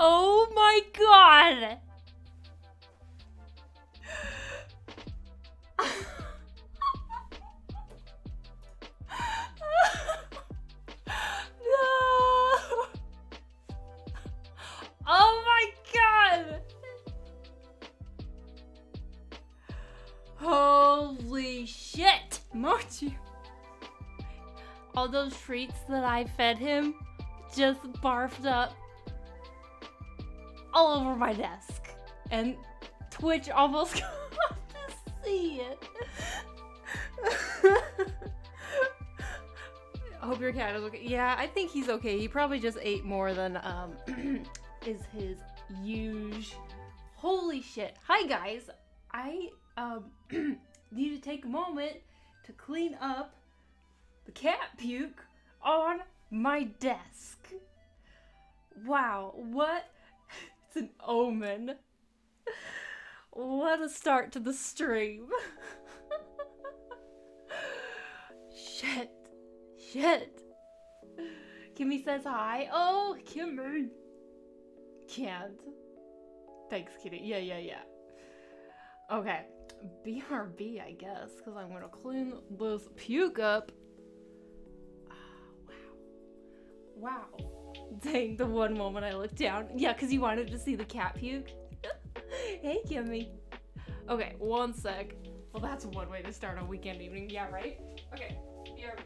Oh my god! No! Oh my god! Holy shit! Mochi! All those treats that I fed him just barfed up all over my desk. And Twitch almost got to see it. I hope your cat is okay. Yeah, I think he's okay. He probably just ate more than is his usual. Holy shit. Hi guys. I need to take a moment to clean up the cat puke on my desk. Wow, what? It's an omen. What a start to the stream. Shit. Kimmy says hi. Oh, Kimmy. Can't. Thanks, kitty. Yeah. Okay. BRB, I guess, because I'm gonna clean this puke up. Wow. Dang, the one moment I looked down. Yeah, because you wanted to see the cat puke. Hey, Kimmy. Okay, one sec. Well, that's one way to start a weekend evening. Yeah, right? Okay, BRB.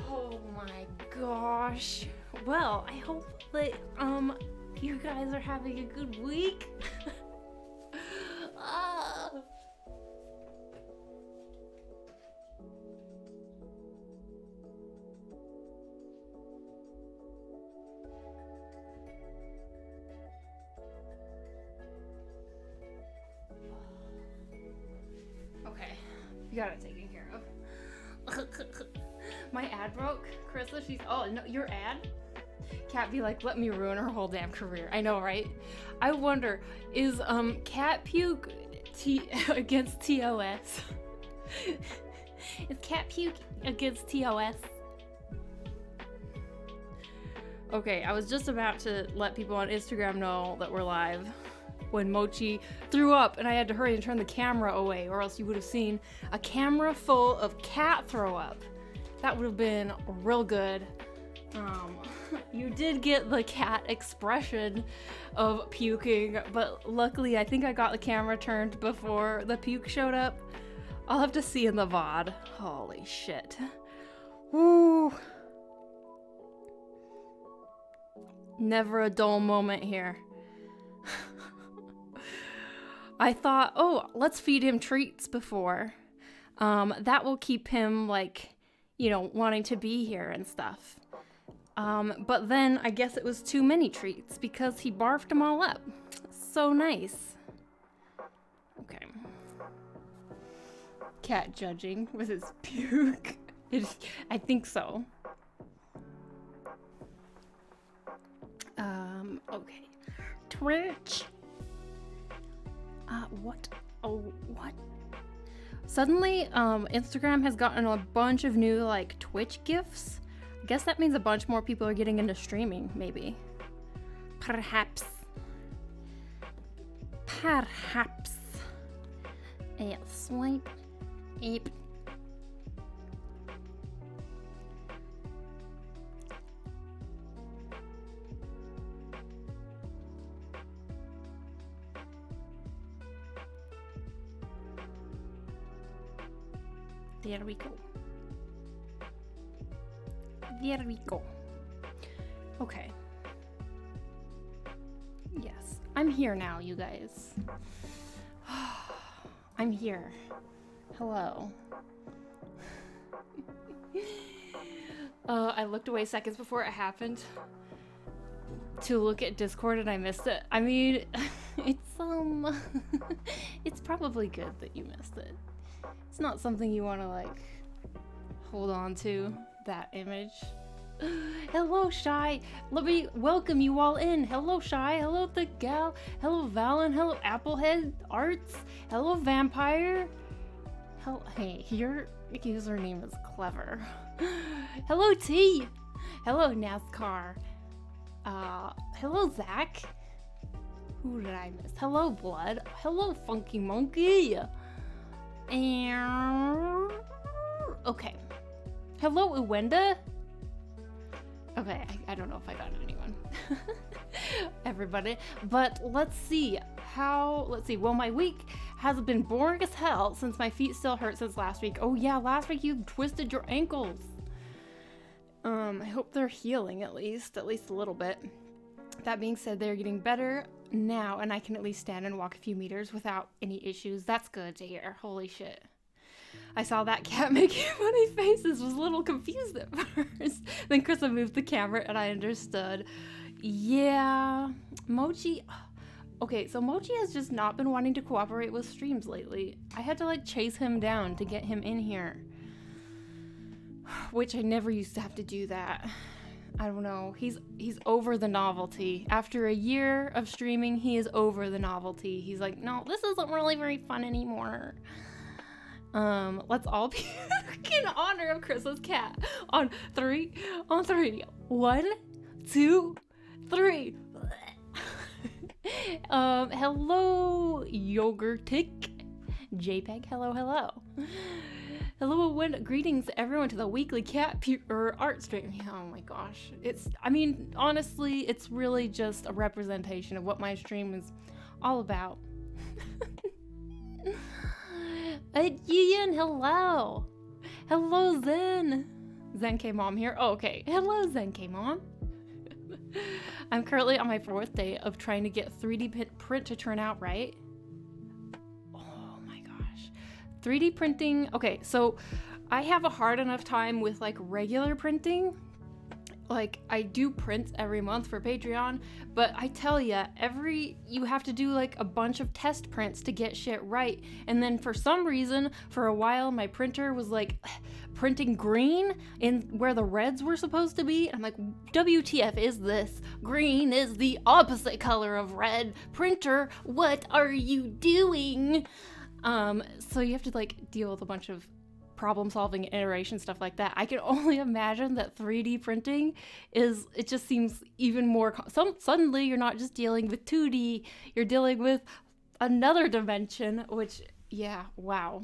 Oh my gosh. Well, I hope that you guys are having a good week. Ah. Okay, you got it taken care of. My ad broke, Carissa. She's no, your ad? Cat be like, let me ruin her whole damn career. I know, right? I wonder, is cat puke against TOS? Is cat puke against TOS? Okay, I was just about to let people on Instagram know that we're live when Mochi threw up and I had to hurry and turn the camera away, or else you would have seen a camera full of cat throw up. That would have been real good. You did get the cat expression of puking, but luckily I think I got the camera turned before the puke showed up. I'll have to see in the VOD. Holy shit. Woo. Never a dull moment here. I thought, oh, let's feed him treats before. That will keep him, like, you know, wanting to be here and stuff. But then I guess it was too many treats because he barfed them all up. So nice. Okay. Cat judging with his puke. I think so. Okay. Twitch. What? Oh, what? Suddenly, Instagram has gotten a bunch of new, like, Twitch gifts. I guess that means a bunch more people are getting into streaming, maybe. Perhaps. Swipe. Ape. There we go. There we go. Okay. Yes. I'm here now, you guys. I'm here. Hello. I looked away seconds before it happened to look at Discord and I missed it. I mean, it's it's probably good that you missed it. It's not something you want to like hold on to, that image. Hello, Shy. Let me welcome you all in. Hello, Shy. Hello, the gal. Hello, Valen. Hello, Applehead Arts. Hello, Vampire. Hey, your username is clever. Hello, T. Hello, NASCAR. Hello, Zach. Who did I miss? Hello, Blood. Hello, Funky Monkey. And okay. Hello, Uwenda. Okay, I don't know if I got anyone. Everybody. But let's see. Well, my week has been boring as hell since my feet still hurt since last week. Oh yeah, last week you twisted your ankles. I hope they're healing at least a little bit. That being said, they're getting better now, and I can at least stand and walk a few meters without any issues. That's good to hear. Holy shit. I saw that cat making funny faces, was a little confused at first. Then Krista moved the camera and I understood. Yeah, Mochi. Okay, so Mochi has just not been wanting to cooperate with streams lately. I had to like chase him down to get him in here. Which I never used to have to do that. I don't know. He's over the novelty. After a year of streaming, he is over the novelty. He's like, no, this isn't really very fun anymore. Let's all be in honor of Chris's cat. On three. 1, 2, 3. Hello, Yogurtic. JPEG, hello. Hello, greetings everyone to the weekly cat art stream. Oh my gosh. Honestly, it's really just a representation of what my stream is all about. Ian, hello. Hello, Zen. Zenke Mom here. Oh, okay. Hello, Zenke Mom. I'm currently on my 4th day of trying to get 3D print to turn out right. Oh my gosh. 3D printing. Okay, so I have a hard enough time with like regular printing. Like I do prints every month for Patreon, but I tell ya, you have to do like a bunch of test prints to get shit right. And then for some reason, for a while, my printer was like printing green in where the reds were supposed to be. I'm like, WTF is this? Green is the opposite color of red. Printer, what are you doing? So you have to like deal with a bunch of problem solving, iteration, stuff like that. I can only imagine that 3D printing it just seems even more, suddenly you're not just dealing with 2D, you're dealing with another dimension, which, yeah, wow.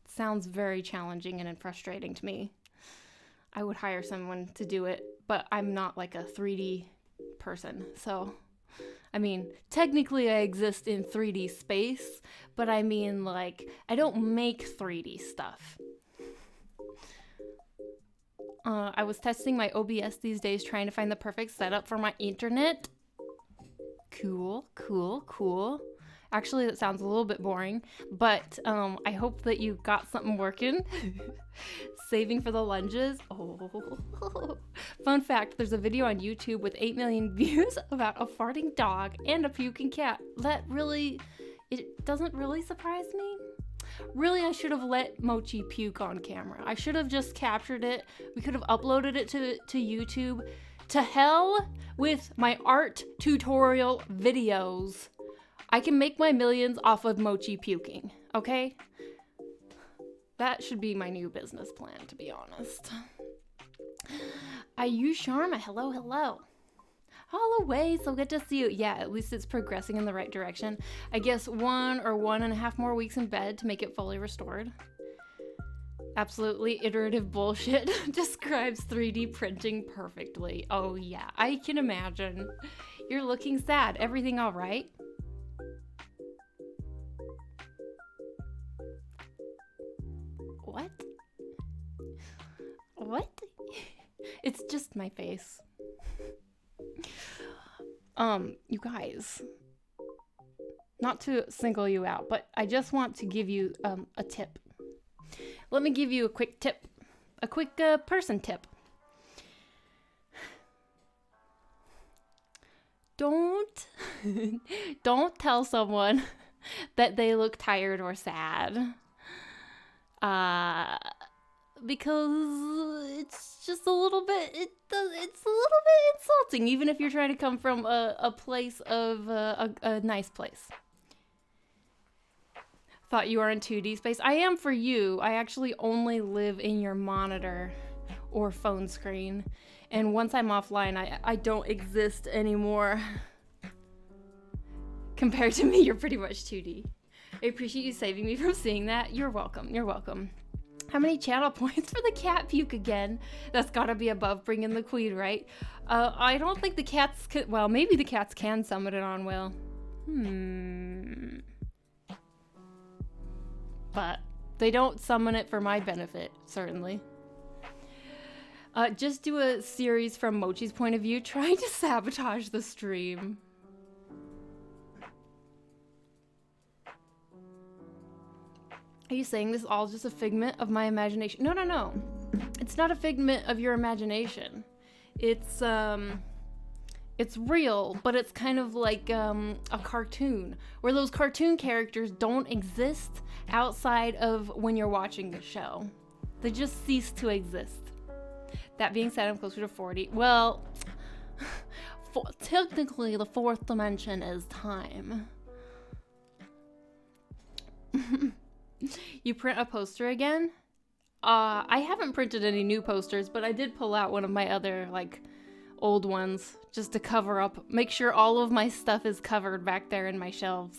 Sounds very challenging and frustrating to me. I would hire someone to do it, but I'm not like a 3D person, so technically I exist in 3D space, but I don't make 3D stuff. I was testing my OBS these days trying to find the perfect setup for my internet. Cool. Actually, that sounds a little bit boring, but I hope that you got something working. Saving for the lunges. Oh. Fun fact, there's a video on YouTube with 8 million views about a farting dog and a puking cat. It doesn't really surprise me. Really, I should have let Mochi puke on camera. I should have just captured it. We could have uploaded it to YouTube. To hell with my art tutorial videos. I can make my millions off of Mochi puking, okay? That should be my new business plan, to be honest. Ayu Sharma, hello. All away, so good to see you. Yeah, at least it's progressing in the right direction. I guess 1 or 1.5 more weeks in bed to make it fully restored. Absolutely iterative bullshit describes 3D printing perfectly. Oh yeah, I can imagine. You're looking sad. Everything all right? What? It's just my face. You guys, not to single you out, but I just want to give you a tip. Let me give you a quick tip, a quick person tip. Don't tell someone that they look tired or sad. Because it's just a little bit, it's a little bit insulting, even if you're trying to come from a place of a nice place. Thought you are in 2D space. I am for you. I actually only live in your monitor or phone screen. And once I'm offline, I don't exist anymore. Compared to me, you're pretty much 2D. I appreciate you saving me from seeing that. You're welcome. You're welcome. How many channel points for the cat puke again? That's gotta be above bringing the queen, right? I don't think the cats can, well, maybe the cats can summon it on will. But they don't summon it for my benefit, certainly. Just do a series from Mochi's point of view, trying to sabotage the stream. Are you saying this is all just a figment of my imagination? No, no, no. It's not a figment of your imagination. It's real, but it's kind of like a cartoon, where those cartoon characters don't exist outside of when you're watching the show. They just cease to exist. That being said, I'm closer to 40. Well, technically the fourth dimension is time. You print a poster again? I haven't printed any new posters, but I did pull out one of my other, like, old ones just to cover up, make sure all of my stuff is covered back there in my shelves.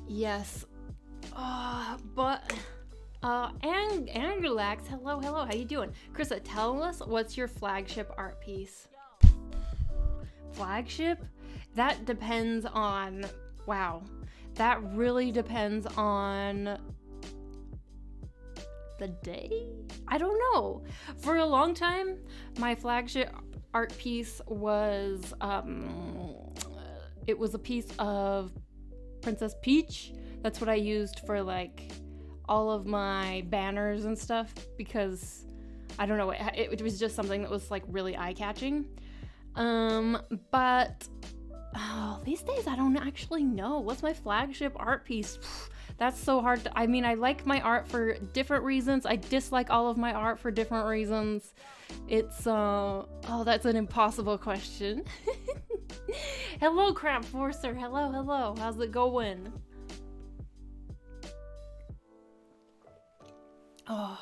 Yes. Angulax, hello, how you doing? Krista, tell us, what's your flagship art piece? Flagship? That depends on, wow. That really depends on the day? I don't know. For a long time, my flagship art piece was, it was a piece of Princess Peach. That's what I used for, like, all of my banners and stuff, because, I don't know, it was just something that was, like, really eye-catching. But... oh, these days I don't actually know. What's my flagship art piece? That's so hard to, I mean, I like my art for different reasons. I dislike all of my art for different reasons. It's, oh, that's an impossible question. Hello, Crap Forcer. Hello. How's it going? Oh.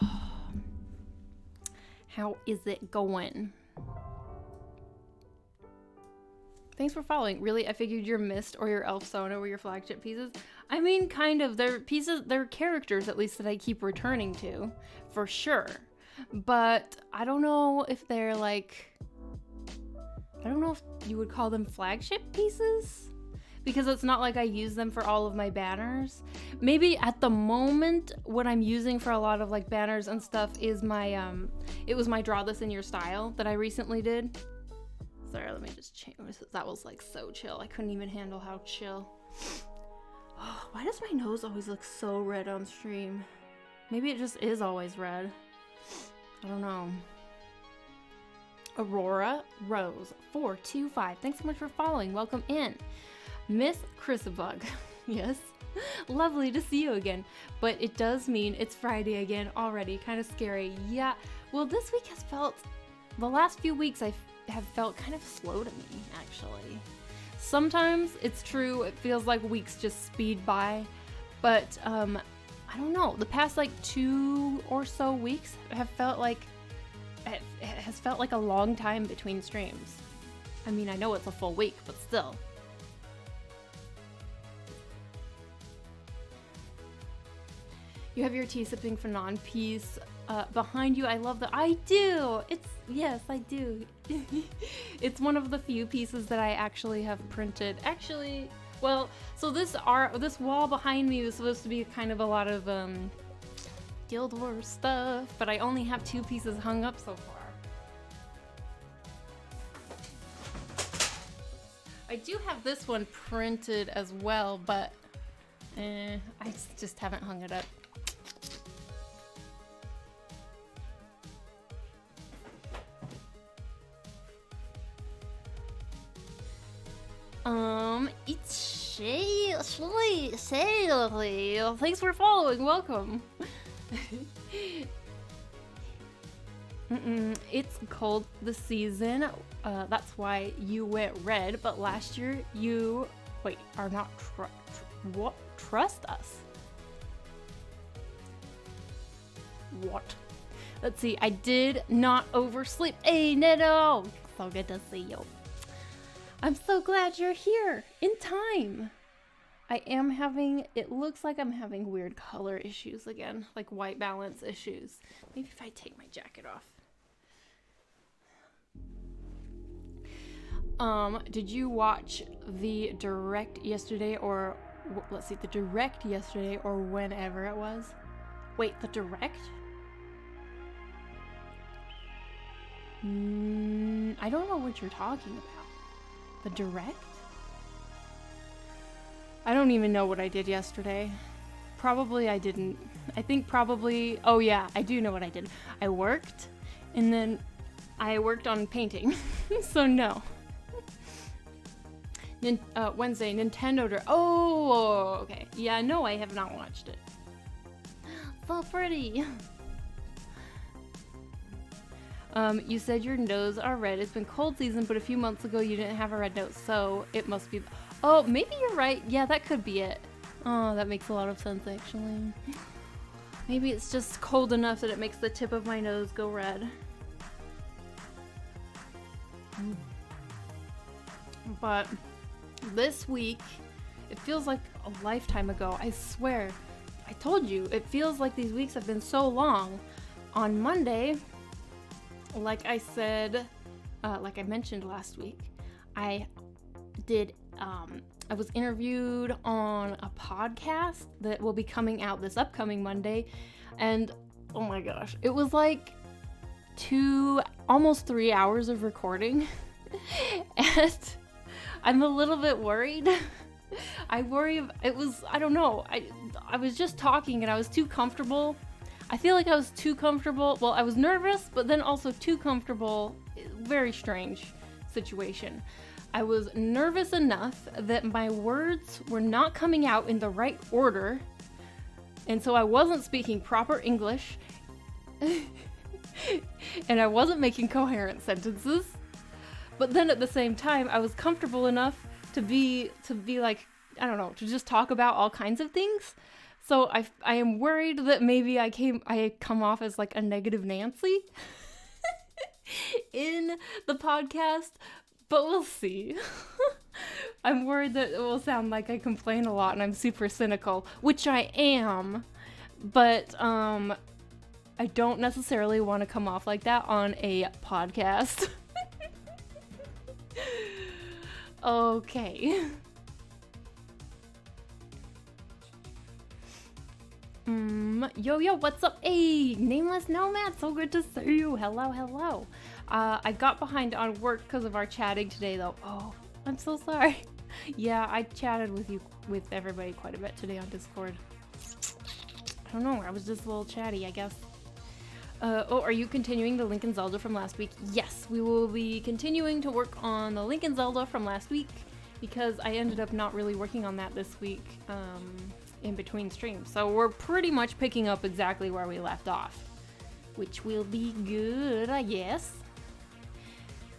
How is it going? Thanks for following. Really, I figured your Mist or your Elf Sona were your flagship pieces. I mean, kind of. They're pieces, they're characters at least that I keep returning to, for sure. But I don't know if they're like, I don't know if you would call them flagship pieces, because it's not like I use them for all of my banners. Maybe at the moment, what I'm using for a lot of like banners and stuff is my, it was my Draw This in Your Style that I recently did. Sorry, let me just change. That was like so chill. I couldn't even handle how chill. Oh, why does my nose always look so red on stream? Maybe it just is always red. I don't know. Aurora Rose 425. Thanks so much for following. Welcome in. Miss Chrisabug. Yes. Lovely to see you again. But it does mean it's Friday again already. Kind of scary. Yeah. Well, this week has felt, the last few weeks I have felt kind of slow to me, actually. Sometimes it's true, it feels like weeks just speed by, but I don't know, the past like 2 or so weeks have felt like, it has felt like a long time between streams. I mean, I know it's a full week, but still. You have your tea sipping Fanon piece behind you. I love that. I do. Yes, I do. It's one of the few pieces that I actually have printed. Actually, well, so this wall behind me was supposed to be kind of a lot of Guild Wars stuff, but I only have 2 pieces hung up so far. I do have this one printed as well, but I just haven't hung it up. It's Thanks for following. Welcome. It's cold this season. That's why you went red. But last year you are not trust us. What? Let's see. I did not oversleep. Hey, Neto. So good to see you. I'm so glad you're here in time. It looks like I'm having weird color issues again, like white balance issues. Maybe if I take my jacket off. Did you watch the direct yesterday or whenever it was? Wait, the direct? I don't know what you're talking about. The direct? I don't even know what I did yesterday. Probably I didn't. Oh yeah, I do know what I did. I worked, and then I worked on painting. So no. Wednesday, Nintendo. Oh, okay. Yeah, no, I have not watched it. So pretty. You said your nose are red. It's been cold season, but a few months ago you didn't have a red nose, so it must be... Oh, maybe you're right. Yeah, that could be it. Oh, that makes a lot of sense, actually. Maybe it's just cold enough that it makes the tip of my nose go red. But this week, it feels like a lifetime ago. I swear. I told you, it feels like these weeks have been so long. On Monday, like I said, like I mentioned last week, I was interviewed on a podcast that will be coming out this upcoming Monday, and oh my gosh, it was like almost 3 hours of recording, and I'm a little bit worried. I don't know, I was just talking and I was too comfortable. I feel like I was too comfortable. Well, I was nervous, but then also too comfortable. Very strange situation. I was nervous enough that my words were not coming out in the right order, and so I wasn't speaking proper English, and I wasn't making coherent sentences. But then at the same time, I was comfortable enough to be like, I don't know, to just talk about all kinds of things. So I am worried that maybe I come off as like a negative Nancy in the podcast, but we'll see. I'm worried that it will sound like I complain a lot and I'm super cynical, which I am, but I don't necessarily want to come off like that on a podcast. Okay. Yo, what's up? Hey, Nameless Nomad, so good to see you. Hello. I got behind on work because of our chatting today, though. Oh, I'm so sorry. Yeah, I chatted with everybody quite a bit today on Discord. I don't know, I was just a little chatty, I guess. Are you continuing the Link and Zelda from last week? Yes, we will be continuing to work on the Link and Zelda from last week because I ended up not really working on that this week. In between streams. So we're pretty much picking up exactly where we left off, which will be good, I guess.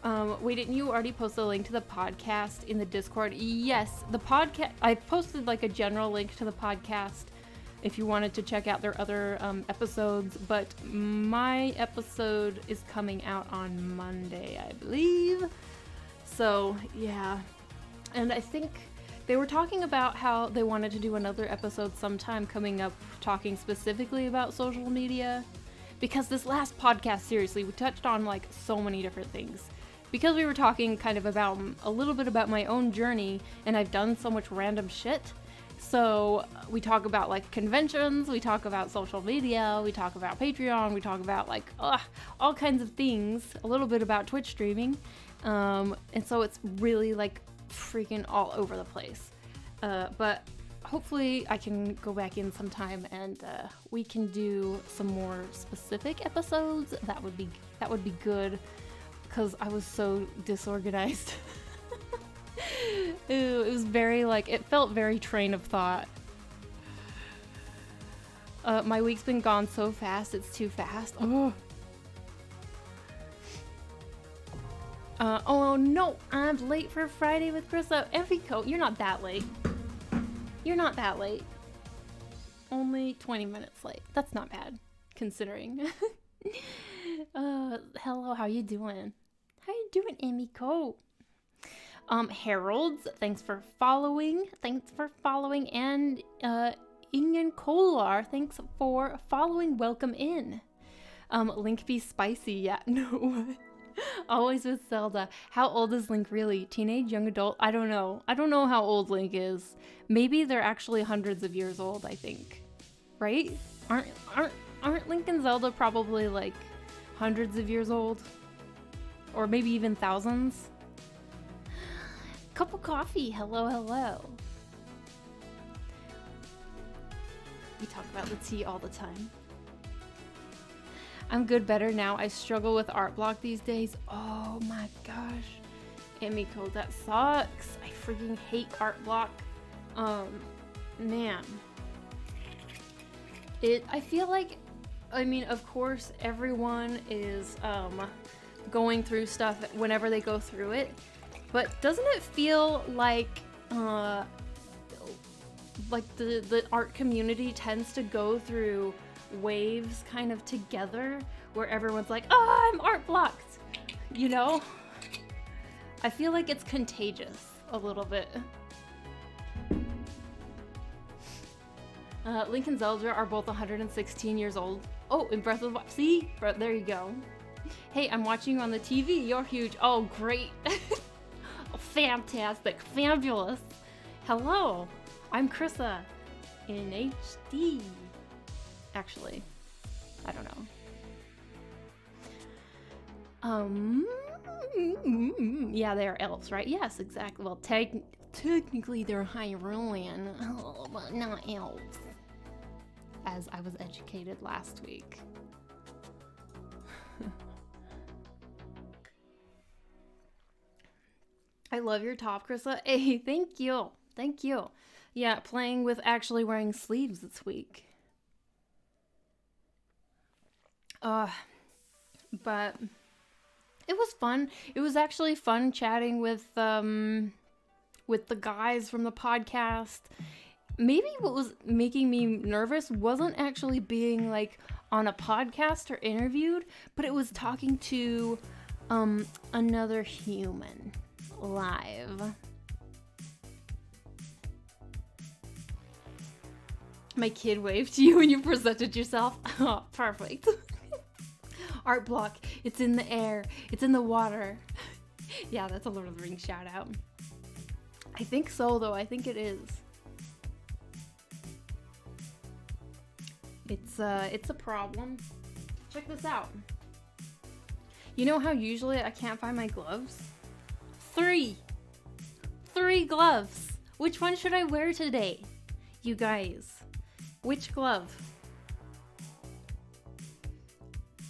Wait, didn't you already post a link to the podcast in the Discord? Yes, the podcast, I posted like a general link to the podcast if you wanted to check out their other episodes, but my episode is coming out on Monday, I believe. So yeah, and I think they were talking about how they wanted to do another episode sometime coming up, talking specifically about social media. Because this last podcast, seriously, we touched on like so many different things. Because we were talking kind of about a little bit about my own journey, and I've done so much random shit. So we talk about like conventions, we talk about social media, we talk about Patreon, we talk about like all kinds of things, a little bit about Twitch streaming. And so it's really like freaking all over the place, but hopefully I can go back in sometime and we can do some more specific episodes. That would be good, because I was so disorganized Ew, it was very like, it felt very train of thought. My week's been gone so fast, it's too fast. Oh. Oh no, I'm late for Friday with Krista. Eviko, you're not that late. You're not that late. Only 20 minutes late. That's not bad, considering. Hello, how you doing? How you doing, Emiko? Harold's, thanks for following. And, Ingen Kolar, thanks for following. Welcome in. Link be spicy, yeah, no. Always with Zelda. How old is Link really? Teenage, young adult? I don't know. I don't know how old Link is. Maybe they're actually hundreds of years old, I think. Right? Aren't Link and Zelda probably like hundreds of years old? Or maybe even thousands? Cup of coffee. Hello, hello. We talk about the tea all the time. I'm good, better now. I struggle with art block these days. Oh my gosh. Emiko, that sucks. I freaking hate art block. Man. I feel like, I mean, of course, everyone is going through stuff whenever they go through it. But doesn't it feel like the art community tends to go through waves kind of together where everyone's like, oh, I'm art blocked, you know? I feel like it's contagious a little bit. Link and Zelda are both 116 years old. Oh, in Breath of the Wild. See? There you go. Hey, I'm watching you on the TV. You're huge. Oh, great. Fantastic. Fabulous. Hello. I'm Krissa in HD. Actually, I don't know. Yeah, they are elves, right? Yes, exactly. Well, technically they're Hyrulean, but not elves. As I was educated last week. I love your top, Krissa. Hey, thank you. Thank you. Yeah, playing with actually wearing sleeves this week. But it was fun. It was actually fun chatting with the guys from the podcast. Maybe what was making me nervous wasn't actually being like on a podcast or interviewed, but it was talking to another human live. My kid waved to you when you presented yourself. Oh, perfect. Art block. It's in the air. It's in the water. Yeah, that's a Lord of the Rings shout out. I think so, though. I think it is. It's a problem. Check this out. You know how usually I can't find my gloves? 3 gloves. Which one should I wear today? You guys. Which glove?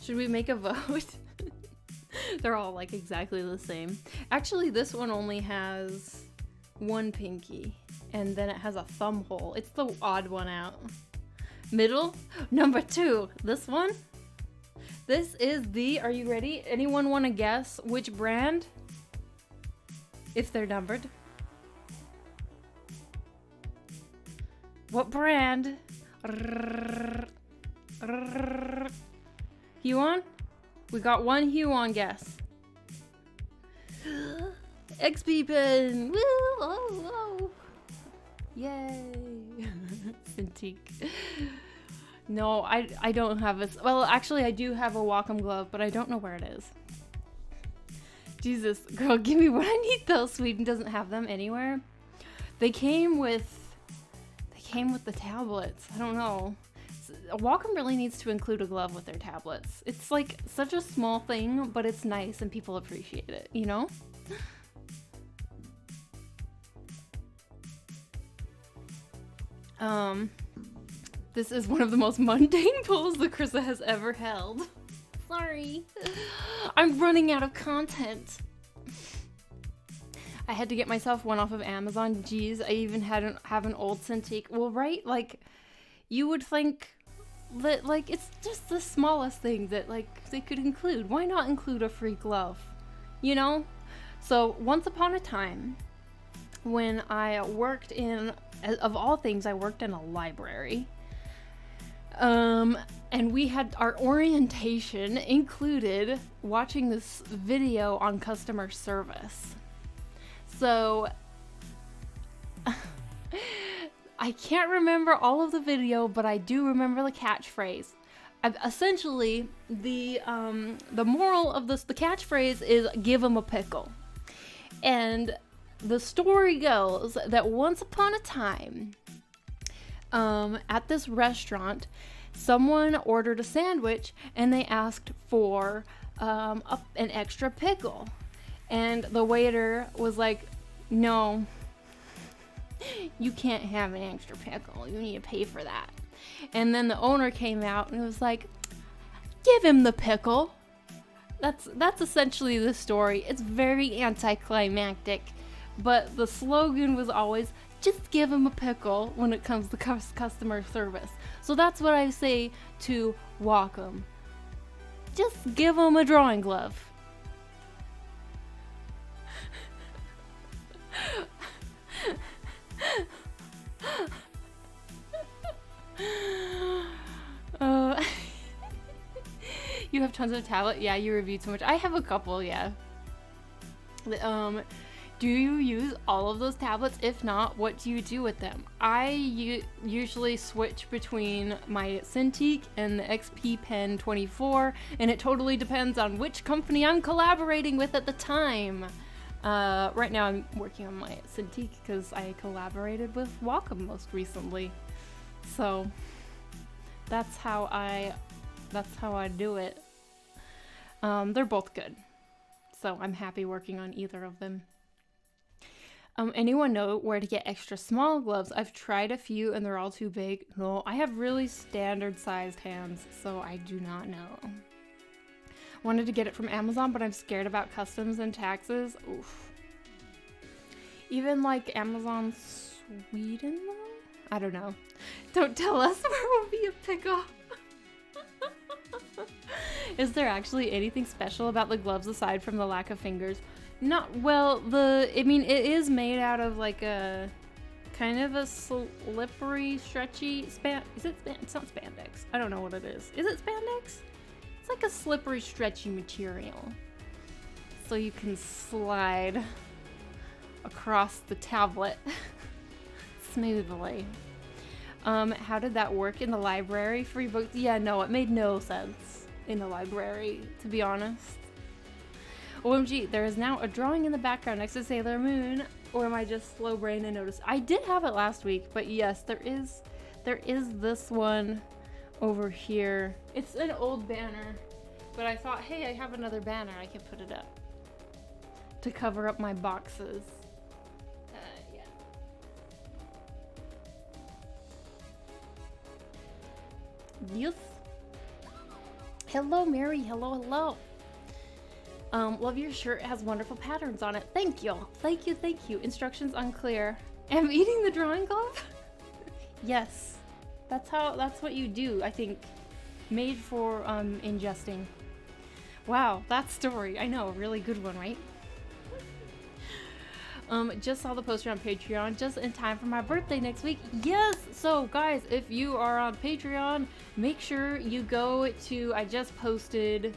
Should we make a vote? They're all like exactly the same. Actually, this one only has one pinky and then it has a thumb hole. It's the odd one out. Middle, number 2. This one? This is the, are you ready? Anyone want to guess which brand? If they're numbered. What brand? Huon? We got one Huon guess. XP pen! Woo! Oh, oh. Yay! Cintiq. No, I don't have this. Well, actually, I do have a Wacom glove, but I don't know where it is. Jesus, girl, give me what I need though. Sweden doesn't have them anywhere. They came with the tablets. I don't know. Wacom really needs to include a glove with their tablets. It's like such a small thing, but it's nice and people appreciate it, you know? This is one of the most mundane pulls that Krissa has ever held. Sorry. I'm running out of content. I had to get myself one off of Amazon. Jeez, I even have an old Cintiq. Well, right? Like, you would think that, like, it's just the smallest thing that, like, they could include. Why not include a free glove? You know? So, once upon a time, when I worked in, of all things, I worked in a library. And we had, our orientation included watching this video on customer service. So, I can't remember all of the video, but I do remember the catchphrase. Essentially, the moral of this, the catchphrase is, give 'em a pickle. And the story goes that once upon a time, at this restaurant, someone ordered a sandwich and they asked for an extra pickle. And the waiter was like, no, you can't have an extra pickle. You need to pay for that. And then the owner came out and was like, give him the pickle. That's essentially the story. It's very anticlimactic, but the slogan was always, just give him a pickle when it comes to customer service. So that's what I say to Wacom. Just give him a drawing glove. You have tons of tablet? Yeah, you reviewed so much. I have a couple, yeah. Do you use all of those tablets? If not, what do you do with them? I usually switch between my Cintiq and the XP Pen 24, and it totally depends on which company I'm collaborating with at the time. Right now I'm working on my Cintiq because I collaborated with Wacom most recently. So that's how I do it. They're both good. So I'm happy working on either of them. Anyone know where to get extra small gloves? I've tried a few and they're all too big. No, I have really standard sized hands, so I do not know. Wanted to get it from Amazon, but I'm scared about customs and taxes. Oof. Even like Amazon Sweden though? I don't know. Don't tell us where we'll be a pickle. Is there actually anything special about the gloves aside from the lack of fingers? Not well. I mean, it is made out of like a kind of a slippery, stretchy Is it it's not spandex. I don't know what it is. Is it spandex? It's like a slippery, stretchy material, so you can slide across the tablet smoothly. How did that work in the library? Free books? Yeah, no, it made no sense in the library, to be honest. OMG, there is now a drawing in the background next to Sailor Moon, or am I just slow brained and noticed? I did have it last week, but yes, there is this one over here. It's an old banner, but I thought, hey, I have another banner, I can put it up to cover up my boxes. Yeah. Yes. Hello, Mary. Hello, hello. Love your shirt. It has wonderful patterns on it. Thank you. Thank you, thank you. Instructions unclear. Am I eating the drawing glove? Yes. That's what you do, I think. Made for ingesting. Wow, that story. I know, a really good one, right? Just saw the poster on Patreon just in time for my birthday next week. Yes! So guys, if you are on Patreon, make sure you go to, I just posted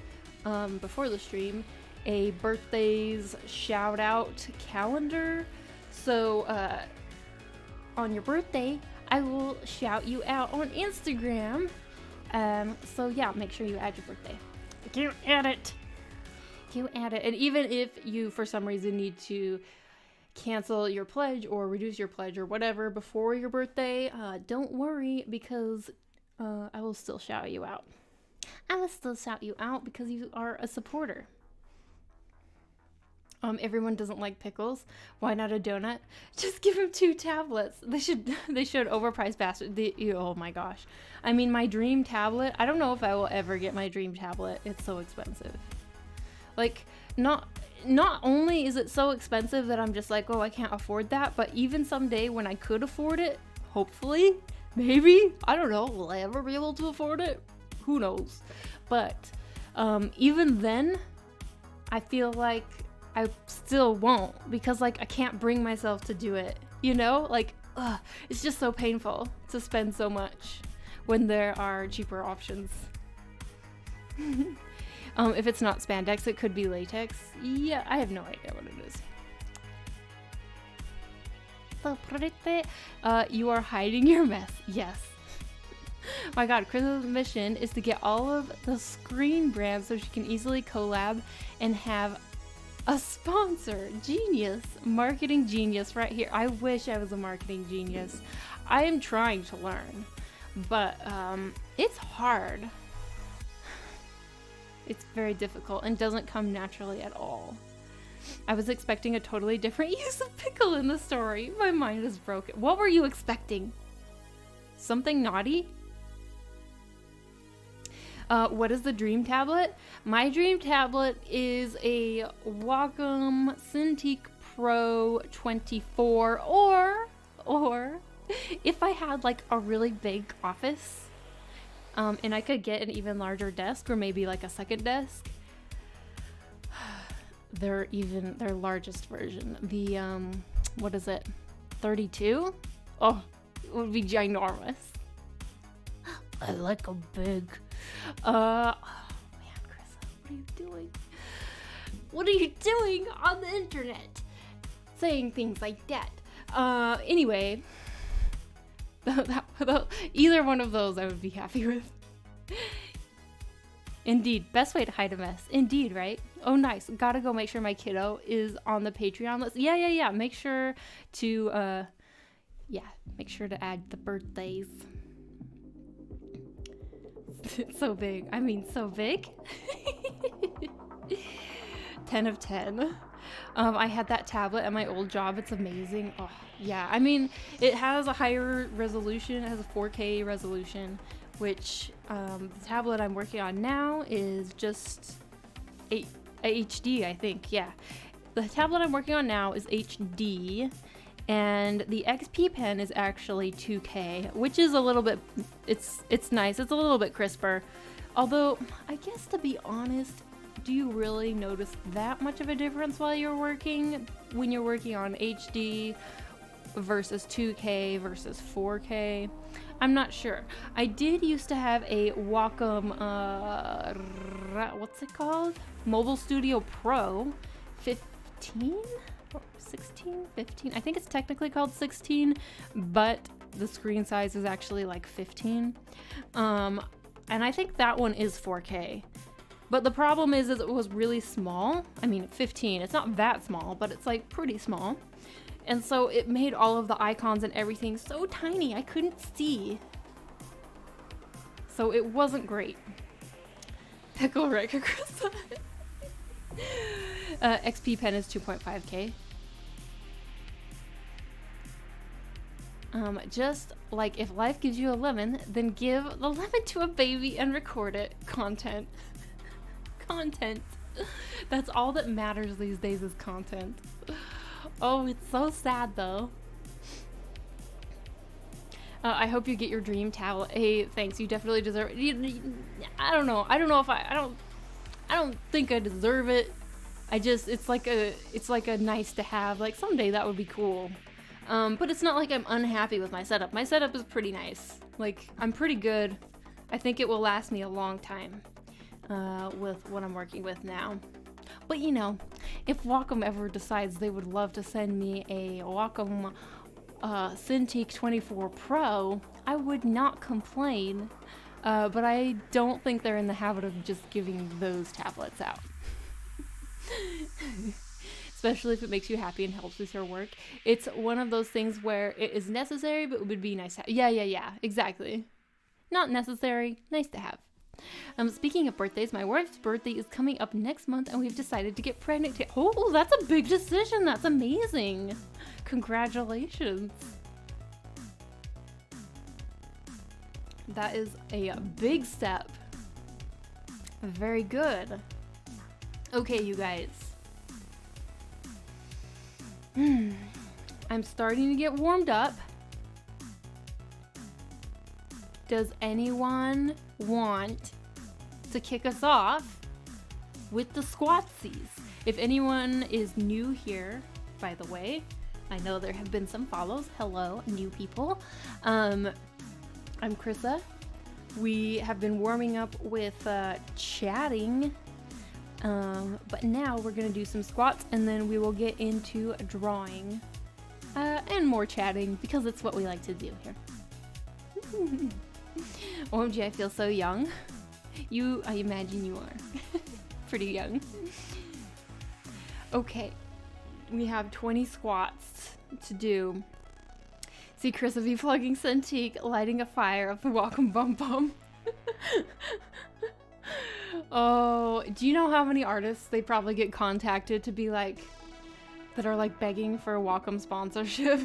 before the stream, a birthdays shout out calendar. So on your birthday, I will shout you out on Instagram. So yeah, make sure you add your birthday. Go add it. Go add it. And even if you for some reason need to cancel your pledge or reduce your pledge or whatever before your birthday, don't worry, because I will still shout you out. I will still shout you out because you are a supporter. Everyone doesn't like pickles. Why not a donut? Just give them 2 tablets. They should overprice bastard. Oh my gosh. I mean, my dream tablet, I don't know if I will ever get my dream tablet. It's so expensive. Like, not only is it so expensive that I'm just like, oh, I can't afford that, but even someday when I could afford it, hopefully, maybe, I don't know, will I ever be able to afford it? Who knows? But even then, I feel like I still won't, because like I can't bring myself to do it, you know? Like, it's just so painful to spend so much when there are cheaper options. If it's not spandex, it could be latex. Yeah, I have no idea what it is. You are hiding your mess. Yes. My god, Chris's mission is to get all of the screen brands so she can easily collab and have a sponsor. Genius. Marketing genius right here. I wish I was a marketing genius. I am trying to learn, but it's hard. It's very difficult and doesn't come naturally at all. I was expecting a totally different use of pickle in the story. My mind is broken. What were you expecting? Something naughty? What is the dream tablet? My dream tablet is a Wacom Cintiq Pro 24, or if I had like a really big office, and I could get an even larger desk, or maybe like a second desk. Their largest version, the what is it, 32? Oh, it would be ginormous. I like a big. Oh man, Chris, what are you doing? What are you doing on the internet? Saying things like that. Anyway, either one of those I would be happy with. Indeed, best way to hide a mess. Indeed, right? Oh, nice. Gotta go make sure my kiddo is on the Patreon list. Yeah. Make sure to, make sure to add the birthdays. So big. I mean, so big. 10 of 10. I had that tablet at my old job. It's amazing. Oh, yeah. I mean, it has a higher resolution. It has a 4K resolution, which the tablet I'm working on now is just HD, I think. Yeah. The tablet I'm working on now is HD, and the XP pen is actually 2K, which is a little bit, it's nice. It's a little bit crisper. Although, I guess to be honest, do you really notice that much of a difference while you're working, when you're working on HD versus 2K versus 4K? I'm not sure. I did used to have a Wacom, what's it called? Mobile Studio Pro 15? Or 16? 15? I think it's technically called 16, but the screen size is actually like 15. And I think that one is 4K. But the problem is it was really small. I mean, 15, it's not that small, but it's like pretty small. And so it made all of the icons and everything so tiny, I couldn't see. So it wasn't great. Pickle Wrecker Crystal. XP pen is 2.5K. Just like if life gives you a lemon, then give the lemon to a baby and record it. Content. Content. That's all that matters these days is content. Oh, it's so sad though. I hope you get your dream tablet. Hey, thanks. You definitely deserve it. I don't know. I don't think I deserve it. It's like a nice to have. Like someday that would be cool. But it's not like I'm unhappy with my setup. My setup is pretty nice. Like I'm pretty good. I think it will last me a long time. With what I'm working with now. But you know, if Wacom ever decides they would love to send me a Wacom Cintiq 24 Pro, I would not complain. But I don't think they're in the habit of just giving those tablets out. Especially if it makes you happy and helps with your work. It's one of those things where it is necessary, but it would be nice to have. Yeah, exactly. Not necessary, nice to have. Speaking of birthdays, my wife's birthday is coming up next month and we've decided to get pregnant. Oh, that's a big decision. That's amazing. Congratulations. That is a big step. Very good. Okay, you guys. I'm starting to get warmed up. Does anyone want to kick us off with the squatsies? If anyone is new here, by the way, I know there have been some follows. Hello, new people. I'm Krissa. We have been warming up with chatting, but now we're gonna do some squats and then we will get into drawing and more chatting because it's what we like to do here. OMG, I feel so young. I imagine you are pretty young. Okay, we have 20 squats to do. See Chris of plugging Cintiq, lighting a fire of the welcome bum bum. Oh, do you know how many artists they probably get contacted to be like, that are like begging for a Wacom sponsorship?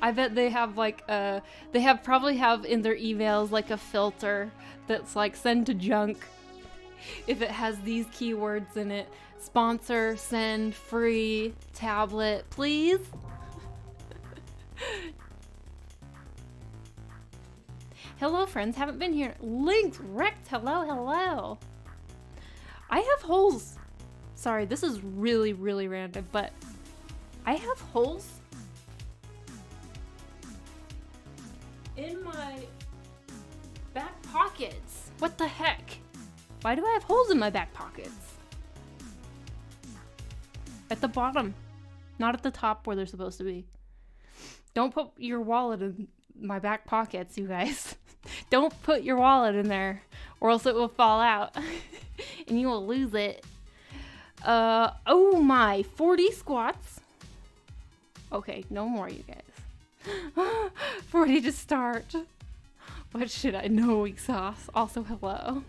I bet they have like probably have in their emails like a filter that's like send to junk if it has these keywords in it. Sponsor, send, free, tablet, please. Hello friends, haven't been here. Linked, wrecked, hello. I have holes. Sorry, this is really, really random, but I have holes in my back pockets. What the heck? Why do I have holes in my back pockets? At the bottom, not at the top where they're supposed to be. Don't put your wallet in my back pockets, you guys. Don't put your wallet in there or else it will fall out and you will lose it. Oh my, 40 squats. Okay, no more, you guys. 40 to start. What should I know? Weak sauce. Also, hello.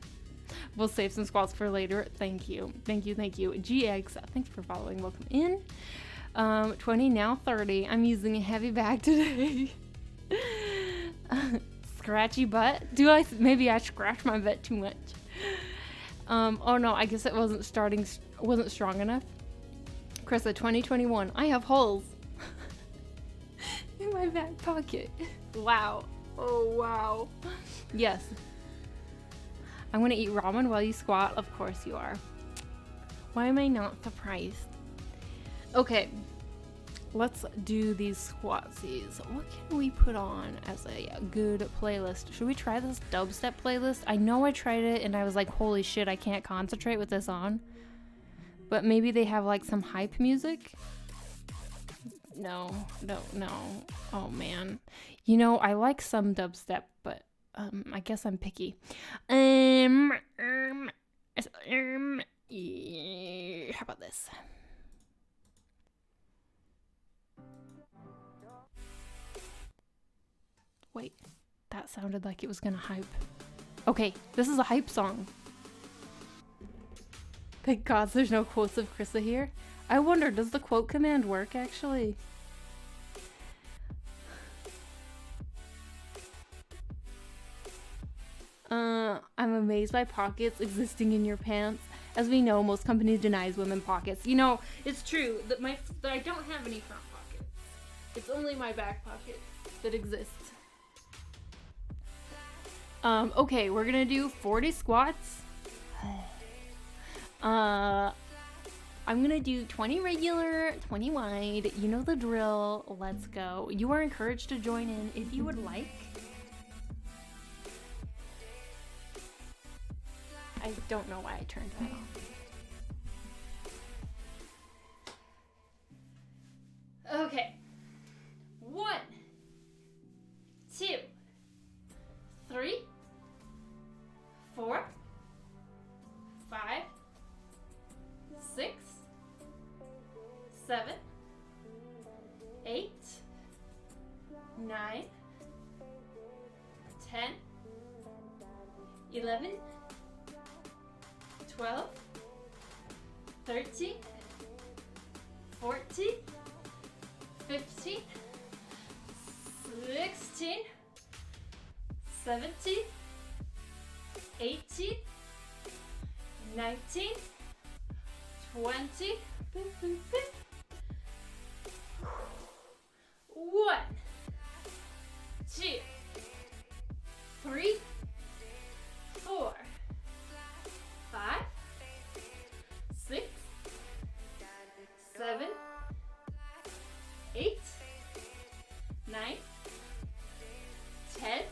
We'll save some squats for later. Thank you. GX, thanks for following. Welcome in. 20, now 30. I'm using a heavy bag today. Scratchy butt? Maybe I scratched my butt too much. Oh no, I guess it wasn't strong enough. Krissa, 2021. I have holes in my back pocket. Wow. Oh wow. Yes. I'm gonna eat ramen while you squat. Of course you are. Why am I not surprised? Okay. Let's do these squatsies. What can we put on as a good playlist? Should we try this dubstep playlist? I know I tried it and I was like, holy shit, I can't concentrate with this on. But maybe they have like some hype music? No. Oh man. You know, I like some dubstep, but I guess I'm picky. Yeah, how about this? Wait, that sounded like it was gonna hype. Okay, this is a hype song. Thank God there's no quotes of Krissa here. I wonder, does the quote command work actually? I'm amazed by pockets existing in your pants. As we know, most companies denies women pockets. You know, it's true that I don't have any front pockets. It's only my back pocket that exists. Okay, we're gonna do 40 squats. I'm gonna do 20 regular, 20 wide. You know the drill. Let's go. You are encouraged to join in if you would like. I don't know why I turned that on. Okay. 1, 2, 3, 4, 5, 6, 7, 8, 9, 10, 11, 12, 13, 14, 15, 16, 17, 18, 19, 20. 1, 2, 3, 4, 5, 6, 7, 8, 9, 10,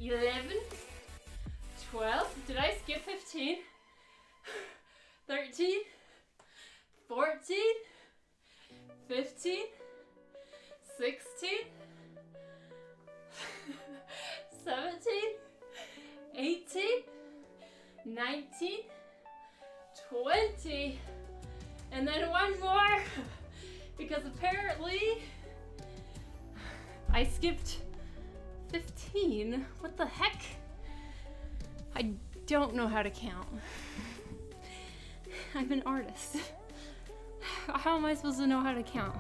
11, 12. Did I skip 15? 13, 14, 15, 16, 17, 18, 19, 20, and then one more, because apparently I skipped 15. What the heck? I don't know how to count. I'm an artist. How am I supposed to know how to count?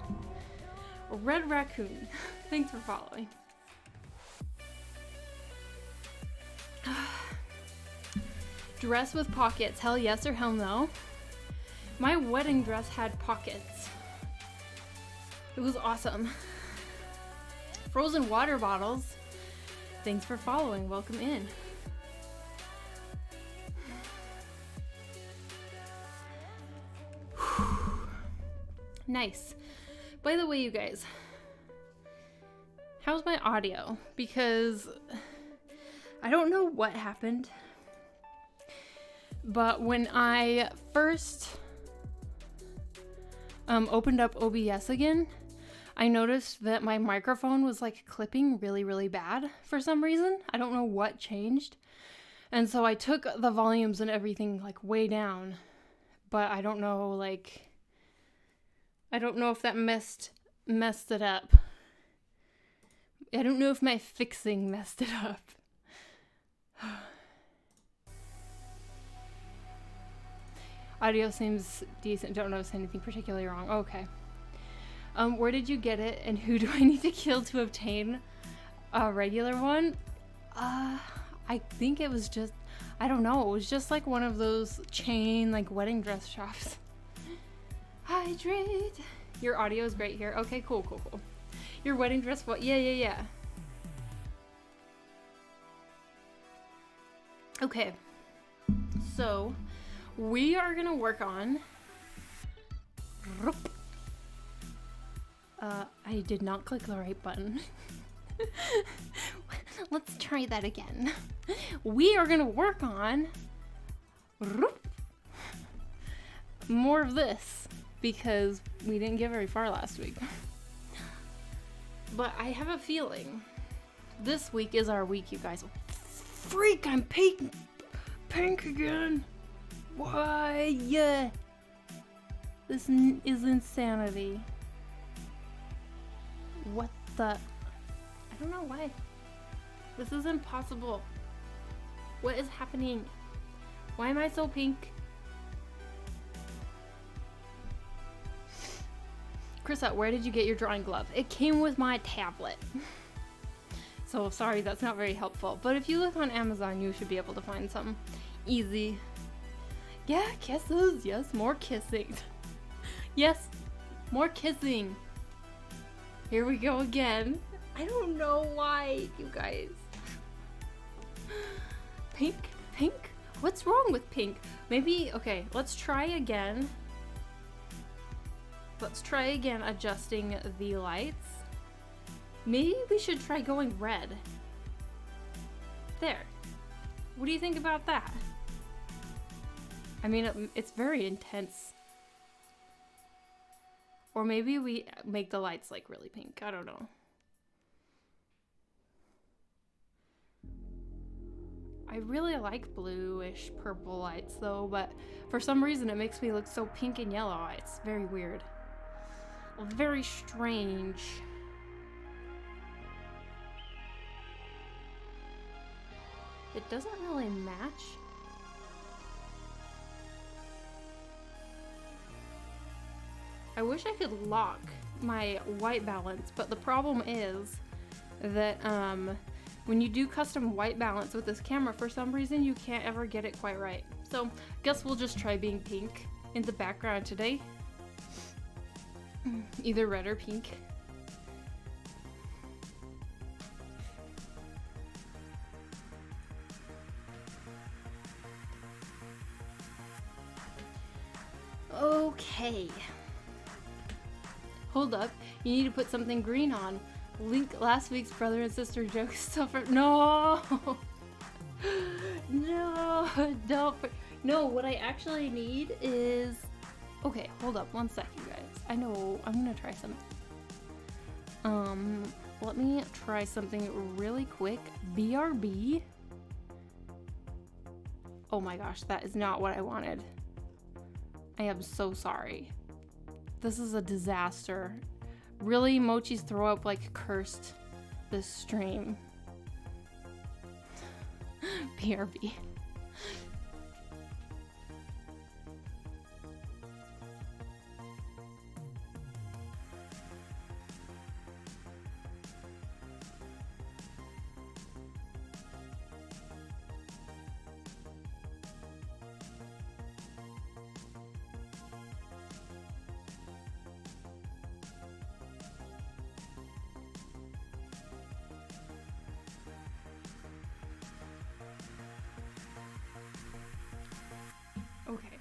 Red Raccoon, thanks for following. Dress with pockets, hell yes or hell no? My wedding dress had pockets. It was awesome. Frozen water bottles, thanks for following, welcome in. Nice. By the way, you guys, how's my audio? Because I don't know what happened, but when I first opened up OBS again, I noticed that my microphone was like clipping really, really bad for some reason. I don't know what changed. And so I took the volumes and everything like way down, but I don't know if that messed it up. I don't know if my fixing messed it up. Audio seems decent. Don't notice anything particularly wrong. Okay. Where did you get it, and who do I need to kill to obtain a regular one? I think it was just, I don't know. It was just like one of those chain like wedding dress shops. Hydrate. Your audio is great here. Okay, cool. Your wedding dress, what? Yeah. Okay. So, we are gonna work on... I did not click the right button. Let's try that again. We are gonna work on... more of this, because we didn't get very far last week. But I have a feeling this week is our week, you guys. Freak, I'm pink again. Why? Yeah. This is insanity. What the? I don't know why. This is impossible. What is happening? Why am I so pink? Chrisette, where did you get your drawing glove? It came with my tablet. So sorry, that's not very helpful. But if you look on Amazon, you should be able to find some. Easy. Yeah, kisses. Yes, more kissing. Yes, more kissing. Here we go again. I don't know why, you guys. Pink? What's wrong with pink? Maybe, okay, let's try again. Let's try again adjusting the lights. Maybe we should try going red. There. What do you think about that? I mean, it's very intense. Or maybe we make the lights like really pink. I don't know. I really like bluish purple lights though, but for some reason it makes me look so pink and yellow. It's very weird. Very strange. It doesn't really match. I wish I could lock my white balance, but the problem is that when you do custom white balance with this camera, for some reason you can't ever get it quite right. So, guess we'll just try being pink in the background today. Either red or pink. Okay. Hold up. You need to put something green on. Link last week's brother and sister joke stuff. No! No! Don't. No, what I actually need is... Okay, hold up 1 second, guys. I know. I'm gonna try something. Let me try something really quick. BRB. Oh my gosh, that is not what I wanted. I am so sorry. This is a disaster. Really, Mochi's throw up like cursed this stream. BRB. Okay,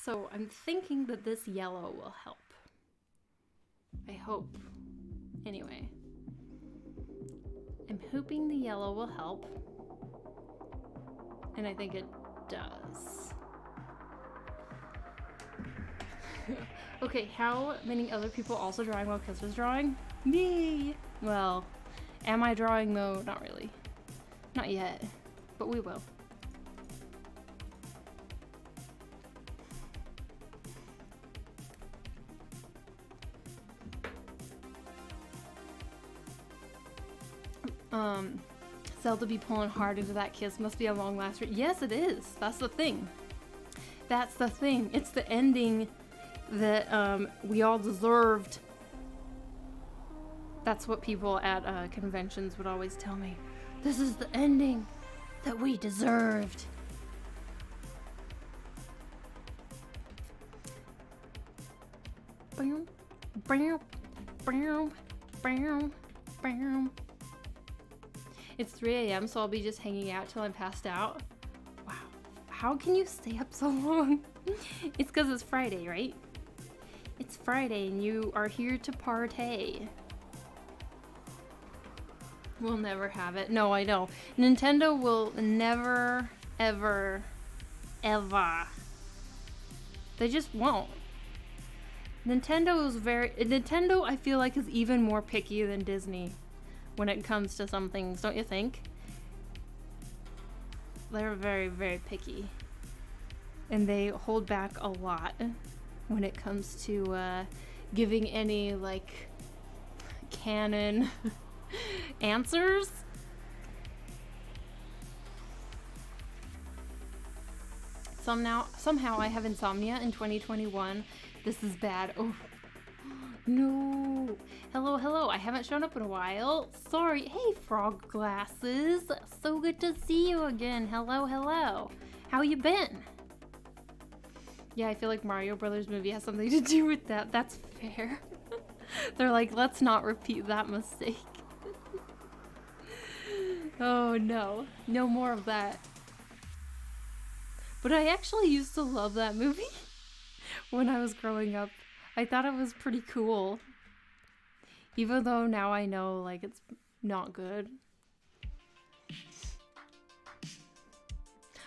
so I'm thinking that this yellow will help. I hope. Anyway, I'm hoping the yellow will help, and I think it does. Okay, how many other people also drawing while Kiss was drawing? Me! Well, am I drawing though? Not really. Not yet, but we will. Zelda be pulling hard into that kiss. Must be a long lasting. Yes, it is. That's the thing. That's the thing. It's the ending that we all deserved. That's what people at conventions would always tell me. This is the ending that we deserved. Bam, bam, bam, bam, bam. It's 3 a.m., so I'll be just hanging out till I'm passed out. Wow. How can you stay up so long? It's because it's Friday, right? It's Friday and you are here to partay. We'll never have it. No, I know. Nintendo will never, ever, ever. They just won't. Nintendo, I feel like, is even more picky than Disney when it comes to some things, don't you think? They're very, very picky. And they hold back a lot when it comes to giving any, like, canon answers. Somehow I have insomnia in 2021. This is bad. Oh, no. Hello. I haven't shown up in a while. Sorry. Hey, frog glasses. So good to see you again. Hello. How you been? Yeah, I feel like Mario Brothers movie has something to do with that. That's fair. They're like, let's not repeat that mistake. Oh no. No more of that. But I actually used to love that movie when I was growing up. I thought it was pretty cool. Even though now I know, like, it's not good.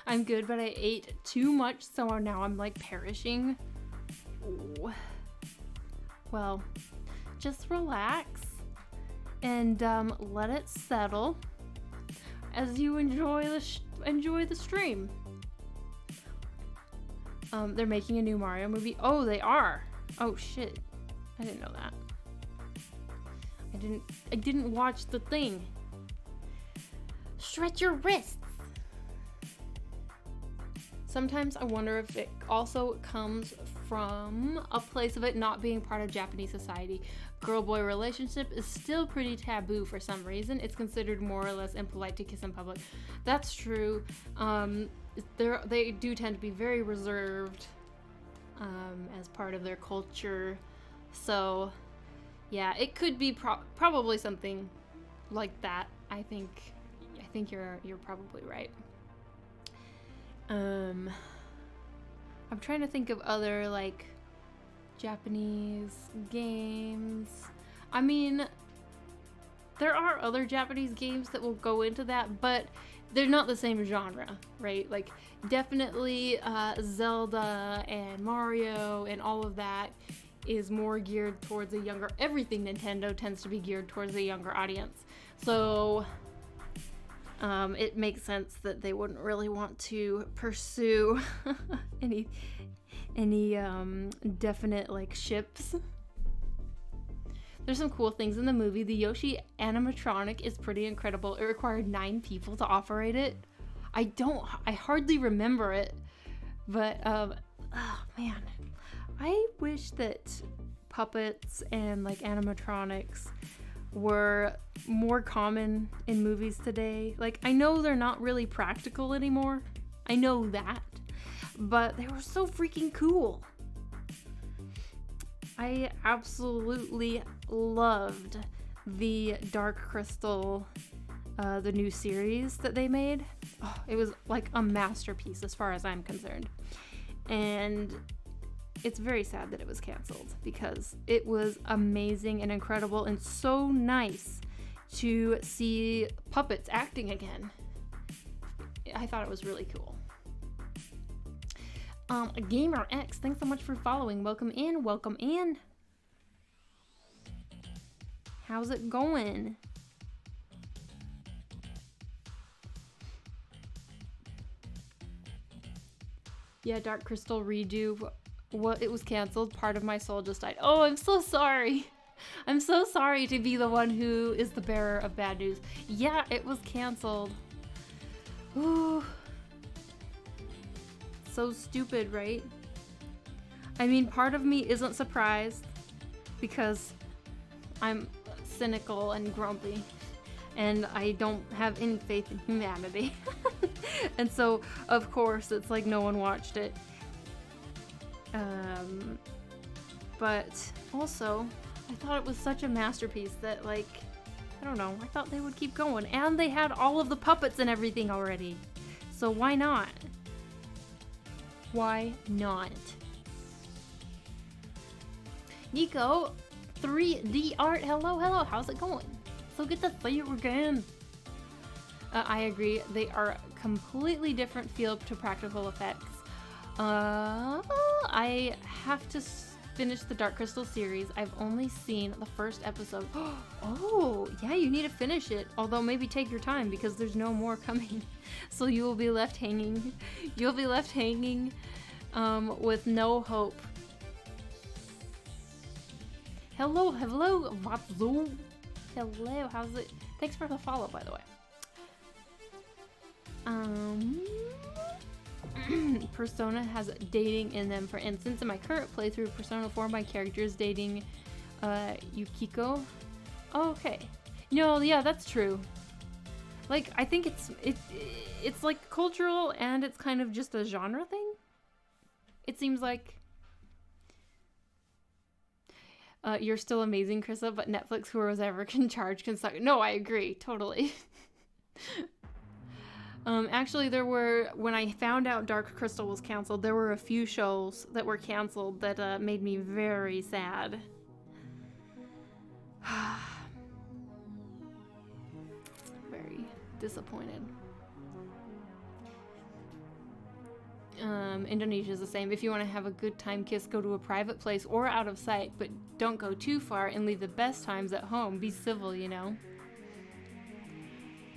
I'm good, but I ate too much, so now I'm, like, perishing. Ooh. Well, just relax and let it settle as you enjoy the stream. They're making a new Mario movie. Oh, they are. Oh shit. I didn't know that. I didn't watch the thing. Stretch your wrists. Sometimes I wonder if it also comes from a place of it not being part of Japanese society. Girl-boy relationship is still pretty taboo for some reason. It's considered more or less impolite to kiss in public. That's true. They do tend to be very reserved as part of their culture. So, yeah, it could be probably something like that. I think you're probably right. I'm trying to think of other like Japanese games. I mean, there are other Japanese games that will go into that, but they're not the same genre, right? Like definitely Zelda and Mario and all of that is more geared towards a younger, everything Nintendo tends to be geared towards a younger audience. So it makes sense that they wouldn't really want to pursue any definite like ships. There's some cool things in the movie. The Yoshi animatronic is pretty incredible. It required 9 people to operate it. I hardly remember it, but oh man, I wish that puppets and like animatronics were more common in movies today. Like, I know they're not really practical anymore. I know that. But they were so freaking cool. I absolutely loved the Dark Crystal, the new series that they made. Oh, it was like a masterpiece as far as I'm concerned. And it's very sad that it was canceled because it was amazing and incredible and so nice to see puppets acting again. I thought it was really cool. Gamer X, thanks so much for following. Welcome in, welcome in. How's it going? Yeah, Dark Crystal redo. What, it was canceled. Part of my soul just died. Oh, I'm so sorry. I'm so sorry to be the one who is the bearer of bad news. Yeah, it was canceled. Ooh. So stupid, right? I mean, part of me isn't surprised because I'm cynical and grumpy and I don't have any faith in humanity. And so, of course, it's like no one watched it. But also, I thought it was such a masterpiece that, like, I don't know, I thought they would keep going. And they had all of the puppets and everything already. So why not? Why not? Nico, 3D art, hello, how's it going? So good to see you again. I agree, they are completely different feel to practical effects. I have to finish the Dark Crystal series. I've only seen the first episode. Oh, yeah, you need to finish it. Although maybe take your time because there's no more coming. So you will be left hanging. You'll be left hanging with no hope. Hello, Vatsu. Hello, how's it? Thanks for the follow, by the way. Persona has dating in them. For instance, in my current playthrough, Persona 4, my character is dating Yukiko. Oh, okay. No, yeah, that's true. Like, I think it's like cultural and it's kind of just a genre thing. It seems like. You're still amazing, Krissa, but Netflix, whoever can charge can suck. No, I agree, totally. Actually, when I found out Dark Crystal was canceled, there were a few shows that were canceled that made me very sad. Very disappointed. Indonesia's the same. If you want to have a good time kiss, go to a private place or out of sight, but don't go too far and leave the best times at home. Be civil, you know.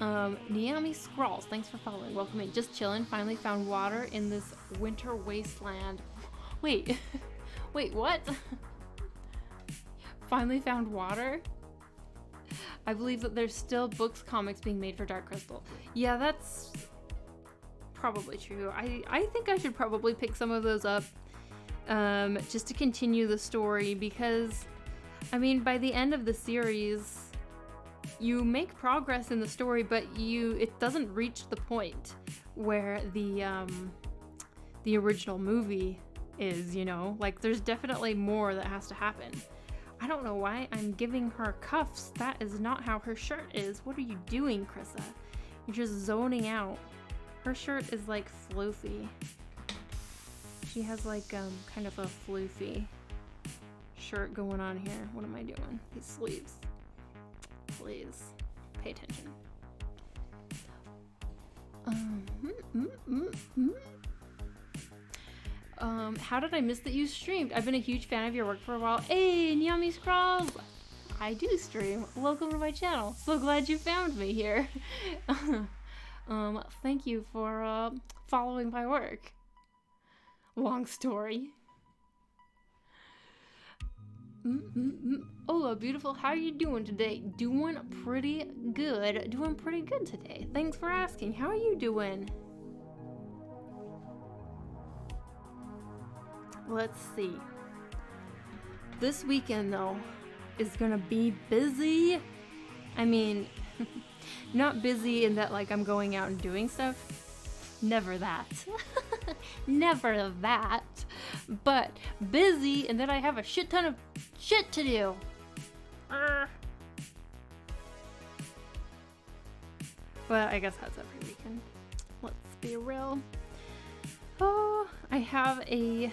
Niami Scrawls, thanks for following. Welcome in. Just chillin'. Finally found water in this winter wasteland. Wait, wait, what? Finally found water? I believe that there's still books, comics being made for Dark Crystal. Yeah, that's probably true. I think I should probably pick some of those up just to continue the story, because I mean, by the end of the series, you make progress in the story, but it doesn't reach the point where the original movie is, you know? Like, there's definitely more that has to happen. I don't know why I'm giving her cuffs. That is not how her shirt is. What are you doing, Krissa? You're just zoning out. Her shirt is like floofy. She has like kind of a floofy shirt going on here. What am I doing? These sleeves. Please pay attention. How did I miss that you streamed? I've been a huge fan of your work for a while. Hey, Nyami Scrolls! I do stream. Welcome to my channel. So glad you found me here. Thank you for following my work. Long story. Hola, beautiful. How are you doing today? Doing pretty good. Doing pretty good today. Thanks for asking. How are you doing? Let's see. This weekend, though, is gonna be busy. I mean, not busy in that, like, I'm going out and doing stuff. Never that. Never that. But busy in that I have a shit ton of shit to do. But I guess that's every weekend. Let's be real. Oh, I have a...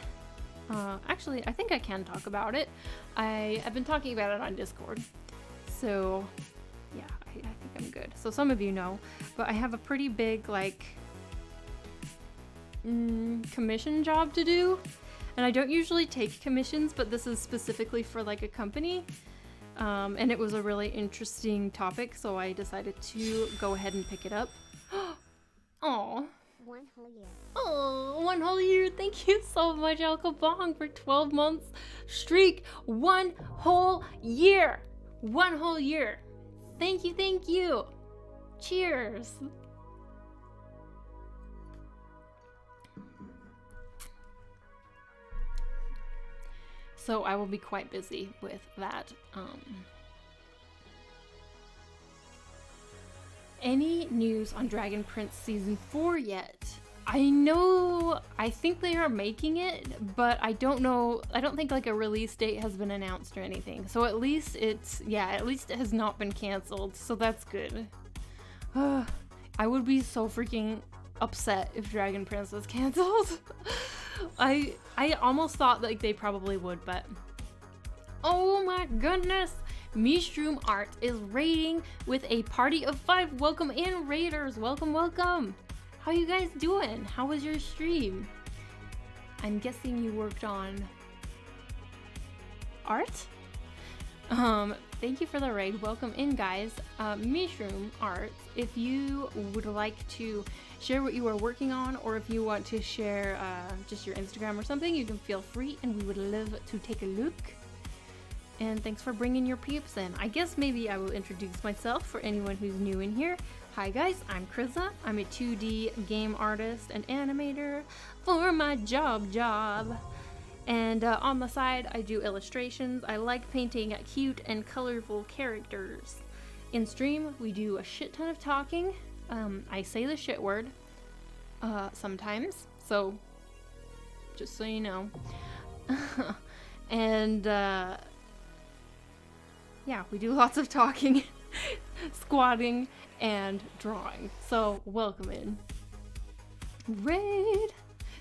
actually, I think I can talk about it. I've been talking about it on Discord. So, yeah, I think I'm good. So some of you know, but I have a pretty big, like, commission job to do. And I don't usually take commissions, but this is specifically for, like, a company. And it was a really interesting topic, so I decided to go ahead and pick it up. Aw. 1 whole year. Oh, 1 whole year. Thank you so much, Al Kabong, for 12 months streak. 1 whole year. 1 whole year. Thank you, thank you. Cheers. So I will be quite busy with that. Any news on Dragon Prince Season 4 yet? I think they are making it, but I don't know. I don't think like a release date has been announced or anything. So at least it has not been canceled. So that's good. I would be so freaking upset if Dragon Prince was canceled. I almost thought like they probably would, but oh my goodness. Mushroom Art is raiding with a party of 5. Welcome in, raiders. Welcome, welcome. How you guys doing? How was your stream? I'm guessing you worked on art? Thank you for the raid. Welcome in, guys. Mushroom Art, if you would like to share what you are working on, or if you want to share just your Instagram or something, you can feel free, and we would love to take a look. And thanks for bringing your peeps in. I guess maybe I will introduce myself for anyone who's new in here. Hi guys, I'm Krissa. I'm a 2D game artist and animator for my job. And on the side, I do illustrations. I like painting cute and colorful characters. In stream, we do a shit ton of talking. I say the shit word sometimes, so just so you know. And yeah, we do lots of talking, squatting, and drawing. So welcome in. Raid!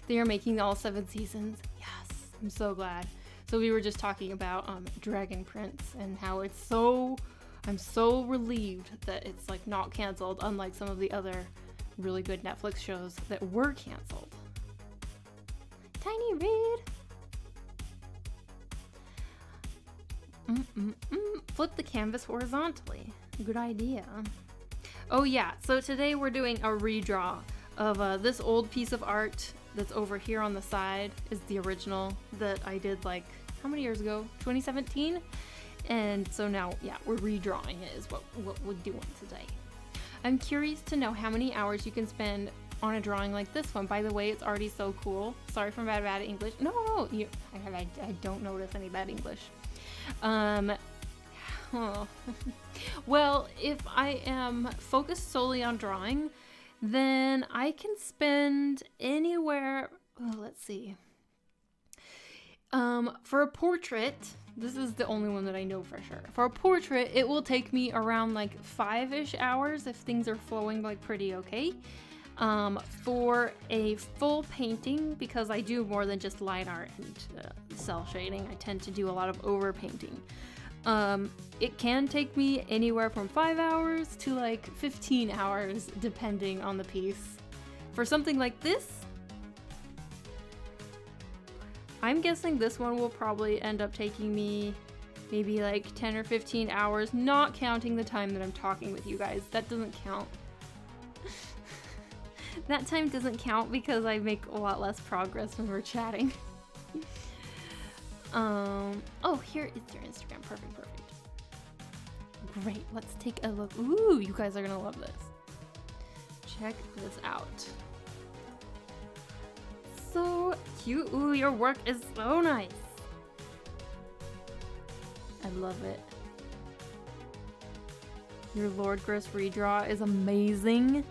They are making all 7 seasons. Yes, I'm so glad. So we were just talking about Dragon Prince and how it's so... I'm so relieved that it's like not canceled, unlike some of the other really good Netflix shows that were canceled. Tiny Raid! Flip the canvas horizontally. Good idea. Oh yeah, so today we're doing a redraw of this old piece of art that's over here on the side is the original that I did like, how many years ago? 2017? And so now, yeah, we're redrawing it is what we're doing today. I'm curious to know how many hours you can spend on a drawing like this one. By the way, it's already so cool. Sorry for my bad English. No, I don't notice any bad English. Oh. Well, if I am focused solely on drawing, then I can spend anywhere, let's see. For a portrait, this is the only one that I know for sure. For a portrait, it will take me around like 5-ish hours if things are flowing like pretty okay. For a full painting, because I do more than just line art and cell shading, I tend to do a lot of over painting. It can take me anywhere from 5 hours to like 15 hours depending on the piece. For something like this, I'm guessing this one will probably end up taking me maybe like 10 or 15 hours, not counting the time that I'm talking with you guys. That doesn't count. That time doesn't count because I make a lot less progress when we're chatting. Oh, here is your Instagram. Perfect. Great, let's take a look. Ooh, you guys are gonna love this. Check this out. So cute. Ooh, your work is so nice. I love it. Your Lord Gross redraw is amazing.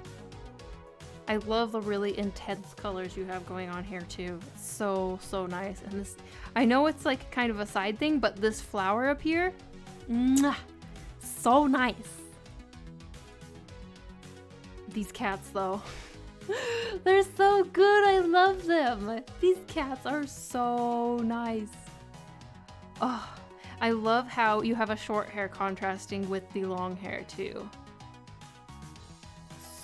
I love the really intense colors you have going on here too. It's so nice. And this, I know it's like kind of a side thing, but this flower up here, mwah, so nice. These cats though, they're so good. I love them. These cats are so nice. Oh, I love how you have a short hair contrasting with the long hair too.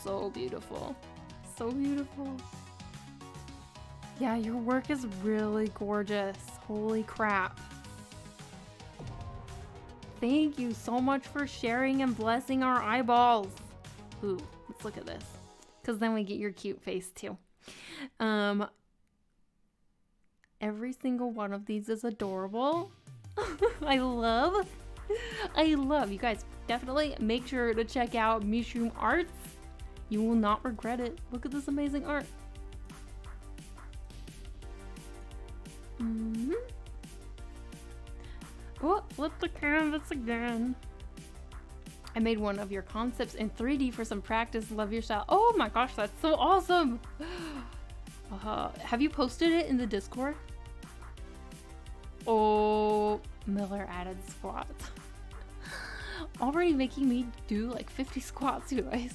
So beautiful. So beautiful. Yeah, your work is really gorgeous. Holy crap. Thank you so much for sharing and blessing our eyeballs. Ooh, let's look at this. Because then we get your cute face too. Every single one of these is adorable. I love. You guys definitely make sure to check out Mushroom Arts. You will not regret it. Look at this amazing art. Oh, flip the canvas again. I made one of your concepts in 3D for some practice. Love your style. Oh my gosh, that's so awesome. Have you posted it in the Discord? Oh, Miller added squats. Already making me do like 50 squats, you guys.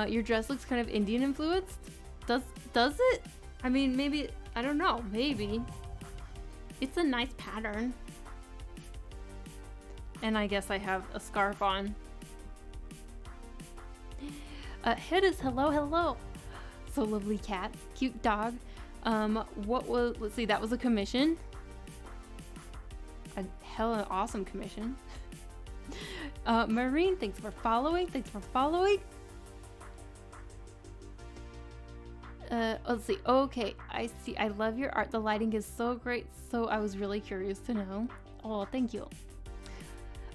Your dress looks kind of Indian influenced. Does it? I mean, maybe, I don't know, maybe. It's a nice pattern. And I guess I have a scarf on. Hedis, hello. So lovely cat, cute dog. What was, let's see, that was a commission. A hella awesome commission. Marine, thanks for following. Let's see. Okay, I see. I love your art. The lighting is so great. So I was really curious to know. Oh, thank you.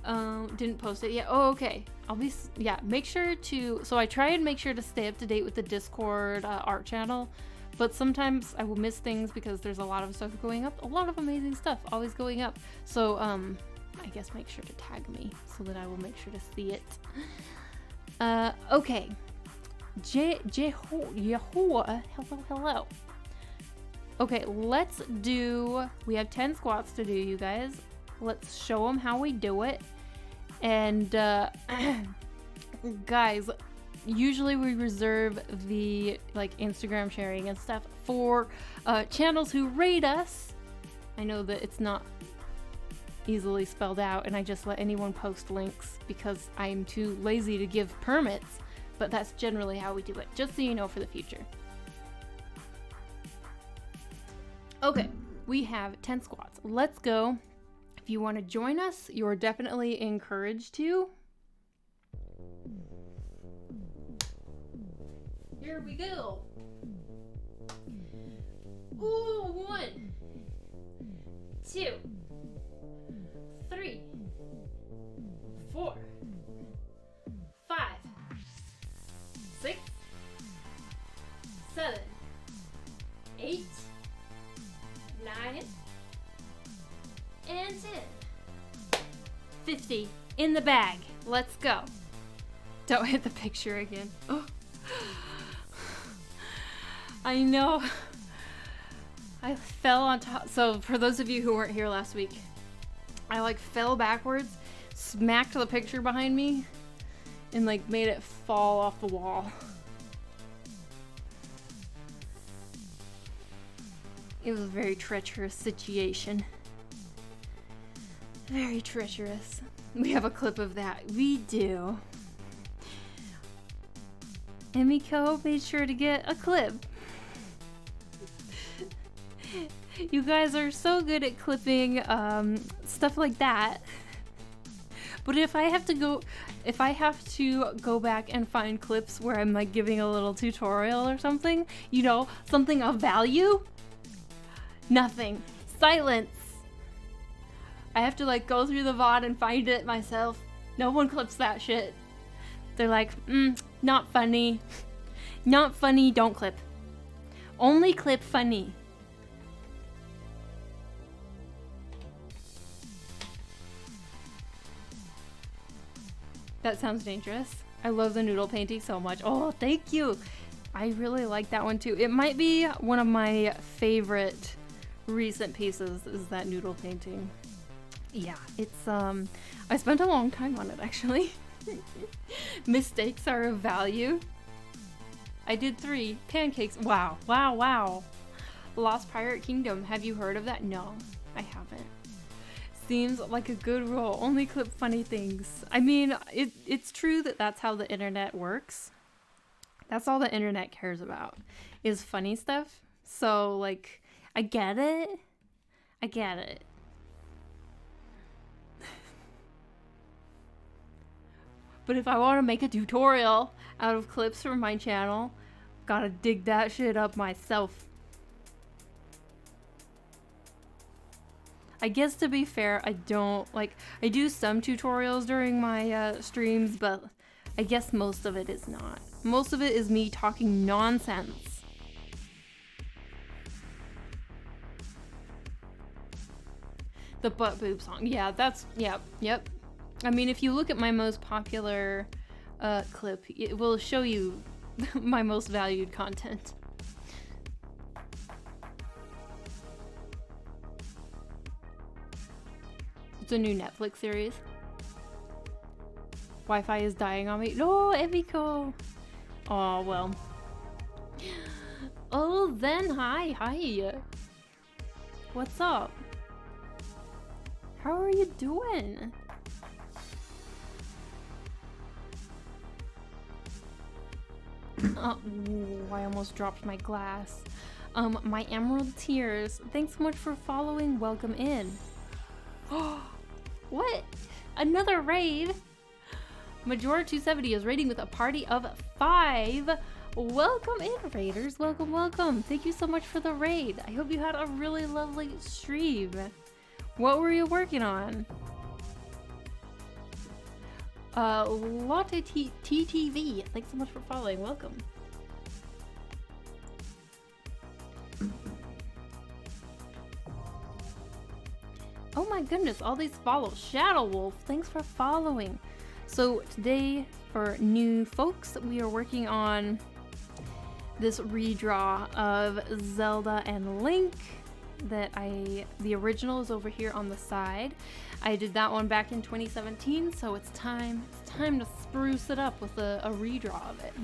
Didn't post it yet. Oh, okay. Make sure to, so I try and make sure to stay up to date with the Discord art channel, but sometimes I will miss things because there's a lot of stuff going up, a lot of amazing stuff always going up. So, I guess make sure to tag me so that I will make sure to see it. Okay. Yehoah, hello. Okay, let's do, we have 10 squats to do, you guys. Let's show them how we do it. And guys, usually we reserve the like Instagram sharing and stuff for channels who rate us. I know that it's not easily spelled out and I just let anyone post links because I'm too lazy to give permits, but that's generally how we do it, just so you know for the future. Okay, we have 10 squats. Let's go. If you want to join us, you're definitely encouraged to. Here we go. Ooh, 1, 2, 3, 4, 5, 6, 9 and 10. 50 in the bag. Let's go. Don't hit the picture again. Oh. I know. I fell on top. So for those of you who weren't here last week, I like fell backwards, smacked the picture behind me, and like made it fall off the wall. It was a very treacherous situation. Very treacherous. We have a clip of that. We do. Emiko made sure to get a clip. You guys are so good at clipping stuff like that. But if I have to go back and find clips where I'm like giving a little tutorial or something, you know, something of value, nothing. Silence. I have to like go through the VOD and find it myself. No one clips that shit. They're like, not funny. Not funny, don't clip. Only clip funny. That sounds dangerous. I love the noodle painting so much. Oh, thank you. I really like that one too. It might be one of my favorite recent pieces is that noodle painting. Yeah, it's I spent a long time on it actually. Mistakes are of value. I did 3 pancakes. Wow, wow, wow. Lost Pirate Kingdom. Have you heard of that? No, I haven't. Seems like a good rule. Only clip funny things. I mean, it's true that that's how the internet works. That's all the internet cares about is funny stuff. So like, I get it. I get it. But if I want to make a tutorial out of clips from my channel, gotta dig that shit up myself. I guess to be fair, I do some tutorials during my streams, but I guess most of it is not. Most of it is me talking nonsense. The butt boob song. Yeah, that's, yep. I mean, if you look at my most popular clip, it will show you my most valued content. It's a new Netflix series. Wi-Fi is dying on me. No, Emiko. Oh, well. Oh, Zen, hi. What's up? How are you doing? Ooh, I almost dropped my glass. My Emerald Tears. Thanks so much for following. Welcome in. Oh, what? Another raid? Majora 270 is raiding with a party of 5. Welcome in, raiders. Welcome, welcome. Thank you so much for the raid. I hope you had a really lovely stream. What were you working on? Lotte TTV. Thanks so much for following. Welcome. Oh my goodness, all these follows. Shadow Wolf, thanks for following. So today, for new folks, we are working on this redraw of Zelda and Link that the original is over here on the side. I did that one back in 2017, so it's time to spruce it up with a redraw of it.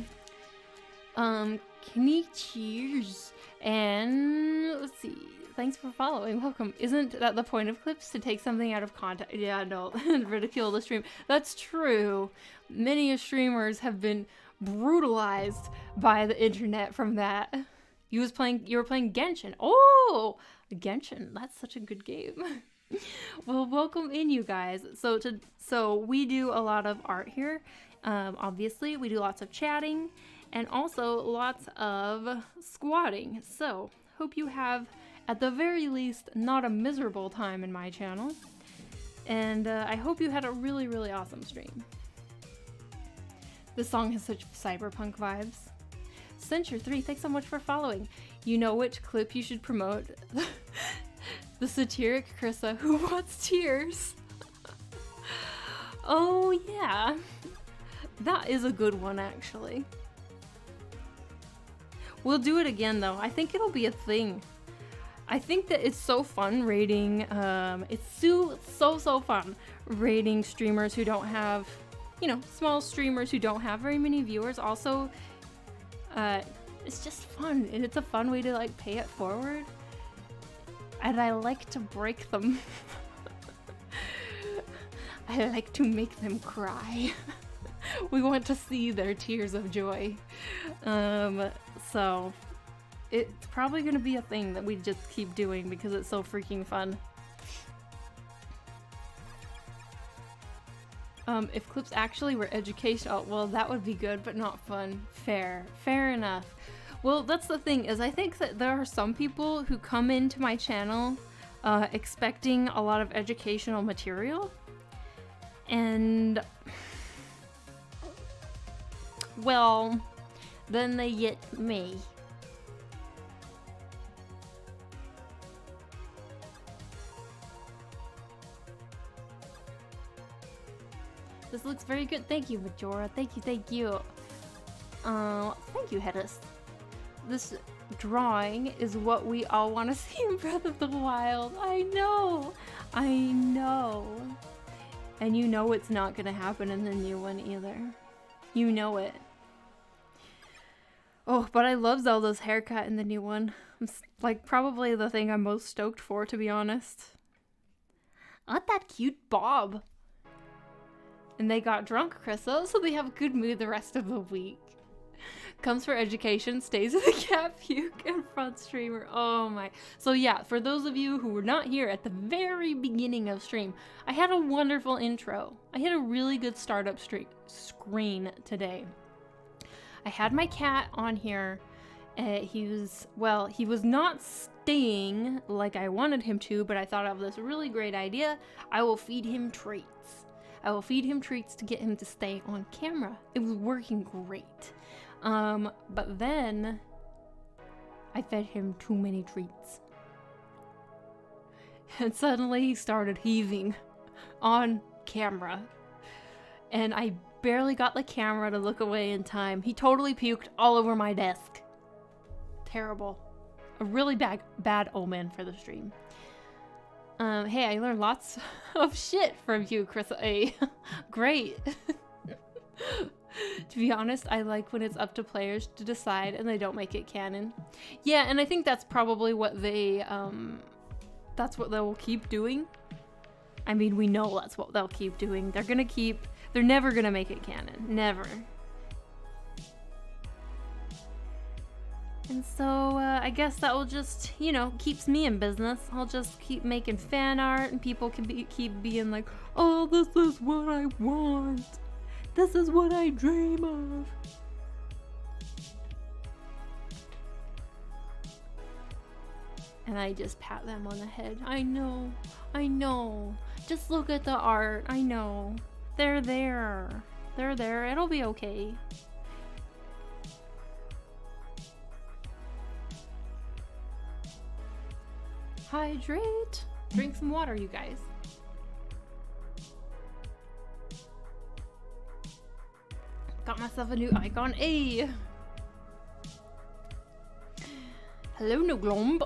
Cheers, and let's see. Thanks for following. Welcome. Isn't that the point of clips, to take something out of context? Yeah, no, ridicule the stream. That's true. Many streamers have been brutalized by the internet from that. You were playing Genshin. Oh, Genshin. That's such a good game. Well, welcome in, you guys. So we do a lot of art here. Obviously, we do lots of chatting and also lots of squatting. So hope you have, at the very least, not a miserable time in my channel. And I hope you had a really, really awesome stream. This song has such cyberpunk vibes. Censure3, thanks so much for following. You know which clip you should promote? The satiric Krissa who wants tears. Oh yeah. That is a good one, actually. We'll do it again, though. I think it'll be a thing. I think that it's so fun rating, it's so fun rating streamers who don't have, you know, small streamers who don't have very many viewers. Also, it's just fun, and it's a fun way to, like, pay it forward. And I like to break them. I like to make them cry. We want to see their tears of joy. So it's probably gonna be a thing that we just keep doing because it's so freaking fun. If clips actually were educational, well, that would be good, but not fun. Fair enough. Well, that's the thing, is I think that there are some people who come into my channel expecting a lot of educational material, and well, then they get me. This looks very good. Thank you, Majora. Thank you. Thank you, Hedis. This drawing is what we all want to see in Breath of the Wild. I know. And you know it's not gonna happen in the new one either. You know it. Oh, but I love Zelda's haircut in the new one. It's like probably the thing I'm most stoked for, to be honest. Not that cute bob. And they got drunk, Krissa, so they have a good mood the rest of the week. Comes for education, stays with the cat puke, and front streamer. Oh my. So yeah, for those of you who were not here at the very beginning of stream, I had a wonderful intro. I had a really good startup screen today. I had my cat on here. He was not staying like I wanted him to, but I thought of this really great idea. I will feed him treats. I will feed him treats to get him to stay on camera. It was working great. But then I fed him too many treats. And suddenly he started heaving on camera. And I barely got the camera to look away in time. He totally puked all over my desk. Terrible. A really bad omen for the stream. Hey, I learned lots of shit from you, Chris A. Great. To be honest, I like when it's up to players to decide and they don't make it canon. Yeah, and I think that's probably what that's what they'll keep doing. I mean, we know that's what they'll keep doing. They're never gonna make it canon. Never. And so, I guess that will just, you know, keeps me in business. I'll just keep making fan art and people can keep being like, oh, this is what I want. This is what I dream of. And I just pat them on the head. I know. Just look at the art. I know. They're there. It'll be okay. Hydrate. Drink some water, you guys. Got myself a new icon. Hey. Hello, Noglomb.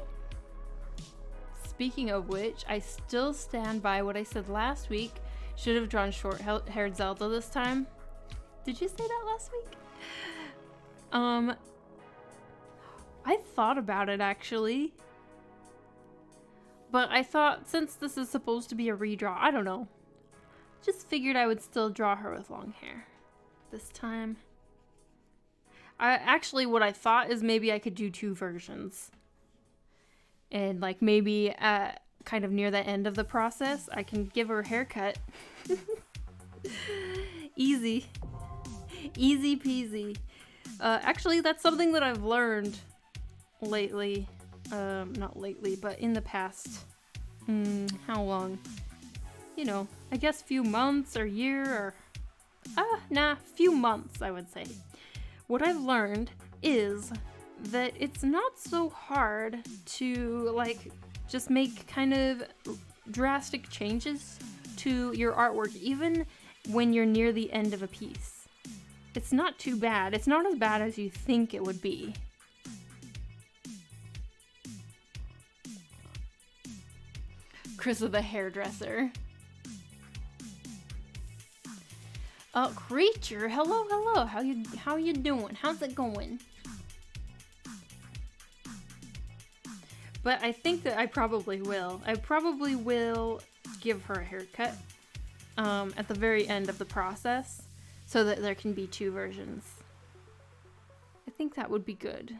Speaking of which, I still stand by what I said last week. Should have drawn short-haired Zelda this time. Did you say that last week? I thought about it actually. But I thought since this is supposed to be a redraw, I don't know. Just figured I would still draw her with long hair this time. What I thought is maybe I could do two versions. And like maybe kind of near the end of the process, I can give her a haircut. Easy peasy. Actually, that's something that I've learned lately. Not lately, but in the past. How long? You know, I guess few months or year or... few months, I would say. What I've learned is that it's not so hard to like just make kind of drastic changes to your artwork, even when you're near the end of a piece. It's not too bad. It's not as bad as you think it would be. Chris of the hairdresser. Creature, hello. How you doing? How's it going? But I think that I probably will. I probably will give her a haircut at the very end of the process so that there can be two versions. I think that would be good.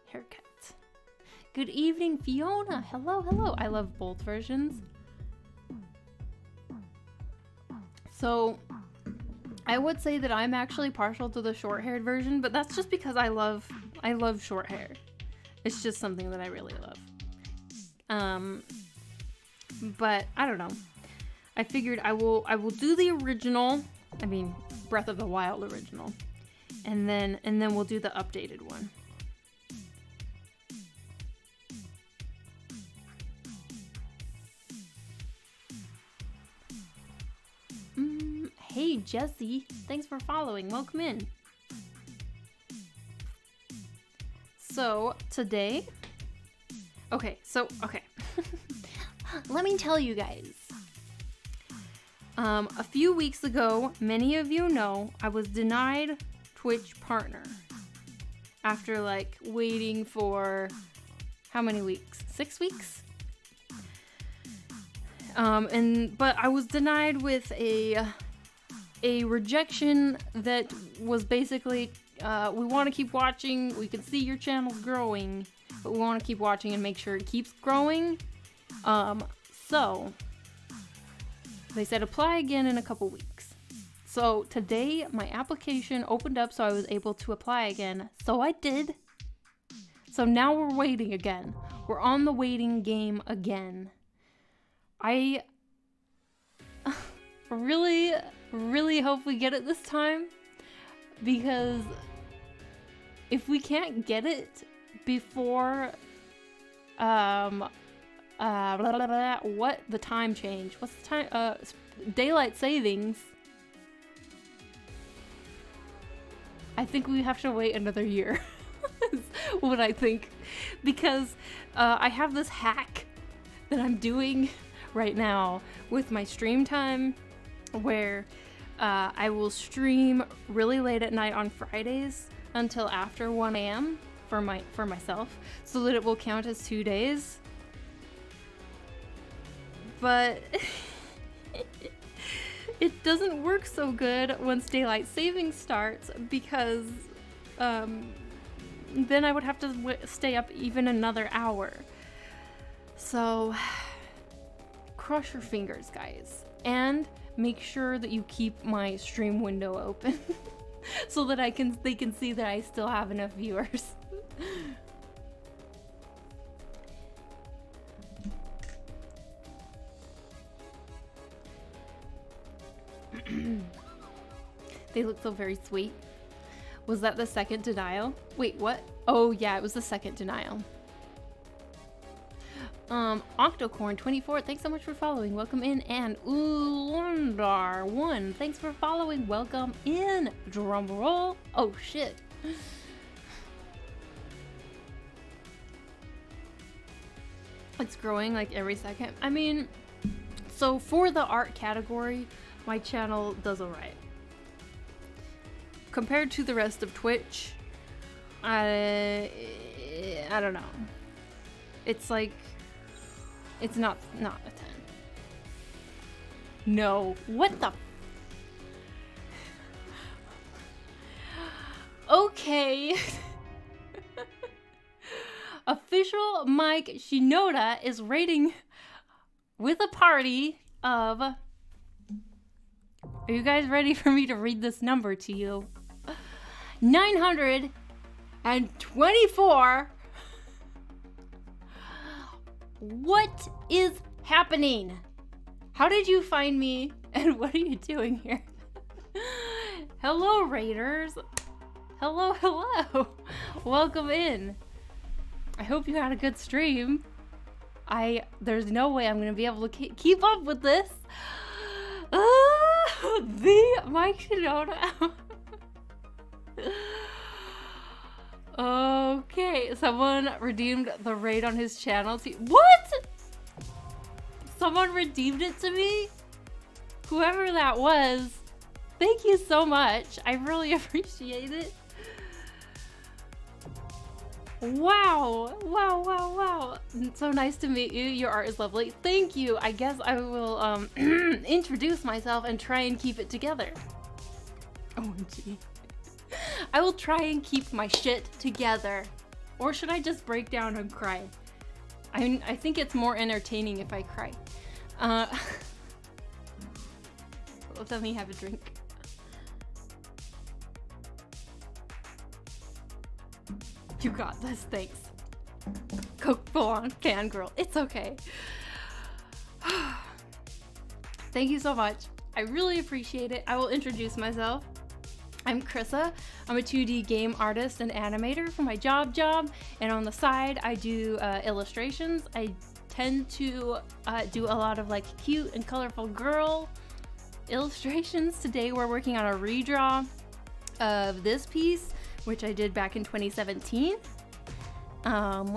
Haircut. Good evening, Fiona. Hello. I love both versions. So, I would say that I'm actually partial to the short-haired version, but that's just because I love short hair. It's just something that I really love. But I don't know. I figured I will do the original. I mean, Breath of the Wild original, and then we'll do the updated one. Hey Jesse, thanks for following. Welcome in. So today, okay. Let me tell you guys. A few weeks ago, many of you know, I was denied Twitch partner after like waiting for how many weeks? 6 weeks? But I was denied with a rejection that was basically, we want to keep watching, we can see your channel's growing, but we want to keep watching and make sure it keeps growing. So they said apply again in a couple weeks. So today my application opened up so I was able to apply again. So I did. So now we're waiting again. We're on the waiting game again. I really hope we get it this time, because if we can't get it before what the time change? What's the time? Daylight savings. I think we have to wait another year. Is what I think, because I have this hack that I'm doing right now with my stream time, where I will stream really late at night on Fridays until after 1 a.m. for myself, so that it will count as 2 days. But it doesn't work so good once daylight savings starts, because then I would have to stay up even another hour. So cross your fingers, guys, and make sure that you keep my stream window open so that they can see that I still have enough viewers. They look so very sweet. Was that the second denial? Wait, what? Oh yeah, it was the second denial. Octocorn24, thanks so much for following. Welcome in. And Ulundar1, thanks for following. Welcome in. Drum roll. Oh shit. It's growing like every second. I mean, so for the art category, my channel does alright. Compared to the rest of Twitch, I don't know. It's like, it's not a 10. No, what the? Okay. Official Mike Shinoda is rating with a party of... Are you guys ready for me to read this number to you? 924. What is happening? How did you find me? And what are you doing here? Hello, Raiders. Hello, hello. Welcome in. I hope you had a good stream. There's no way I'm gonna be able to keep up with this. The Mike Shinoda. Okay, someone redeemed the raid on his channel. What? Someone redeemed it to me? Whoever that was, thank you so much. I really appreciate it. Wow, wow, wow, wow. It's so nice to meet you. Your art is lovely. Thank you. I guess I will introduce myself and try and keep it together. OMG. I will try and keep my shit together. Or should I just break down and cry? I think it's more entertaining if I cry. Let me have a drink. You got this, thanks. Coke full on fangirl. It's okay. Thank you so much. I really appreciate it. I will introduce myself. I'm Krissa. I'm a 2D game artist and animator for my job, and on the side I do illustrations. I tend to do a lot of like cute and colorful girl illustrations. Today we're working on a redraw of this piece, which I did back in 2017.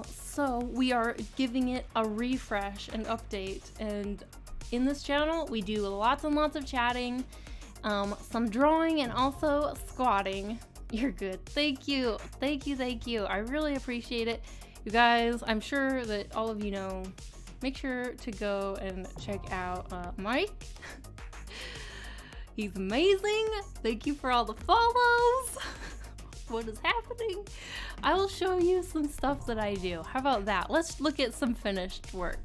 So we are giving it a refresh and update, and in this channel we do lots and lots of chatting, some drawing, and also squatting. You're good. Thank you. Thank you. Thank you. I really appreciate it. You guys, I'm sure that all of you know, make sure to go and check out Mike. He's amazing. Thank you for all the follows. What is happening? I will show you some stuff that I do. How about that? Let's look at some finished work.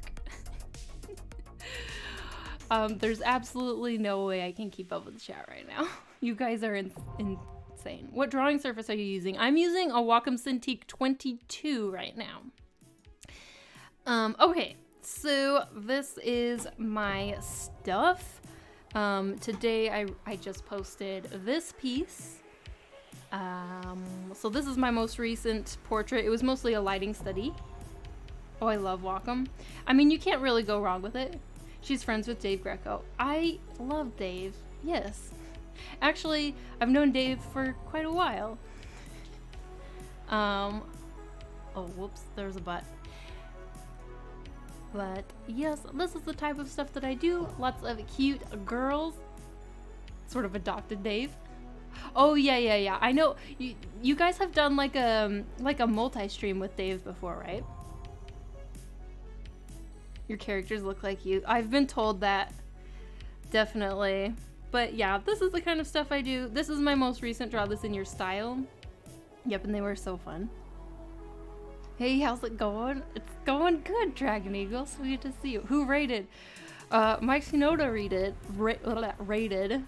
There's absolutely no way I can keep up with the chat right now. You guys are insane. What drawing surface are you using? I'm using a Wacom Cintiq 22 right now. Okay, so this is my stuff. Today I just posted this piece. So this is my most recent portrait. It was mostly a lighting study. Oh, I love Wacom. I mean, you can't really go wrong with it. She's friends with Dave Greco. I love Dave, yes. Actually, I've known Dave for quite a while. Oh, whoops, there's a but. But yes, this is the type of stuff that I do. Lots of cute girls. Sort of adopted Dave. Oh yeah. I know you guys have done like a multi-stream with Dave before, right? Your characters look like you. I've been told that. Definitely. But yeah, this is the kind of stuff I do. This is my most recent Draw This in Your Style. Yep, and they were so fun. Hey, how's it going? It's going good, Dragon Eagle. Sweet to see you. Who rated? Mike Shinoda rated.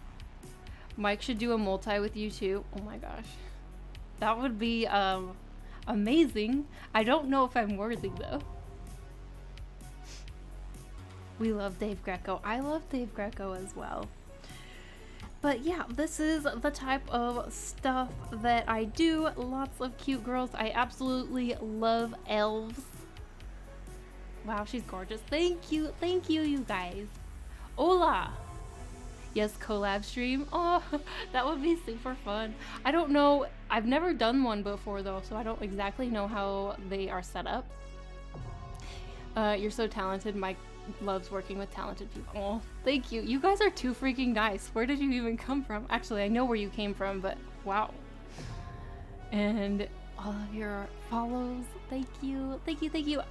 Mike should do a multi with you too. Oh my gosh. That would be amazing. I don't know if I'm worthy though. We love Dave Greco. I love Dave Greco as well. But yeah, this is the type of stuff that I do. Lots of cute girls. I absolutely love elves. Wow, she's gorgeous. Thank you, you guys. Hola. Yes, collab stream. Oh, that would be super fun. I don't know. I've never done one before though, so I don't exactly know how they are set up. You're so talented. Mike loves working with talented people. Oh, thank you. You guys are too freaking nice. Where did you even come from? Actually, I know where you came from, but wow. And all of your follows. Thank you.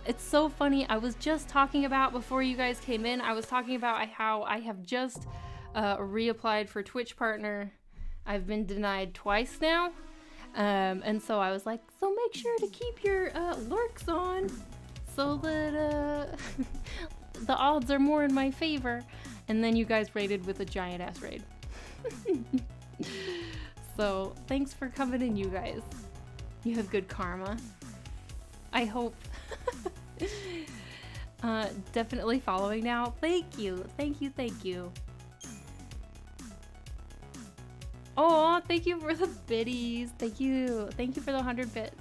It's so funny. I was just talking about, before you guys came in, I was talking about how I have just reapplied for Twitch partner. I've been denied twice now. And so I was like, so make sure to keep your lurks on so that the odds are more in my favor. And then you guys raided with a giant ass raid. So thanks for coming in, you guys. You have good karma. I hope. Definitely following now. Thank you. Thank you. Thank you. Oh, thank you for the biddies. Thank you. Thank you for the 100 bits.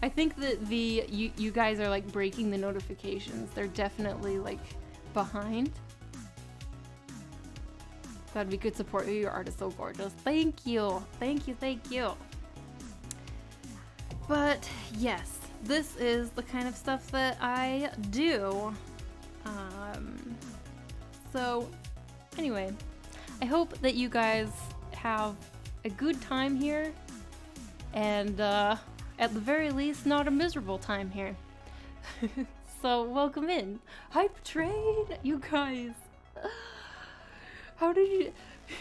I think that you guys are like breaking the notifications. They're definitely like behind. That'd be good support. Your art is so gorgeous. Thank you. Thank you. Thank you. But yes, this is the kind of stuff that I do. So anyway, I hope that you guys have a good time here, and at the very least, not a miserable time here. So welcome in. Hype train, you guys. How did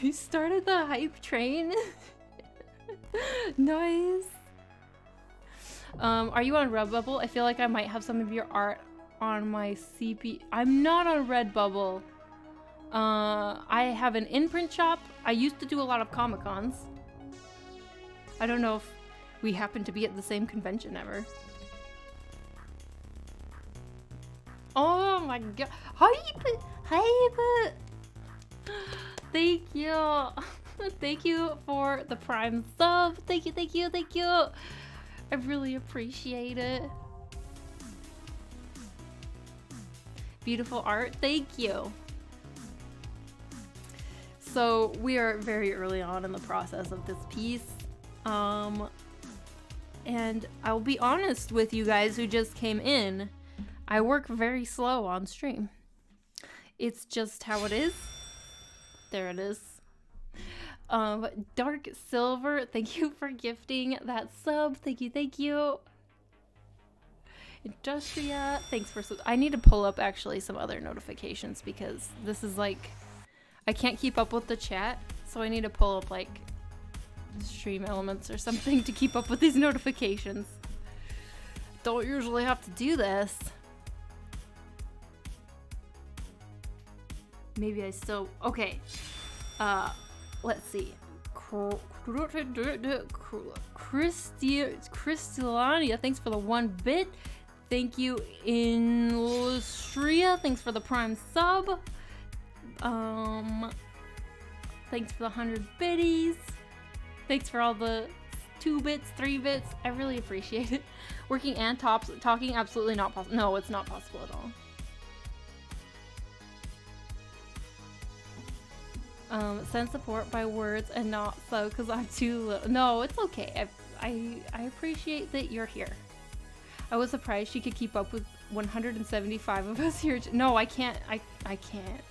you started the hype train? Nice. Are you on Redbubble? I feel like I might have some of your art on my CP. I'm not on Redbubble. I have an imprint shop. I used to do a lot of Comic-Cons. I don't know if we happen to be at the same convention ever. Oh my god. Hype! Hype! Thank you. Thank you for the Prime sub. Thank you, thank you, thank you. I really appreciate it. Beautiful art. Thank you. So we are very early on in the process of this piece. And I'll be honest with you guys who just came in. I work very slow on stream. It's just how it is. There it is. Dark Silver, thank you for gifting that sub. Thank you, thank you. Industria, thanks for I need to pull up actually some other notifications because this is like, I can't keep up with the chat, so I need to pull up like Stream Elements or something to keep up with these notifications. Don't usually have to do this. Maybe I still, okay. Let's see. Crystalania, thanks for the 1 bit. Thank you, Industria, thanks for the Prime sub. Thanks for the 100 biddies. Thanks for all the 2 bits, 3 bits. I really appreciate it. Working and talking, absolutely not possible. No, it's not possible at all. Send support by words and not so because I'm too little. No, it's okay. I appreciate that you're here. I was surprised she could keep up with 175 of us here. No, I can't. I can't.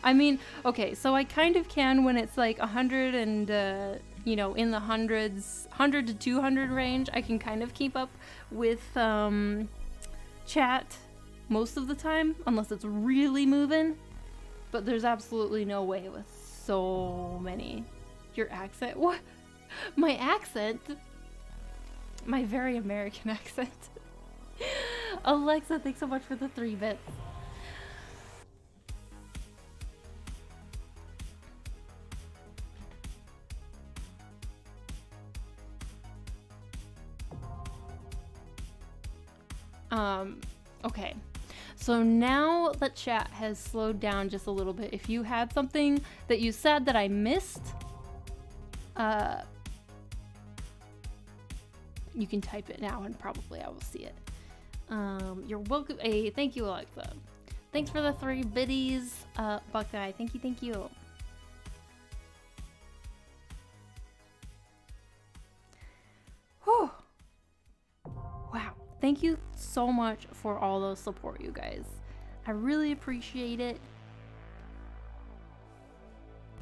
I mean, okay, so I kind of can when it's like 100 and, you know, in the hundreds, 100 to 200 range. I can kind of keep up with chat most of the time, unless it's really moving. But there's absolutely no way with so many. Your accent? What? My accent? My very American accent. Alexa, thanks so much for the 3 bits. Okay. So now that chat has slowed down just a little bit, if you had something that you said that I missed, you can type it now and probably I will see it. You're welcome. Hey, thank you, Alexa. Thanks for the 3 biddies, Buckeye. Thank you, thank you. Whew. Wow. Thank you so much for all the support, you guys. I really appreciate it.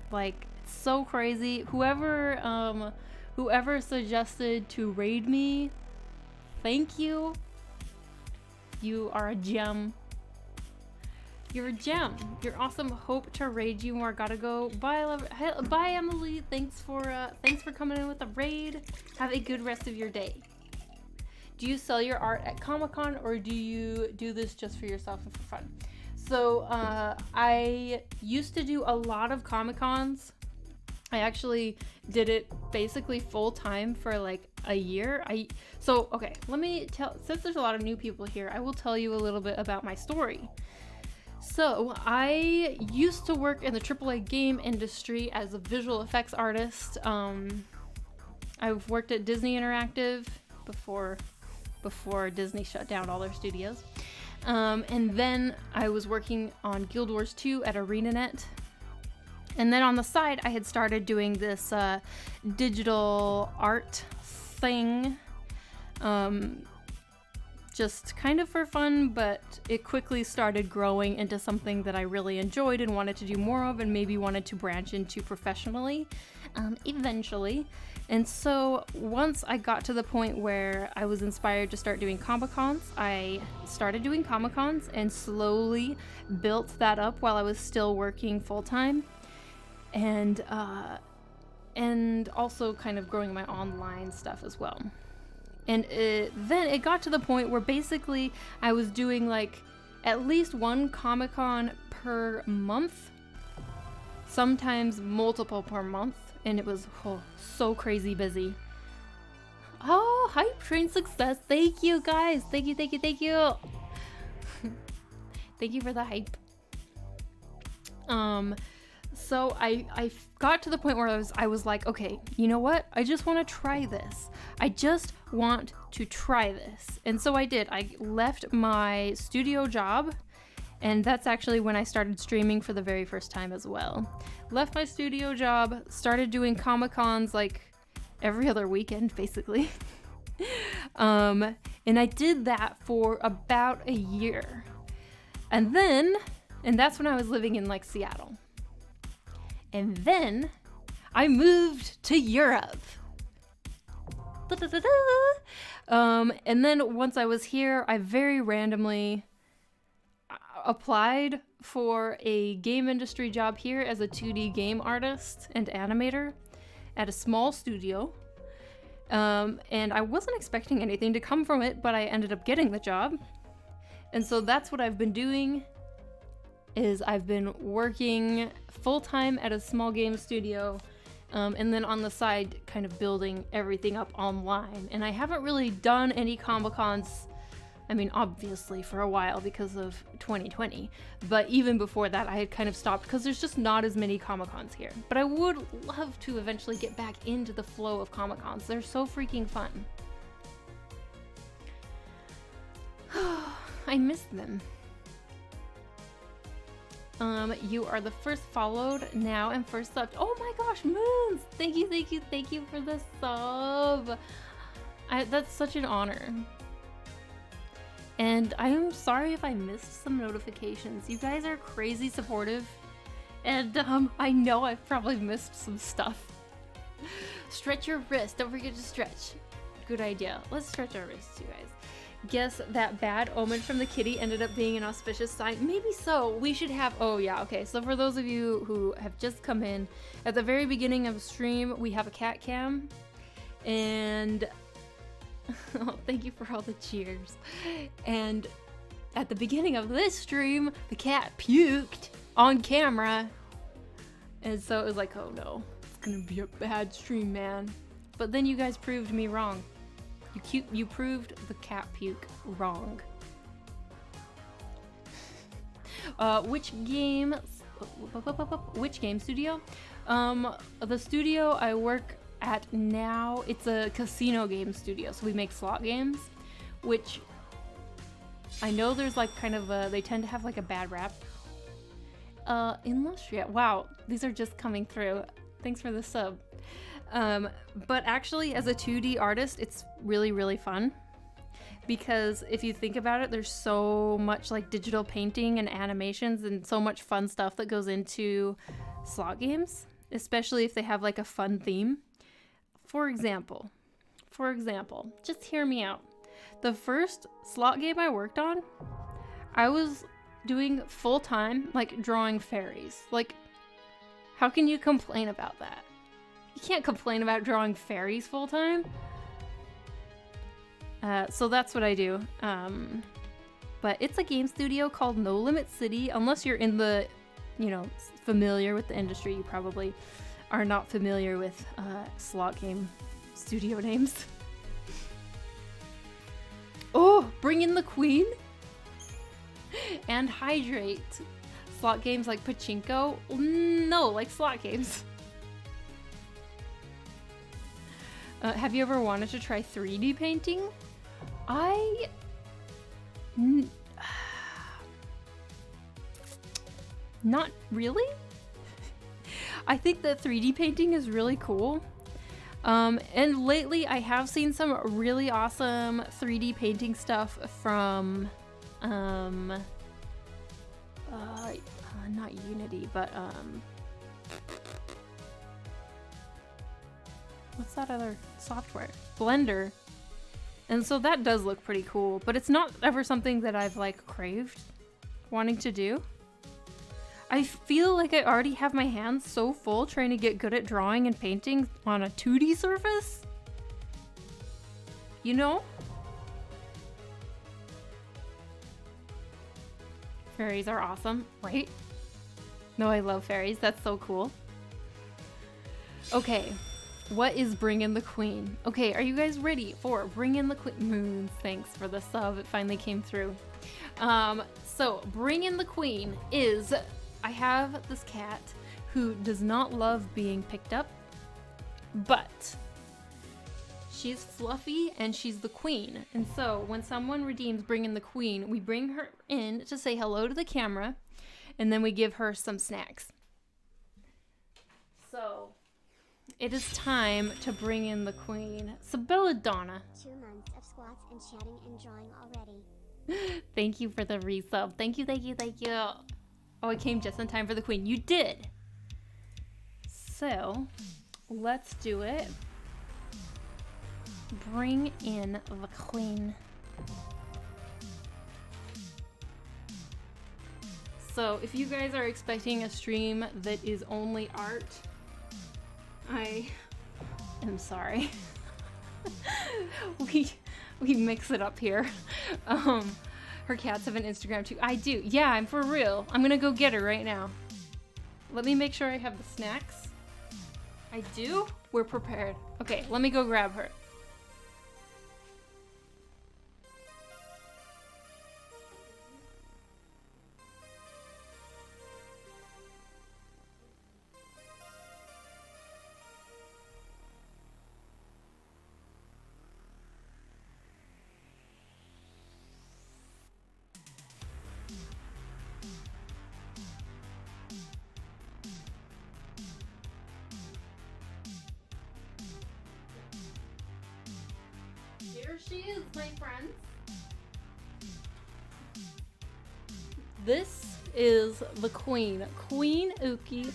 Like, it's so crazy. Whoever suggested to raid me, thank you. You are a gem. You're a gem. You're awesome. Hope to raid you more. Gotta go. Bye, bye, Emily. Thanks for coming in with a raid. Have a good rest of your day. Do you sell your art at Comic-Con or do you do this just for yourself and for fun? So I used to do a lot of Comic-Cons I actually did it basically full time for like a year. Okay, let me tell, since there's a lot of new people here, I will tell you a little bit about my story. So I used to work in the AAA game industry as a visual effects artist. I've worked at Disney Interactive before Disney shut down all their studios. And then I was working on Guild Wars 2 at ArenaNet. And then on the side, I had started doing this digital art thing, just kind of for fun, but it quickly started growing into something that I really enjoyed and wanted to do more of, and maybe wanted to branch into professionally eventually. And so once I got to the point where I was inspired to start doing Comic-Cons, I started doing Comic-Cons and slowly built that up while I was still working full-time. And also kind of growing my online stuff as well. And then it got to the point where basically I was doing like at least one Comic-Con per month, sometimes multiple per month, and it was so crazy busy. Oh, Hype Train success. Thank you guys. Thank you. Thank you for the hype. So I got to the point where I was like, okay, you know what? I just want to try this. I just want to try this. And so I did. I left my studio job, and that's actually when I started streaming for the very first time as well. Left my studio job, started doing Comic-Cons like every other weekend, basically. And I did that for about a year. And that's when I was living in like Seattle. And then I moved to Europe. And then once I was here, I very randomly applied for a game industry job here as a 2D game artist and animator at a small studio. And I wasn't expecting anything to come from it, but I ended up getting the job. And so that's what I've been doing. I've been working full-time at a small game studio, and then on the side kind of building everything up online. And I haven't really done any Comic-Cons, I mean obviously for a while because of 2020, but even before that I had kind of stopped because there's just not as many Comic-Cons here. But I would love to eventually get back into the flow of Comic-Cons. They're so freaking fun. I miss them. You are the first followed now and first subbed. Oh my gosh, Moons! Thank you for the sub. That's such an honor. And I am sorry if I missed some notifications. You guys are crazy supportive. And I know I've probably missed some stuff. Stretch your wrist. Don't forget to stretch. Good idea. Let's stretch our wrists, you guys. Guess that bad omen from the kitty ended up being an auspicious sign. Maybe so. We should have... Oh, yeah. Okay. So for those of you who have just come in, at the very beginning of the stream, we have a cat cam. And... oh, thank you for all the cheers. And at the beginning of this stream, the cat puked on camera. And so it was like, oh no, it's gonna be a bad stream, man. But then you guys proved me wrong. You proved the cat puke wrong. Which game studio? The studio I work at now, it's a casino game studio, so we make slot games, which I know there's like kind of they tend to have like a bad rap. Illustria, wow, these are just coming through. Thanks for the sub. But actually, as a 2D artist, it's really, really fun. Because if you think about it, there's so much like digital painting and animations and so much fun stuff that goes into slot games, especially if they have like a fun theme. For example, just hear me out. The first slot game I worked on, I was doing full-time, like drawing fairies. Like, how can you complain about that? You can't complain about drawing fairies full-time. So that's what I do. But it's a game studio called No Limit City. Unless you're in the, familiar with the industry, you probably are not familiar with slot game studio names. Oh, bring in the queen and hydrate. Slot games like pachinko? No, like slot games. Have you ever wanted to try 3D painting? Not really. I think that 3D painting is really cool. And lately I have seen some really awesome 3D painting stuff from, not Unity, but, what's that other software? Blender. And so that does look pretty cool, but it's not ever something that I've like craved wanting to do. I feel like I already have my hands so full trying to get good at drawing and painting on a 2D surface. You know? Fairies are awesome, right? No, I love fairies. That's so cool. Okay, what is Bring in the Queen? Okay, are you guys ready for Bring in the Queen? Moons, thanks for the sub. It finally came through. So Bring in the Queen is... I have this cat who does not love being picked up, but she's fluffy and she's the queen. And so when someone redeems Bring in the Queen, we bring her in to say hello to the camera, and then we give her some snacks. So it is time to bring in the queen. So Belladonna. 2 months of squats and chatting and drawing already. Thank you for the resub. Thank you, thank you, thank you. Oh, I came just in time for the queen. You did. So, let's do it. Bring in the queen. So, if you guys are expecting a stream that is only art, I am sorry. we mix it up here. Her cats have an Instagram too. I do. Yeah, I'm for real. I'm gonna go get her right now. Let me make sure I have the snacks. I do? We're prepared. Okay, let me go grab her. Here she is, my friends. This is the queen, Queen Uki.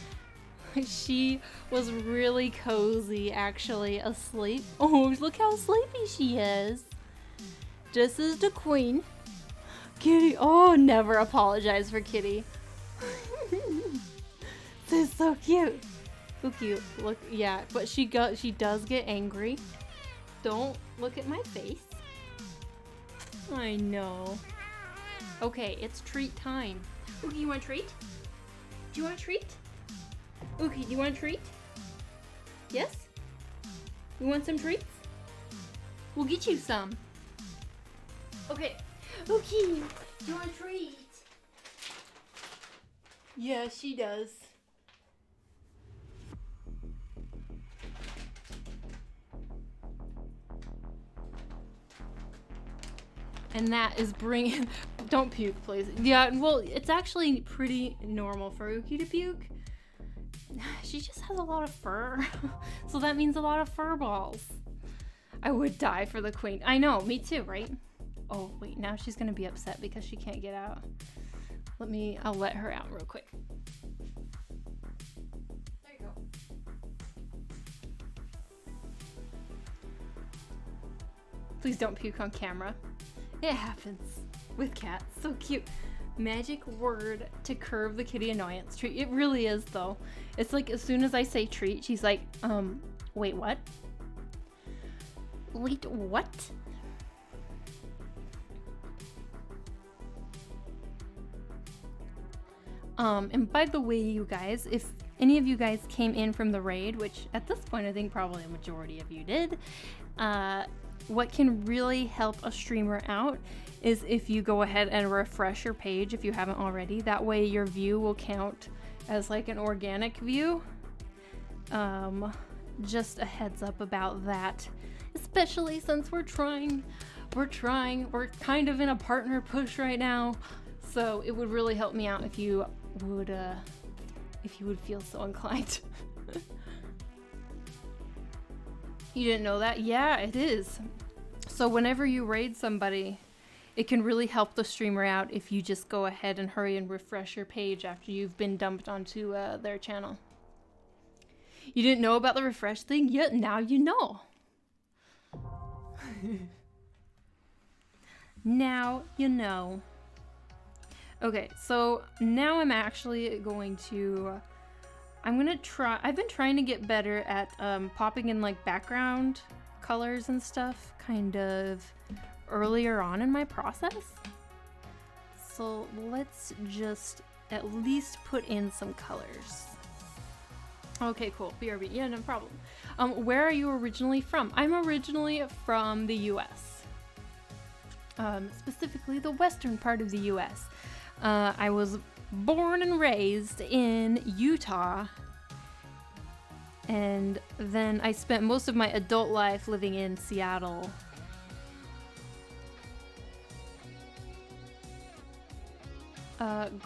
She was really cozy, actually, asleep. Oh, look how sleepy she is. This is the queen. Kitty, oh, never apologize for Kitty. This is so cute. So cute. Look, yeah, but she does get angry. Don't look at my face. I know. Okay, it's treat time. Ookie, you want a treat? Do you want a treat? Ookie, do you want a treat? Yes? You want some treats? We'll get you some. Okay. Ookie, do you want a treat? Yeah, she does. And that is bringing... Don't puke, please. Yeah, well, it's actually pretty normal for Uki to puke. She just has a lot of fur. So that means a lot of fur balls. I would die for the queen. I know, me too, right? Oh, wait, now she's gonna be upset because she can't get out. I'll let her out real quick. There you go. Please don't puke on camera. It happens with cats. So cute. Magic word to curb the kitty annoyance. Treat. It really is, though. It's like as soon as I say treat, she's like, wait, what? Wait, what? And by the way, you guys, if any of you guys came in from the raid, which at this point I think probably a majority of you did, what can really help a streamer out is if you go ahead and refresh your page if you haven't already. That way your view will count as like an organic view. Just a heads up about that, especially since we're kind of in a partner push right now. So it would really help me out if you would feel so inclined. You didn't know that? Yeah, it is. So whenever you raid somebody, it can really help the streamer out if you just go ahead and hurry and refresh your page after you've been dumped onto their channel. You didn't know about the refresh thing? Yet now you know. Now you know. Okay, so now I'm actually going to... I've been trying to get better at popping in like background colors and stuff kind of earlier on in my process. So let's just at least put in some colors. Okay, cool. BRB. Yeah, no problem. Where are you originally from? I'm originally from the US. Specifically the western part of the US. I was born and raised in Utah, and then I spent most of my adult life living in Seattle.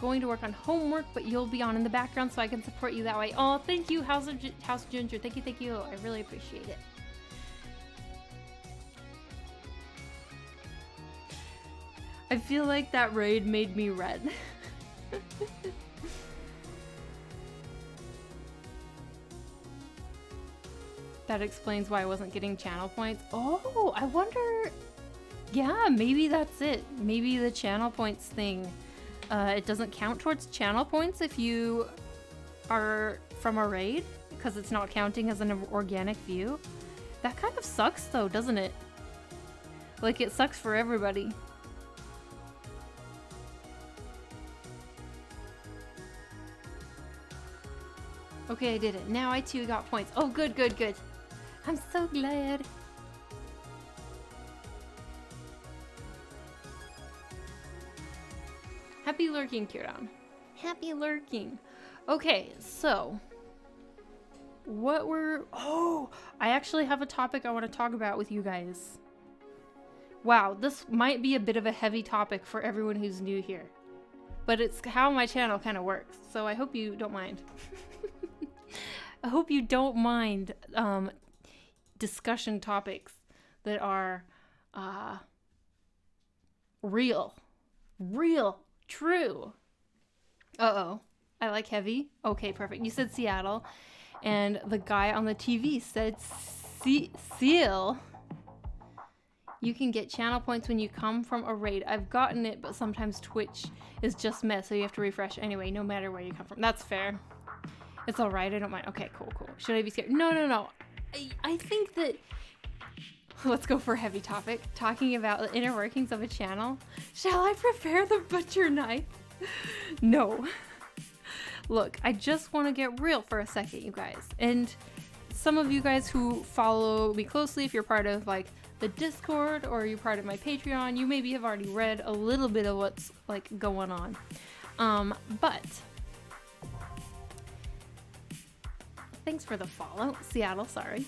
Going to work on homework, but you'll be on in the background so I can support you that way. Oh, thank you, House Ginger. Thank you. I really appreciate it. I feel like that raid made me red. That explains why I wasn't getting channel points. Oh, I wonder... Yeah, maybe that's it. Maybe the channel points thing. It doesn't count towards channel points if you are from a raid, because it's not counting as an organic view. That kind of sucks though, doesn't it? Like, it sucks for everybody. Okay, I did it. Now I too got points. Oh, good. I'm so glad. Happy lurking, Kieran. Happy lurking. Okay, so oh, I actually have a topic I want to talk about with you guys. Wow, this might be a bit of a heavy topic for everyone who's new here, but it's how my channel kind of works, so I hope you don't mind. I hope you don't mind discussion topics that are real, true. Uh-oh. I like heavy. Okay, perfect. You said Seattle, and the guy on the TV said Seal. You can get channel points when you come from a raid. I've gotten it, but sometimes Twitch is just mess, so you have to refresh anyway, no matter where you come from. That's fair. It's all right. I don't mind. Okay, cool. Should I be scared? No. I think that... Let's go for a heavy topic. Talking about the inner workings of a channel. Shall I prepare the butcher knife? No. Look, I just want to get real for a second, you guys. And some of you guys who follow me closely, if you're part of like the Discord or you're part of my Patreon, you maybe have already read a little bit of what's like going on. But thanks for the follow, Seattle, sorry.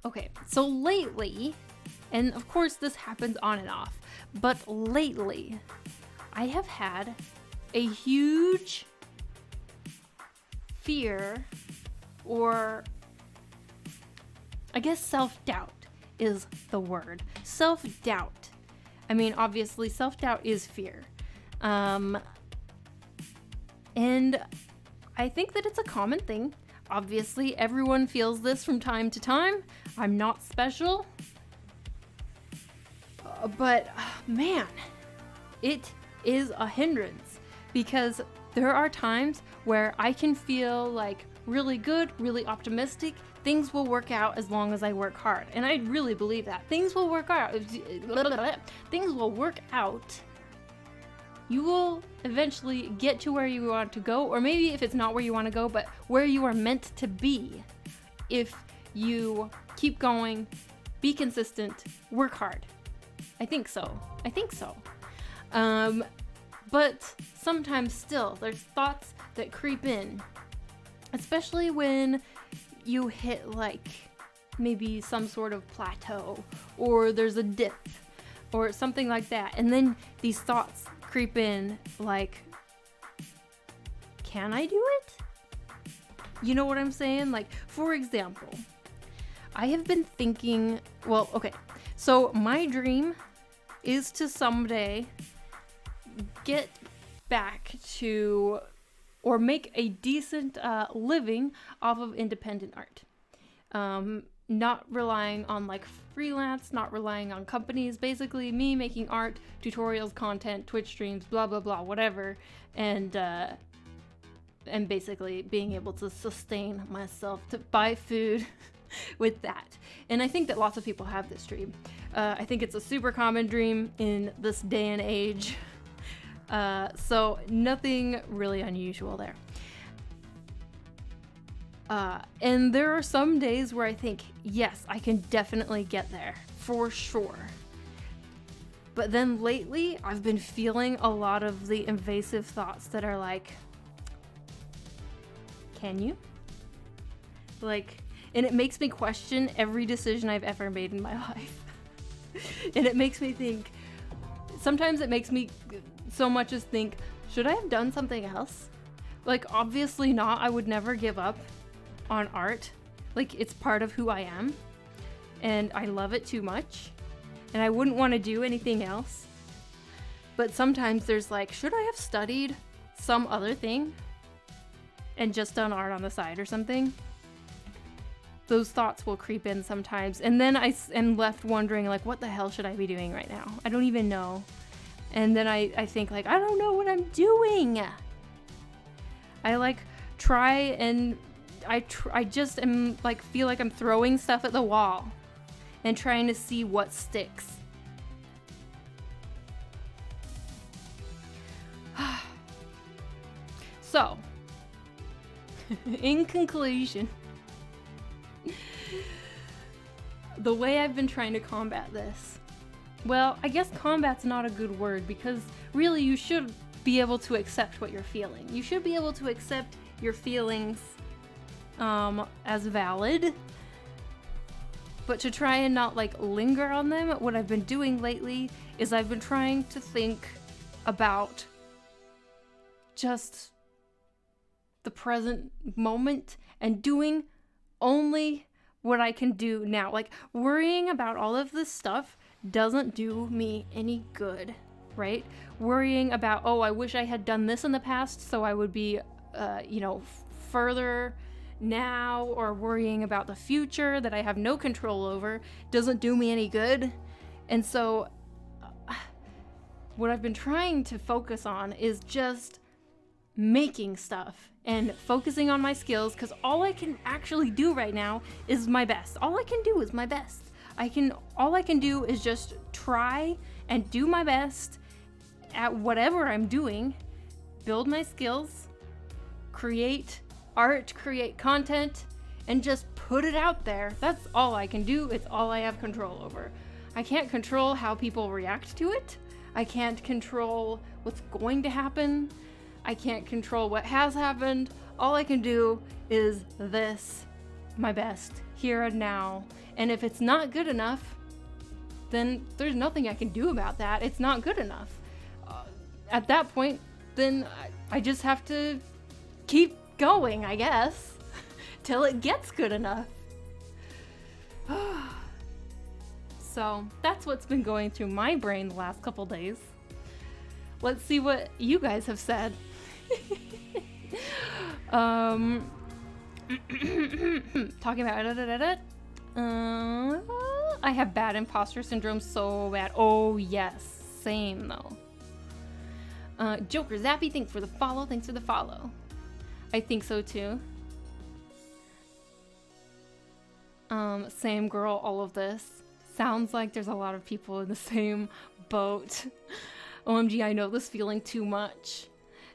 Okay, so lately, and of course this happens on and off, but lately I have had a huge fear, or I guess self-doubt is the word. Self-doubt. I mean, obviously self-doubt is fear. And I think that it's a common thing. Obviously, everyone feels this from time to time. I'm not special. But man, it is a hindrance, because there are times where I can feel like really good, really optimistic. Things will work out as long as I work hard. And I really believe that. Things will work out. Things will work out. you will eventually get to where you want to go, or maybe if it's not where you want to go, but where you are meant to be. If you keep going, be consistent, work hard. I think so. But sometimes still, there's thoughts that creep in, especially when you hit like maybe some sort of plateau, or there's a dip, or something like that. And then these thoughts creep in like, can I do it? You know what I'm saying? Like, for example, I have been thinking, well, okay, so my dream is to someday get back to, or make a decent living off of independent art. Not relying on like freelance, not relying on companies, basically me making art, tutorials, content, Twitch streams, blah, blah, blah, whatever. And basically being able to sustain myself, to buy food with that. And I think that lots of people have this dream. I think it's a super common dream in this day and age. So nothing really unusual there. And there are some days where I think, yes, I can definitely get there, for sure. But then lately, I've been feeling a lot of the invasive thoughts that are like, can you? Like, and it makes me question every decision I've ever made in my life. And it makes me think, sometimes it makes me so much as think, should I have done something else? Like, obviously not. I would never give up on art. Like, it's part of who I am, and I love it too much, and I wouldn't want to do anything else. But sometimes there's like, should I have studied some other thing and just done art on the side or something? Those thoughts will creep in sometimes, and then I am left wondering, like, what the hell should I be doing right now? I don't even know. And then I think, like, I don't know what I'm doing. I like try and I just am like, feel like I'm throwing stuff at the wall and trying to see what sticks. So, in conclusion, the way I've been trying to combat this, well, I guess combat's not a good word, because really you should be able to accept what you're feeling. You should be able to accept your feelings as valid, but to try and not like linger on them, what I've been doing lately is I've been trying to think about just the present moment and doing only what I can do now. Like, worrying about all of this stuff doesn't do me any good, right? Worrying about, oh, I wish I had done this in the past so I would be, further now, or worrying about the future that I have no control over doesn't do me any good. And so what I've been trying to focus on is just making stuff and focusing on my skills, because all I can actually do right now is my best. All I can do is my best. All I can do is just try and do my best at whatever I'm doing, build my skills, create art, create content, and just put it out there. That's all I can do. It's all I have control over. I can't control how people react to it. I can't control what's going to happen. I can't control what has happened. All I can do is this, my best, here and now. And if it's not good enough, then there's nothing I can do about that. It's not good enough. At that point, then I just have to keep going, I guess, till it gets good enough. So that's what's been going through my brain the last couple days. Let's see what you guys have said. Talking about I have bad imposter syndrome, so bad. Oh yes, same though. Joker Zappy, thanks for the follow. Thanks for the follow. I think so too. Same girl, all of this. Sounds like there's a lot of people in the same boat. OMG, I know this feeling too much.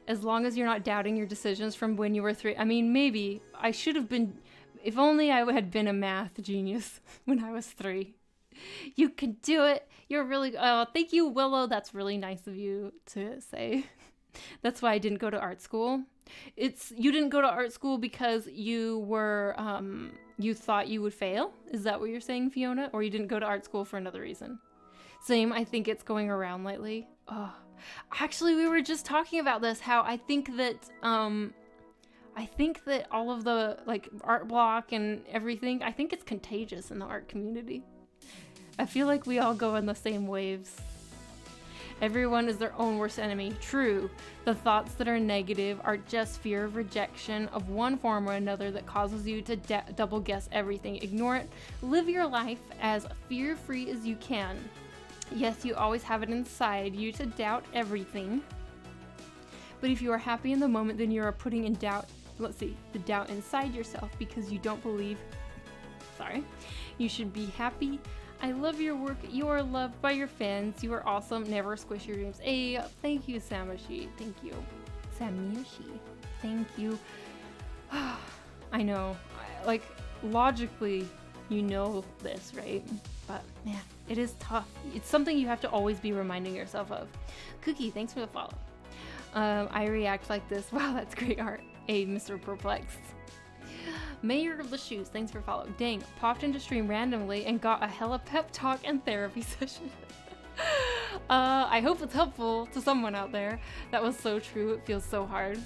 As long as you're not doubting your decisions from when you were 3. I mean, maybe. I should have been... If only I had been a math genius when I was 3. You can do it. You're really... Oh, thank you, Willow. That's really nice of you to say. That's why I didn't go to art school. You didn't go to art school because you were... you thought you would fail? Is that what you're saying, Fiona? Or you didn't go to art school for another reason? Same, I think it's going around lately. Oh. Actually, we were just talking about this, how I think that all of the, like, art block and everything, I think it's contagious in the art community. I feel like we all go in the same waves. Everyone is their own worst enemy. True. The thoughts that are negative are just fear of rejection of one form or another that causes you to double guess everything. Ignore it. Live your life as fear-free as you can. Yes, you always have it inside you to doubt everything. But if you are happy in the moment, then you are putting in doubt, the doubt inside yourself because you don't believe. Sorry. You should be happy. I love your work. You are loved by your fans. You are awesome. Never squish your dreams. Hey, thank you, Samiyoshi. Thank you. Samiyoshi. Thank you. I know. Like, logically, you know this, right? But, man, it is tough. It's something you have to always be reminding yourself of. Cookie, thanks for the follow. I react like this. Wow, that's great art. Hey, Mr. Perplexed. Mayor of the Shoes, thanks for follow. Dang, popped into stream randomly and got a hella pep talk and therapy session. I hope it's helpful to someone out there. That was so true. It feels so hard.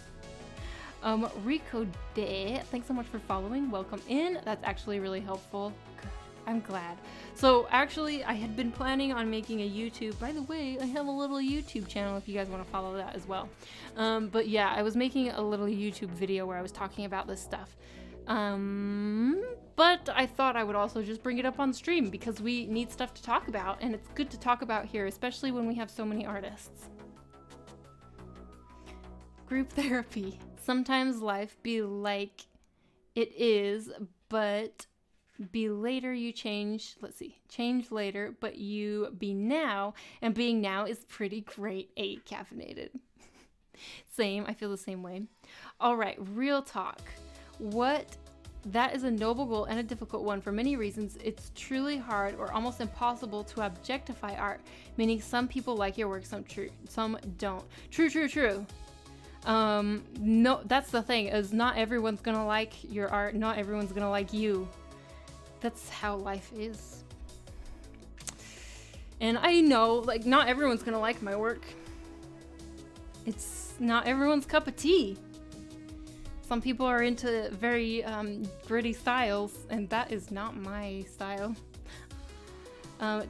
Rico De, thanks so much for following. Welcome in. That's actually really helpful. Good. I'm glad. So actually, I had been planning on making a YouTube. By the way, I have a little YouTube channel if you guys want to follow that as well. But yeah, I was making a little YouTube video where I was talking about this stuff. But I thought I would also just bring it up on stream because we need stuff to talk about, and it's good to talk about here, especially when we have so many artists. Group therapy. Sometimes life be like it is, but be later you change. Let's see. Change later, but you be now, and being now is pretty great. 8 caffeinated. Same. I feel the same way. All right. Real talk. That is a noble goal and a difficult one for many reasons. It's truly hard or almost impossible to objectify art, meaning some people like your work, some don't. True. No, that's the thing, is not everyone's gonna like your art, not everyone's gonna like you. That's how life is. And I know, like, not everyone's gonna like my work. It's not everyone's cup of tea. Some people are into very gritty styles, and that is not my style.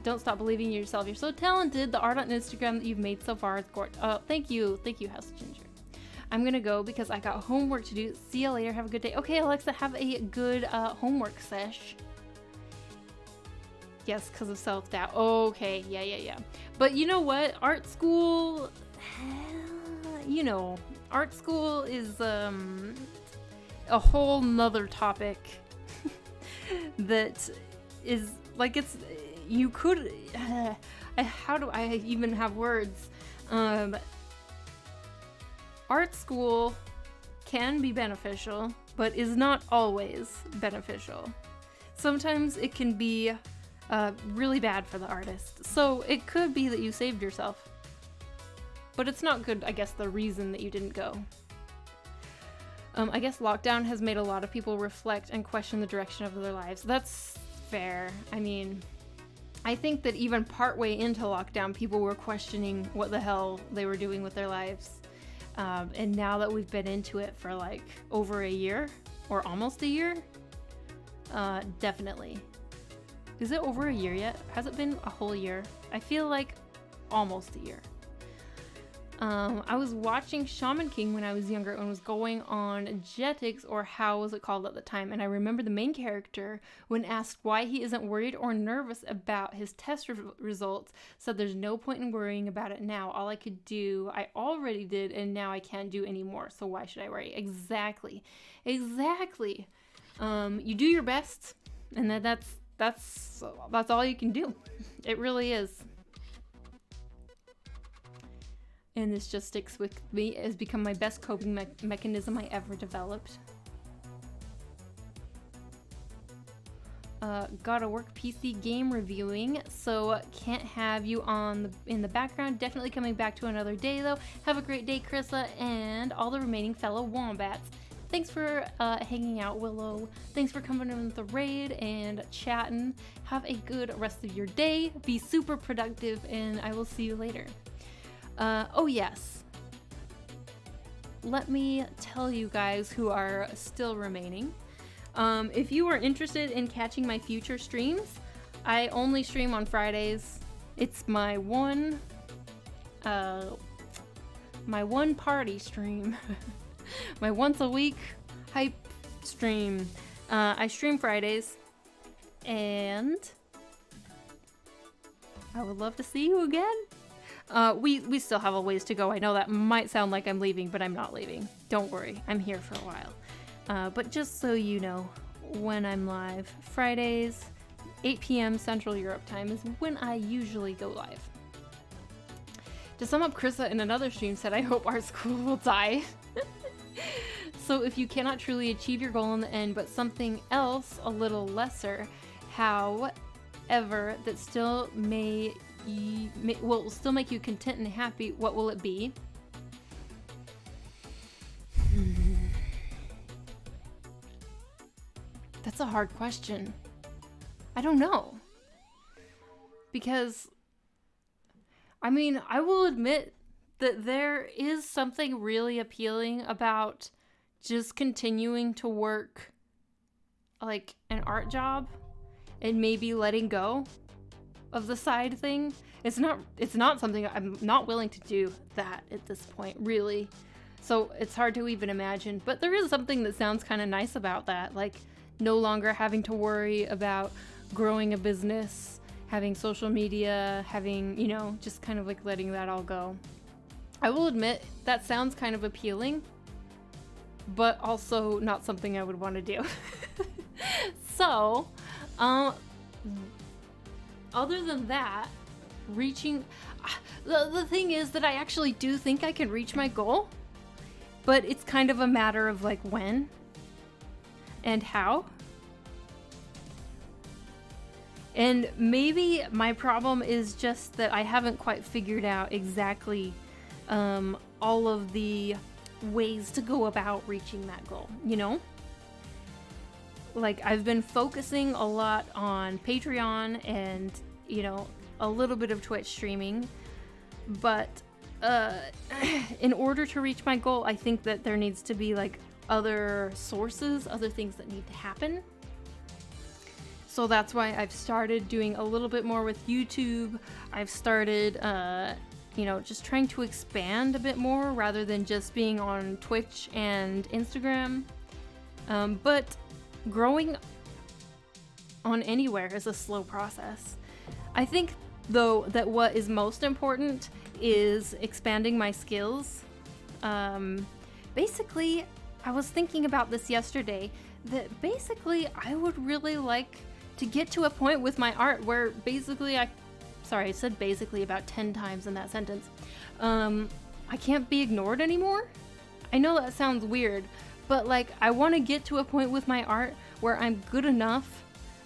Don't stop believing in yourself. You're so talented. The art on Instagram that you've made so far is gorgeous. Thank you, House Ginger. I'm gonna go because I got homework to do. See you later. Have a good day. Okay, Alexa, have a good homework sesh. Yes, because of self-doubt. Okay, yeah. But you know what? Art school, art school is a whole nother topic that is like, it's, you could, how do I even have words? Art school can be beneficial, but is not always beneficial. Sometimes it can be really bad for the artist. So it could be that you saved yourself. But it's not good, I guess, the reason that you didn't go. I guess lockdown has made a lot of people reflect and question the direction of their lives. That's fair. I mean, I think that even partway into lockdown, people were questioning what the hell they were doing with their lives. And now that we've been into it for like over a year, or almost a year, definitely. Is it over a year yet? Has it been a whole year? I feel like almost a year. I was watching Shaman King when I was younger and was going on Jetix, or how was it called at the time, and I remember the main character, when asked why he isn't worried or nervous about his test results, said there's no point in worrying about it now. All I could do, I already did, and now I can't do anymore, so why should I worry? Exactly. You do your best, and that's all you can do. It really is. And this just sticks with me. It has become my best coping mechanism I ever developed. Gotta work PC game reviewing, so can't have you in the background. Definitely coming back to another day though. Have a great day, Krissa, and all the remaining fellow wombats. Thanks for hanging out, Willow. Thanks for coming in with the raid and chatting. Have a good rest of your day. Be super productive, and I will see you later. Oh yes. Let me tell you guys who are still remaining. If you are interested in catching my future streams, I only stream on Fridays. It's my one party stream. My once a week hype stream. I stream Fridays, and I would love to see you again. We still have a ways to go. I know that might sound like I'm leaving, but I'm not leaving. Don't worry, I'm here for a while. But just so you know, when I'm live, Fridays, 8 p.m. Central Europe time is when I usually go live. To sum up, Krissa in another stream said, I hope art school will die. So if you cannot truly achieve your goal in the end, but something else a little lesser, however, that still will still make you content and happy, what will it be? That's a hard question. I don't know. Because, I mean, I will admit that there is something really appealing about just continuing to work like an art job and maybe letting go of the side thing. It's not something I'm not willing to do that at this point, really. So it's hard to even imagine, but there is something that sounds kind of nice about that. Like, no longer having to worry about growing a business, having social media, having, you know, just kind of like letting that all go. I will admit that sounds kind of appealing, but also not something I would want to do. So, other than that, reaching, the thing is that I actually do think I can reach my goal, but it's kind of a matter of like when and how. And maybe my problem is just that I haven't quite figured out exactly all of the ways to go about reaching that goal, you know? Like, I've been focusing a lot on Patreon and, you know, a little bit of Twitch streaming, but in order to reach my goal, I think that there needs to be like other sources, other things that need to happen. So that's why I've started doing a little bit more with YouTube. I've started, you know, just trying to expand a bit more rather than just being on Twitch and Instagram. But growing on anywhere is a slow process. I think, though, that what is most important is expanding my skills. Basically, I was thinking about this yesterday, that basically I would really like to get to a point with my art where basically I said basically about 10 times in that sentence. I can't be ignored anymore. I know that sounds weird, but like I want to get to a point with my art where I'm good enough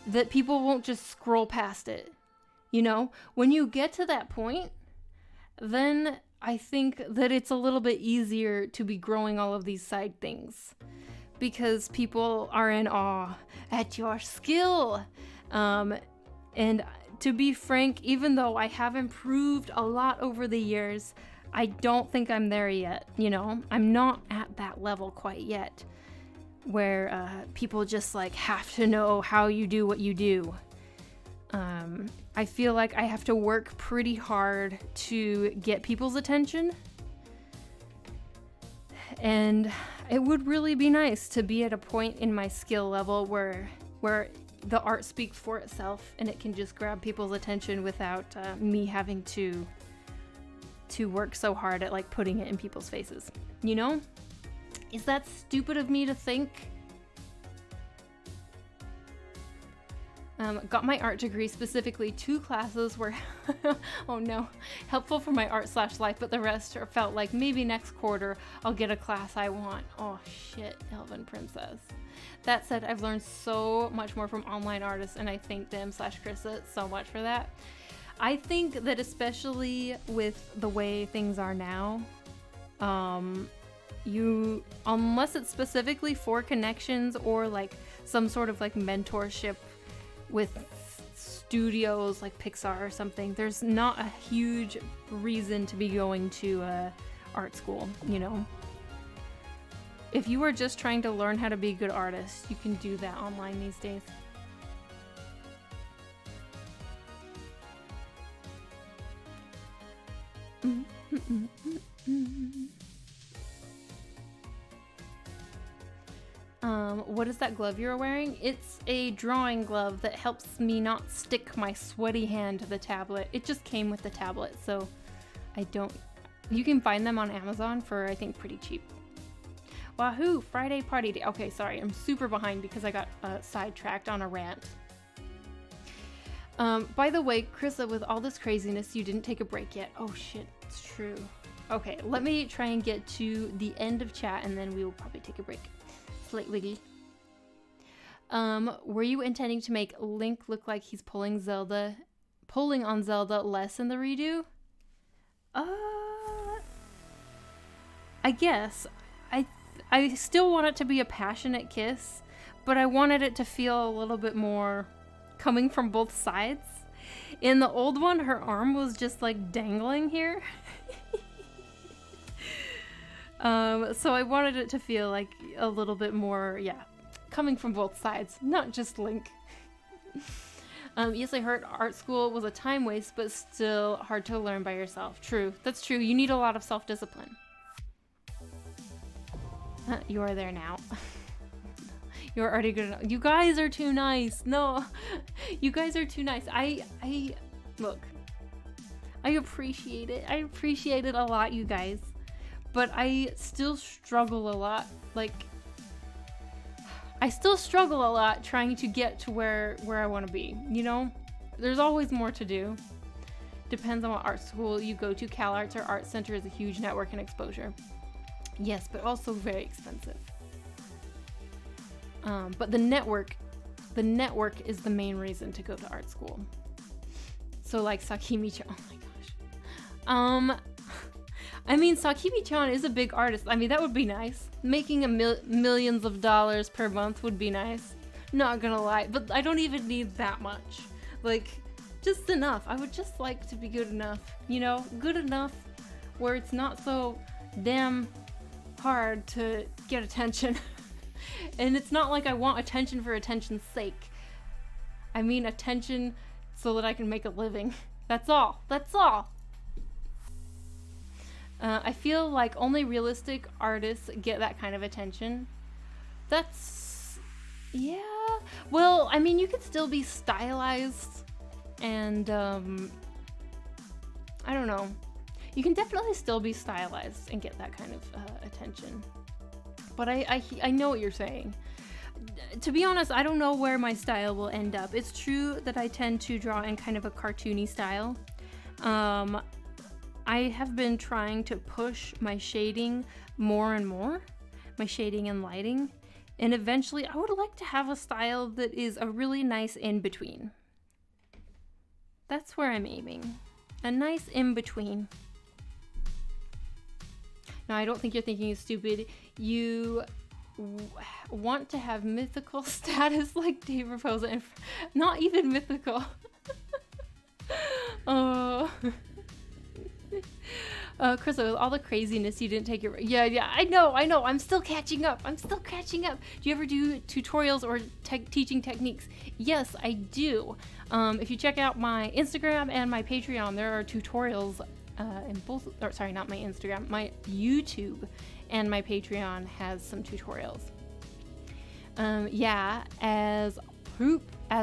that people won't just scroll past it. You know, when you get to that point, then I think that it's a little bit easier to be growing all of these side things because people are in awe at your skill. And to be frank, even though I have improved a lot over the years, I don't think I'm there yet. You know, I'm not at that level quite yet where people just like have to know how you do what you do. I feel like I have to work pretty hard to get people's attention. And it would really be nice to be at a point in my skill level where the art speaks for itself and it can just grab people's attention without me having to work so hard at like putting it in people's faces. You know? Is that stupid of me to think? Got my art degree, specifically 2 classes were, oh no, helpful for my art/life, but the rest felt like maybe next quarter I'll get a class I want. Oh shit, Elven Princess. That said, I've learned so much more from online artists, and I thank them/Krista so much for that. I think that especially with the way things are now, unless it's specifically for connections or like some sort of like mentorship with studios like Pixar or something, there's not a huge reason to be going to art school, you know? If you are just trying to learn how to be a good artist, you can do that online these days. What is that glove you're wearing? It's a drawing glove that helps me not stick my sweaty hand to the tablet. It just came with the tablet, so you can find them on Amazon for, I think, pretty cheap. Wahoo! Friday party day. Okay, sorry, I'm super behind because I got sidetracked on a rant. By the way, Krista, with all this craziness, you didn't take a break yet. Oh shit, it's true. Okay, let me try and get to the end of chat and then we will probably take a break. Slate Wiggy. Were you intending to make Link look like he's pulling on Zelda less in the redo? I guess. I still want it to be a passionate kiss, but I wanted it to feel a little bit more coming from both sides. In the old one, her arm was just like dangling here. So I wanted it to feel like a little bit more, yeah, coming from both sides, not just Link. Yes, I heard art school was a time waste, but still hard to learn by yourself. True, that's true. You need a lot of self-discipline. You are there now. You're already good enough. You guys are too nice. No, you guys are too nice. Look, I appreciate it. I appreciate it a lot, you guys. But I still struggle a lot. Like, I still struggle a lot trying to get to where I want to be, you know? There's always more to do. Depends on what art school you go to. CalArts or Art Center is a huge network and exposure. Yes, but also very expensive. But the network is the main reason to go to art school. So like Sakimi-chan, oh my gosh. I mean, Sakimi-chan is a big artist. I mean, that would be nice. Making millions of dollars per month would be nice. Not gonna lie, but I don't even need that much. Like, just enough. I would just like to be good enough, you know? Good enough where it's not so damn hard to get attention. And it's not like I want attention for attention's sake. I mean attention so that I can make a living. That's all. That's all. I feel like only realistic artists get that kind of attention. That's... yeah. Well, I mean, you could still be stylized and, I don't know. You can definitely still be stylized and get that kind of attention. But I know what you're saying. To be honest, I don't know where my style will end up. It's true that I tend to draw in kind of a cartoony style. I have been trying to push my shading more and more, my shading and lighting, and eventually I would like to have a style that is a really nice in-between. That's where I'm aiming. A nice in-between. No, I don't think you're thinking it's stupid. You want to have mythical status like Dave Raposa, and not even mythical. Oh. Chris, with all the craziness, you didn't take it. Yeah, I know. I'm still catching up. Do you ever do tutorials or teaching techniques? Yes, I do. If you check out my Instagram and my Patreon, there are tutorials in both, or sorry, not my Instagram, my YouTube and my Patreon has some tutorials. Yeah, as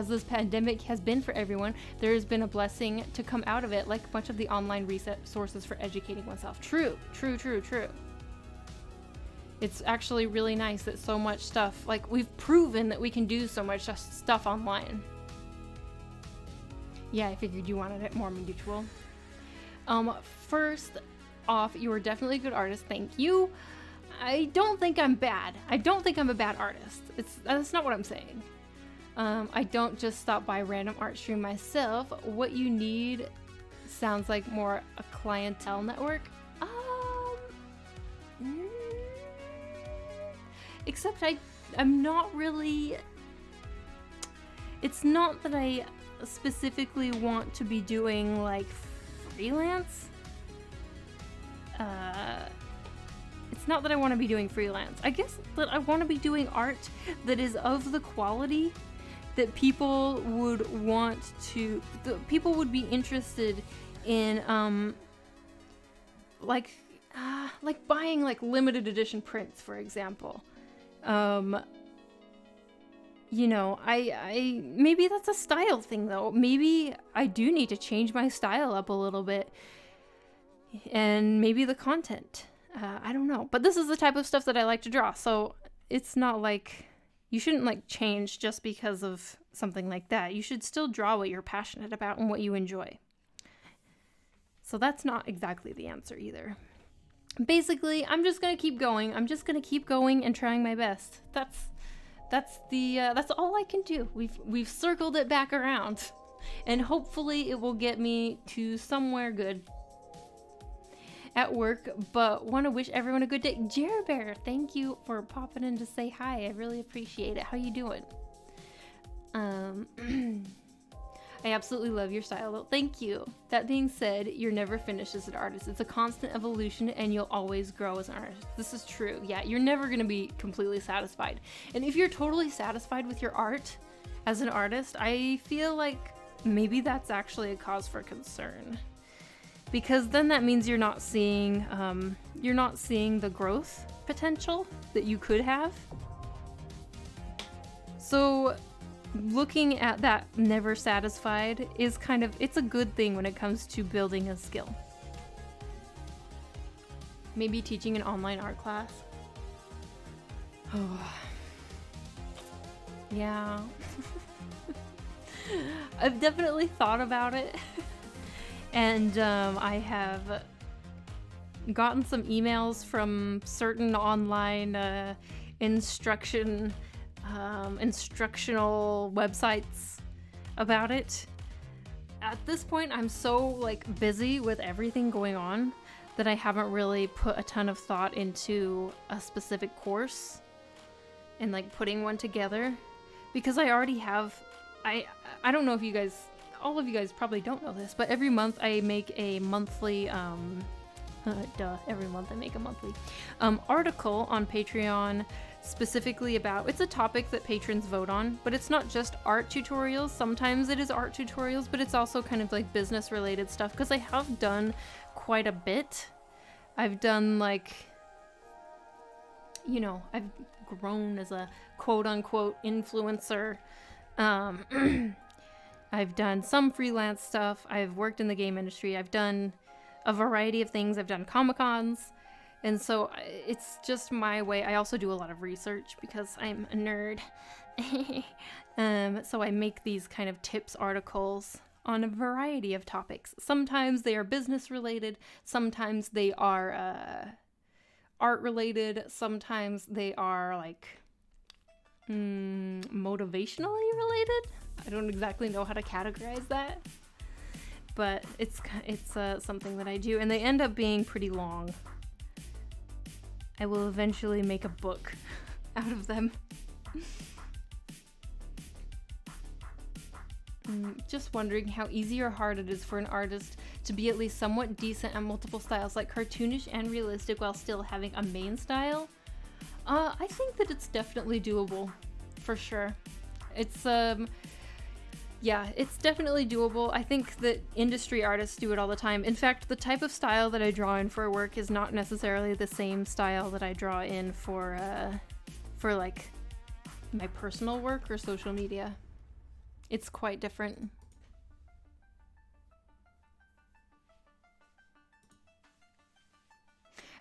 this pandemic has been for everyone, there has been a blessing to come out of it, like a bunch of the online resources for educating oneself. True. It's actually really nice that so much stuff, like we've proven that we can do so much stuff online. Yeah, I figured you wanted it more mutual. First off, you are definitely a good artist. Thank you. I don't think I'm bad. I don't think I'm a bad artist. That's not what I'm saying. I don't just stop by a random art stream myself. What you need sounds like more a clientele network. Except I'm not really... It's not that I specifically want to be doing, like, freelance. It's not that I want to be doing freelance. I guess that I want to be doing art that is of the quality that people would want to... people would be interested in, like buying, like, limited edition prints, for example. You know, I maybe that's a style thing, though. Maybe I do need to change my style up a little bit. And maybe the content. I don't know. But this is the type of stuff that I like to draw. So it's not like... You shouldn't, like, change just because of something like that. You should still draw what you're passionate about and what you enjoy. So that's not exactly the answer either. Basically, I'm just gonna keep going. I'm just gonna keep going and trying my best. That's all I can do. We've circled it back around, and hopefully it will get me to somewhere good at work. But want to wish everyone a good day. Jerbear, thank you for popping in to say hi. I really appreciate it. How you doing? I absolutely love your style, though. Thank you. That being said, you're never finished as an artist. It's a constant evolution, and you'll always grow as an artist. This is true. Yeah, you're never going to be completely satisfied. And if you're totally satisfied with your art as an artist, I feel like maybe that's actually a cause for concern. Because then that means you're not seeing the growth potential that you could have. So looking at that never satisfied is it's a good thing when it comes to building a skill. Maybe teaching an online art class. Oh. Yeah. I've definitely thought about it. And I have gotten some emails from certain online instructional websites about it. At this point, I'm so, like, busy with everything going on that I haven't really put a ton of thought into a specific course and, like, putting one together, because I already have... I don't know if you guys... all of you guys probably don't know this, but every month I make a monthly every month I make a monthly article on Patreon specifically about... it's a topic that patrons vote on, but it's not just art tutorials. Sometimes it is art tutorials, but it's also kind of like business related stuff, because I have done quite a bit. I've done, like, you know, I've grown as a quote-unquote influencer. I've done some freelance stuff. I've worked in the game industry. I've done a variety of things. I've done Comic-Cons. And so it's just my way. I also do a lot of research because I'm a nerd. So I make these kind of tips articles on a variety of topics. Sometimes they are business related. Sometimes they are art related. Sometimes they are, like, motivationally related. I don't exactly know how to categorize that, but it's something that I do, and they end up being pretty long. I will eventually make a book out of them. Just wondering how easy or hard it is for an artist to be at least somewhat decent at multiple styles, like cartoonish and realistic, while still having a main style. I think that it's definitely doable, for sure. It's yeah, it's definitely doable. I think that industry artists do it all the time. In fact, the type of style that I draw in for work is not necessarily the same style that I draw in for like my personal work or social media. It's quite different.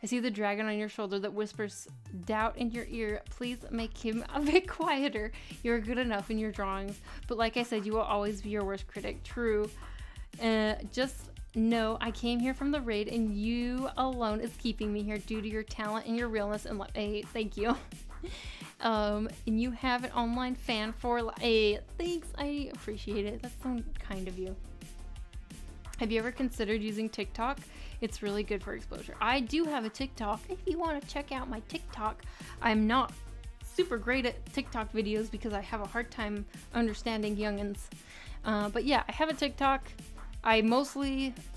I see the dragon on your shoulder that whispers doubt in your ear. Please make him a bit quieter. You're good enough in your drawings. But like I said, you will always be your worst critic. True. Just know I came here from the raid and you alone is keeping me here due to your talent and your realness. And thank you. And you have an online fan for thanks. I appreciate it. That's so kind of you. Have you ever considered using TikTok? It's really good for exposure. I do have a TikTok. If you want to check out my TikTok, I'm not super great at TikTok videos because I have a hard time understanding youngins. But yeah, I have a TikTok.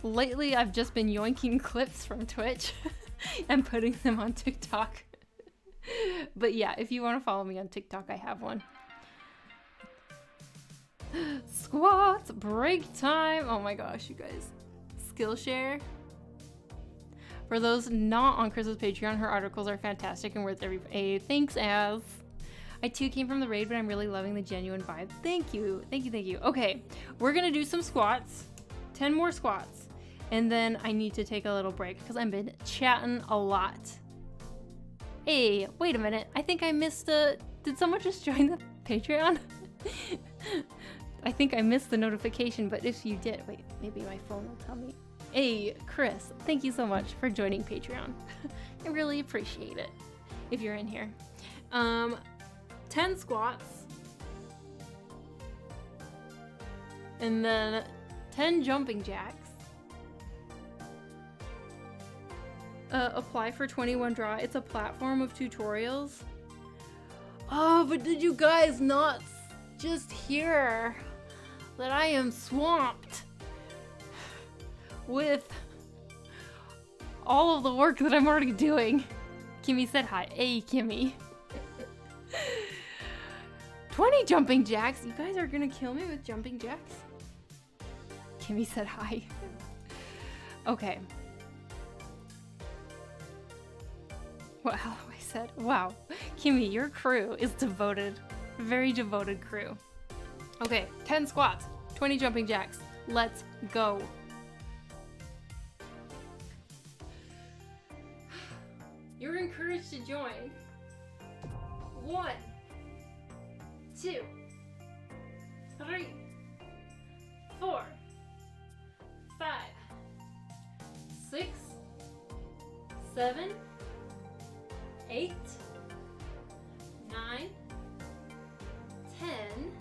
Lately, I've just been yoinking clips from Twitch and putting them on TikTok. But yeah, if you want to follow me on TikTok, I have one. Squats, break time. Oh my gosh, you guys. Skillshare. For those not on Chris's Patreon, her articles are fantastic and worth every thanks, Az. I too came from the raid, but I'm really loving the genuine vibe. Thank you. Thank you, thank you. Okay, we're gonna do some squats. 10 more squats. And then I need to take a little break because I've been chatting a lot. Hey, wait a minute. I think I missed did someone just join the Patreon? I think I missed the notification, but if you did, wait, maybe my phone will tell me. Hey, Chris, thank you so much for joining Patreon. I really appreciate it if you're in here. 10 squats. And then 10 jumping jacks. Apply for 21 draw. It's a platform of tutorials. Oh, but did you guys not just hear that I am swamped with all of the work that I'm already doing? Kimmy said hi. Hey, Kimmy. 20 jumping jacks. You guys are gonna kill me with jumping jacks? Kimmy said hi. Okay. Wow, I said, wow. Kimmy, your crew is devoted. Very devoted crew. Okay, 10 squats, 20 jumping jacks. Let's go. You're encouraged to join. 1, 2, 3, 4, 5, 6, 7, 8, 9, 10,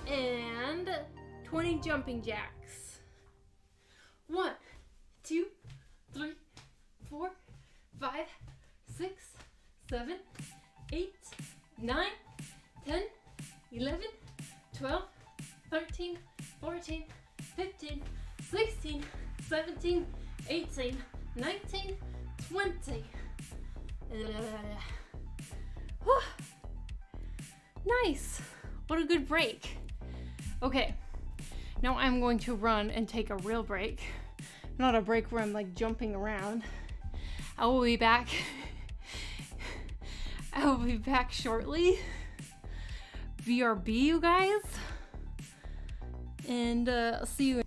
and 20 jumping jacks. 1, 2, 3, 4, 5, 6, 7, 8, 9, 10, 11, 12, 13, 14, 15, 16, 17, 18, 19, 20. Nice. What a good break. Okay. Now I'm going to run and take a real break. Not a break where I'm like jumping around. I will be back. I will be back shortly. BRB, you guys. And I'll see you.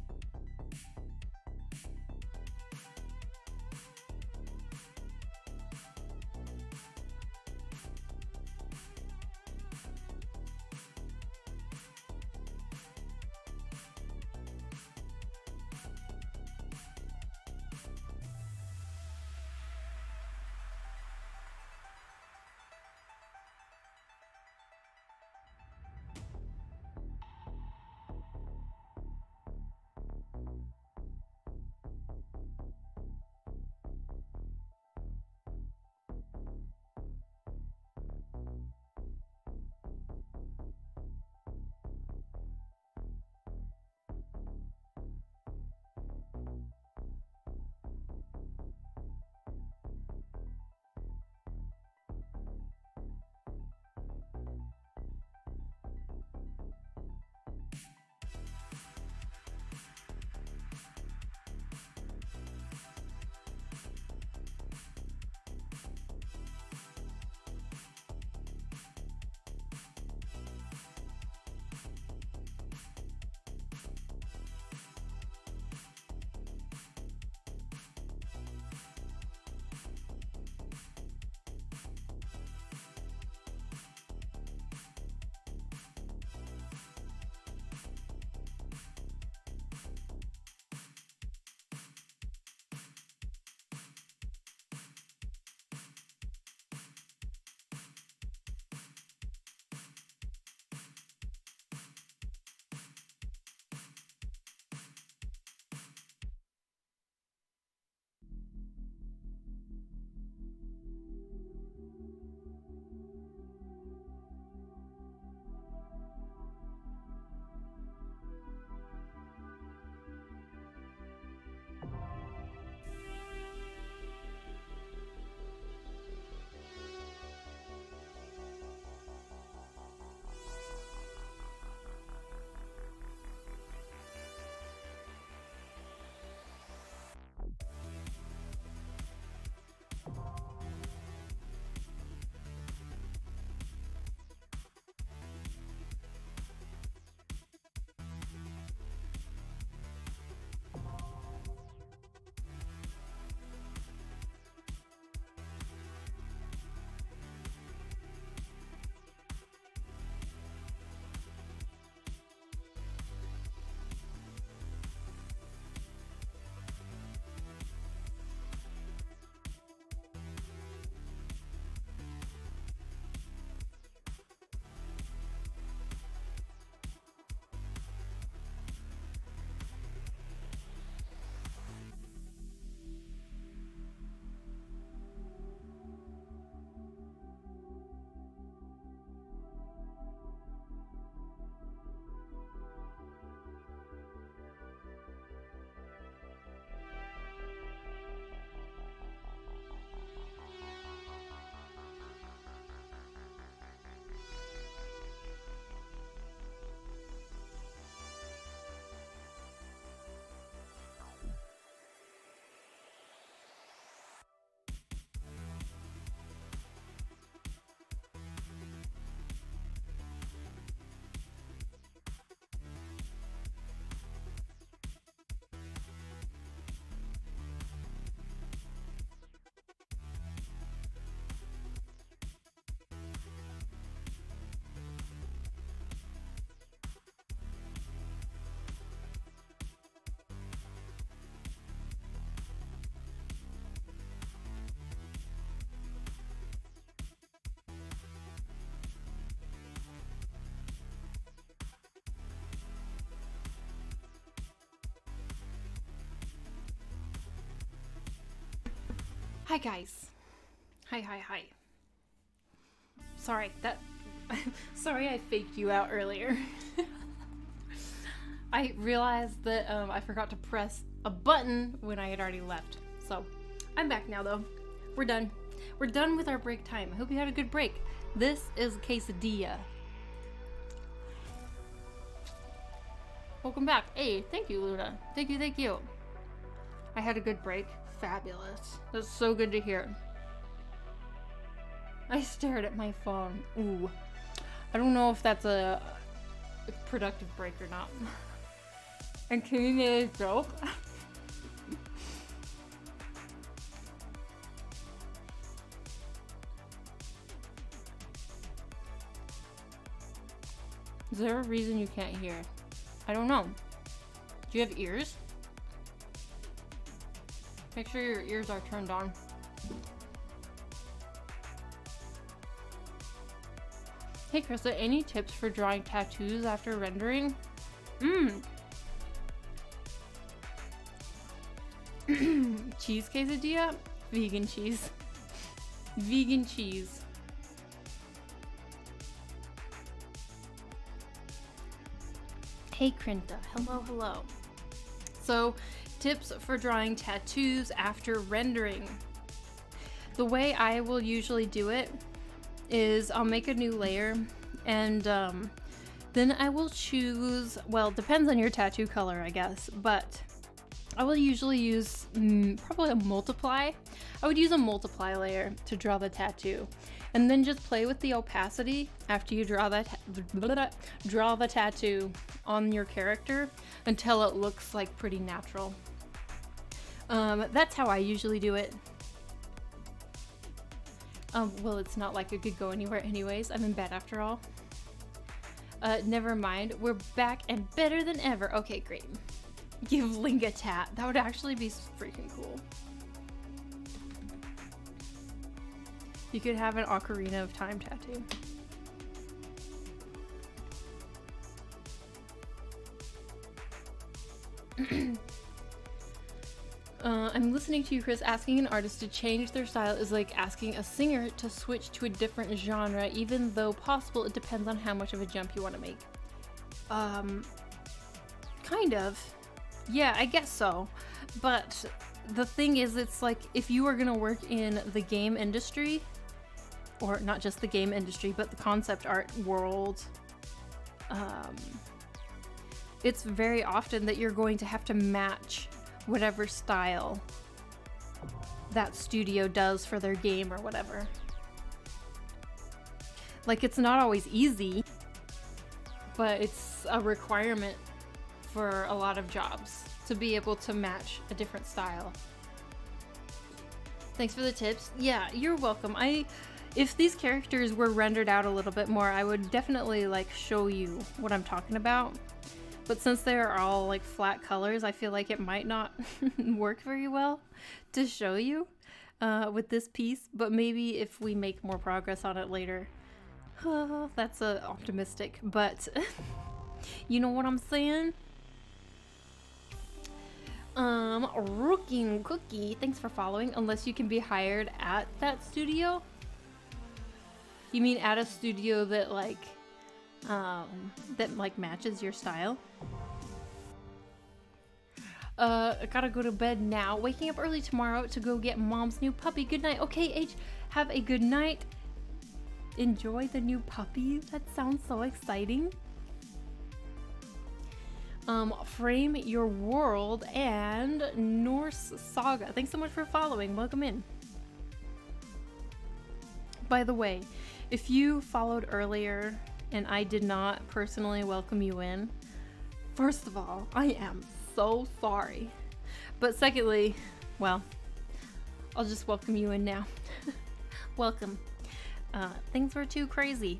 Hi guys. Hi. Sorry, sorry I faked you out earlier. I realized that I forgot to press a button when I had already left. So, I'm back now though. We're done. We're done with our break time. I hope you had a good break. This is quesadilla. Welcome back. Hey, thank you, Luna. Thank you. I had a good break. Fabulous. That's so good to hear. I stared at my phone. Ooh. I don't know if that's a productive break or not. And can you make a joke? Is there a reason you can't hear? I don't know. Do you have ears? Make sure your ears are turned on. Hey Krista, any tips for drawing tattoos after rendering? Cheese quesadilla? Vegan cheese. Vegan cheese. Hey Krinta, hello. So, tips for drawing tattoos after rendering. The way I will usually do it is I'll make a new layer and then I will choose, well, depends on your tattoo color, I guess, but I will usually use probably a multiply. I would use a multiply layer to draw the tattoo and then just play with the opacity after you draw the tattoo on your character until it looks like pretty natural. That's how I usually do it. Well, it's not like it could go anywhere anyways. I'm in bed after all. Never mind. We're back and better than ever. Okay, great. Give Link a tat. That would actually be freaking cool. You could have an Ocarina of Time tattoo. I'm listening to you, Chris. Asking an artist to change their style is like asking a singer to switch to a different genre, even though possible, it depends on how much of a jump you want to make. Kind of. Yeah, I guess so. But the thing is, it's like if you are gonna work in the game industry, or not just the game industry, but the concept art world, it's very often that you're going to have to match whatever style that studio does for their game or whatever. Like, it's not always easy, but it's a requirement for a lot of jobs to be able to match a different style. Thanks for the tips. Yeah, you're welcome. If these characters were rendered out a little bit more, I would definitely like show you what I'm talking about. But since they're all like flat colors, I feel like it might not work very well to show you with this piece. But maybe if we make more progress on it later. That's optimistic, but you know what I'm saying? Rookie Cookie, thanks for following. Unless you can be hired at that studio? You mean at a studio that like matches your style? I gotta go to bed now. Waking up early tomorrow to go get mom's new puppy. Good night. Okay, H, have a good night. Enjoy the new puppy. That sounds so exciting. Frame Your World and Norse Saga. Thanks so much for following. Welcome in. By the way, if you followed earlier and I did not personally welcome you in, first of all, I am so sorry. But secondly, well, I'll just welcome you in now. Welcome. Things were too crazy.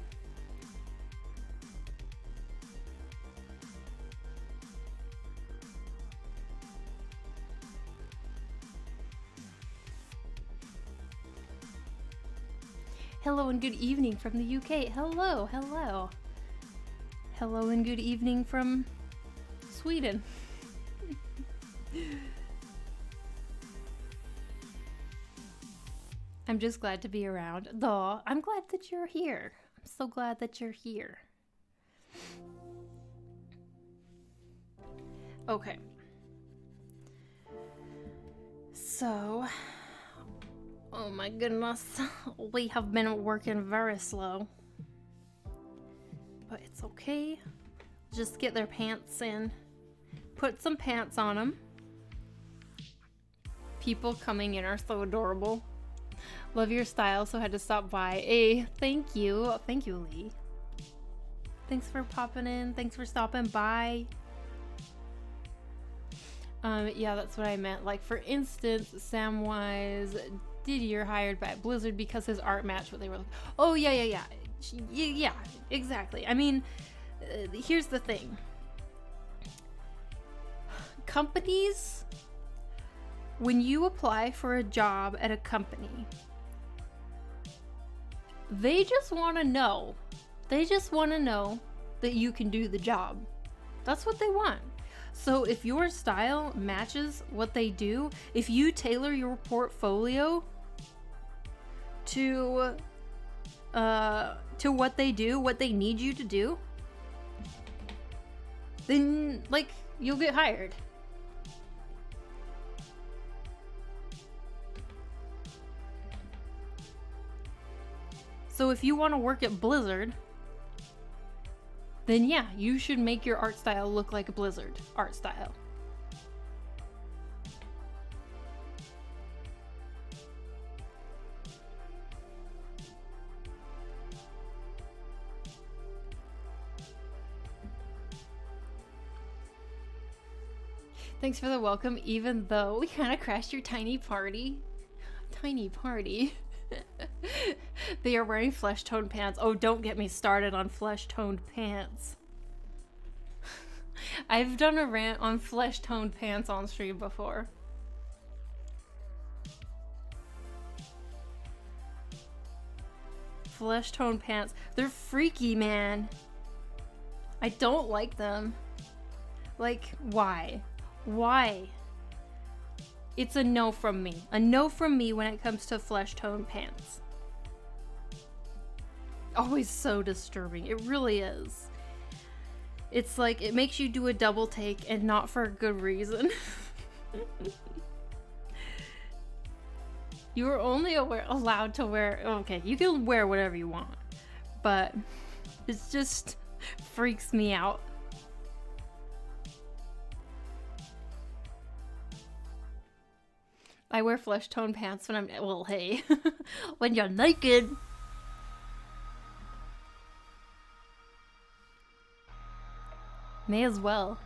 Hello and good evening from the UK. Hello. Hello and good evening from Sweden. I'm just glad to be around. Though, I'm glad that you're here. I'm so glad that you're here. Okay. So, oh my goodness, we have been working very slow. But it's okay. Just get their pants in. Put some pants on them. People coming in are so adorable. Love your style, so had to stop by. Hey, thank you. Thank you, Lee. Thanks for popping in. Thanks for stopping by. Yeah, that's what I meant. Like, for instance, Samwise Didier hired by Blizzard because his art matched what they were like. Oh, yeah, exactly. I mean, here's the thing. Companies, when you apply for a job at a company, they just want to know. They just want to know that you can do the job. That's what they want. So if your style matches what they do, if you tailor your portfolio to what they do, what they need you to do, then like you'll get hired. So if you want to work at Blizzard, then yeah, you should make your art style look like a Blizzard art style. Thanks for the welcome, even though we kind of crashed your tiny party. Tiny party. They are wearing flesh-toned pants. Oh, don't get me started on flesh-toned pants. I've done a rant on flesh-toned pants on stream before. Flesh-toned pants. They're freaky, man. I don't like them. Like, why? Why? It's a no from me. A no from me when it comes to flesh-toned pants. Always so disturbing. It really is. It's like, it makes you do a double take and not for a good reason. You are only allowed to wear, okay, you can wear whatever you want, but it just freaks me out. I wear flesh-toned pants when I'm, well, hey, when you're naked. May as well.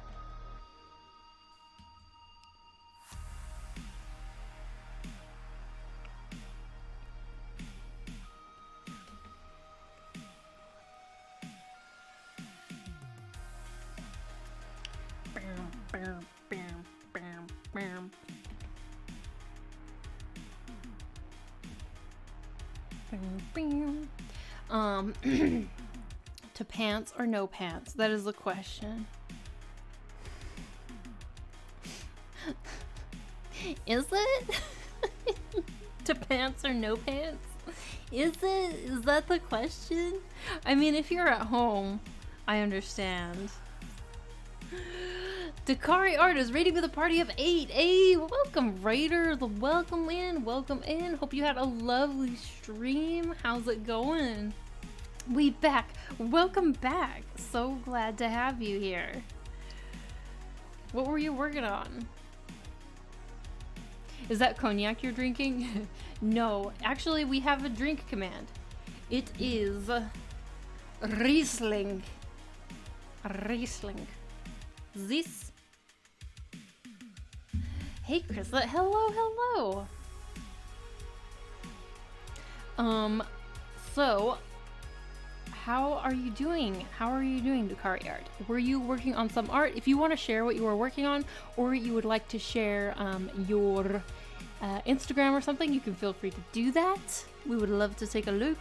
To pants or no pants? That is the question. Is it? To pants or no pants? Is it? Is that the question? I mean, if you're at home, I understand. Dakari Art is rating with a party of 8. Hey, welcome Raiders. Welcome in. Welcome in. Hope you had a lovely stream. How's it going? We back. Welcome back. So glad to have you here. What were you working on? Is that cognac you're drinking? No, actually we have a drink command. It is Riesling. Riesling. This. Hey Chrislet, hello, hello. So how are you doing? How are you doing, Dakari Art? Were you working on some art? If you want to share what you were working on, or you would like to share your Instagram or something, you can feel free to do that. We would love to take a look.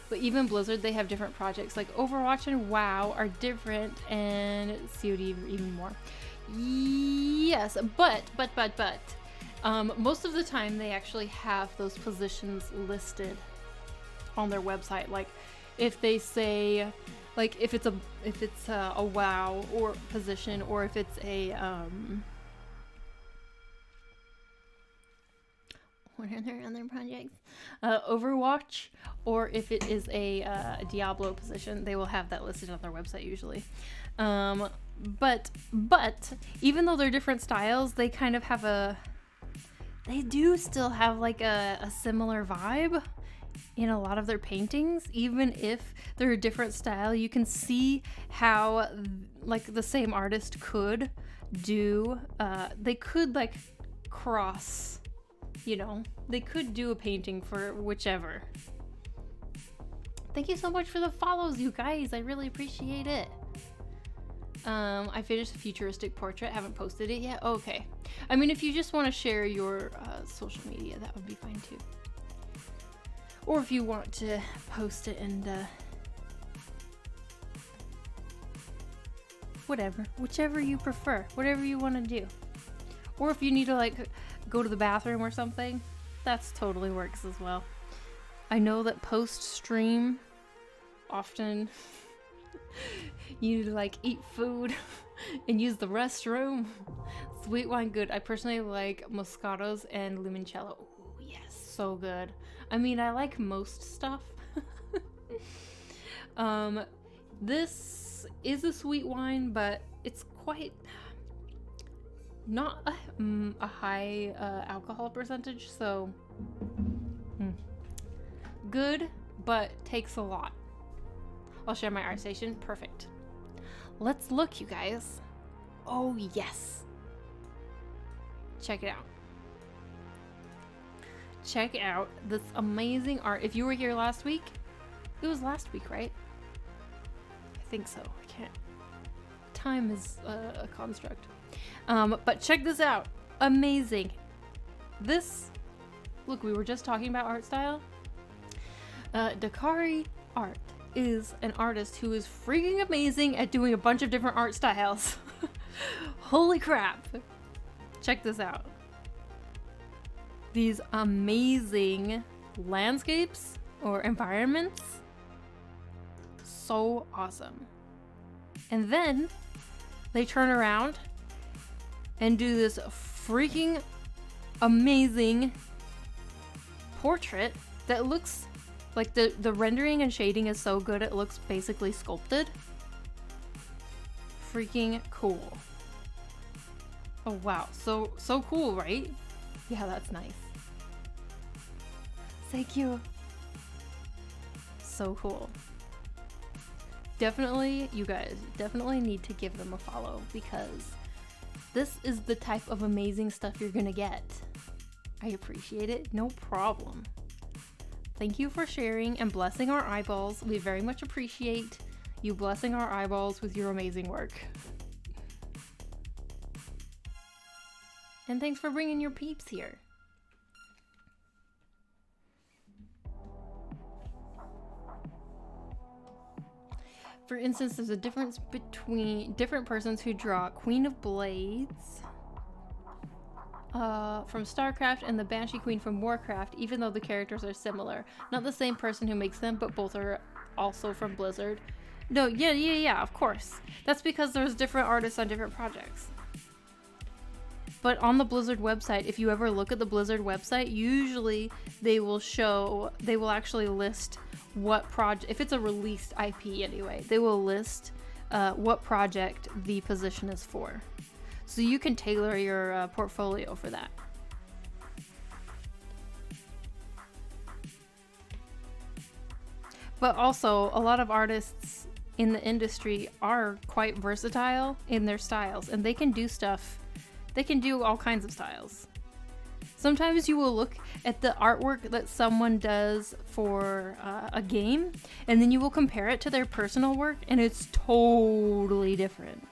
But even Blizzard, they have different projects. Like Overwatch and WoW are different, and COD even more. Yes, but Most of the time they actually have those positions listed on their website. Like if they say, like if it's a WoW or position, or if it's a what are their other projects? Overwatch, or if it is a Diablo position, they will have that listed on their website usually. But even though they're different styles, they kind of have they do still have like a similar vibe in a lot of their paintings. Even if they're a different style, you can see how like the same artist could do, they could like cross, you know, they could do a painting for whichever. Thank you so much for the follows, you guys. I really appreciate it. I finished a futuristic portrait. Haven't posted it yet. Okay. I mean, if you just want to share your social media, that would be fine too. Or if you want to post it and whatever, whichever you prefer, whatever you want to do. Or if you need to like go to the bathroom or something, that's totally works as well. I know that post stream often you need to like eat food and use the restroom. Sweet wine good. I personally like Moscatos and Limoncello. Ooh, yes, so good. I mean, I like most stuff. This is a sweet wine, but it's quite not a high alcohol percentage, so good, but takes a lot. I'll share my art station. Perfect. Let's look, you guys. Oh yes, check it out. Check out this amazing art. If you were here last week, it was last week, right? I think so. I can't. Time is a construct. But check this out. Amazing. This, look, we were just talking about art style. Dakari Art is an artist who is freaking amazing at doing a bunch of different art styles. Holy crap. Check this out. These amazing landscapes or environments. So awesome. And then they turn around and do this freaking amazing portrait that looks like the rendering and shading is so good it looks basically sculpted. Freaking cool. Oh wow, so cool, right? Yeah, that's nice. Thank you. So cool. Definitely, you guys definitely need to give them a follow because this is the type of amazing stuff you're gonna get. I appreciate it. No problem. Thank you for sharing and blessing our eyeballs. We very much appreciate you blessing our eyeballs with your amazing work. And thanks for bringing your peeps here. For instance, there's a difference between different persons who draw Queen of Blades from StarCraft and the Banshee Queen from Warcraft, even though the characters are similar. Not the same person who makes them, but both are also from Blizzard. No, yeah, of course. That's because there's different artists on different projects. But on the Blizzard website, if you ever look at the Blizzard website, usually they will actually list what project, if it's a released IP anyway, they will list what project the position is for. So you can tailor your portfolio for that. But also, a lot of artists in the industry are quite versatile in their styles, and they can do stuff. They can do all kinds of styles. Sometimes you will look at the artwork that someone does for a game, and then you will compare it to their personal work, and it's totally different.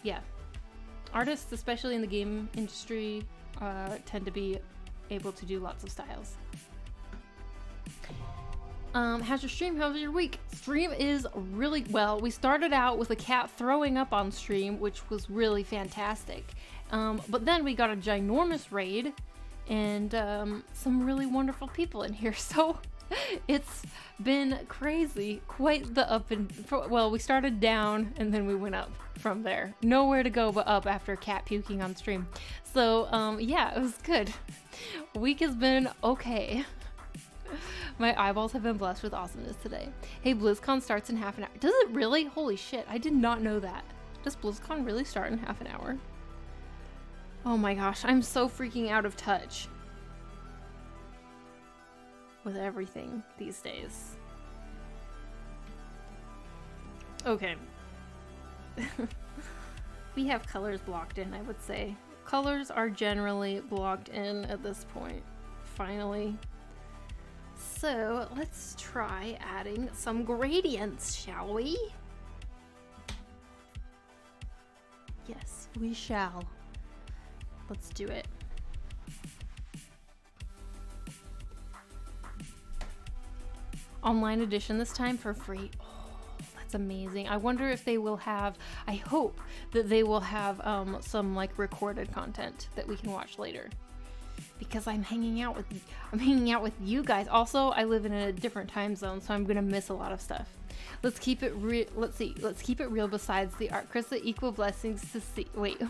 Yeah. Artists, especially in the game industry, tend to be able to do lots of styles. How's your stream? How's your week? Stream is really well. We started out with a cat throwing up on stream, which was really fantastic. But then we got a ginormous raid and some really wonderful people in here. So it's been crazy. Quite the up and... Well, we started down and then we went up from there. Nowhere to go but up after cat puking on stream. So yeah, it was good. Week has been okay. My eyeballs have been blessed with awesomeness today. Hey, BlizzCon starts in half an hour. Does it really? Holy shit, I did not know that. Does BlizzCon really start in half an hour? Oh my gosh, I'm so freaking out of touch with everything these days. Okay. We have colors blocked in, I would say. Colors are generally blocked in at this point. Finally. So let's try adding some gradients, shall we? Yes, we shall. Let's do it. Online edition this time for free. Oh, that's amazing. I wonder if they will have, I hope that they will have some like recorded content that we can watch later. Because I'm hanging out with you guys. Also, I live in a different time zone, so I'm gonna miss a lot of stuff. Let's keep it real. Let's keep it real besides the art. Krista, equal blessings to see. Wait,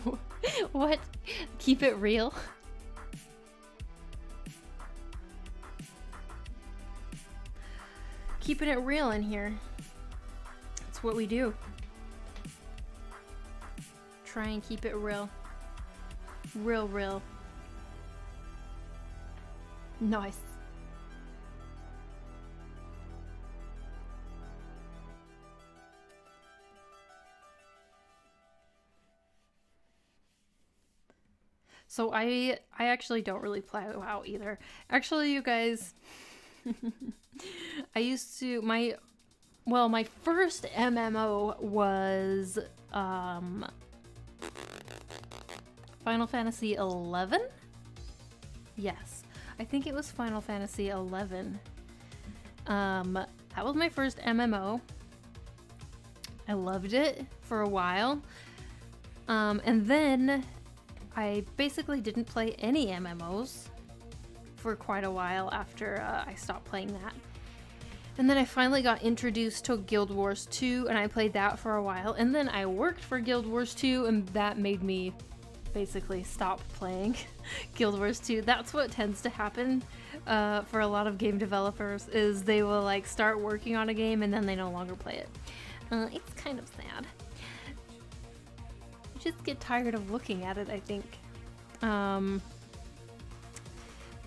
what? Keep it real? Keeping it real in here. That's what we do. Try and keep it real. Real. Nice. So I actually don't really play WoW either. Actually, you guys, I used to my first MMO was Final Fantasy 11? Yes. I think it was Final Fantasy 11. That was my first MMO. I loved it for a while. And then I basically didn't play any MMOs for quite a while after I stopped playing that. And then I finally got introduced to Guild Wars 2 and I played that for a while. And then I worked for Guild Wars 2 and that made me basically stop playing Guild Wars 2. That's what tends to happen for a lot of game developers, is they will like start working on a game and then they no longer play it. It's kind of sad. You just get tired of looking at it, I think.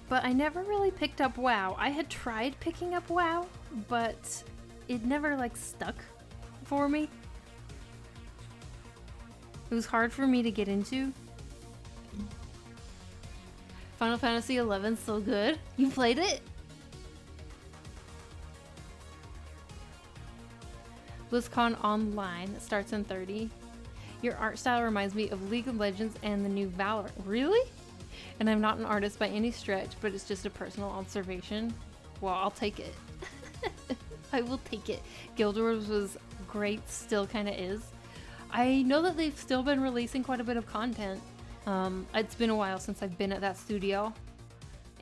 But I never really picked up WoW. I had tried picking up WoW, but it never like stuck for me. It was hard for me to get into. Final Fantasy 11's so good. You played it? BlizzCon Online starts in 30. Your art style reminds me of League of Legends and the new Valorant. Really? And I'm not an artist by any stretch, but it's just a personal observation. Well, I'll take it. I will take it. Guild Wars was great, still kind of is. I know that they've still been releasing quite a bit of content. It's been a while since I've been at that studio.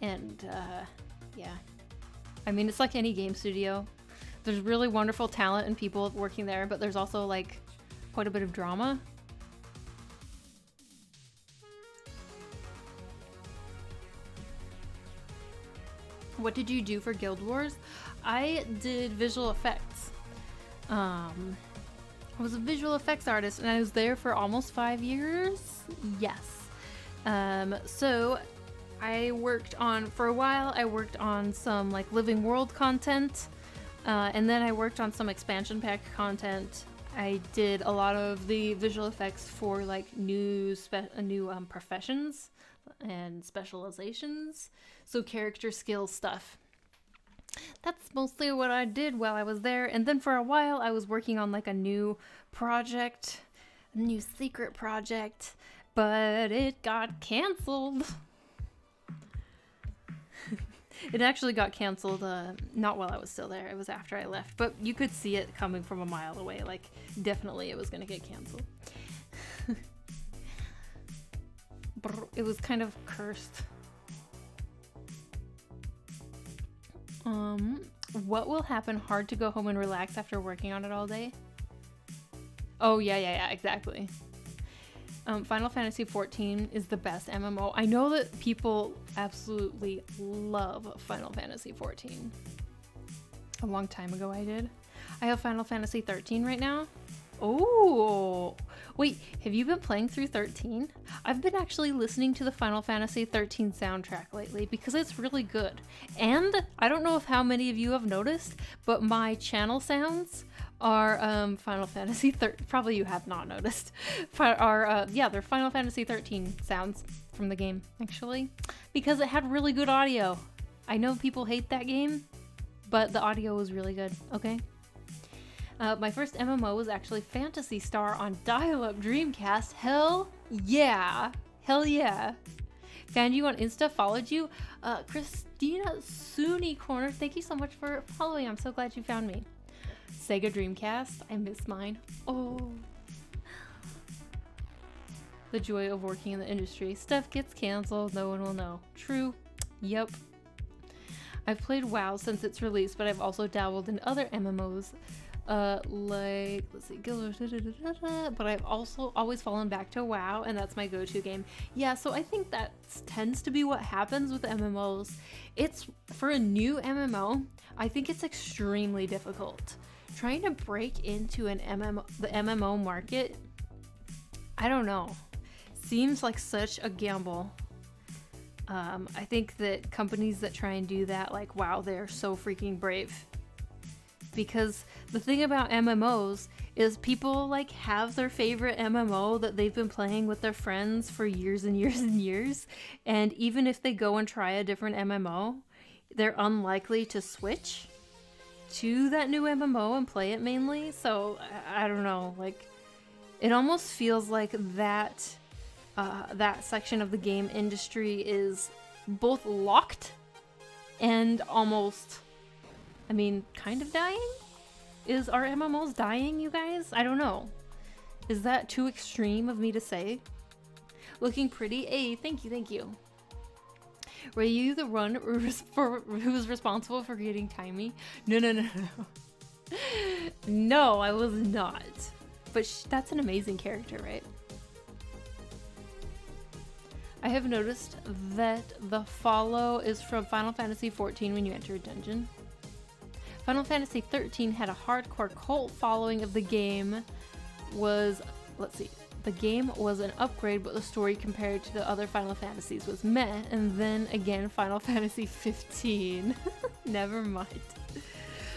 And, yeah. I mean, it's like any game studio. There's really wonderful talent and people working there, but there's also, like, quite a bit of drama. What did you do for Guild Wars? I did visual effects. I was a visual effects artist and I was there for almost 5 years. Yes. So I worked on, for a while, I worked on some like living world content. And then I worked on some expansion pack content. I did a lot of the visual effects for like new professions and specializations. So character skill stuff. That's mostly what I did while I was there. And then for a while I was working on like a new project, a new secret project, but it got canceled. It actually got canceled, not while I was still there. It was after I left, but you could see it coming from a mile away. Like, definitely it was gonna get canceled. It was kind of cursed. What will happen? Hard to go home and relax after working on it all day? Oh, yeah, exactly. Final Fantasy XIV is the best MMO. I know that people absolutely love Final Fantasy XIV. A long time ago I did. I have Final Fantasy XIII right now. Oh, wait, have you been playing through 13? I've been actually listening to the Final Fantasy XIII soundtrack lately because it's really good. And I don't know if how many of you have noticed, but my channel sounds are Final Fantasy 13. Probably you have not noticed. They're Final Fantasy 13 sounds from the game, actually, because it had really good audio. I know people hate that game, but the audio was really good, okay? My first MMO was actually Phantasy Star on dial-up Dreamcast. Hell yeah. Hell yeah. Found you on Insta, followed you. Christina Suni Corner, thank you so much for following. I'm so glad you found me. Sega Dreamcast, I miss mine. Oh. The joy of working in the industry. Stuff gets canceled, no one will know. True. Yep. I've played WoW since its release, but I've also dabbled in other MMOs. Like, let's see, but I've also always fallen back to WoW, and that's my go-to game. Yeah, so I think that tends to be what happens with MMOs. It's, for a new MMO, I think it's extremely difficult. Trying to break into the MMO market, I don't know, seems like such a gamble. I think that companies that try and do that, like, wow, they're so freaking brave. Because the thing about MMOs is people like have their favorite MMO that they've been playing with their friends for years and years and years. And even if they go and try a different MMO, they're unlikely to switch to that new MMO and play it mainly. So I don't know, like it almost feels like that section of the game industry is both locked and almost, I mean, kind of dying? Are MMOs dying, you guys? I don't know. Is that too extreme of me to say? Looking pretty? Hey, thank you. Were you the one who was responsible for getting Timey? No. No, I was not. But that's an amazing character, right? I have noticed that the follow is from Final Fantasy XIV when you enter a dungeon. Final Fantasy XIII had a hardcore cult following of the game was, the game was an upgrade, but the story compared to the other Final Fantasies was meh, and then again Final Fantasy 15. Never mind.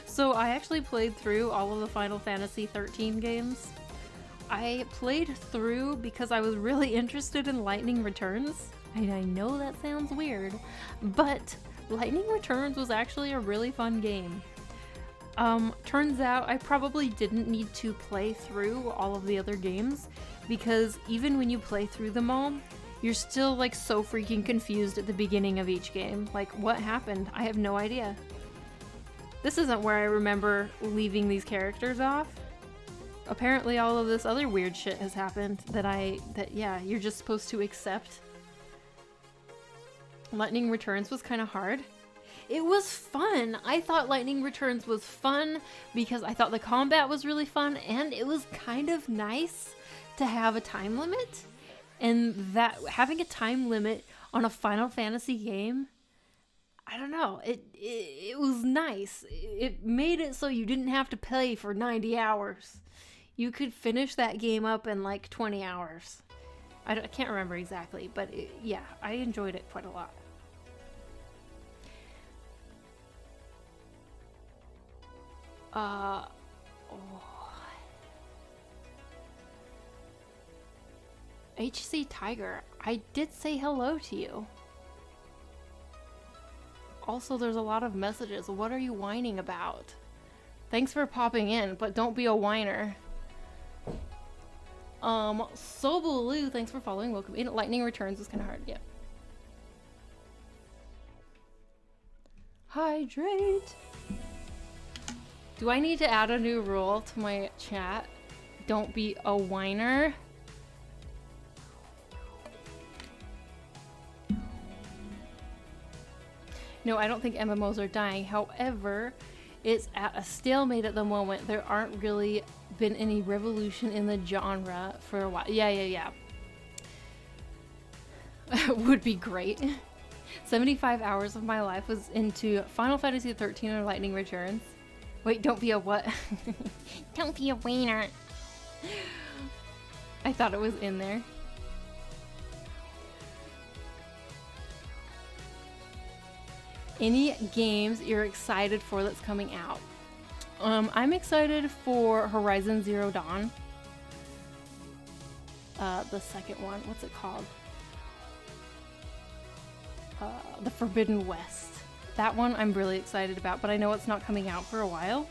So I actually played through all of the Final Fantasy 13 games. I played through because I was really interested in Lightning Returns. And I know that sounds weird, but Lightning Returns was actually a really fun game. Turns out I probably didn't need to play through all of the other games, because even when you play through them all, you're still like so freaking confused at the beginning of each game. Like, what happened? I have no idea. This isn't where I remember leaving these characters off. Apparently all of this other weird shit has happened that you're just supposed to accept. Lightning Returns was kind of hard. It was fun. I thought Lightning Returns was fun because I thought the combat was really fun, and it was kind of nice to have a time limit. And that having a time limit on a Final Fantasy game, I don't know, it was nice. It made it so you didn't have to play for 90 hours. You could finish that game up in like 20 hours. I can't remember exactly, but I enjoyed it quite a lot. HC Tiger, I did say hello to you. Also, there's a lot of messages. What are you whining about? Thanks for popping in, but don't be a whiner. Sobulu, thanks for following. Welcome in. Lightning Returns is kind of hard, yeah. Hydrate. Do I need to add a new rule to my chat? Don't be a whiner. No, I don't think MMOs are dying. However, it's at a stalemate at the moment. There aren't really been any revolution in the genre for a while. Yeah. Would be great. 75 hours of my life was into Final Fantasy 13 or Lightning Returns. Wait, don't be a what? Don't be a wiener. I thought it was in there. Any games you're excited for that's coming out? I'm excited for Horizon Zero Dawn. The second one, what's it called? The Forbidden West. That one I'm really excited about, but I know it's not coming out for a while.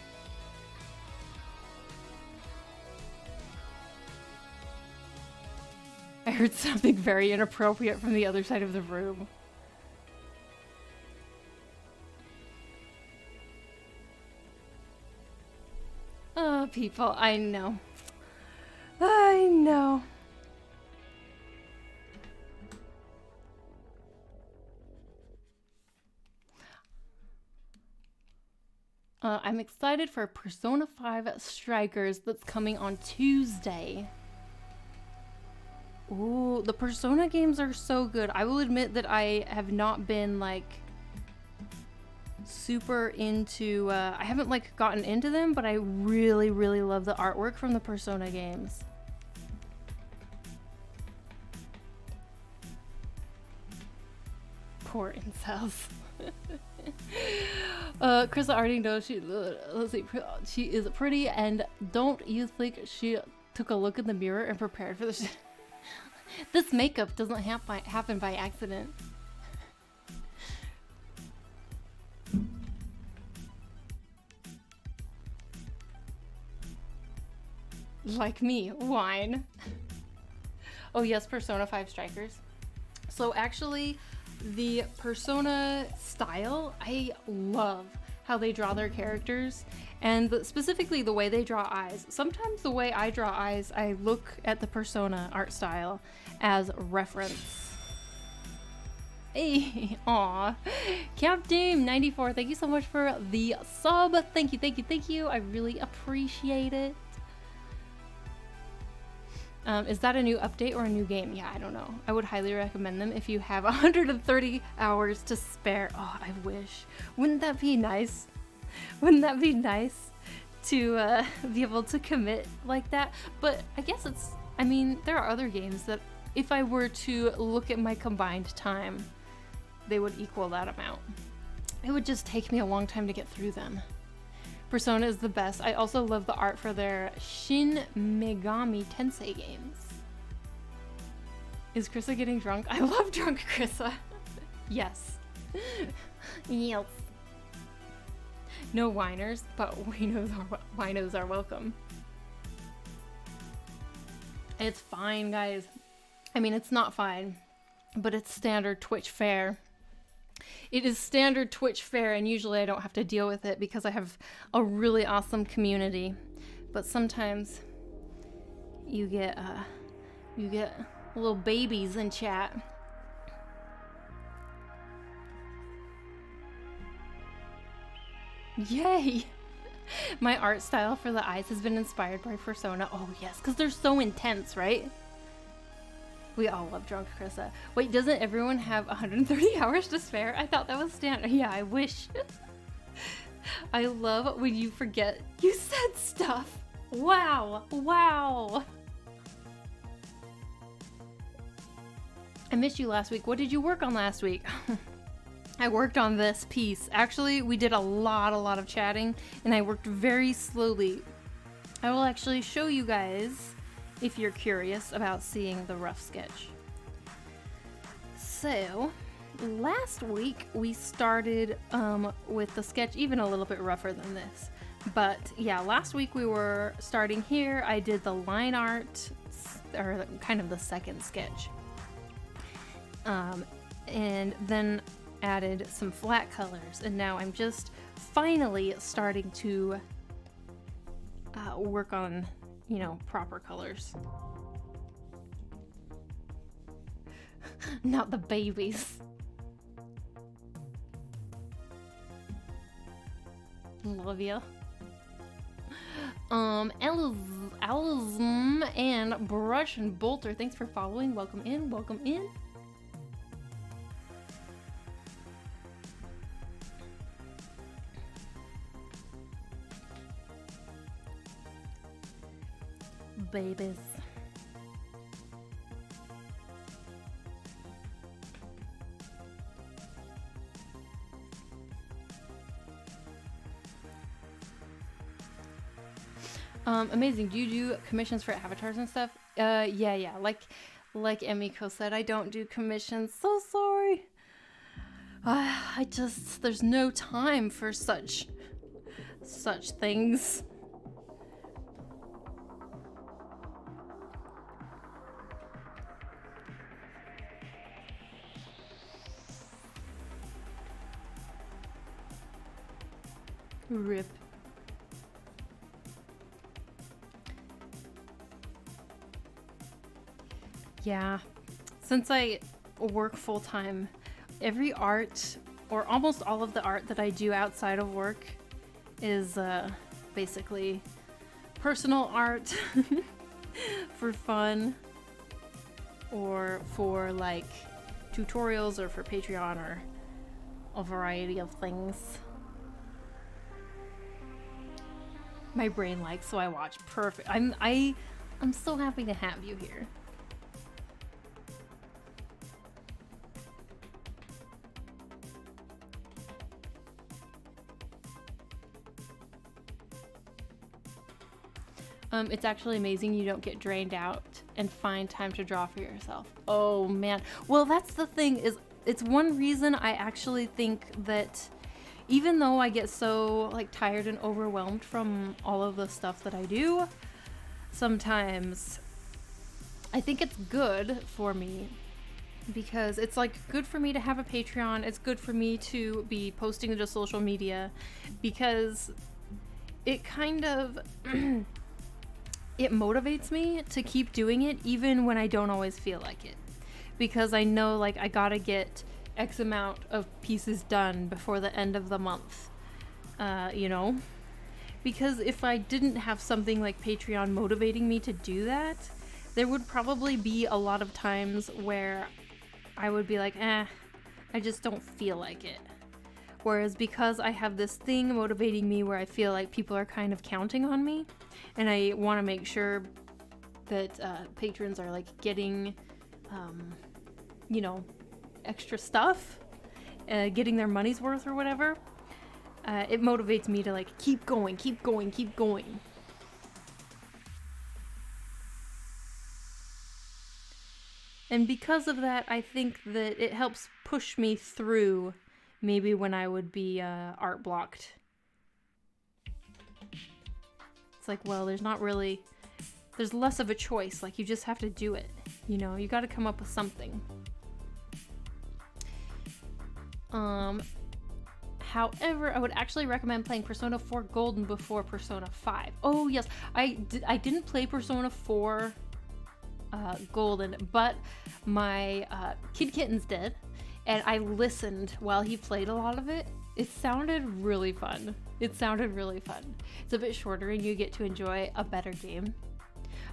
I heard something very inappropriate from the other side of the room. Oh, people, I know. I know. I'm excited for Persona 5 Strikers that's coming on Tuesday. Ooh, the Persona games are so good. I will admit that I have not been like super into, I haven't like gotten into them, but I really, really love the artwork from the Persona games. Poor incels. Krista already knows let's see, she is pretty, and don't you think she took a look in the mirror and prepared for this? This makeup doesn't happen by accident. Like me, whine. Oh yes, Persona 5 Strikers. So actually, the Persona style, I love how they draw their characters, and specifically the way they draw eyes. Sometimes the way I draw eyes, I look at the Persona art style as reference. Hey, aw. Captain 94, thank you so much for the sub. Thank you. I really appreciate it. Is that a new update or a new game? Yeah, I don't know. I would highly recommend them if you have 130 hours to spare. Oh, I wish. Wouldn't that be nice? Wouldn't that be nice to be able to commit like that? But I guess I mean, there are other games that if I were to look at my combined time, they would equal that amount. It would just take me a long time to get through them. Persona is the best. I also love the art for their Shin Megami Tensei games. Is Krissa getting drunk? I love drunk Krissa. Yes. Yes. No whiners, but winos are welcome. It's fine, guys. I mean, it's not fine, but it's standard Twitch fare. It is standard Twitch fare, and usually I don't have to deal with it because I have a really awesome community. But sometimes you get little babies in chat. Yay! My art style for the eyes has been inspired by Persona. Oh yes, because they're so intense, right? We all love drunk Krissa. Wait, doesn't everyone have 130 hours to spare? I thought that was standard. Yeah, I wish. I love when you forget you said stuff. Wow. Wow. I missed you last week. What did you work on last week? I worked on this piece. Actually, we did a lot of chatting, and I worked very slowly. I will actually show you guys if you're curious about seeing the rough sketch. So, last week we started with the sketch even a little bit rougher than this. But yeah, last week we were starting here. I did the line art, or kind of the second sketch. And then added some flat colors. And now I'm just finally starting to work on, you know, proper colors. Not the babies. Love ya. Alism and Brush and Bolter, thanks for following. Welcome in, welcome in. Babies. Amazing. Do you do commissions for avatars and stuff? Yeah. Like Emiko said, I don't do commissions. So sorry. There's no time for such things. Rip. Yeah, since I work full-time, every art, or almost all of the art that I do outside of work is basically personal art for fun, or for like tutorials, or for Patreon, or a variety of things. My brain likes, so I watch. Perfect. I'm so happy to have you here. It's actually amazing you don't get drained out and find time to draw for yourself. Oh man. Well, that's the thing, is it's one reason I actually think that even though I get so like tired and overwhelmed from all of the stuff that I do, sometimes I think it's good for me, because it's like good for me to have a Patreon. It's good for me to be posting to social media, because it kind of it motivates me to keep doing it even when I don't always feel like it, because I know like I gotta get X amount of pieces done before the end of the month, you know, because if I didn't have something like Patreon motivating me to do that, there would probably be a lot of times where I would be like, I just don't feel like it. Whereas because I have this thing motivating me where I feel like people are kind of counting on me, and I want to make sure that patrons are like getting, you know, extra stuff, getting their money's worth or whatever, it motivates me to like keep going. And because of that, I think that it helps push me through maybe when I would be art blocked. It's like, well, there's less of a choice. Like, you just have to do it. You know, you got to come up with something. However, I would actually recommend playing Persona 4 Golden before Persona 5. Oh yes, I didn't play Persona 4 Golden, but my Kid Kitten's did, and I listened while he played a lot of it. It sounded really fun. It's a bit shorter and you get to enjoy a better game.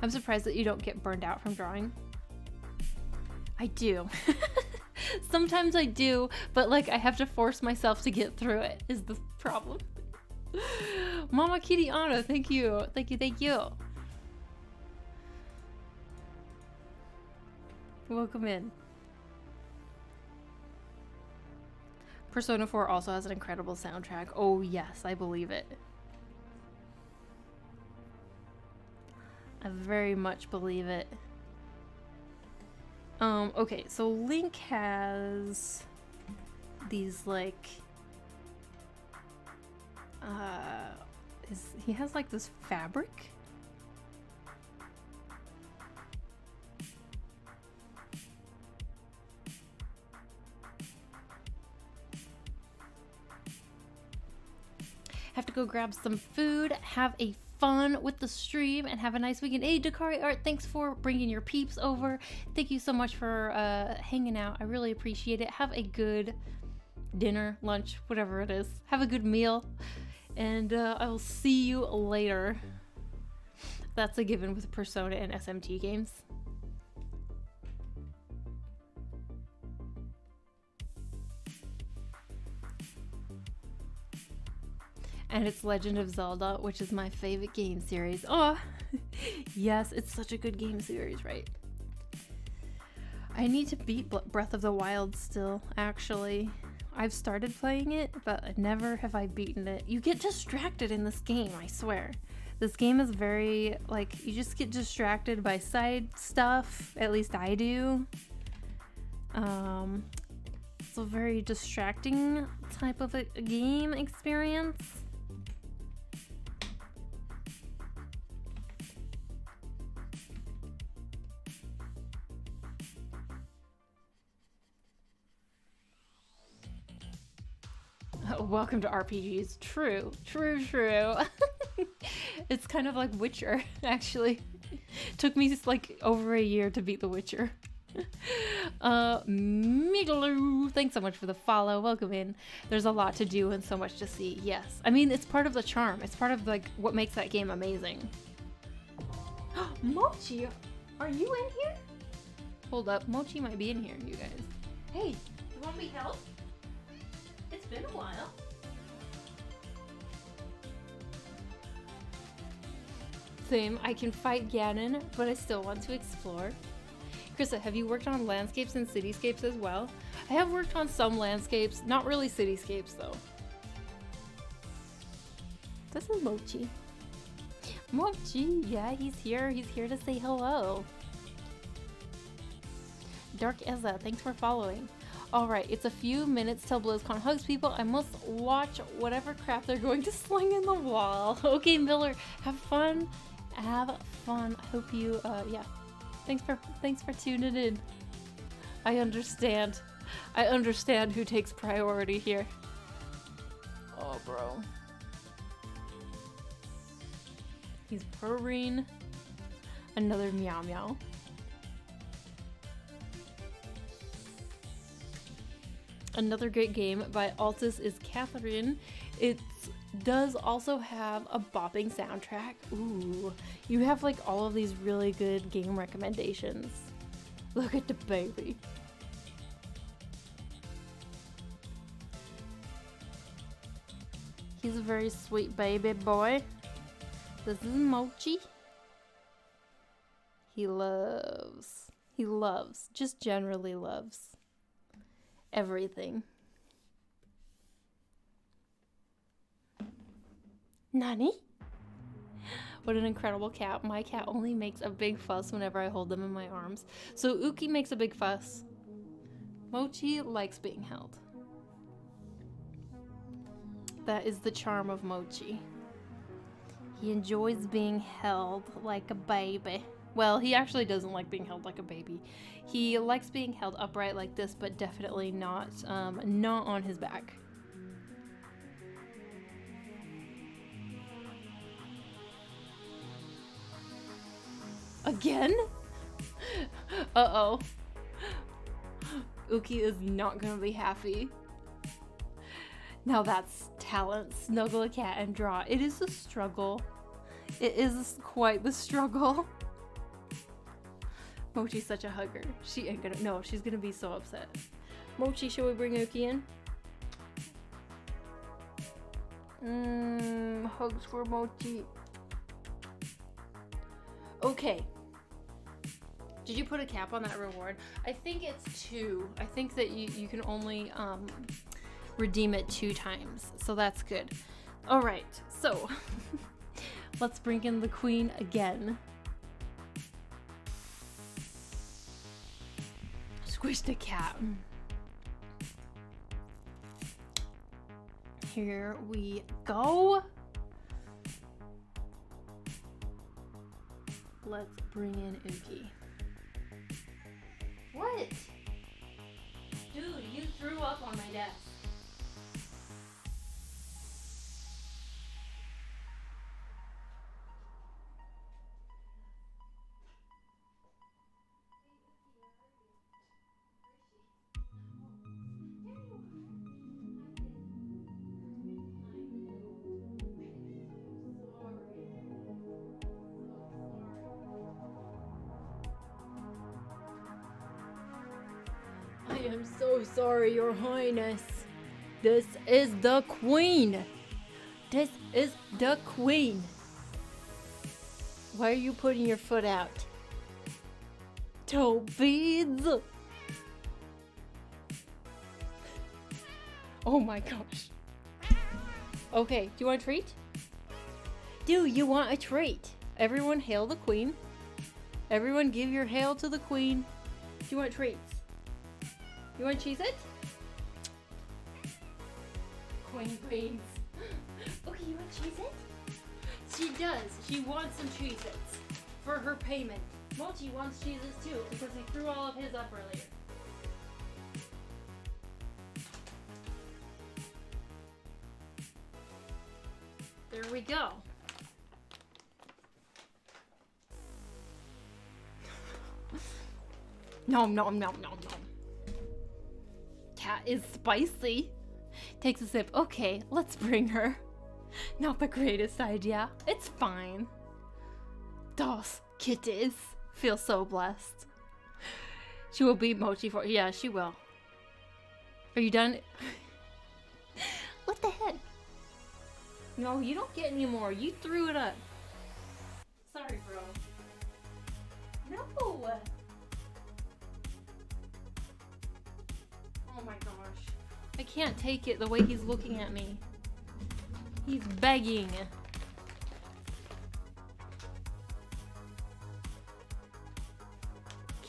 I'm surprised that you don't get burned out from drawing. I do. Sometimes I do, but like I have to force myself to get through it is the problem. Mama Kitty Anna, thank you. Welcome in. Persona 4 also has an incredible soundtrack. Oh yes, I believe it. I very much believe it. Okay, so Link has these like he has like this fabric. Have to go grab some food, have a fun with the stream, and have a nice weekend. Hey, Dakari Art, thanks for bringing your peeps over. Thank you so much for hanging out. I really appreciate it. Have a good dinner, lunch, whatever it is. Have a good meal, And I will see you later. That's a given with Persona and SMT games. And it's Legend of Zelda, which is my favorite game series. Oh, yes, it's such a good game series, right? I need to beat Breath of the Wild still, actually. I've started playing it, but never have I beaten it. You get distracted in this game, I swear. This game is very, like, you just get distracted by side stuff. At least I do. It's a very distracting type of a game experience. Welcome to RPGs. True. It's kind of like Witcher, actually. Took me like over a year to beat The Witcher. Migaloo, thanks so much for the follow. Welcome in. There's a lot to do and so much to see. Yes. I mean, it's part of the charm. It's part of like what makes that game amazing. Mochi, are you in here? Hold up. Mochi might be in here, you guys. Hey, you want me help? It's been a while. Same, I can fight Ganon, but I still want to explore. Krista, have you worked on landscapes and cityscapes as well? I have worked on some landscapes, not really cityscapes though. This is Mochi. Mochi, yeah, he's here. He's here to say hello. Dark Ezza, thanks for following. Alright, it's a few minutes till BlizzCon hugs people. I must watch whatever crap they're going to sling in the wall. Okay, Miller, have fun. Have fun. I hope you, yeah. Thanks for tuning in. I understand. I understand who takes priority here. Oh, bro. He's purring. Another meow meow. Another great game by Altus is Catherine. It does also have a bopping soundtrack. Ooh, you have like all of these really good game recommendations. Look at the baby. He's a very sweet baby boy. This is Mochi. He loves, just generally loves everything. Nani? What an incredible cat. My cat only makes a big fuss whenever I hold them in my arms. So Uki makes a big fuss. Mochi likes being held. That is the charm of Mochi. He enjoys being held like a baby. Well, he actually doesn't like being held like a baby. He likes being held upright like this, but definitely not on his back. Again? Uh-oh. Uki is not gonna be happy. Now that's talent. Snuggle a cat and draw. It is a struggle. It is quite the struggle. Mochi's such a hugger. She ain't gonna, no, she's gonna be so upset. Mochi, shall we bring Uki in? Hugs for Mochi. Okay. Did you put a cap on that reward? I think it's 2. I think that you can only redeem it 2 times. So that's good. Alright, so let's bring in the queen again. Squish the cat. Here we go. Let's bring in Uki. What? Dude, you threw up on my desk. am so sorry, Your Highness. This is the Queen. This is the Queen. Why are you putting your foot out? Toe beads. Oh my gosh. Okay, do you want a treat? Do you want a treat? Everyone hail the Queen. Everyone give your hail to the Queen. Do you want treats? You want Cheez-It? Queen beans. Okay, you want Cheez-It? She does. She wants some Cheez-Its for her payment. Mochi wants Cheez-Its too because he threw all of his up earlier. There we go. Nom nom nom nom nom. Cat is spicy. Takes a sip. Okay, let's bring her. Not the greatest idea. It's fine. Dos kitties. Feel so blessed. She will beat Mochi for. Yeah, she will. Are you done? What the heck? No, you don't get any more. You threw it up. Sorry, bro. No. Oh my gosh. I can't take it the way he's looking at me. He's begging.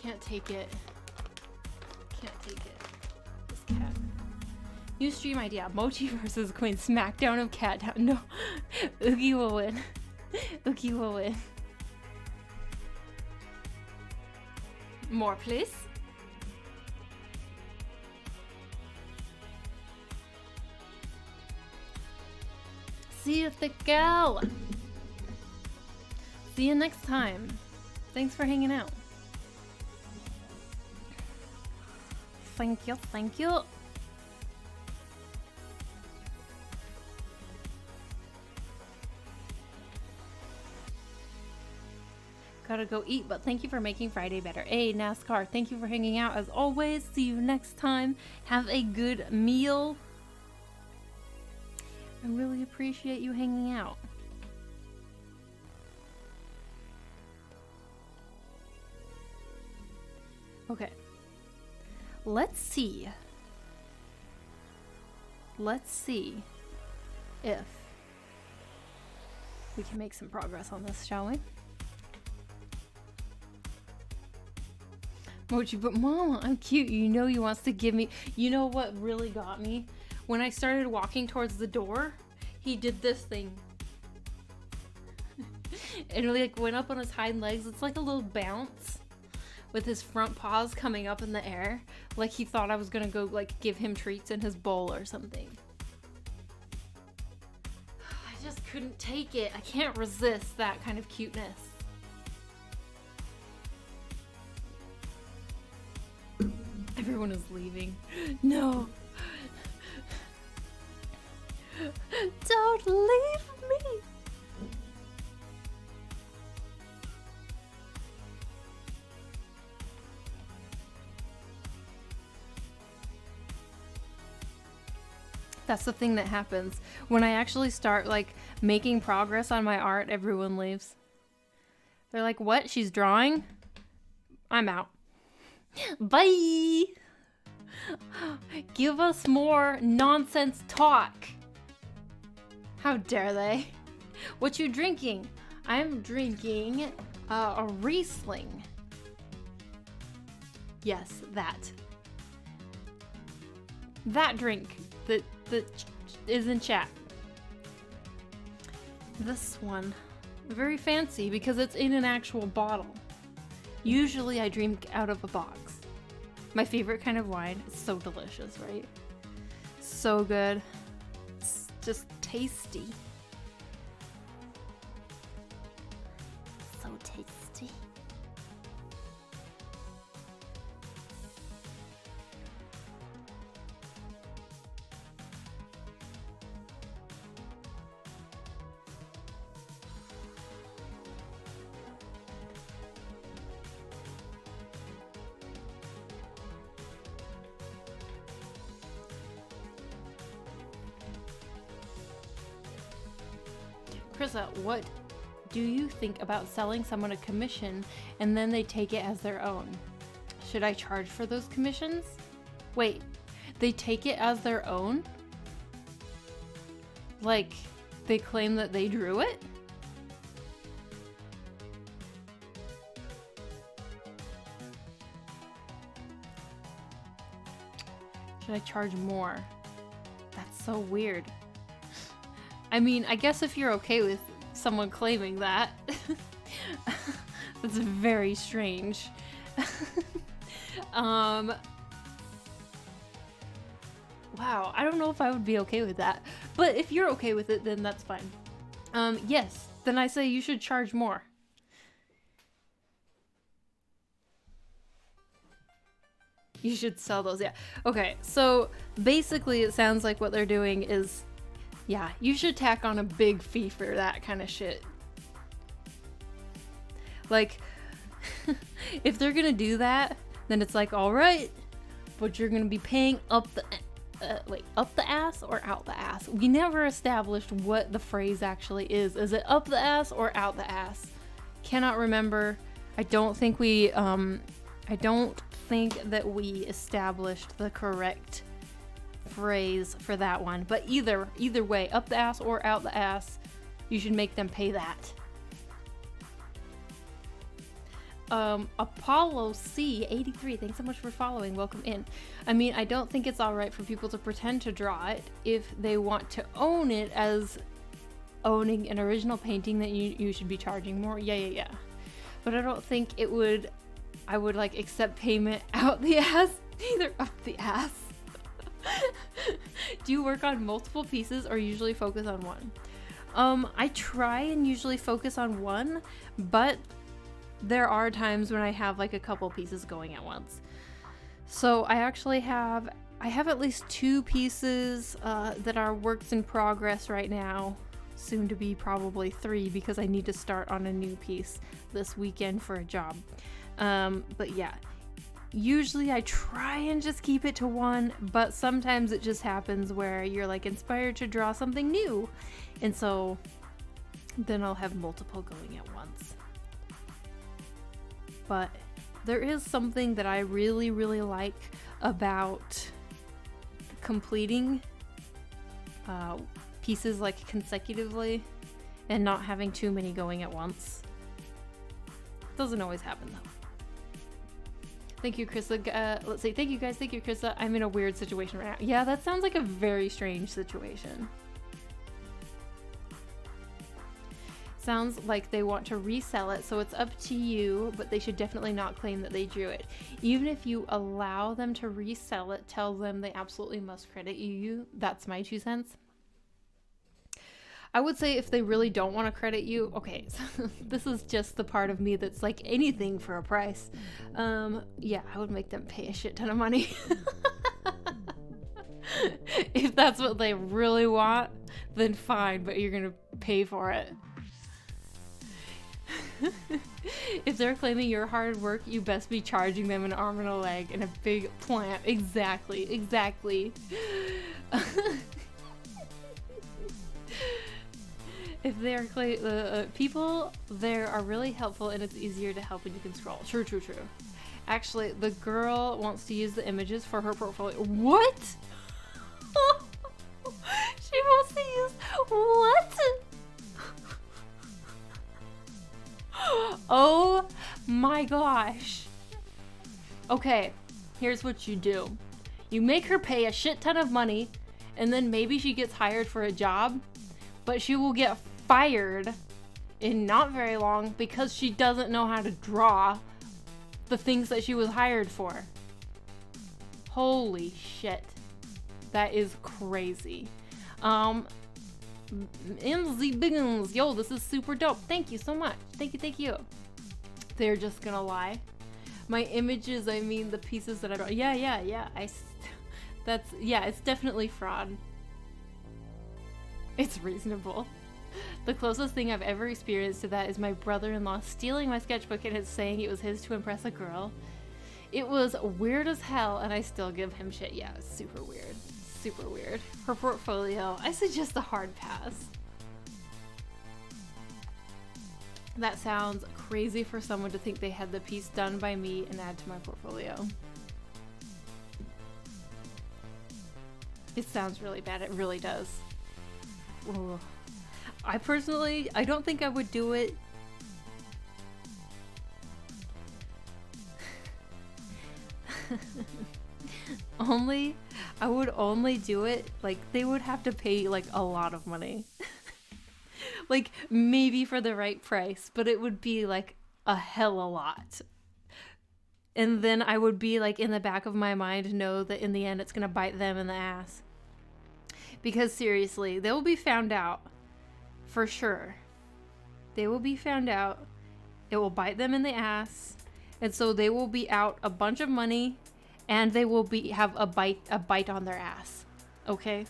Can't take it. Can't take it. This cat. New stream idea. Mochi versus Queen. Smackdown of Cat Town. No. Oogie will win. Oogie will win. More, please. See you, thick gal. See you next time. Thanks for hanging out. Thank you, thank you. Gotta go eat, but thank you for making Friday better. Hey, NASCAR, thank you for hanging out as always. See you next time. Have a good meal. I really appreciate you hanging out. Okay. Let's see. Let's see if we can make some progress on this, shall we? Mochi, but Mama, I'm cute. You know he wants to give me... You know what really got me? When I started walking towards the door, he did this thing. And like went up on his hind legs. It's like a little bounce with his front paws coming up in the air. Like he thought I was gonna go like give him treats in his bowl or something. I just couldn't take it. I can't resist that kind of cuteness. Everyone is leaving. No. Don't leave me. That's the thing that happens. When I actually start like making progress on my art, everyone leaves. They're like, what? She's drawing? I'm out. Bye! Give us more nonsense talk. How dare they? What you drinking? I'm drinking a Riesling. Yes, that. That drink that is in chat. This one. Very fancy because it's in an actual bottle. Usually I drink out of a box. My favorite kind of wine. It's so delicious, right? So good. It's just tasty. So tasty. Krista, what do you think about selling someone a commission and then they take it as their own? Should I charge for those commissions? Wait, they take it as their own? Like, they claim that they drew it? Should I charge more? That's so weird. I mean, I guess if you're okay with someone claiming that, that's very strange. Wow, I don't know if I would be okay with that. But if you're okay with it, then that's fine. Yes, then I say you should charge more. You should sell those, yeah. Okay, so basically it sounds like what they're doing is, yeah, you should tack on a big fee for that kind of shit. Like, if they're gonna do that, then it's like, all right, but you're gonna be paying up the ass or out the ass? We never established what the phrase actually is. Is it up the ass or out the ass? Cannot remember. I don't think that we established the correct phrase for that one. But either way, up the ass or out the ass, you should make them pay that. Apollo C83, thanks so much for following. Welcome in. I mean, I don't think it's all right for people to pretend to draw it if they want to own it as owning an original painting. That you should be charging more. Yeah. But I don't think I would like accept payment out the ass, neither up the ass. Do you work on multiple pieces or usually focus on one? I try and usually focus on one, but there are times when I have like a couple pieces going at once. So I actually have at least 2 pieces that are works in progress right now, soon to be probably 3 because I need to start on a new piece this weekend for a job. But yeah, usually I try and just keep it to 1, but sometimes it just happens where you're like inspired to draw something new, and so then I'll have multiple going at once. But there is something that I really, really like about completing pieces like consecutively and not having too many going at once. Doesn't always happen though. Thank you, Krista. Let's see. Thank you guys. Thank you, Krista. I'm in a weird situation right now. Yeah, that sounds like a very strange situation. Sounds like they want to resell it, so it's up to you, but they should definitely not claim that they drew it. Even if you allow them to resell it, tell them they absolutely must credit you. That's my 2 cents. I would say if they really don't want to credit you, okay, so this is just the part of me that's like anything for a price. Yeah, I would make them pay a shit ton of money. If that's what they really want, then fine, but you're gonna pay for it. If they're claiming your hard work, you best be charging them an arm and a leg and a big plant. Exactly. If they're people there are really helpful and it's easier to help when you can scroll. True. Actually, the girl wants to use the images for her portfolio. What? She wants to use what? Oh my gosh. Okay, here's what you do. You make her pay a shit ton of money, and then maybe she gets hired for a job, but she will get fired in not very long because she doesn't know how to draw the things that she was hired for. Holy shit. That is crazy. MZ Biggins, yo, this is super dope. Thank you so much. Thank you. They're just gonna lie. My images, I mean the pieces that I draw. Yeah. It's definitely fraud. It's reasonable. The closest thing I've ever experienced to that is my brother-in-law stealing my sketchbook and saying it was his to impress a girl. It was weird as hell, and I still give him shit. Yeah, it's super weird. Her portfolio, I suggest a hard pass. That sounds crazy for someone to think they had the piece done by me and add to my portfolio. It sounds really bad. It really does. Ugh. I don't think I would do it. I would only do it, like, they would have to pay, like, a lot of money. Like, maybe for the right price, but it would be, like, a hell a lot. And then I would be, like, in the back of my mind, know that in the end it's gonna bite them in the ass. Because seriously, they will be found out. For sure. They will be found out. It will bite them in the ass. And so they will be out a bunch of money, and they will have a bite on their ass. Okay?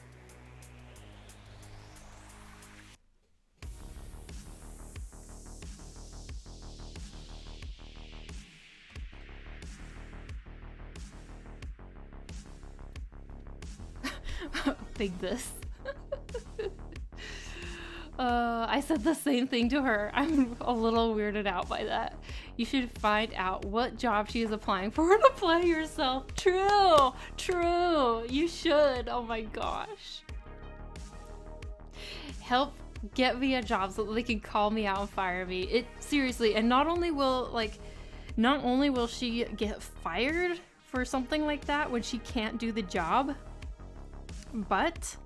Big this. I said the same thing to her. I'm a little weirded out by that. You should find out what job she is applying for and apply yourself. True. You should. Oh my gosh. Help get me a job so that they can call me out and fire me. It seriously, and not only will she get fired for something like that when she can't do the job, but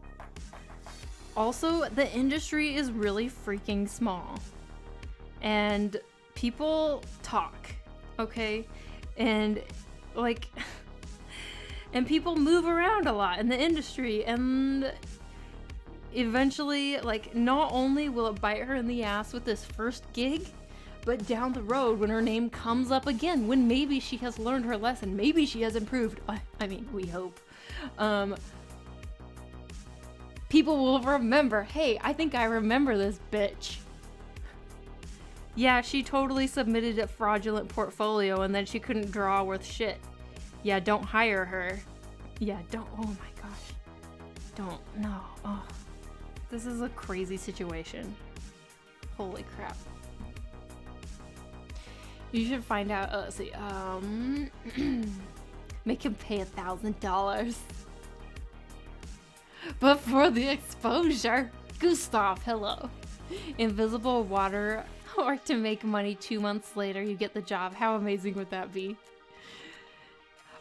also the industry is really freaking small. And people talk, okay? And like and people move around a lot in the industry, and eventually, like, not only will it bite her in the ass with this first gig, but down the road when her name comes up again, when maybe she has learned her lesson, maybe she has improved, I mean, we hope, people will remember, hey, I think I remember this bitch. Yeah, she totally submitted a fraudulent portfolio and then she couldn't draw worth shit. Yeah, don't hire her. Yeah, don't. Oh my gosh. Don't. No. Oh. This is a crazy situation. Holy crap. You should find out. Let's see. Make him pay $1,000. But for the exposure. Gustav, hello. Invisible water, or to make money 2 months later you get the job. How amazing would that be?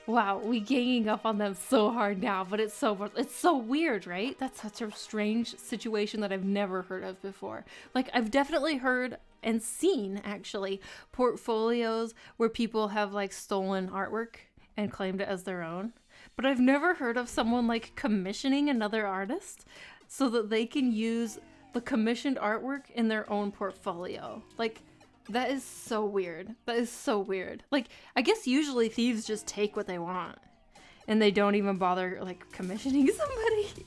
Wow, we ganging up on them so hard now, but it's so weird, right? That's such a strange situation that I've never heard of before. Like, I've definitely heard and seen, actually, portfolios where people have, like, stolen artwork and claimed it as their own. But I've never heard of someone, like, commissioning another artist so that they can use the commissioned artwork in their own portfolio. Like, that is so weird. That is so weird. Like, I guess usually thieves just take what they want and they don't even bother, like, commissioning somebody.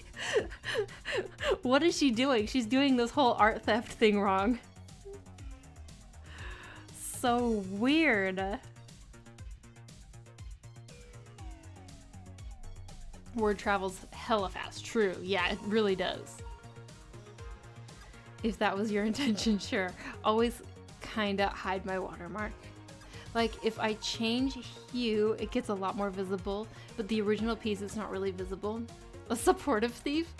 What is she doing? She's doing this whole art theft thing wrong. So weird. Word travels hella fast. True. Yeah, it really does. If that was your intention, sure. Always kinda hide my watermark. Like, if I change hue, it gets a lot more visible, but the original piece is not really visible. A supportive thief?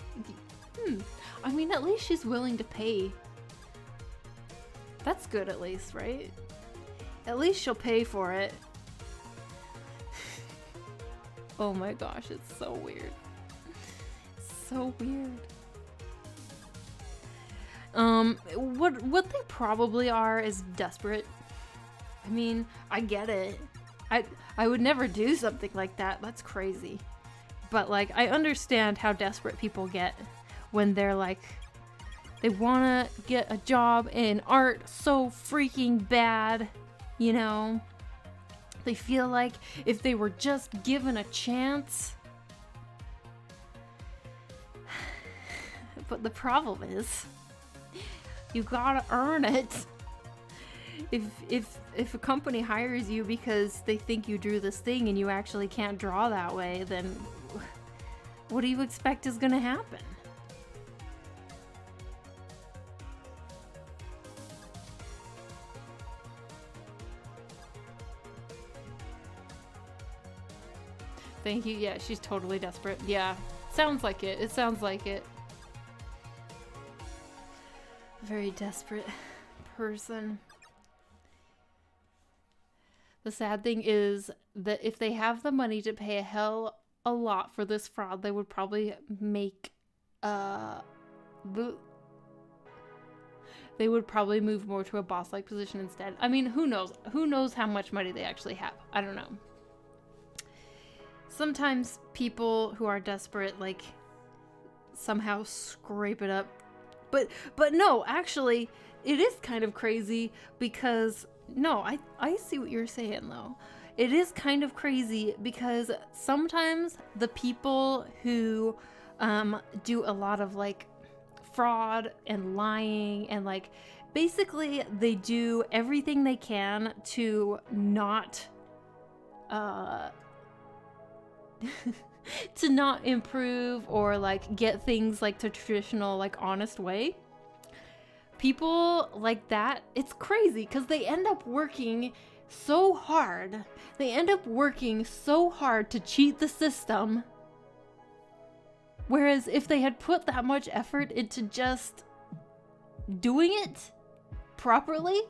I mean, at least she's willing to pay. That's good, at least, right? At least she'll pay for it. Oh my gosh, it's so weird. So weird. What they probably are is desperate. I mean, I get it. I would never do something like that. That's crazy. But, like, I understand how desperate people get when they're like, they want to get a job in art so freaking bad, you know? They feel like if they were just given a chance. But the problem is, you gotta earn it. If a company hires you because they think you drew this thing and you actually can't draw that way, then what do you expect is gonna happen? Thank you. Yeah, she's totally desperate. Yeah, sounds like it. It sounds like it. Very desperate person. The sad thing is that if they have the money to pay a hell a lot for this fraud, they would probably make they would probably move more to a boss-like position instead. I mean, who knows? Who knows how much money they actually have? I don't know. Sometimes people who are desperate, like, somehow scrape it up. But no, actually, it is kind of crazy because, no, I see what you're saying, though. It is kind of crazy because sometimes the people who do a lot of, like, fraud and lying and, like, basically they do everything they can to not to not improve or, like, get things, like, the traditional, like, honest way. People like that, it's crazy because they end up working so hard. They end up working so hard to cheat the system. Whereas if they had put that much effort into just doing it properly,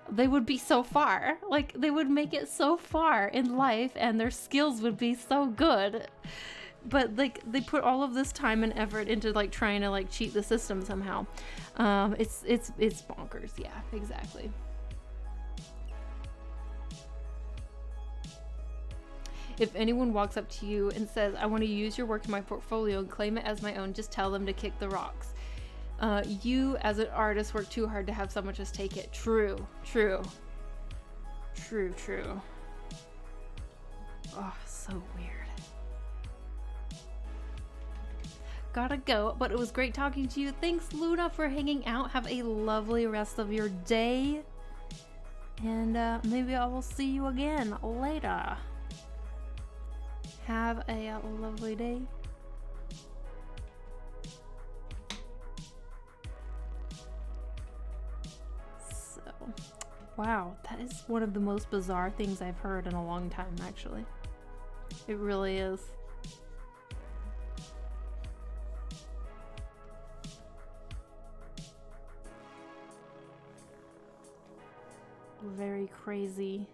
they would be so far. Like, they would make it so far in life and their skills would be so good. But, like, they put all of this time and effort into, like, trying to, like, cheat the system somehow. It's bonkers. Yeah, exactly. If anyone walks up to you and says, I want to use your work in my portfolio and claim it as my own, just tell them to kick the rocks. You, as an artist, work too hard to have someone just take it. True. Oh, so weird. Gotta go, but it was great talking to you. Thanks, Luna, for hanging out. Have a lovely rest of your day. And maybe I will see you again later. Have a lovely day. So, wow, that is one of the most bizarre things I've heard in a long time, actually. It really is. Very crazy.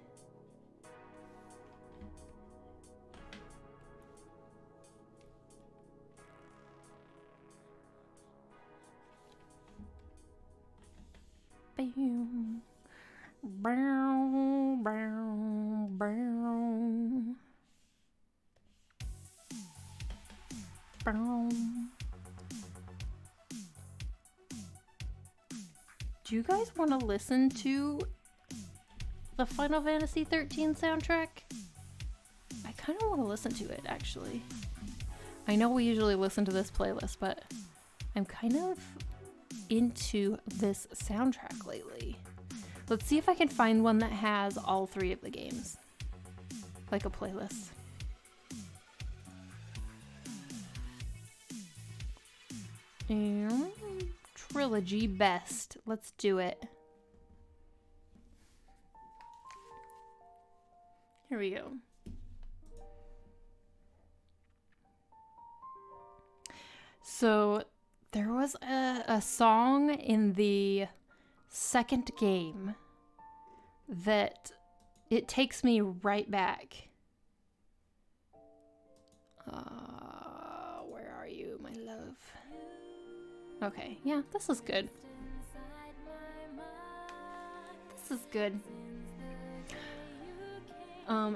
Bam. Bow, bow, bow. Bow. Do you guys want to listen to the Final Fantasy 13 soundtrack? I kind of want to listen to it, actually. I know we usually listen to this playlist, but I'm kind of into this soundtrack lately. Let's see if I can find one that has all three of the games, like a playlist. Trilogy best. Let's do it. Here we go. So there was a song in the second game that it takes me right back. Where are you, my love? Okay, yeah, this is good. This is good.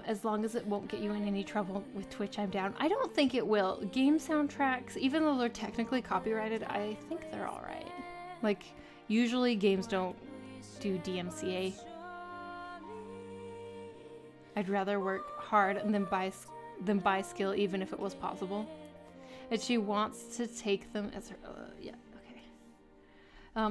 As long as it won't get you in any trouble with Twitch, I'm down. I don't think it will. Game soundtracks, even though they're technically copyrighted, I think they're alright. Like, usually games don't do DMCA. I'd rather work hard and then buy skill, even if it was possible. And she wants to take them as her... yeah, okay.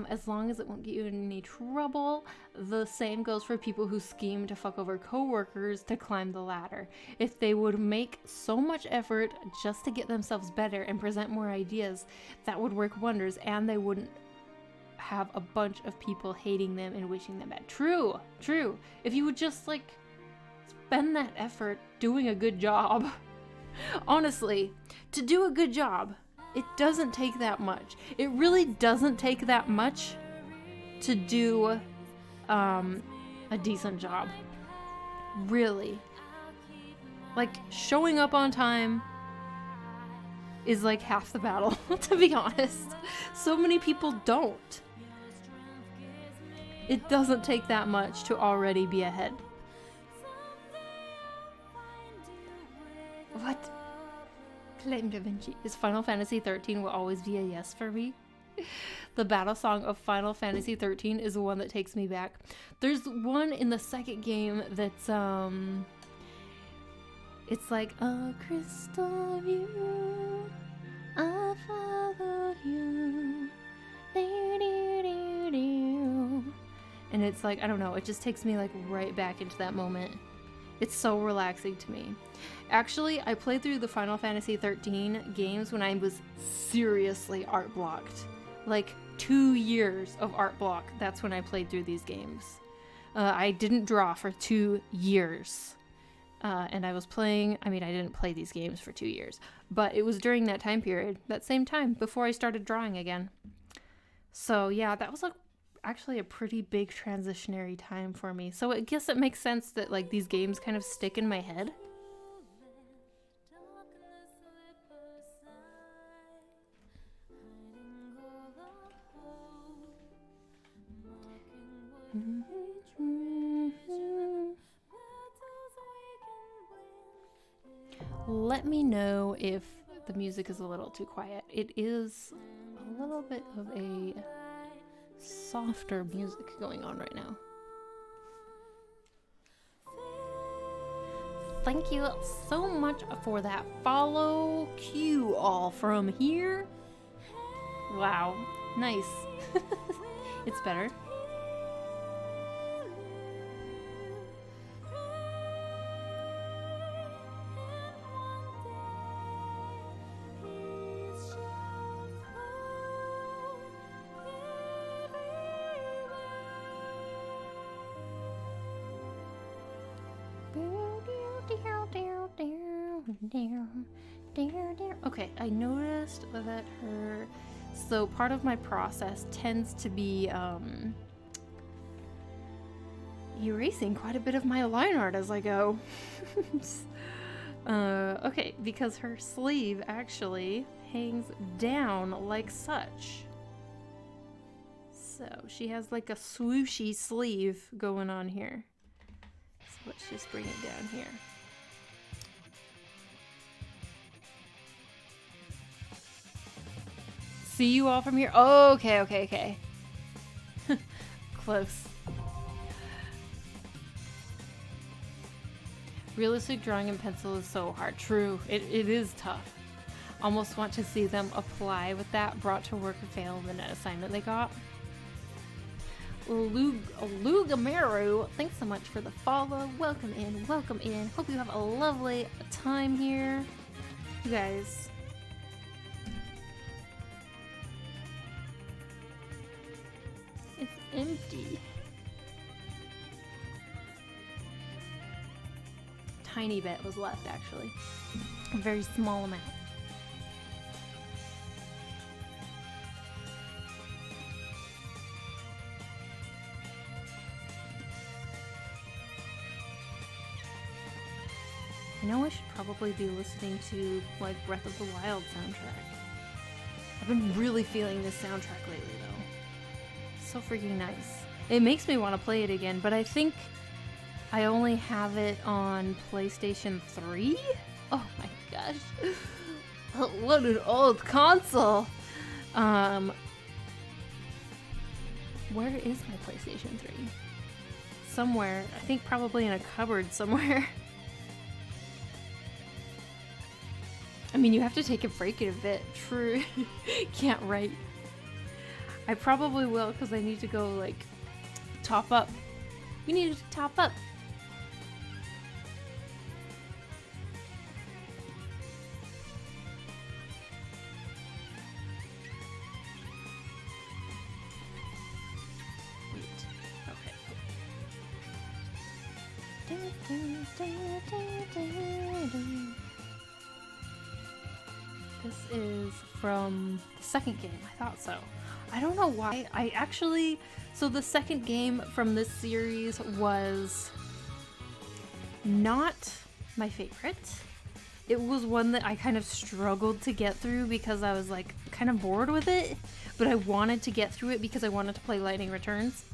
As long as it won't get you in any trouble. The same goes for people who scheme to fuck over coworkers to climb the ladder. If they would make so much effort just to get themselves better and present more ideas, that would work wonders, and they wouldn't have a bunch of people hating them and wishing them bad. True. If you would just, like, spend that effort doing a good job. Honestly, to do a good job, it doesn't take that much. It really doesn't take that much to do a decent job. Really. Like, showing up on time is like half the battle, to be honest. So many people don't. It doesn't take that much to already be ahead. What? Claim Da Vinci. Is Final Fantasy 13 will always be a yes for me? The battle song of Final Fantasy 13 is the one that takes me back. There's one in the second game that's it's like a crystal view, I follow you, and it's like, I don't know, it just takes me like right back into that moment. It's so relaxing to me. Actually, I played through the Final Fantasy 13 games when I was seriously art blocked. Like 2 years of art block. That's when I played through these games. I didn't draw for 2 years. And I was playing, I mean, I didn't play these games for 2 years, but it was during that time period, that same time, before I started drawing again. So yeah, that was like actually a pretty big transitionary time for me. So I guess it makes sense that like these games kind of stick in my head. Let me know if the music is a little too quiet. It is a little bit of a softer music going on right now. Thank you so much for that follow cue all from here. Wow, nice. It's better. Okay, I noticed that so part of my process tends to be erasing quite a bit of my line art as I go. Okay, because her sleeve actually hangs down like such. So she has like a swooshy sleeve going on here. So let's just bring it down here. See you all from here? Oh, okay. Close. Realistic drawing in pencil is so hard. True, it is tough. Almost want to see them apply with that brought to work or fail the net assignment they got. Lugamaru, thanks so much for the follow. Welcome in. Hope you have a lovely time here. You guys. It's empty. Tiny bit was left, actually. A very small amount. I know I should probably be listening to, like, Breath of the Wild soundtrack. I've been really feeling this soundtrack lately, though. So freaking nice. It makes me want to play it again, but I think I only have it on PlayStation 3? Oh my gosh. What an old console! Where is my PlayStation 3? Somewhere. I think probably in a cupboard somewhere. I mean, you have to take a break in a bit. True. Can't write. I probably will because I need to go, like, top up. We need to top up. Wait. Okay. This is from the second game. I thought so. I don't know why. So the second game from this series was not my favorite. It was one that I kind of struggled to get through because I was like kind of bored with it, but I wanted to get through it because I wanted to play Lightning Returns.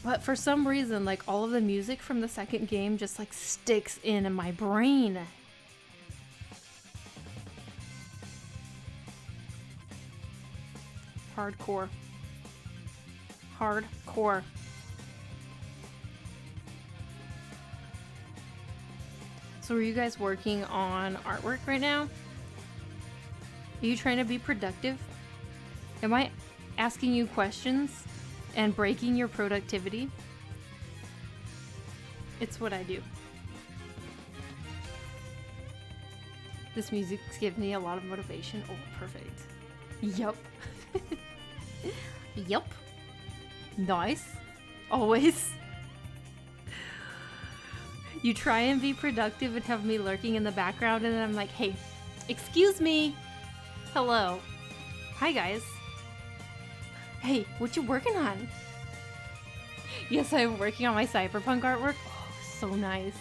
But for some reason, like all of the music from the second game just like sticks in my brain. Hardcore. Hardcore. So are you guys working on artwork right now? Are you trying to be productive? Am I asking you questions and breaking your productivity? It's what I do. This music's giving me a lot of motivation. Oh, perfect. Yup. Yup. Nice. Always. You try and be productive and have me lurking in the background, and then I'm like, hey, excuse me. Hello. Hi, guys. Hey, what you working on? Yes, I'm working on my cyberpunk artwork. Oh, so nice.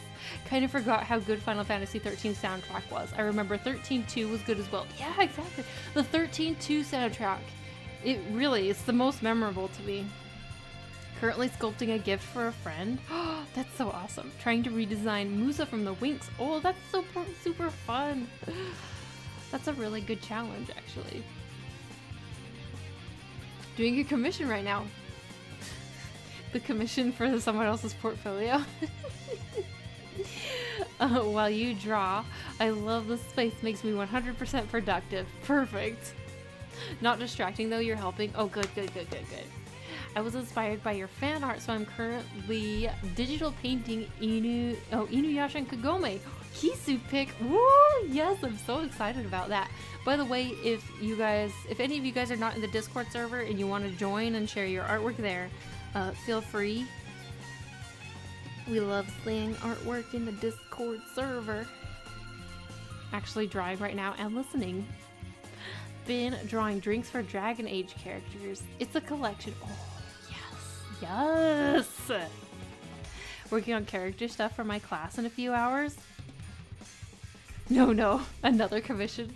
Kind of forgot how good Final Fantasy 13 soundtrack was. I remember 13.2 was good as well. Yeah, exactly. The 13.2 soundtrack. It's the most memorable to me. Currently sculpting a gift for a friend. Oh, that's so awesome. Trying to redesign Musa from the Winx. Oh, that's so super fun. That's a really good challenge, actually. Doing a commission right now. The commission for someone else's portfolio. While you draw, I love the space. Makes me 100% productive. Perfect. Not distracting though, you're helping. Oh, good. I was inspired by your fan art, so I'm currently digital painting Inuyasha and Kagome. Kisu pick. Woo! Yes, I'm so excited about that. By the way, if any of you guys are not in the Discord server and you want to join and share your artwork there, feel free. We love seeing artwork in the Discord server. Actually drawing right now and listening. Been drawing drinks for Dragon Age characters. It's a collection. Oh, yes. Working on character stuff for my class in a few hours. No, another commission.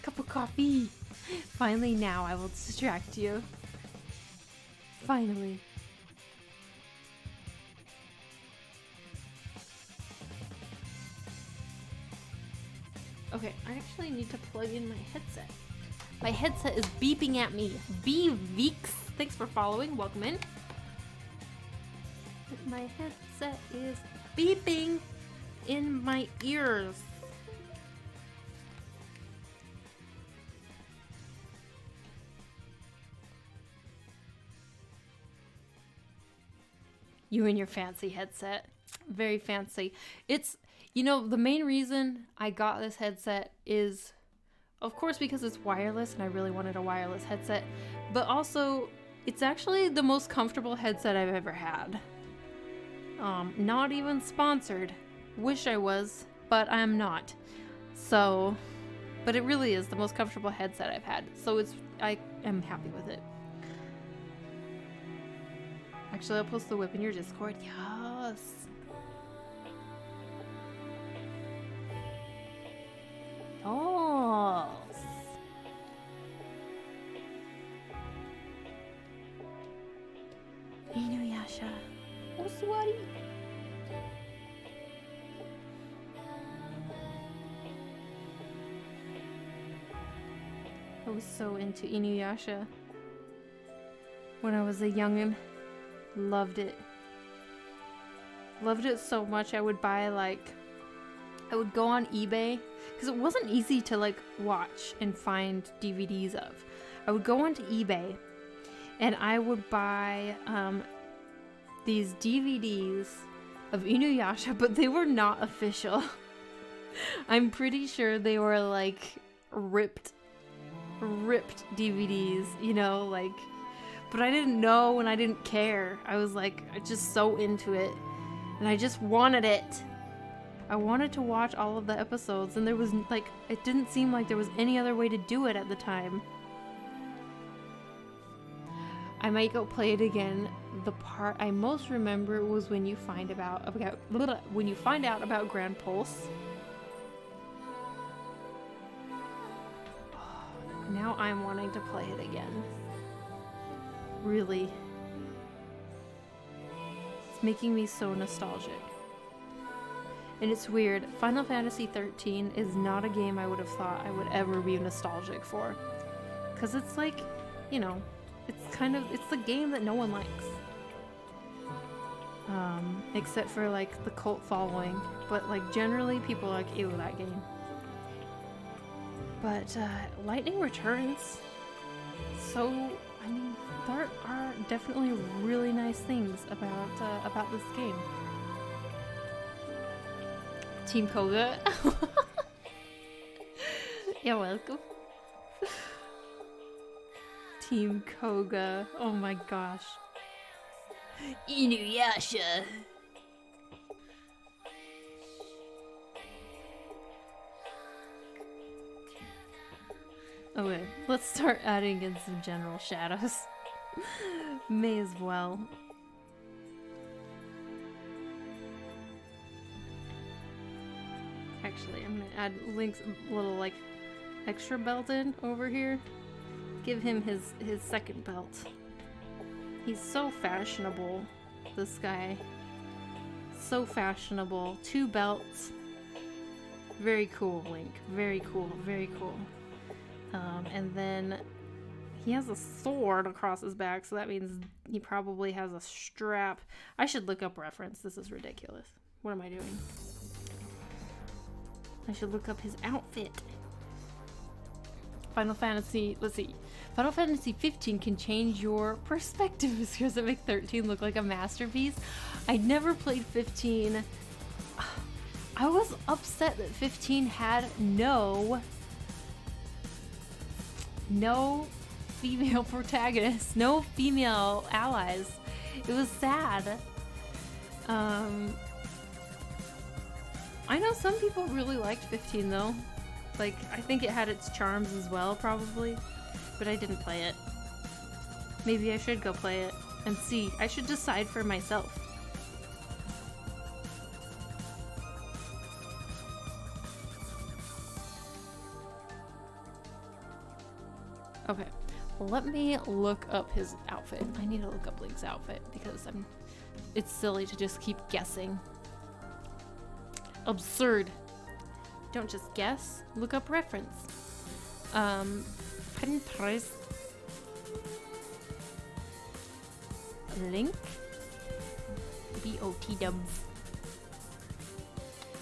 Cup of coffee. Finally, now I will distract you. Finally. Okay, I actually need to plug in my headset. My headset is beeping at me. B-Veeks. Thanks for following. Welcome in. My headset is beeping in my ears. You and your fancy headset. Very fancy. It's, the main reason I got this headset is, of course, because it's wireless and I really wanted a wireless headset, but also it's actually the most comfortable headset I've ever had. Not even sponsored. Wish I was, but I'm not. So, but it really is the most comfortable headset I've had. So I am happy with it. Actually, I'll post the whip in your Discord. Yes. Oh. Inuyasha. Oswari. I was so into Inuyasha when I was a youngin'. Loved it. Loved it so much I would buy I would go on eBay because it wasn't easy to watch and find DVDs of. I would go onto eBay and I would buy these DVDs of Inuyasha, but they were not official. I'm pretty sure they were ripped DVDs, But I didn't know and I didn't care. I was like just so into it. And I just wanted it. I wanted to watch all of the episodes, and there was like, it didn't seem like there was any other way to do it at the time. I might go play it again. The part I most remember was when you find out about Grand Pulse. Now I'm wanting to play it again. Really. It's making me so nostalgic. And it's weird. Final Fantasy 13 is not a game I would have thought I would ever be nostalgic for. Because it's like, you know, it's the game that no one likes. Except for like the cult following. But like generally people are like, ew, that game. But Lightning Returns. So, I mean, there are definitely really nice things about this game. Team Koga. You're welcome. Team Koga. Oh my gosh. Inuyasha. Okay, let's start adding in some general shadows. May as well. Actually, I'm gonna add Link's little like extra belt in over here. Give him his second belt. He's so fashionable, this guy. So fashionable. 2 belts. Very cool, Link. Very cool, very cool. And then he has a sword across his back, so that means he probably has a strap. I should look up reference. This is ridiculous. What am I doing? I should look up his outfit. Final Fantasy, let's see. Final Fantasy 15 can change your perspective because it makes 13 look like a masterpiece. I never played 15. I was upset that 15 had no female protagonists, no female allies. It was sad. I know some people really liked 15 though. Like, I think it had its charms as well, probably. But I didn't play it. Maybe I should go play it and see. I should decide for myself. Okay, well, let me look up his outfit. I need to look up Link's outfit because it's silly to just keep guessing. Absurd. Don't just guess, look up reference. Pinterest. Link. BOT dubs.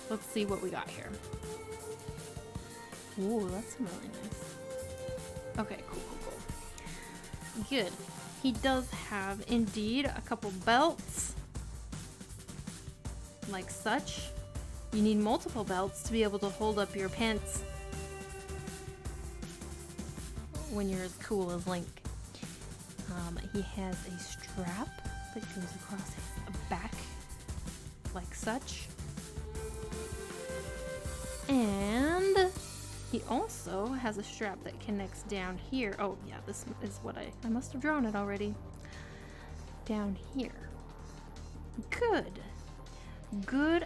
Let's see what we got here. Ooh, that's really nice. Okay, cool. Good. He does have, indeed, a couple belts. Like such. You need multiple belts to be able to hold up your pants when you're as cool as Link. He has a strap that goes across his back, like such. And he also has a strap that connects down here. Oh yeah, this is what I must have drawn it already. Down here. Good. Great.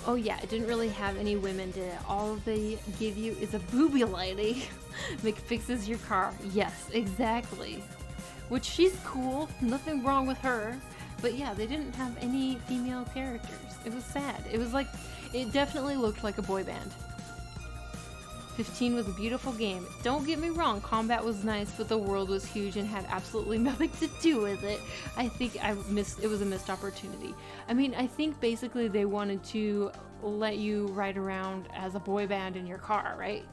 Oh yeah, it didn't really have any women, did it? All they give you is a booby lady. Fixes your car. Yes, exactly. Which she's cool, nothing wrong with her. But yeah, they didn't have any female characters. It was sad. It was like, it definitely looked like a boy band. 15 was a beautiful game. Don't get me wrong, combat was nice, but the world was huge and had absolutely nothing to do with it. I think it was a missed opportunity. I mean, I think basically they wanted to let you ride around as a boy band in your car, right?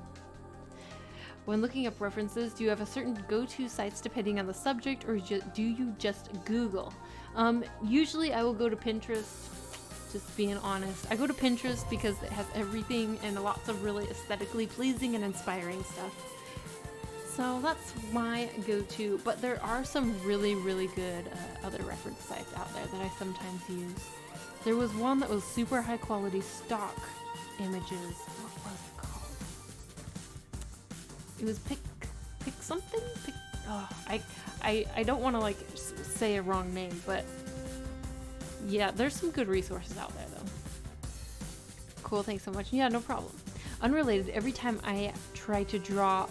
When looking up references, do you have a certain go-to sites depending on the subject, or do you just Google? Usually I will go to Pinterest just being honest. I go to Pinterest because it has everything and lots of really aesthetically pleasing and inspiring stuff. So that's my go-to, but there are some really, really good other reference sites out there that I sometimes use. There was one that was super high quality stock images. What was it called? It was pick something? I don't want to like say a wrong name, but yeah, there's some good resources out there though. Cool, thanks so much. Yeah, no problem. Unrelated, every time I try to draw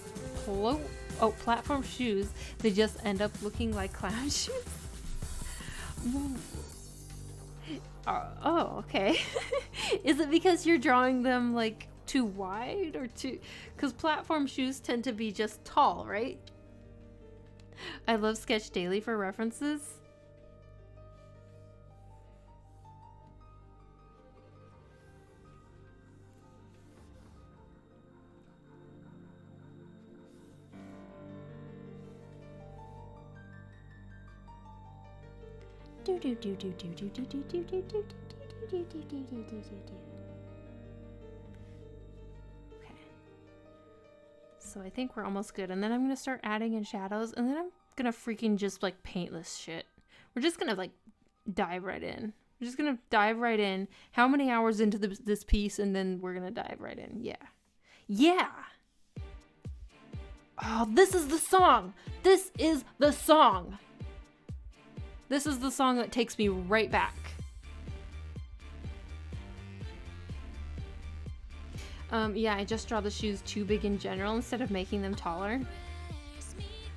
platform shoes, they just end up looking like clown shoes. Oh, okay. Is it because you're drawing them like too wide or too... Because platform shoes tend to be just tall, right? I love Sketch Daily for references. Okay. So I think we're almost good. And then I'm going to start adding in shadows. And then I'm going to freaking just like paint this shit. We're just going to like dive right in. We're just going to dive right in. How many hours into this piece? And then we're going to dive right in. Yeah. Yeah. Oh, this is the song. This is the song. This is the song that takes me right back. Yeah, I just draw the shoes too big in general instead of making them taller.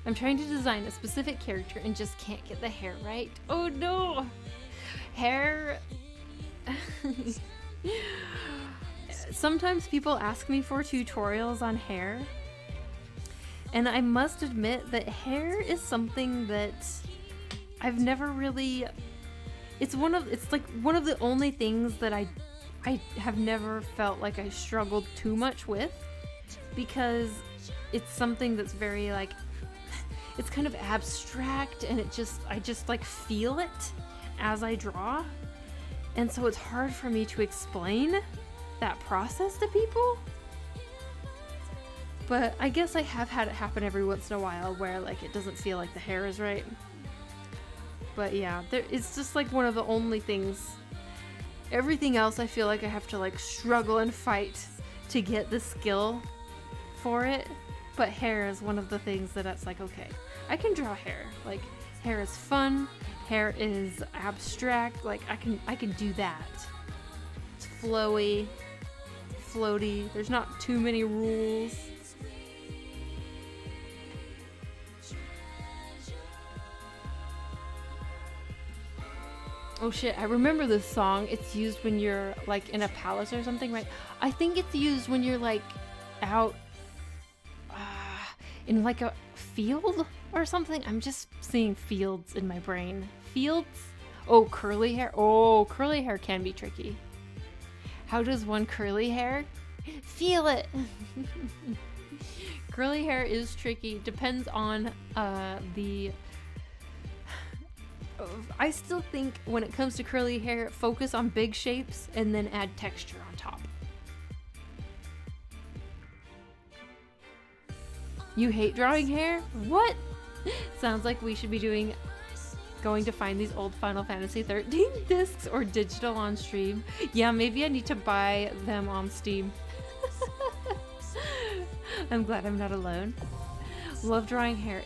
I'm trying to design a specific character and just can't get the hair right. Oh no! Hair... Sometimes people ask me for tutorials on hair. And I must admit that hair is something that I've never really... It's like one of the only things that I have never felt like I struggled too much with, because it's something that's very like, it's kind of abstract, and I just like feel it as I draw, and so it's hard for me to explain that process to people. But I guess I have had it happen every once in a while where like it doesn't feel like the hair is right. But yeah, it's just like one of the only things. Everything else I feel like I have to like struggle and fight to get the skill for it. But hair is one of the things that's like, okay, I can draw hair. Like, hair is fun, hair is abstract, like I can do that. It's flowy, floaty, there's not too many rules. Oh shit, I remember this song. It's used when you're like in a palace or something, right? I think it's used when you're like out in like a field or something. I'm just seeing fields in my brain. Fields? Oh, curly hair. Oh, curly hair can be tricky. How does one curly hair? Feel it. Curly hair is tricky. Depends on the... I still think when it comes to curly hair, focus on big shapes and then add texture on top. You hate drawing hair? What? Sounds like we should be going to find these old Final Fantasy 13 discs or digital on stream. Yeah, maybe I need to buy them on Steam. I'm glad I'm not alone. Love drawing hair.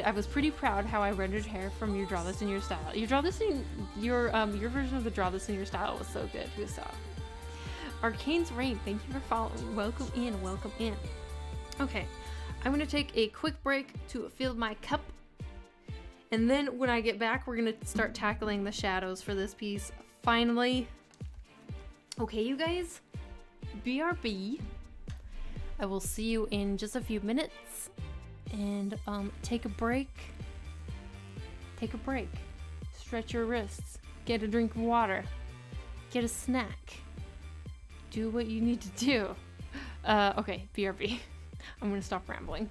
I was pretty proud how I rendered hair from your Draw This in Your Style. Your Draw This in your version of the Draw This in Your Style was so good. Who saw? Arcane's Reign, thank you for following. Welcome in, welcome in. Okay, I'm gonna take a quick break to fill my cup, and then when I get back, we're gonna start tackling the shadows for this piece. Finally. Okay, you guys. BRB. I will see you in just a few minutes. And take a break. Take a break. Stretch your wrists. Get a drink of water. Get a snack. Do what you need to do. Okay, BRB. I'm gonna stop rambling.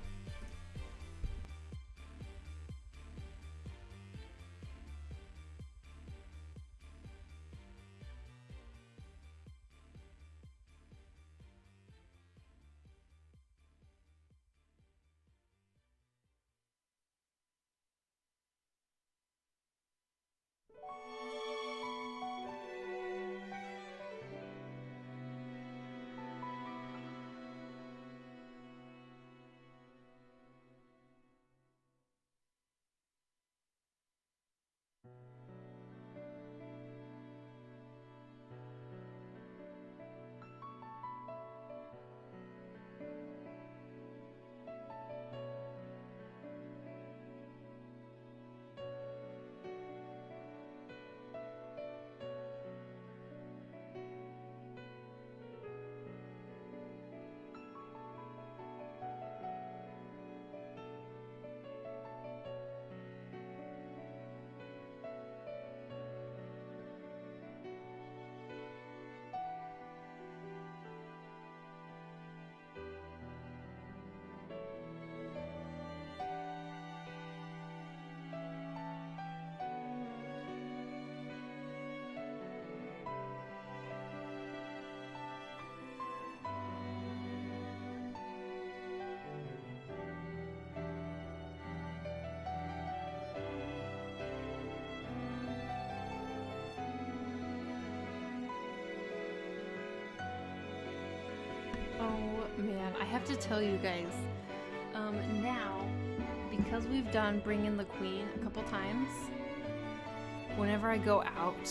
Oh man, I have to tell you guys, now, because we've done Bring in the Queen a couple times, whenever I go out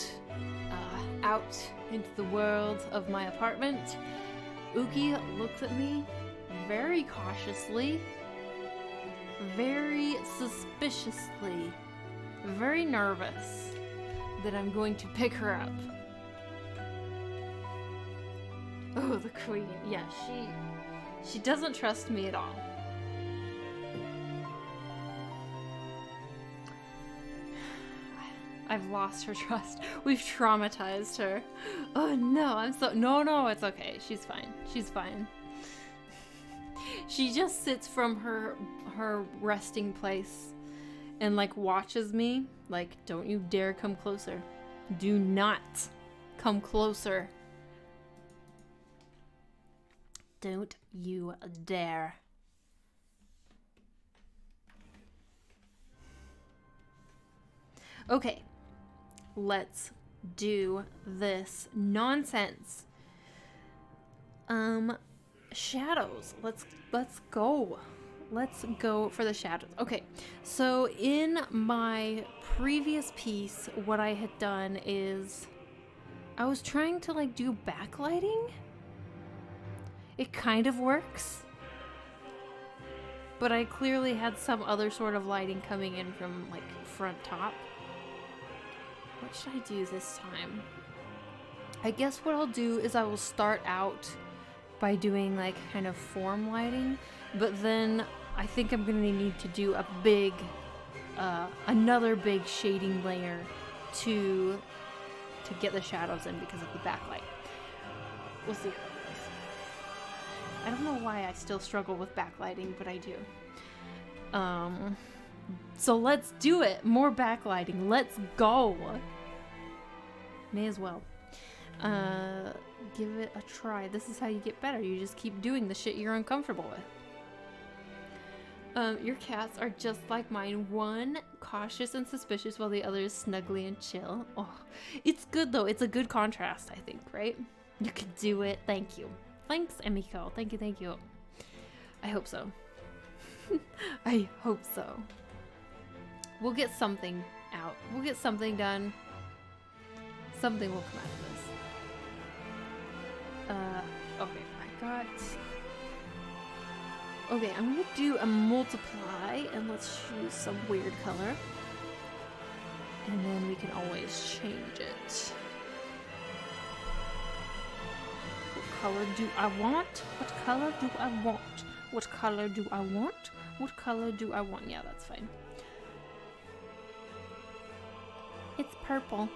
into the world of my apartment, Uki looks at me very cautiously, very suspiciously, very nervous that I'm going to pick her up. Oh, the queen. Yeah, she doesn't trust me at all. I've lost her trust. We've traumatized her. Oh no, no, it's okay. She's fine. She's fine. She just sits from her resting place and like watches me like, don't you dare come closer. Do not come closer. Don't you dare. Okay, let's do this nonsense. Shadows. Let's go. Let's go for the shadows. Okay, so in my previous piece, what I had done is I was trying to like do backlighting. It kind of works, but I clearly had some other sort of lighting coming in from like front top. What should I do this time? I guess what I'll do is I will start out by doing like kind of form lighting, but then I think I'm gonna need to do a big, another big shading layer to get the shadows in because of the backlight. We'll see how it goes. I don't know why I still struggle with backlighting, but I do. So let's do it. More backlighting. Let's go. May as well. Give it a try. This is how you get better. You just keep doing the shit you're uncomfortable with. Your cats are just like mine. One cautious and suspicious while the other is snuggly and chill. Oh, it's good though. It's a good contrast, I think, right? You can do it. Thank you. Thanks, Emiko. Thank you, thank you. I hope so. I hope so. We'll get something out. We'll get something done. Something will come out of this. Okay, I got... Okay, I'm gonna do a multiply, and let's choose some weird color. And then we can always change it. What color do I want? What color do I want? What color do I want? What color do I want? Yeah, that's fine. It's purple.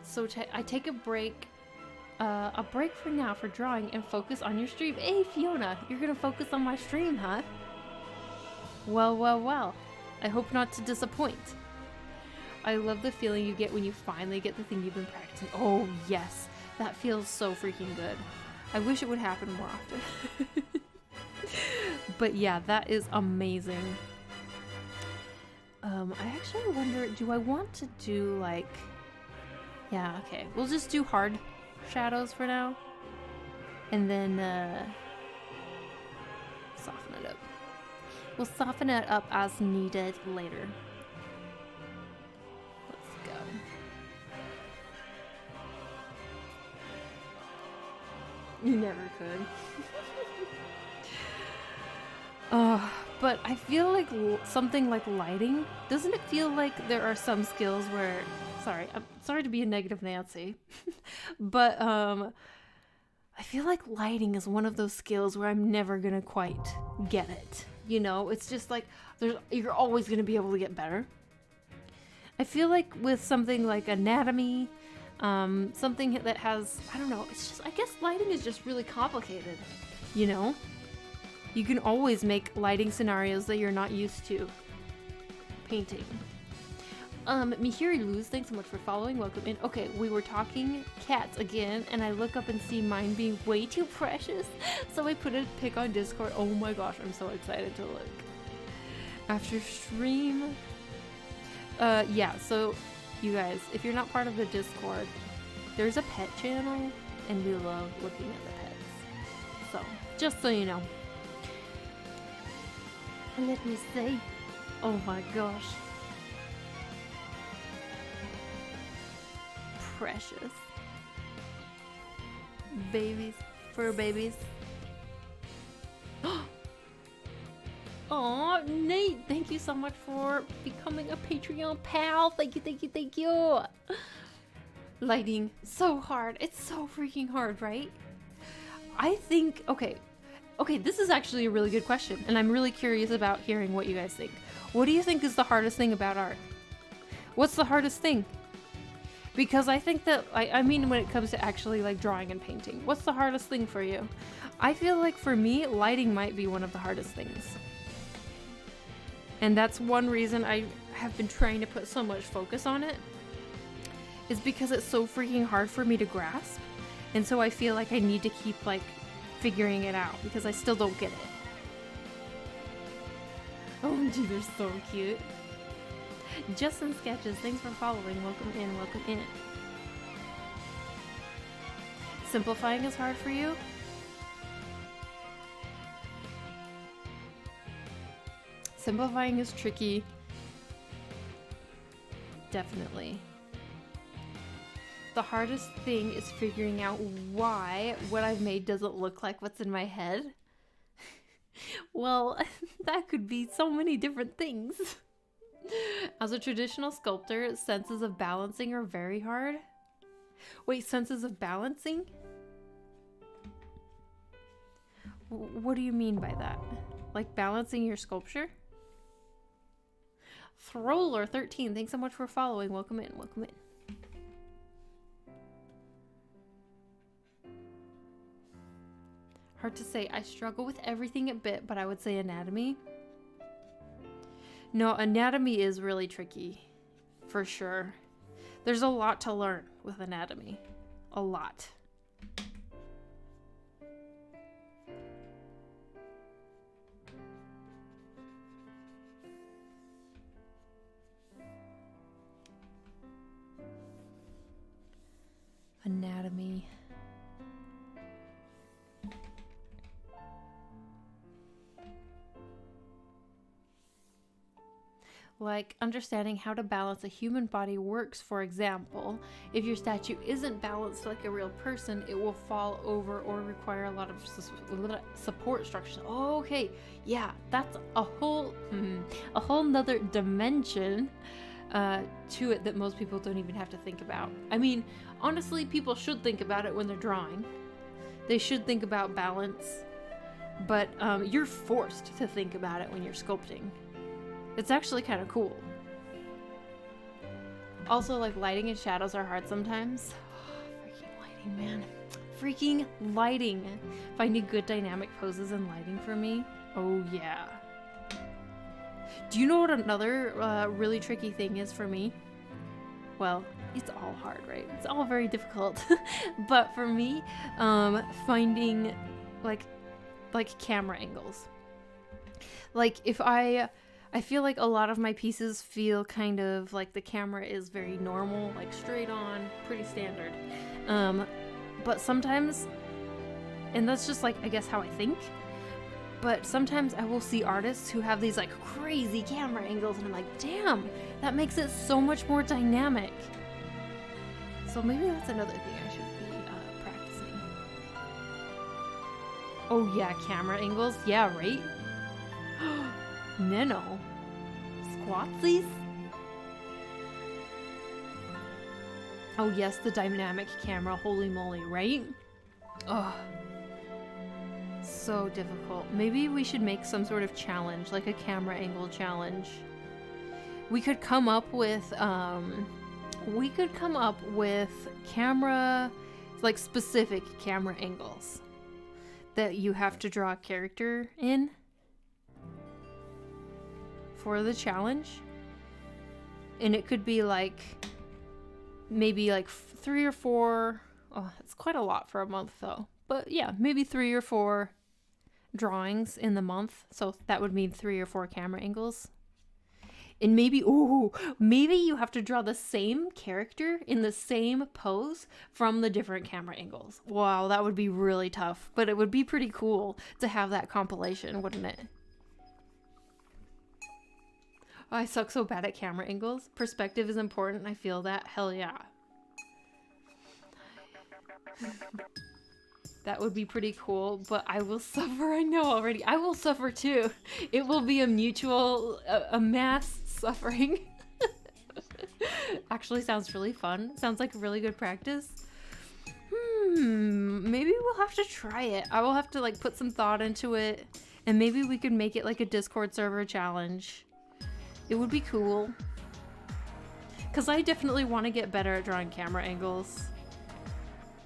So I take a break for now for drawing and focus on your stream. Hey Fiona, you're gonna focus on my stream, huh? Well, well, well. I hope not to disappoint. I love the feeling you get when you finally get the thing you've been practicing. Oh yes, that feels so freaking good. I wish it would happen more often. But yeah, that is amazing. I actually wonder, do I want to do like... Yeah, okay. We'll just do hard shadows for now. And then, soften it up. We'll soften it up as needed later. Let's go. You never could. But I feel like something like lighting, doesn't it feel like there are some skills where, I'm sorry to be a negative Nancy, but I feel like lighting is one of those skills where I'm never gonna quite get it. You know, it's just like you're always gonna be able to get better. I feel like with something like anatomy, something that has, I don't know, it's just, I guess lighting is just really complicated, you know? You can always make lighting scenarios that you're not used to painting. Mihiri Luz, thanks so much for following. Welcome in. Okay, we were talking cats again, and I look up and see mine being way too precious. So I put a pic on Discord. Oh my gosh, I'm so excited to look. After stream. Yeah, so you guys, if you're not part of the Discord, there's a pet channel and we love looking at the pets. So, just so you know. Let me see. Oh my gosh. Precious. Babies. Fur babies. Aw, Nate, thank you so much for becoming a Patreon pal. Thank you, thank you, thank you. Lighting, so hard. It's so freaking hard, right? I think, okay, this is actually a really good question, and I'm really curious about hearing what you guys think. What do you think is the hardest thing about art? What's the hardest thing? Because I think that, I mean, when it comes to actually like drawing and painting, what's the hardest thing for you? I feel like for me, lighting might be one of the hardest things. And that's one reason I have been trying to put so much focus on it, is because it's so freaking hard for me to grasp. And so I feel like I need to keep like figuring it out because I still don't get it. Oh, gee, they're so cute. Justin Sketches, thanks for following. Welcome in, welcome in. Simplifying is hard for you? Simplifying is tricky. Definitely. The hardest thing is figuring out why what I've made doesn't look like what's in my head. Well, that could be so many different things. As a traditional sculptor, senses of balancing are very hard. Wait, senses of balancing? What do you mean by that? Like balancing your sculpture? Throller13, thanks so much for following. Welcome in, welcome in. Hard to say. I struggle with everything a bit, but I would say anatomy. No, anatomy is really tricky, for sure. There's a lot to learn with anatomy. A lot. Anatomy. Like understanding how to balance a human body works. For example, if your statue isn't balanced like a real person, it will fall over or require a lot of support structures. Oh, okay, yeah, that's a whole nother dimension to it that most people don't even have to think about. I mean, honestly, people should think about it when they're drawing. They should think about balance, but you're forced to think about it when you're sculpting. It's actually kind of cool. Also, like, lighting and shadows are hard sometimes. Freaking lighting, man. Freaking lighting. Finding good dynamic poses and lighting for me. Oh, yeah. Do you know what another really tricky thing is for me? Well, it's all hard, right? It's all very difficult. But for me, finding, like camera angles. Like, if I feel like a lot of my pieces feel kind of like the camera is very normal, like straight on, pretty standard. But sometimes, and that's just like, I guess how I think, but sometimes I will see artists who have these like crazy camera angles and I'm like, damn, that makes it so much more dynamic. So maybe that's another thing I should be practicing. Oh yeah, camera angles, yeah, right? Nano. Squatsies? Oh yes, the dynamic camera, holy moly, right? Ugh. So difficult. Maybe we should make some sort of challenge, like a camera angle challenge. We could come up with, camera, like specific camera angles that you have to draw a character in for the challenge. And it could be like maybe like 3 or 4. Oh, it's quite a lot for a month though, but yeah, maybe 3 or 4 drawings in the month, so that would mean 3 or 4 camera angles. And maybe, ooh, maybe you have to draw the same character in the same pose from the different camera angles. Wow, that would be really tough, but it would be pretty cool to have that compilation, wouldn't it? Oh, I suck so bad at camera angles. Perspective is important. I feel that. Hell yeah. That would be pretty cool, but I will suffer. I know already. I will suffer too. It will be a mutual, a mass suffering. Actually sounds really fun. Sounds like really good practice. Maybe we'll have to try it. I will have to like put some thought into it, and maybe we could make it like a Discord server challenge. It would be cool. Because I definitely want to get better at drawing camera angles.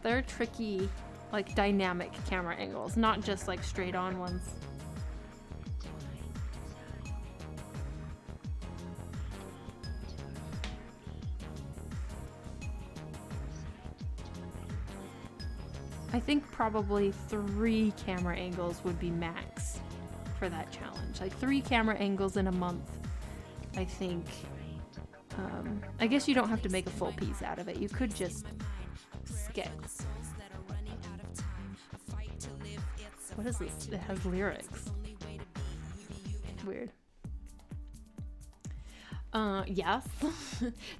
They're tricky, like dynamic camera angles, not just like straight on ones. I think probably 3 camera angles would be max for that challenge. Like 3 camera angles in a month, I think. I guess you don't have to make a full piece out of it. You could just sketch. What is this? It has lyrics. Weird. Yes.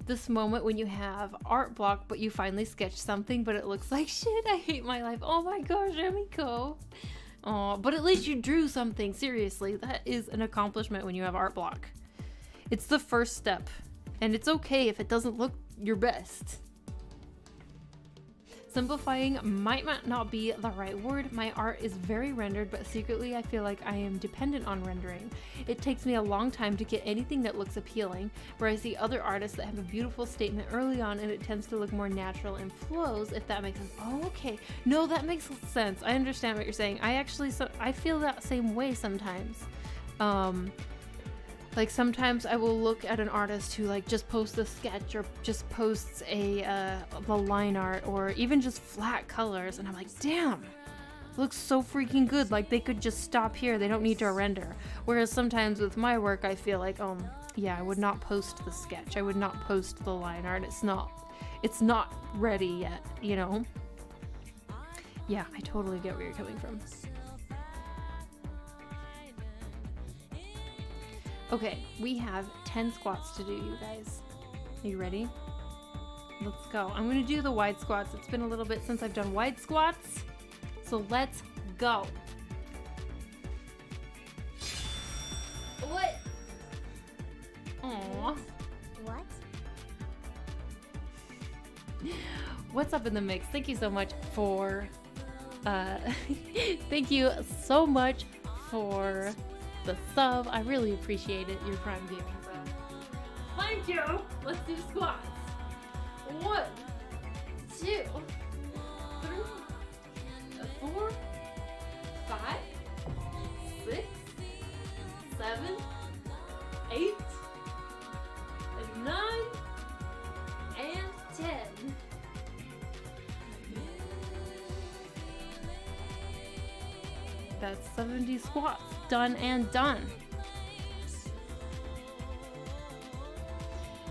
This moment when you have art block, but you finally sketch something, but it looks like shit. I hate my life. Oh my gosh, Emiko. Oh, but at least you drew something. Seriously, that is an accomplishment when you have art block. It's the first step, and it's okay if it doesn't look your best. Simplifying might not be the right word. My art is very rendered, but secretly I feel like I am dependent on rendering. It takes me a long time to get anything that looks appealing, where I see other artists that have a beautiful statement early on and it tends to look more natural and flows, if that makes sense. Oh, okay. No, that makes sense. I understand what you're saying. I feel that same way sometimes. Like sometimes I will look at an artist who like just posts a sketch or just posts the line art or even just flat colors, and I'm like, damn, looks so freaking good. Like they could just stop here. They don't need to render. Whereas sometimes with my work, I feel like, yeah, I would not post the sketch. I would not post the line art. It's not ready yet, you know? Yeah, I totally get where you're coming from. Okay, we have 10 squats to do, you guys. Are you ready? Let's go. I'm gonna do the wide squats. It's been a little bit since I've done wide squats, so let's go. What? Aww. What? What's up in the mix? Thank you so much for, thank you so much for the sub. I really appreciate it. Your Prime Gaming sub. Thank you. Let's do squats. 1, 2, 3, 4, 5, 6, 7, 8, 9, and 10. That's 70 squats. Done and done.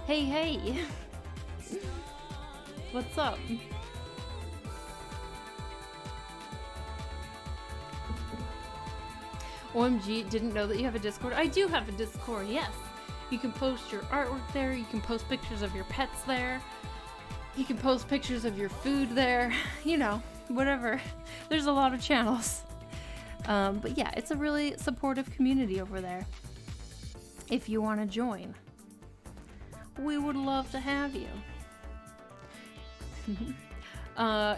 Hey. What's up? OMG, didn't know that you have a Discord. I do have a Discord, yes. You can post your artwork there. You can post pictures of your pets there. You can post pictures of your food there. You know, whatever. There's a lot of channels. But yeah, it's a really supportive community over there. If you want to join, we would love to have you.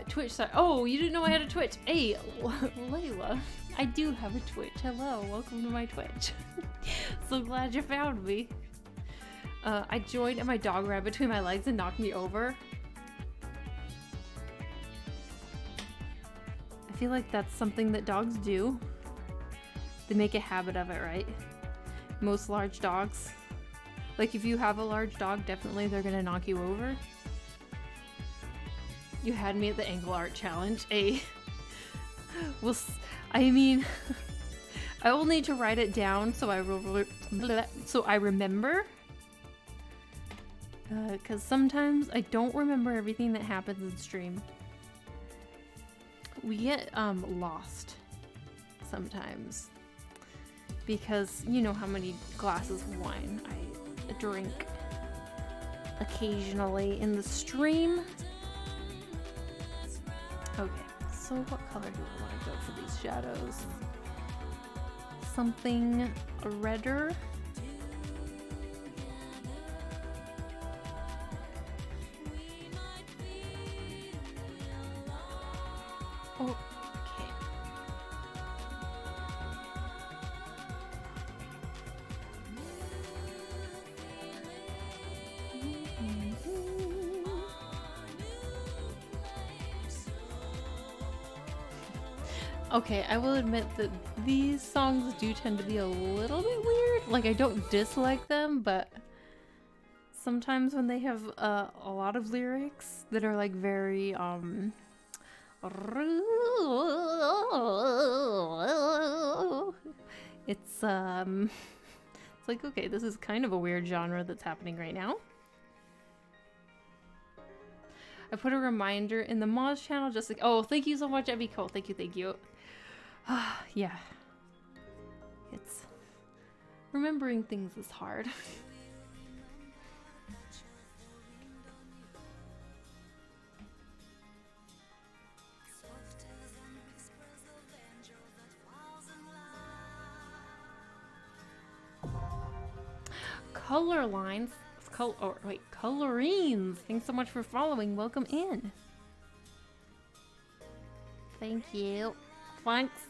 Twitch side. Oh, you didn't know I had a Twitch. Hey, Layla, I do have a Twitch. Hello, welcome to my Twitch. So glad you found me. I joined and my dog ran between my legs and knocked me over. I feel like that's something that dogs do. They make a habit of it, right? Most large dogs. Like if you have a large dog, definitely they're gonna knock you over. You had me at the angle art challenge. Well, I mean, I will need to write it down so I remember. Because sometimes I don't remember everything that happens in stream. We get lost sometimes because you know how many glasses of wine I drink occasionally in the stream. Okay, so what color do I want to go for these shadows? Something redder. Oh, okay. Okay, I will admit that these songs do tend to be a little bit weird. Like, I don't dislike them, but sometimes when they have a lot of lyrics that are like very it's like, okay, this is kind of a weird genre that's happening right now. I put a reminder in the Moz channel just like, oh, thank you so much, Abby Cole. Thank you. Yeah. It's remembering things is hard. Color lines. Colorines. Thanks so much for following. Welcome in. Thank you. Thanks.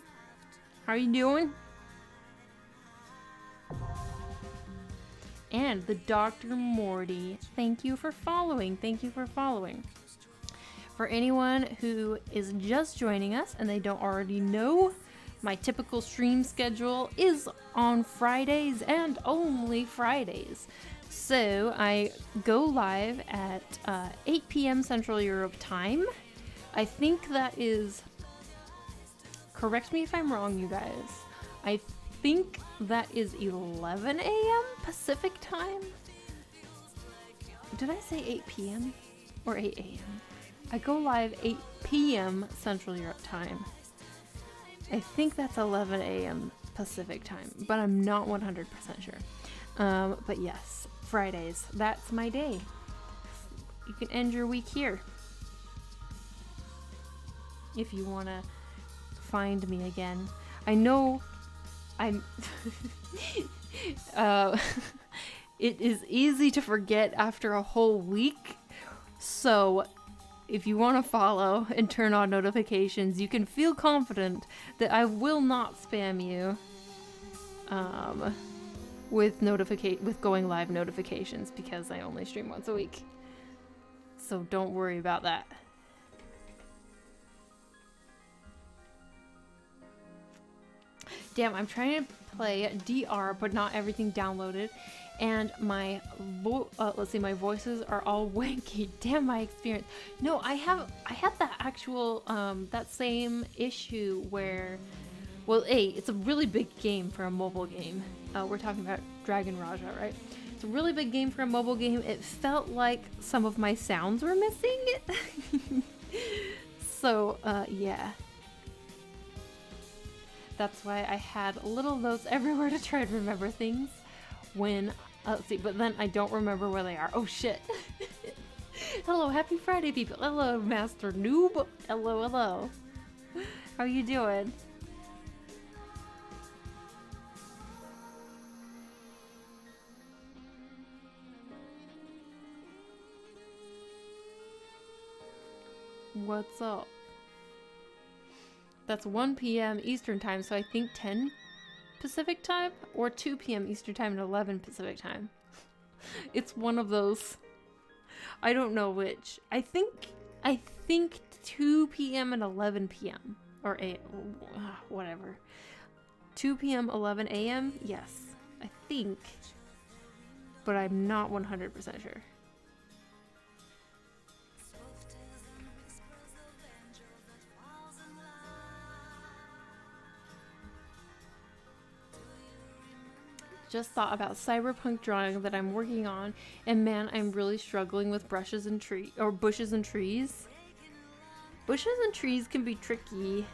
How are you doing? And the Dr. Morty. Thank you for following. For anyone who is just joining us and they don't already know, my typical stream schedule is on Fridays and only Fridays. So I go live at 8 p.m. Central Europe time. I think that is, correct me if I'm wrong, you guys. I think that is 11 a.m. Pacific time. Did I say 8 p.m. or 8 a.m.? I go live 8 p.m. Central Europe time. I think that's 11 a.m. Pacific time, but I'm not 100% sure. But yes, Fridays, that's my day. You can end your week here. If you want to find me again. I know I'm... it is easy to forget after a whole week, so if you want to follow and turn on notifications, you can feel confident that I will not spam you with going live notifications, because I only stream once a week. So don't worry about that. Damn, I'm trying to play DR, but not everything downloaded. And my my voices are all wanky. Damn, my experience. No, I had that actual that same issue where, well, it's a really big game for a mobile game. We're talking about Dragon Raja, right? It's a really big game for a mobile game. It felt like some of my sounds were missing. So yeah. That's why I had little notes everywhere to try and remember things when, let's see, but then I don't remember where they are. Oh shit. Hello, happy Friday, people. Hello, Master Noob. Hello. How you doing? What's up? That's 1 p.m. Eastern time, so I think 10 Pacific time, or 2 p.m. Eastern time and 11 Pacific time. It's one of those. I don't know which. I think 2 p.m. and 11 p.m. or whatever. 2 p.m. 11 a.m. Yes, I think, but I'm not 100% sure. just thought about cyberpunk drawing that I'm working on, and man, I'm really struggling with bushes and trees. Bushes and trees can be tricky.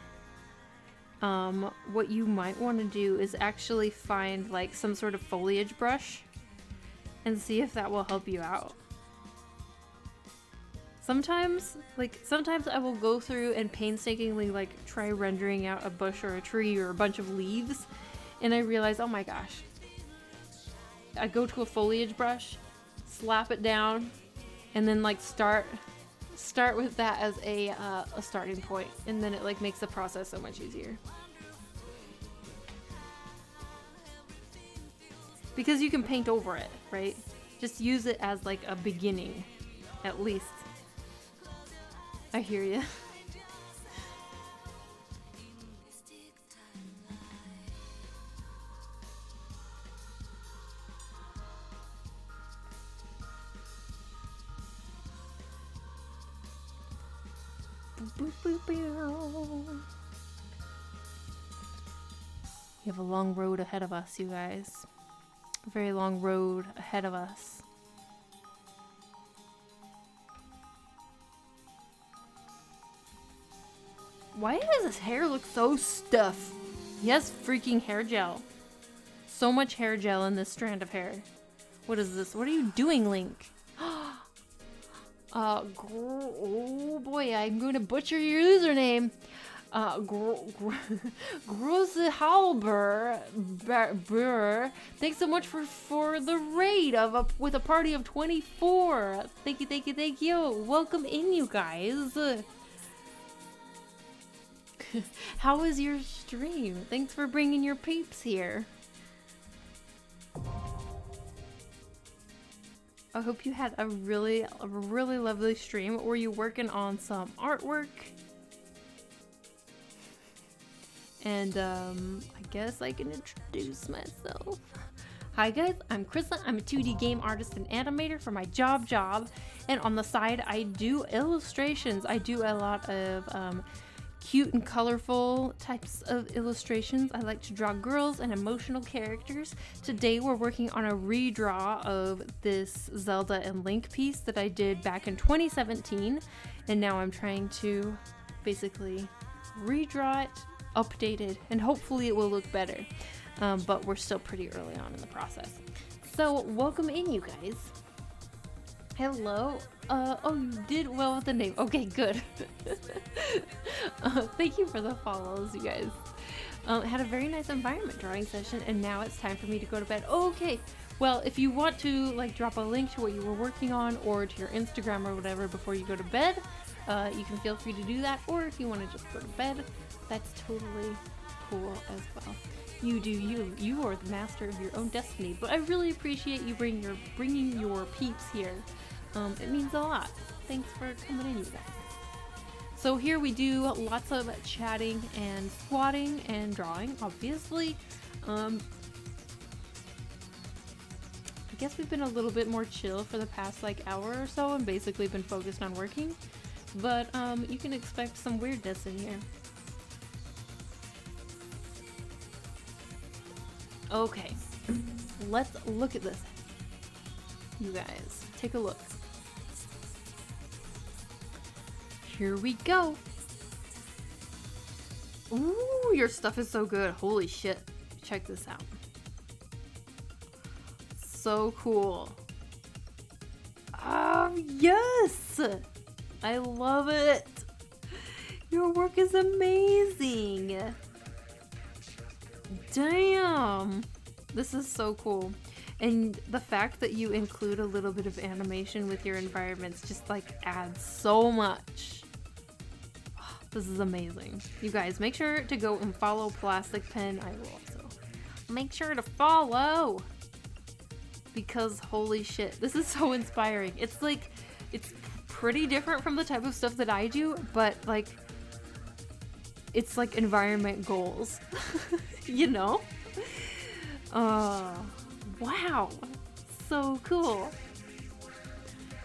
What you might want to do is actually find like some sort of foliage brush and see if that will help you out. Sometimes I will go through and painstakingly like try rendering out a bush or a tree or a bunch of leaves, and I realize, oh my gosh. I go to a foliage brush, slap it down, and then like start with that as a starting point, and then it like makes the process so much easier. Because you can paint over it, right? Just use it as like a beginning, at least. I hear you. We have a long road ahead of us, you guys. A very long road ahead of us. Why does his hair look so stiff? He has freaking hair gel. So much hair gel in this strand of hair. What is this? What are you doing, Link? Oh boy, I'm going to butcher your username. Groshalber. Thanks so much for the raid with a party of 24. Thank you. Welcome in, you guys. How was your stream? Thanks for bringing your peeps here. I hope you had a really lovely stream. Were you working on some artwork? And I guess I can introduce myself. Hi guys, I'm Krista. I'm a 2D game artist and animator for my job. And on the side, I do illustrations. I do a lot of cute and colorful types of illustrations. I like to draw girls and emotional characters. Today we're working on a redraw of this Zelda and Link piece that I did back in 2017, and now I'm trying to basically redraw it, update it, and hopefully it will look better. But we're still pretty early on in the process. So welcome in, you guys. Hello. Oh, you did well with the name. Okay, good. Thank you for the follows, you guys. Had a very nice environment drawing session, and now it's time for me to go to bed. Okay. Well, if you want to like drop a link to what you were working on or to your Instagram or whatever before you go to bed, you can feel free to do that. Or if you want to just go to bed, that's totally cool as well. You do you. You are the master of your own destiny. But I really appreciate you bringing your peeps here. It means a lot. Thanks for coming in, you guys. So here we do lots of chatting and squatting and drawing, obviously. I guess we've been a little bit more chill for the past like hour or so and basically been focused on working. But you can expect some weirdness in here. Okay, let's look at this. You guys, take a look. Here we go. Ooh, your stuff is so good. Holy shit. Check this out. So cool. Oh, yes! I love it. Your work is amazing. Damn. This is so cool. And the fact that you include a little bit of animation with your environments just like adds so much. This is amazing. You guys, make sure to go and follow Plastic Pen. I will also. Make sure to follow. Because holy shit, this is so inspiring. It's like, it's pretty different from the type of stuff that I do, but like, it's like environment goals. You know? Wow. So cool.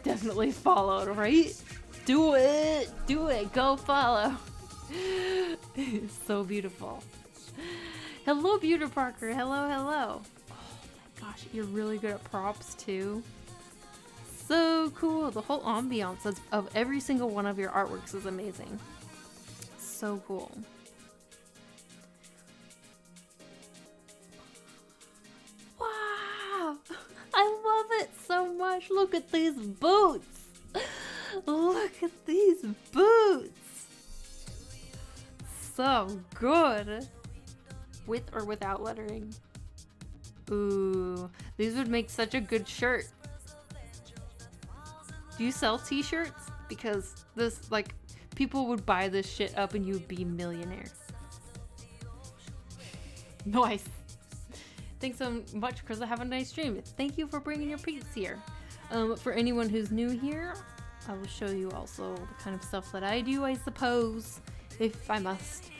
Definitely followed, right? Do it! Do it! Go follow! So beautiful. Hello, Beauty Parker. Hello, hello. Oh Gosh, you're really good at props too. So cool. The whole ambiance of every single one of your artworks is amazing. So cool. Wow! I love it so much. Look at these boots. Look at these boots. So good. With or without lettering. Ooh, these would make such a good shirt. Do you sell t-shirts? Because this, like, people would buy this shit up and you would be millionaires. Nice. Thanks so much, Chris. Have a nice stream. Thank you for bringing your piece here. For anyone who's new here, I will show you also the kind of stuff that I do, I suppose, if I must.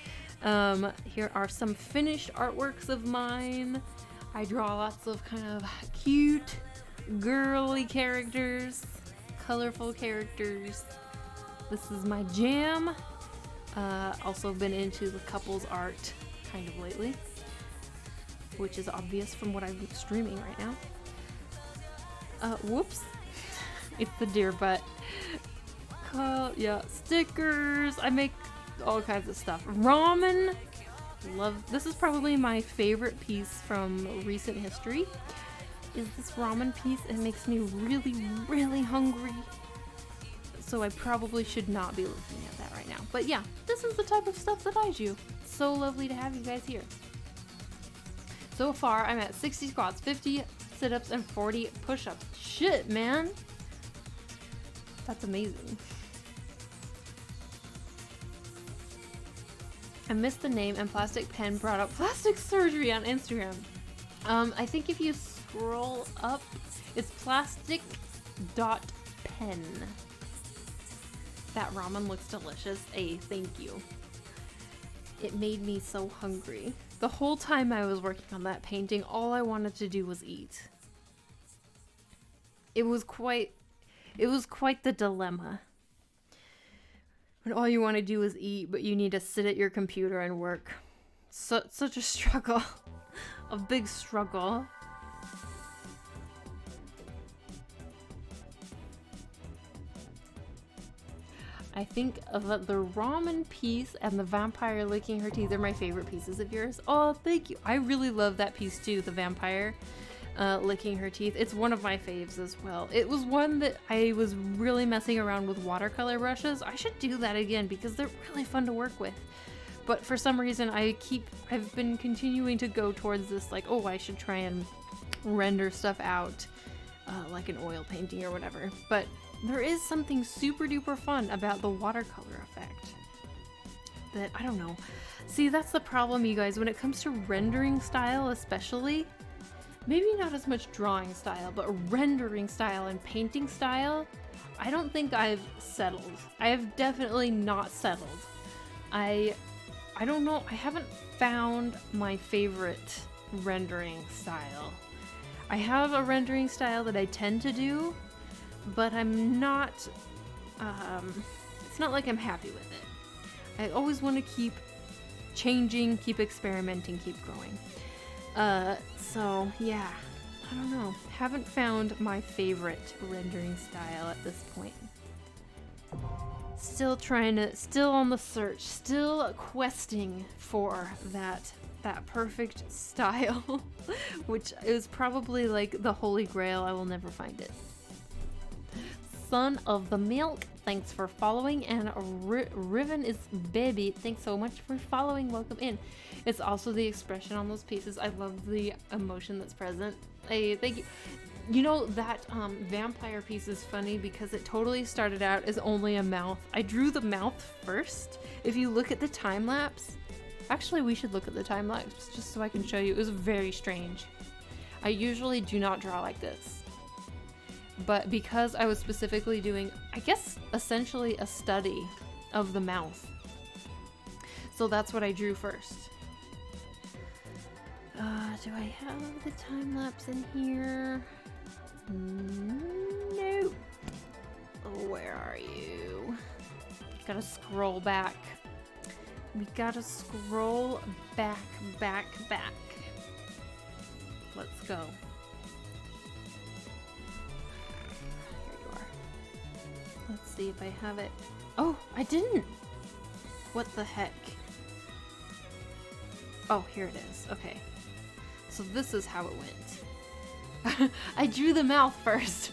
Here are some finished artworks of mine. I draw lots of kind of cute, girly characters, colorful characters. This is my jam. Also been into the couples art kind of lately, which is obvious from what I'm streaming right now. Whoops. It's the deer butt. Yeah, stickers. I make all kinds of stuff. Ramen. Love. This is probably my favorite piece from recent history. Is this ramen piece? It makes me really, really hungry. So I probably should not be looking at that right now. But yeah, this is the type of stuff that I do. So lovely to have you guys here. So far, I'm at 60 squats, 50 sit-ups, and 40 push-ups. Shit, man. That's amazing. I missed the name, and Plastic Pen brought up plastic surgery on Instagram. I think if you scroll up, it's plastic.pen. That ramen looks delicious. Thank you. It made me so hungry. The whole time I was working on that painting, all I wanted to do was eat. It was quite the dilemma. When all you want to do is eat, but you need to sit at your computer and work. Such a struggle. A big struggle. I think the ramen piece and the vampire licking her teeth are my favorite pieces of yours. Oh, thank you. I really love that piece too, the vampire licking her teeth. It's one of my faves as well. It was one that I was really messing around with watercolor brushes. I should do that again because they're really fun to work with. But for some reason I've been continuing to go towards this, like, oh, I should try and render stuff out like an oil painting or whatever. But there is something super duper fun about the watercolor effect that, I don't know. See, that's the problem, you guys, when it comes to rendering style especially. Maybe not as much drawing style, but rendering style and painting style, I don't think I've settled. I have definitely not settled. I don't know, I haven't found my favorite rendering style. I have a rendering style that I tend to do, but I'm not, it's not like I'm happy with it. I always want to keep changing, keep experimenting, keep growing. So yeah, I don't know. Haven't found my favorite rendering style at this point. Still on the search, still questing for that perfect style, which is probably like the holy grail. I will never find it. Son of the Milk, thanks for following, and Riven is baby, thanks so much for following. Welcome in. It's also the expression on those pieces. I love the emotion that's present. Thank you. You know, that vampire piece is funny because it totally started out as only a mouth. I drew the mouth first. If you look at the time lapse, actually we should look at the time lapse just so I can show you. It was very strange. I usually do not draw like this. But because I was specifically doing, I guess, essentially a study of the mouth. So that's what I drew first. Do I have the time lapse in here? Nope. Where are you? Gotta scroll back. We gotta scroll back. Let's go. Let's see if I have it. Oh, I didn't. What the heck? Oh, here it is. Okay. So this is how it went. I drew the mouth first.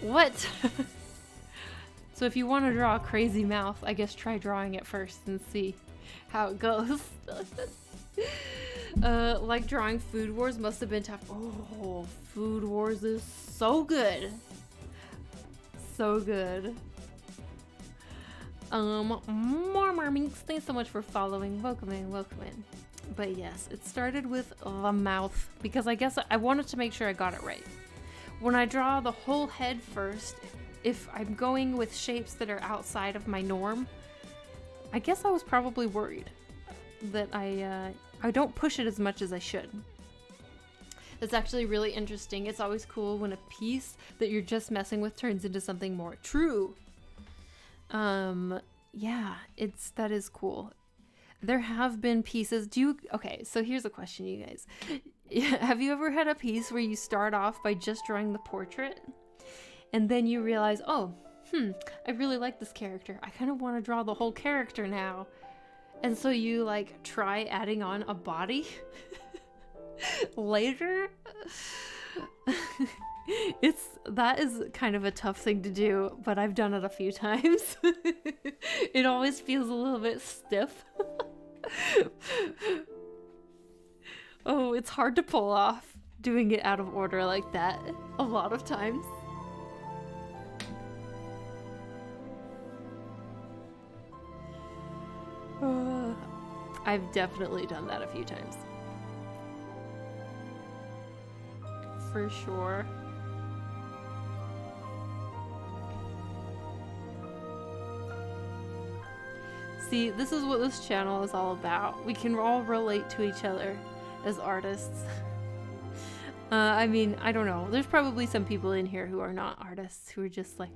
What? So if you want to draw a crazy mouth, I guess try drawing it first and see how it goes. Like drawing Food Wars must have been tough. Oh, Food Wars is so good. So good. More Marminks, thanks so much for following. Welcome in, welcome in. But yes, it started with the mouth because I guess I wanted to make sure I got it right. When I draw the whole head first, if I'm going with shapes that are outside of my norm, I guess I was probably worried that I don't push it as much as I should. That's actually really interesting. It's always cool when a piece that you're just messing with turns into something more true. Yeah, that is cool. There have been pieces. Okay, so here's a question, you guys. Have you ever had a piece where you start off by just drawing the portrait and then you realize, oh, I really like this character. I kind of want to draw the whole character now. And so you like try adding on a body later? That is kind of a tough thing to do, but I've done it a few times. It always feels a little bit stiff. Oh, it's hard to pull off doing it out of order like that a lot of times. I've definitely done that a few times. For sure. See, this is what this channel is all about. We can all relate to each other as artists. I mean, I don't know. There's probably some people in here who are not artists, who are just like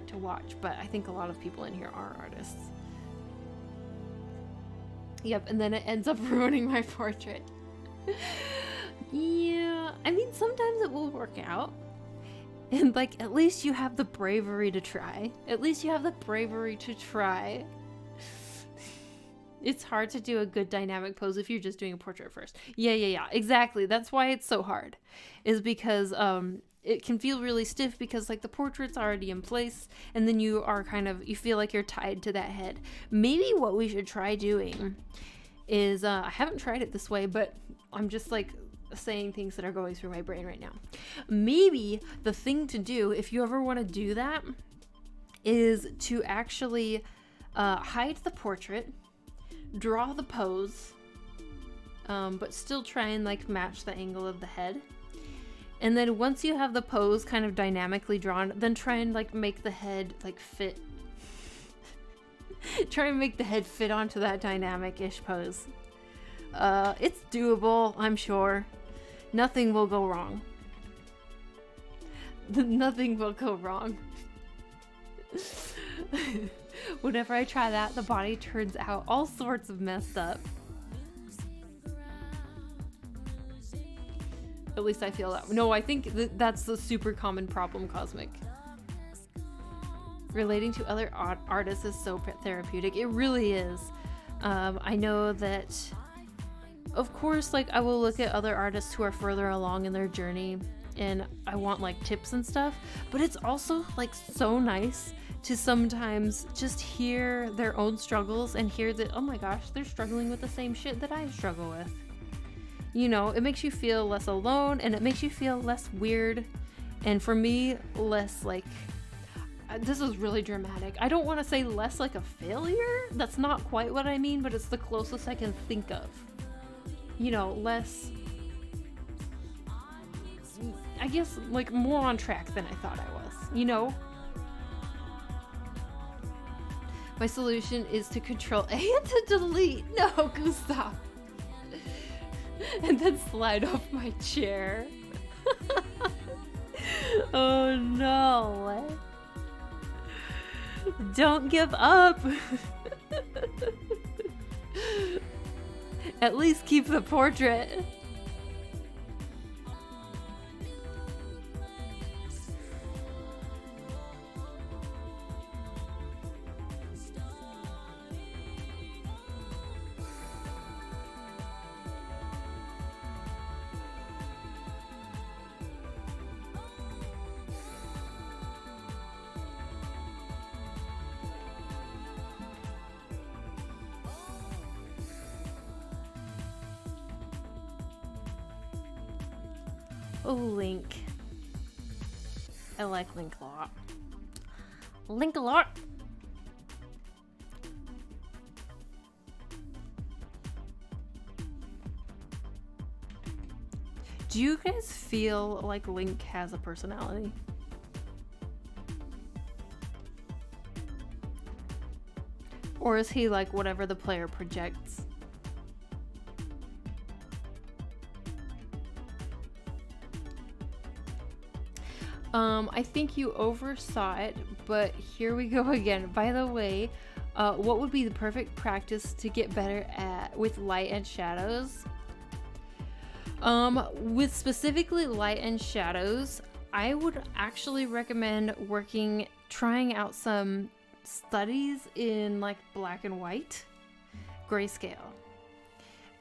to watch, but I think a lot of people in here are artists. Yep, and then it ends up ruining my portrait. Yeah, I mean, sometimes it will work out. And like, at least you have the bravery to try. At least you have the bravery to try. It's hard to do a good dynamic pose if you're just doing a portrait first. Yeah, exactly. That's why it's so hard. Is because it can feel really stiff because like the portrait's already in place and then you feel like you're tied to that head. Maybe what we should try doing is, I haven't tried it this way, but I'm just like saying things that are going through my brain right now. Maybe the thing to do if you ever want to do that is to actually hide the portrait, draw the pose, but still try and like match the angle of the head. And then once you have the pose kind of dynamically drawn, then try and like make the head like fit. Try and make the head fit onto that dynamic-ish pose. It's doable, I'm sure. Nothing will go wrong. Nothing will go wrong. Whenever I try that, the body turns out all sorts of messed up. At least I feel that. No, I think that's the super common problem, Cosmic. Relating to other artists is so therapeutic. It really is. I know that, of course, like I will look at other artists who are further along in their journey and I want like tips and stuff, but it's also like so nice to sometimes just hear their own struggles and hear that, oh my gosh, they're struggling with the same shit that I struggle with. You know, it makes you feel less alone and it makes you feel less weird. And for me, less like, this is really dramatic. I don't want to say less like a failure. That's not quite what I mean, but it's the closest I can think of. You know, less, I guess, like more on track than I thought I was, you know? My solution is to Control A and to delete. No, Gustav. And then slide off my chair. Oh no. Don't give up. At least keep the portrait. Oh, Link. I like Link a lot. Link a lot. Do you guys feel like Link has a personality? Or is he like whatever the player projects? I think you oversaw it, but here we go again. By the way, what would be the perfect practice to get better at with light and shadows? With specifically light and shadows, I would actually recommend trying out some studies in like black and white, grayscale.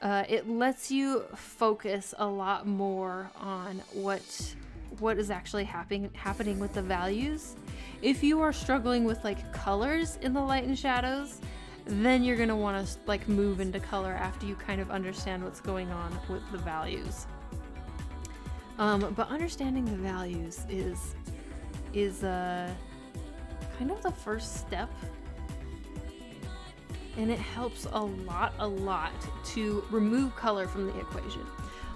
It lets you focus a lot more on what is actually happening with the values. If you are struggling with like colors in the light and shadows, then you're gonna want to like move into color after you kind of understand what's going on with the values. But understanding the values is kind of the first step, and it helps a lot to remove color from the equation.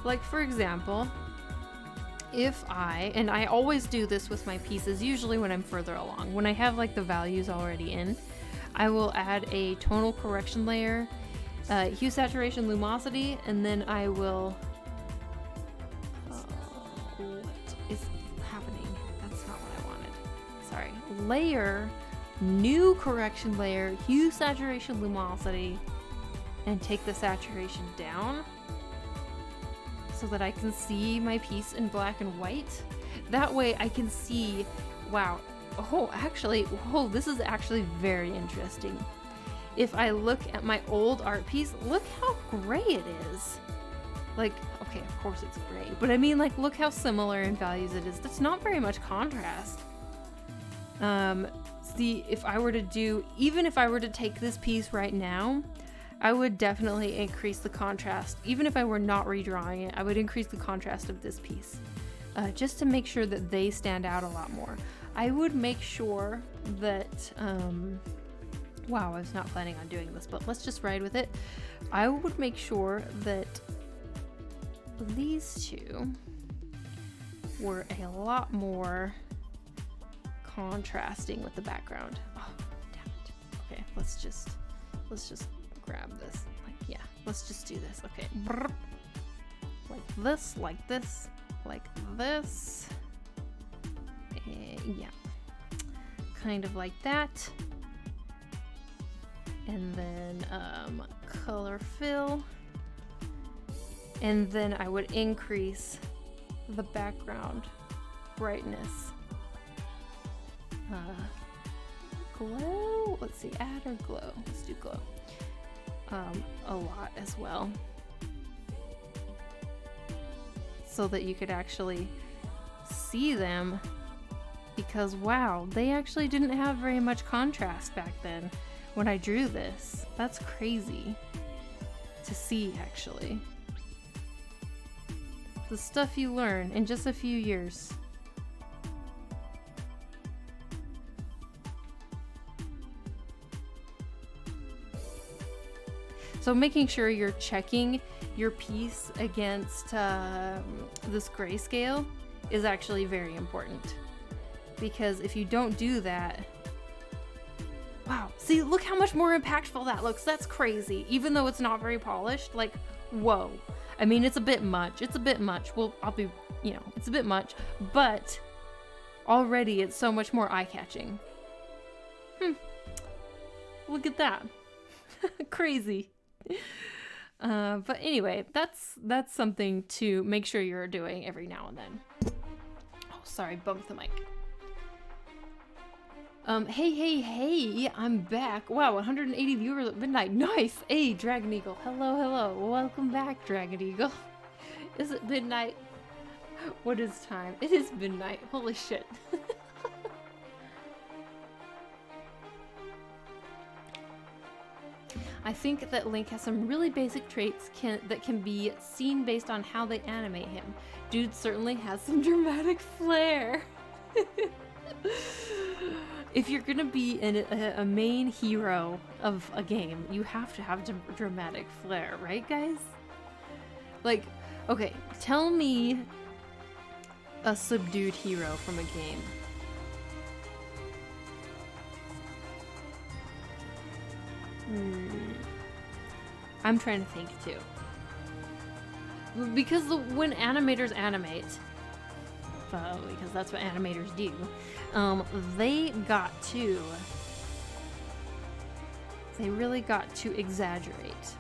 Like for example, if I always do this with my pieces, usually when I'm further along, when I have like the values already in, I will add a tonal correction layer, hue, saturation, luminosity, and then I will, what is happening? That's not what I wanted. Sorry. Layer, new correction layer, hue, saturation, luminosity, and take the saturation down so that I can see my piece in black and white. That way I can see, wow, this is actually very interesting. If I look at my old art piece, look how gray it is. Like, okay, of course it's gray, but I mean like, look how similar in values it is. That's not very much contrast. See, even if I were to take this piece right now, I would definitely increase the contrast. Even if I were not redrawing it, I would increase the contrast of this piece, just to make sure that they stand out a lot more. I would make sure that, wow, I was not planning on doing this, but let's just ride with it. I would make sure that these two were a lot more contrasting with the background. Oh, damn it. Okay, let's just grab this. Like, yeah, let's just do this. Okay. Like this, like this, like this. Yeah. Kind of like that. And then color fill. And then I would increase the background brightness. Glow? Let's see, add or glow? Let's do glow. A lot as well. So that you could actually see them, because wow, they actually didn't have very much contrast back then when I drew this. That's crazy to see, actually. The stuff you learn in just a few years. So making sure you're checking your piece against this grayscale is actually very important, because if you don't do that, wow, see, look how much more impactful that looks. That's crazy. Even though it's not very polished, like, whoa. I mean, it's a bit much. It's a bit much. Well, it's a bit much, but already it's so much more eye-catching. Look at that. Crazy. But anyway, that's something to make sure you're doing every now and then. Oh, sorry, bumped the mic. Hey, I'm back. Wow, 180 viewers at midnight. Nice. Hey, Dragon Eagle. Hello. Welcome back, Dragon Eagle. Is it midnight? What is time? It is midnight. Holy shit. I think that Link has some really basic traits that can be seen based on how they animate him. Dude certainly has some dramatic flair. If you're gonna be a main hero of a game, you have to have dramatic flair, right, guys? Like, okay, tell me a subdued hero from a game. I'm trying to think too. Because when animators animate, because that's what animators do, they really got to exaggerate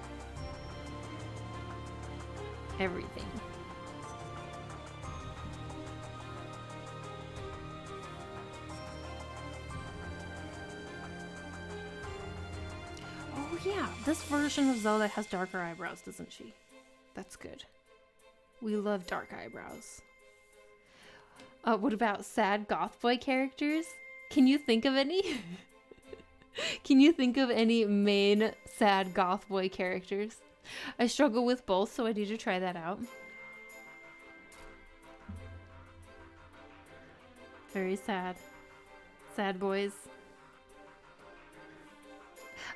everything. Oh yeah, this version of Zelda has darker eyebrows, doesn't she? That's good. We love dark eyebrows. What about sad goth boy characters? Can you think of any? Can you think of any main sad goth boy characters? I struggle with both, so I need to try that out. Very sad. Sad boys.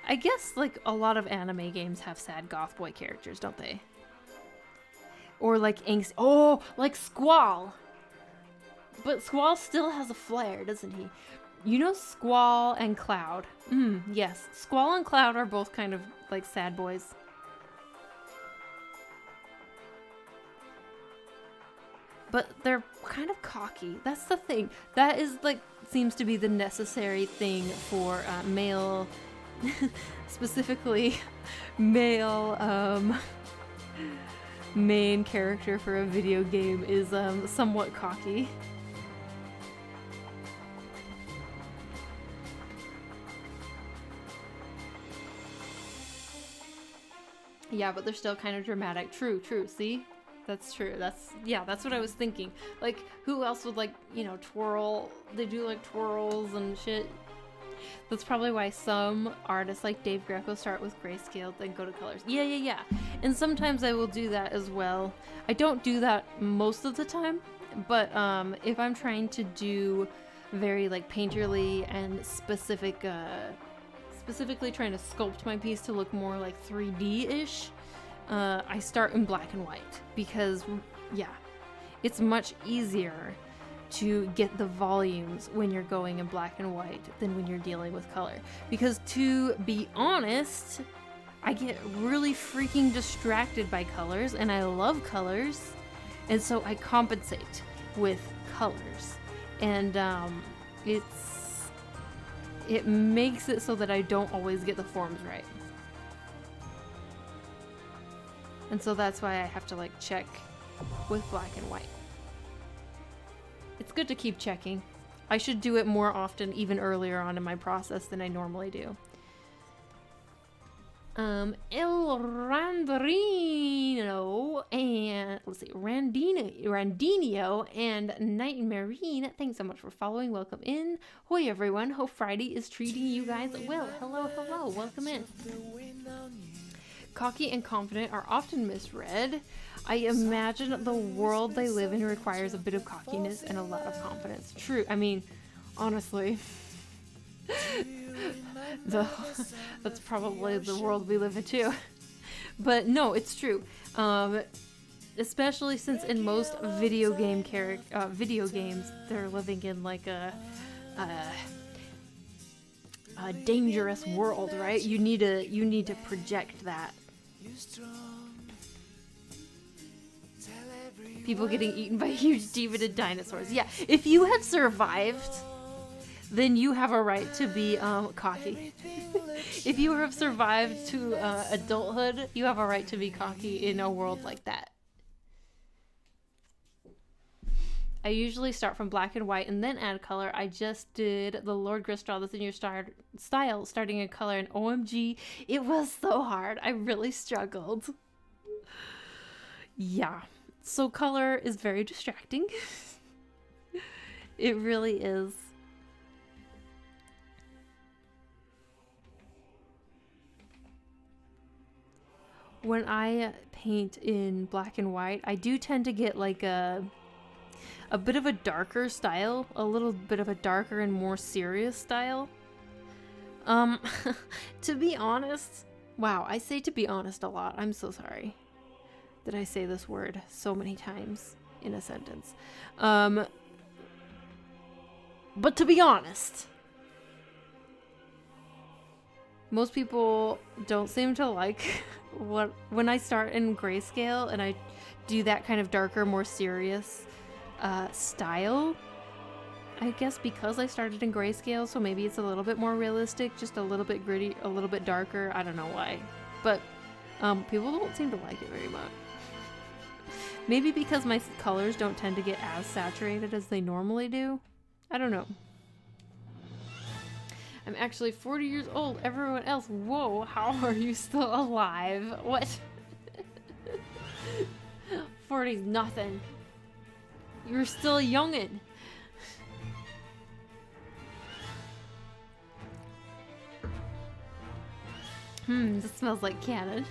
I guess, like, a lot of anime games have sad goth boy characters, don't they? Or, like, angst. Oh, like Squall! But Squall still has a flair, doesn't he? You know Squall and Cloud? Yes. Squall and Cloud are both kind of, like, sad boys. But they're kind of cocky. That's the thing. That is, like, seems to be the necessary thing for male... specifically male main character for a video game is somewhat cocky. Yeah, but they're still kind of dramatic. True, see? That's true. That's what I was thinking. Like, who else would, like, you know, twirl? They do, like, twirls and shit. That's probably why some artists like Dave Greco start with grayscale, then go to colors. Yeah. And sometimes I will do that as well. I don't do that most of the time, but if I'm trying to do very, like, painterly and specifically trying to sculpt my piece to look more like 3D-ish, I start in black and white because, yeah, it's much easier to get the volumes when you're going in black and white than when you're dealing with color. Because to be honest, I get really freaking distracted by colors, and I love colors, and so I compensate with colors. And it makes it so that I don't always get the forms right. And so that's why I have to, like, check with black and white. It's good to keep checking. I should do it more often, even earlier on in my process than I normally do. El Randino and Randinio and Night Marine, thanks so much for following. Welcome in. Hoi everyone. Hope Friday is treating you guys well. Hello. Welcome in. Cocky and confident are often misread. I imagine the world they live in requires a bit of cockiness and a lot of confidence. True. I mean, honestly, that's probably the world we live in too. But no, it's true. Especially since in most video games, they're living in, like, a dangerous world, right? You need to project that. People getting eaten by huge deviated dinosaurs. Yeah, if you have survived, then you have a right to be cocky. If you have survived to adulthood, you have a right to be cocky in a world like that. I usually start from black and white and then add color. I just did the Lord Gristal that's in your style, starting in color, and OMG, it was so hard. I really struggled. Yeah. So color is very distracting. It really is. when I paint in black and white, I do tend to get like a bit of a darker style, a little bit of a darker and more serious style. To be honest, wow, I say to be honest a lot. I'm so sorry that I say this word so many times in a sentence. But to be honest, most people don't seem to like when I start in grayscale and I do that kind of darker, more serious style. I guess because I started in grayscale, so maybe it's a little bit more realistic, just a little bit gritty, a little bit darker. I don't know why, but people don't seem to like it very much. Maybe because my colors don't tend to get as saturated as they normally do. I don't know. I'm actually 40 years old. Everyone else, whoa, how are you still alive? What? 40's nothing. You're still a youngin'. This smells like cannon.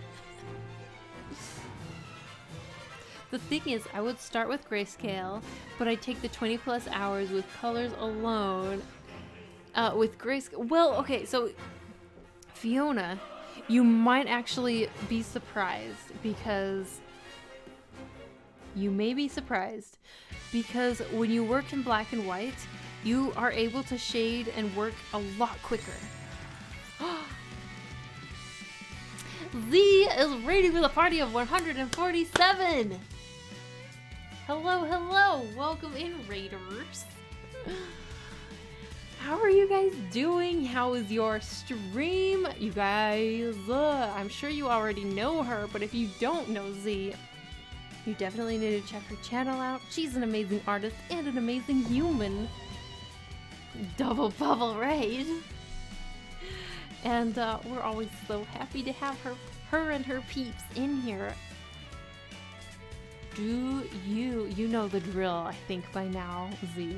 The thing is, I would start with grayscale, but I take the 20 plus hours with colors alone. With grayscale. Well, okay, so Fiona, you might actually be surprised because when you work in black and white, you are able to shade and work a lot quicker. Z is rating with a party of 147. Hello, hello. Welcome in, Raiders. How are you guys doing? How is your stream? You guys, I'm sure you already know her, but if you don't know Z, you definitely need to check her channel out. She's an amazing artist and an amazing human. Double bubble raid. And we're always so happy to have her and her peeps in here. Do you know the drill, I think, by now, Z.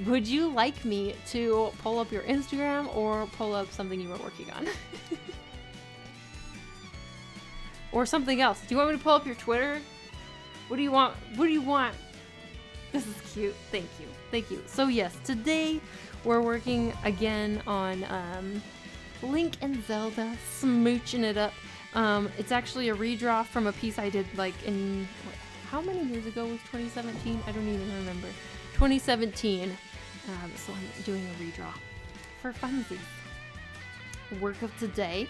Would you like me to pull up your Instagram or pull up something you were working on? Or something else. Do you want me to pull up your Twitter? What do you want? What do you want? This is cute. Thank you. Thank you. So yes, today we're working again on Link and Zelda, smooching it up. It's actually a redraw from a piece I did like in, how many years ago was 2017? I don't even remember. 2017. So I'm doing a redraw for funsies. Work of today.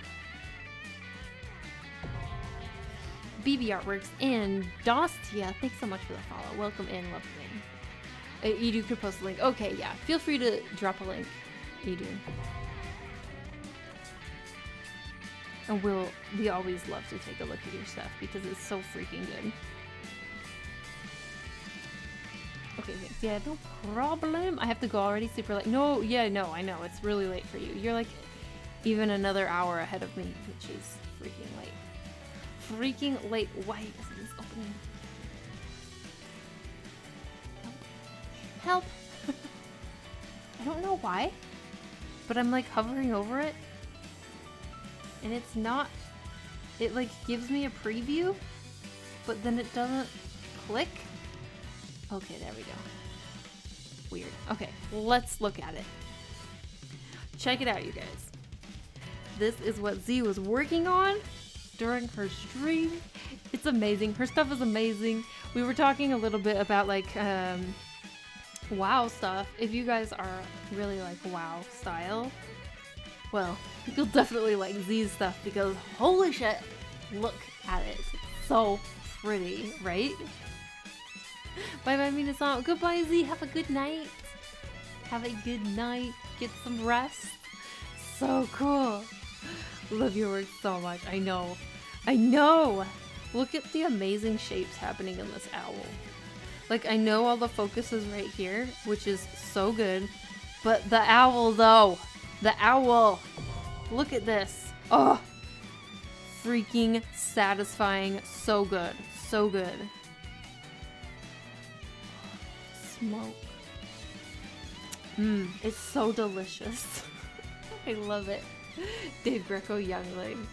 BB Artworks and Dostia, thanks so much for the follow. Welcome in, welcome in. Edu could post a link. Okay, yeah. Feel free to drop a link, Edu. And we always love to take a look at your stuff because it's so freaking good. Okay, thanks. Yeah, no problem. I have to go already, super late. No, yeah, no, I know. It's really late for you. You're like even another hour ahead of me, which is freaking late. Freaking late. Why isn't this opening? Help! I don't know why, but I'm like hovering over it. And it's not, it like gives me a preview, but then it doesn't click. Okay, there we go. Weird. Okay, let's look at it. Check it out, you guys. This is what Z was working on during her stream. It's amazing. Her stuff is amazing. We were talking a little bit about like WoW stuff. If you guys are really like WoW style, well, you'll definitely like Z's stuff because holy shit, look at it. It's so pretty, right? Bye bye, Minasan. Goodbye, Z. Have a good night. Have a good night. Get some rest. So cool. Love your work so much. I know. I know. Look at the amazing shapes happening in this owl. Like, I know all the focus is right here, which is so good. But the owl, though. The owl. Look at this. Oh. Freaking satisfying. So good. So good. Smoke. It's so delicious. I love it. Dave Greco Youngling.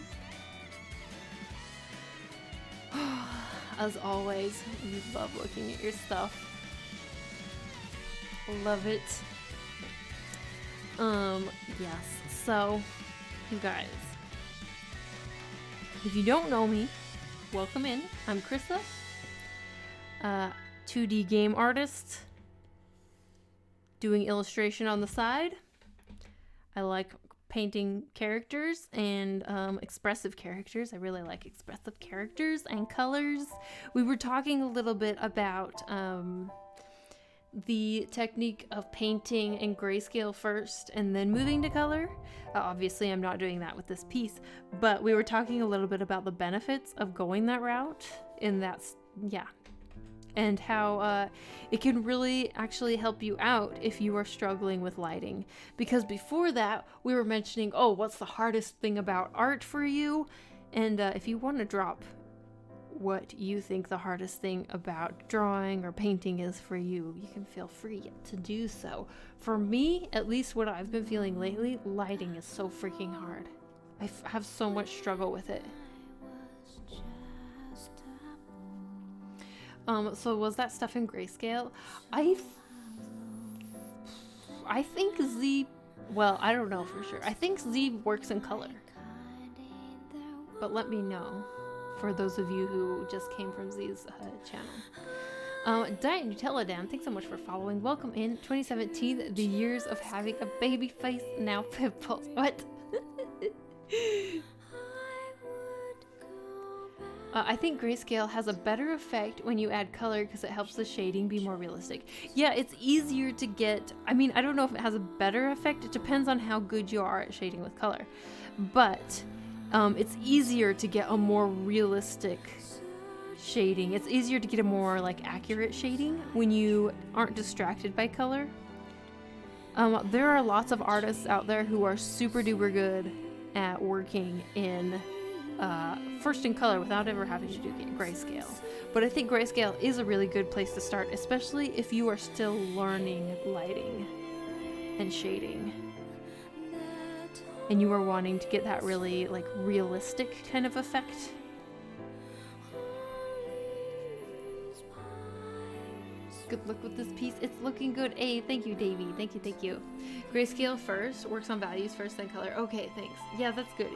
as always, we love looking at your stuff. Love it. Yes. So, you guys, if you don't know me, welcome in. I'm Krista, 2D game artist, doing illustration on the side. I like painting characters and expressive characters. I really like expressive characters and colors. We were talking a little bit about the technique of painting in grayscale first and then moving to color. Obviously, I'm not doing that with this piece, but we were talking a little bit about the benefits of going that route, and that's, yeah. And how it can really actually help you out if you are struggling with lighting. Because before that, we were mentioning, oh, what's the hardest thing about art for you? And if you want to drop what you think the hardest thing about drawing or painting is for you, you can feel free to do so. For me, at least what I've been feeling lately, lighting is so freaking hard. I have so much struggle with it. So was that stuff in grayscale? I think Z, well, I don't know for sure. I think Z works in color. But let me know for those of you who just came from Z's channel. Diet Nutella Dan, thanks so much for following. Welcome in 2017, the years of having a baby face, now pimples. What? I think grayscale has a better effect when you add color because it helps the shading be more realistic. Yeah, it's easier to get, I mean, I don't know if it has a better effect. It depends on how good you are at shading with color. But it's easier to get a more realistic shading. It's easier to get a more like accurate shading when you aren't distracted by color. There are lots of artists out there who are super duper good at working in first in color without ever having to do grayscale. But I think grayscale is a really good place to start, especially if you are still learning lighting and shading and you are wanting to get that really like realistic kind of effect. Good luck with this piece. It's looking good. Hey, thank you, Davey. Thank you. Grayscale first, works on values first, then color. Okay, thanks. Yeah, that's good.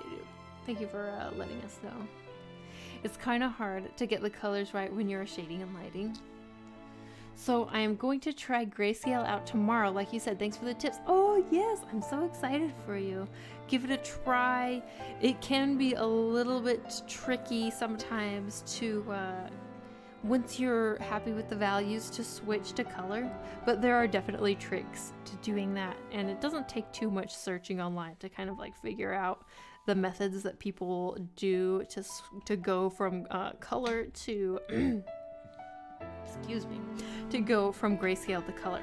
Thank you for letting us know. It's kind of hard to get the colors right when you're shading and lighting. So I am going to try grayscale out tomorrow. Like you said, thanks for the tips. Oh yes, I'm so excited for you. Give it a try. It can be a little bit tricky sometimes to, once you're happy with the values, to switch to color. But there are definitely tricks to doing that. And it doesn't take too much searching online to kind of like figure out the methods that people do to go from color to excuse me, to go from grayscale to color.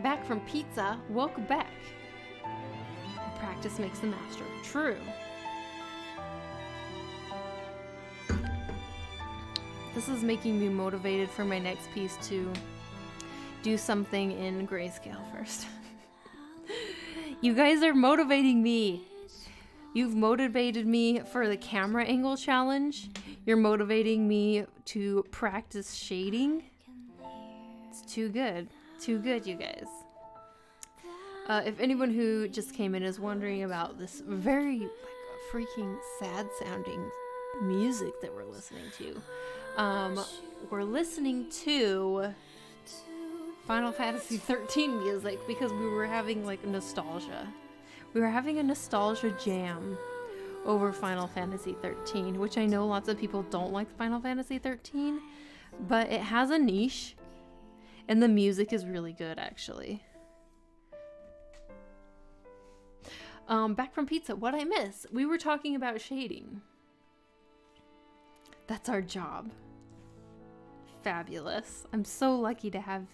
Back from pizza, welcome back. Practice makes the master. True. This is making me motivated for my next piece to do something in grayscale first. You guys are motivating me. You've motivated me for the camera angle challenge. You're motivating me to practice shading. It's too good. Too good, you guys. If anyone who just came in is wondering about this very like, freaking sad sounding music that we're listening to, we're listening to Final Fantasy 13 music because we were having like nostalgia. We were having a nostalgia jam over Final Fantasy 13, which I know lots of people don't like Final Fantasy 13, but it has a niche and the music is really good actually. Back from pizza, what I miss? We were talking about shading. That's our job. Fabulous. I'm so lucky to have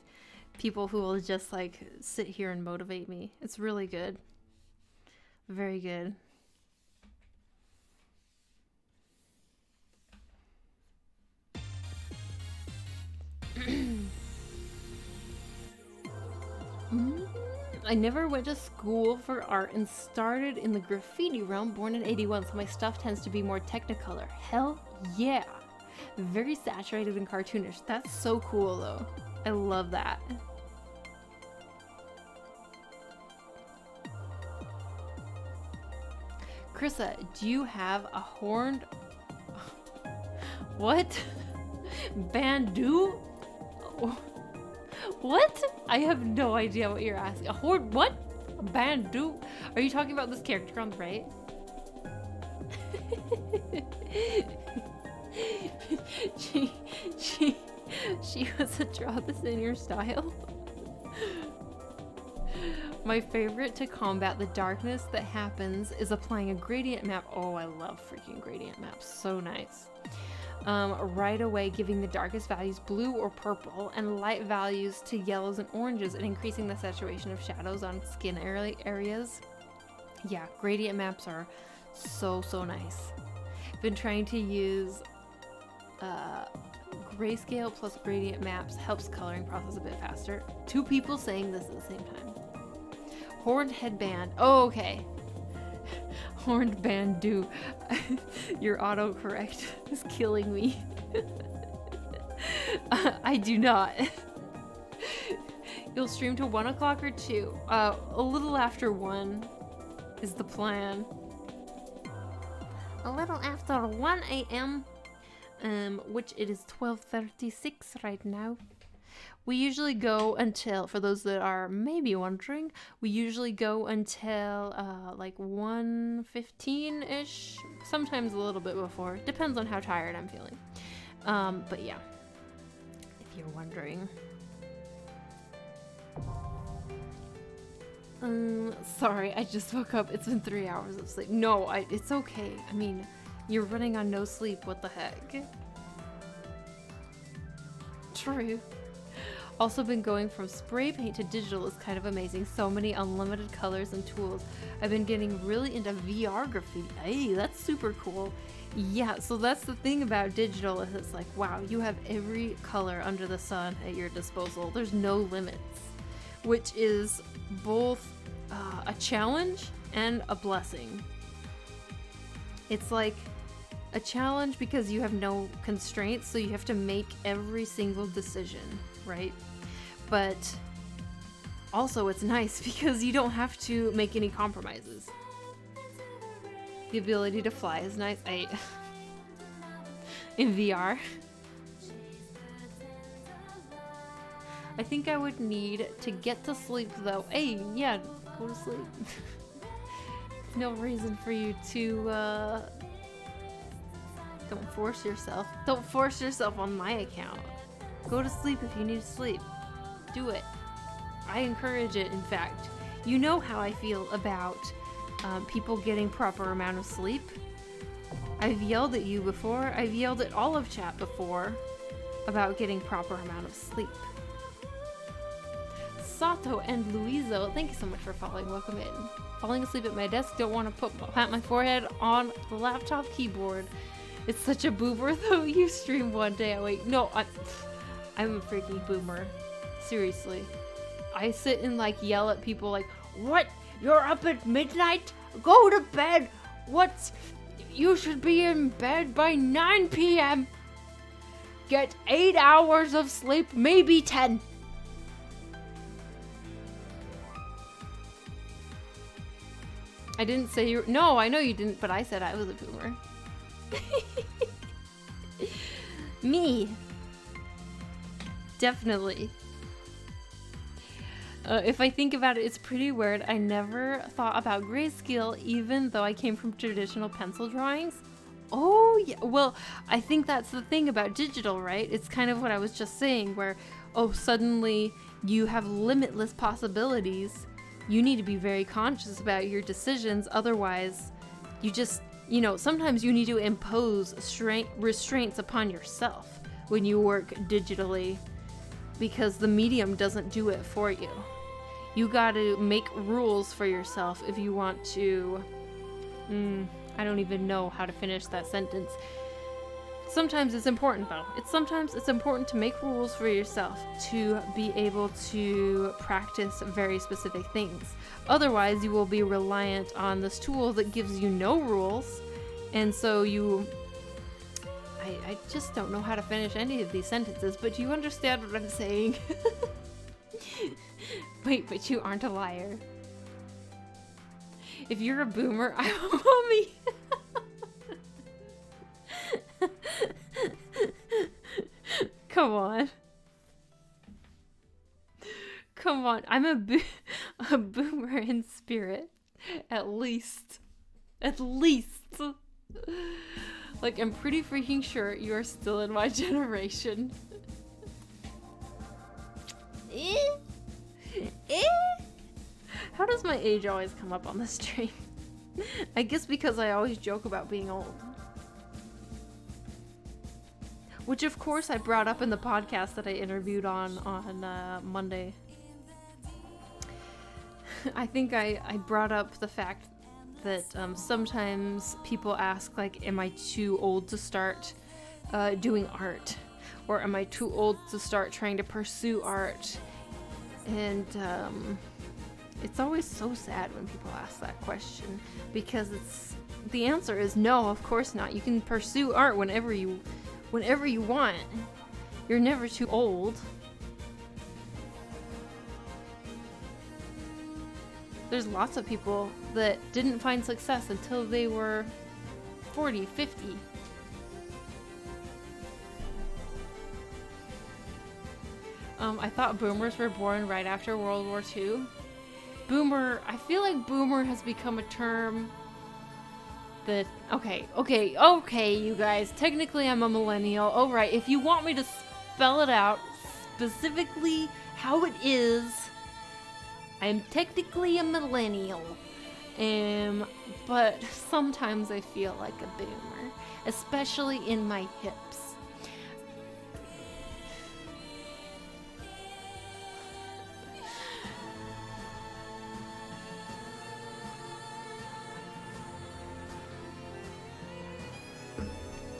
people who will just like sit here and motivate me. It's really good. Very good. I never went to school for art and started in the graffiti realm, born in 81, so my stuff tends to be more technicolor. Hell yeah. Very saturated and cartoonish. That's so cool though. I love that. Krissa, do you have a horned... What? Bandu? What? I have no idea what you're asking. A horned what? A bandu? Are you talking about this character on the right? she was to draw this in your style. My favorite to combat the darkness that happens is applying a gradient map. Oh, I love freaking gradient maps. So nice. Right away, giving the darkest values blue or purple and light values to yellows and oranges, and increasing the saturation of shadows on skin areas. Yeah, gradient maps are so nice. Been trying to use grayscale plus gradient maps, helps coloring process a bit faster. 2 people saying this at the same time. Horned headband. Oh, okay. Horned bandu. Your autocorrect is killing me. I do not. You'll stream to 1 o'clock or 2? A little after 1 is the plan. A little after 1 a.m. Which it is 12:36 right now. We usually go until, for those that are maybe wondering, we usually go until like 1:15-ish, sometimes a little bit before. Depends on how tired I'm feeling. But yeah, if you're wondering. Sorry, I just woke up. It's been 3 hours of sleep. No, it's okay. I mean, you're running on no sleep. What the heck? True. Also been going from spray paint to digital is kind of amazing. So many unlimited colors and tools. I've been getting really into VR graffiti. Hey, that's super cool. Yeah, so that's the thing about digital is it's like, wow, you have every color under the sun at your disposal. There's no limits, which is both a challenge and a blessing. It's like a challenge because you have no constraints, so you have to make every single decision, right? But also it's nice because you don't have to make any compromises. The ability to fly is nice. In VR. I think I would need to get to sleep though. Hey, yeah, go to sleep. No reason for you to don't force yourself. Don't force yourself on my account. Go to sleep if you need to sleep. Do it. I encourage it, in fact. You know how I feel about people getting proper amount of sleep. I've yelled at you before. I've yelled at all of chat before about getting proper amount of sleep. Sato and Luizo, thank you so much for following. Welcome in. Falling asleep at my desk. Don't want to pat my forehead on the laptop keyboard. It's such a boomer though. You stream one day a week. No, I'm a freaking boomer. Seriously. I sit and like yell at people like, what? You're up at midnight? Go to bed. What? You should be in bed by 9 p.m. Get 8 hours of sleep, maybe 10. I didn't say you. No, I know you didn't, but I said I was a boomer. Me. Definitely. If I think about it, it's pretty weird. I never thought about grayscale, even though I came from traditional pencil drawings. Oh, yeah. Well, I think that's the thing about digital, right? It's kind of what I was just saying, where, oh, suddenly you have limitless possibilities. You need to be very conscious about your decisions. Otherwise, you just, you know, sometimes you need to impose restraints upon yourself when you work digitally because the medium doesn't do it for you. You got to make rules for yourself if you want to... I don't even know how to finish that sentence. Sometimes it's important though. Sometimes it's important to make rules for yourself to be able to practice very specific things. Otherwise, you will be reliant on this tool that gives you no rules, and so I just don't know how to finish any of these sentences, but you understand what I'm saying. Wait, but you aren't a liar. If you're a boomer, I'm a mommy. Come on. Come on. I'm a boomer in spirit. At least. At least. Like, I'm pretty freaking sure you're still in my generation. How does my age always come up on the stream? I guess because I always joke about being old. Which, of course, I brought up in the podcast that I interviewed on Monday. I think I brought up the fact that sometimes people ask, like, am I too old to start doing art? Or am I too old to start trying to pursue art? And it's always so sad when people ask that question, because the answer is no, of course not. You can pursue art whenever you want. You're never too old. There's lots of people that didn't find success until they were 40, 50. I thought boomers were born right after World War II. Boomer, I feel like boomer has become a term that, okay, you guys, technically I'm a millennial. Oh, right, if you want me to spell it out specifically how it is, I'm technically a millennial. But sometimes I feel like a boomer, especially in my hips.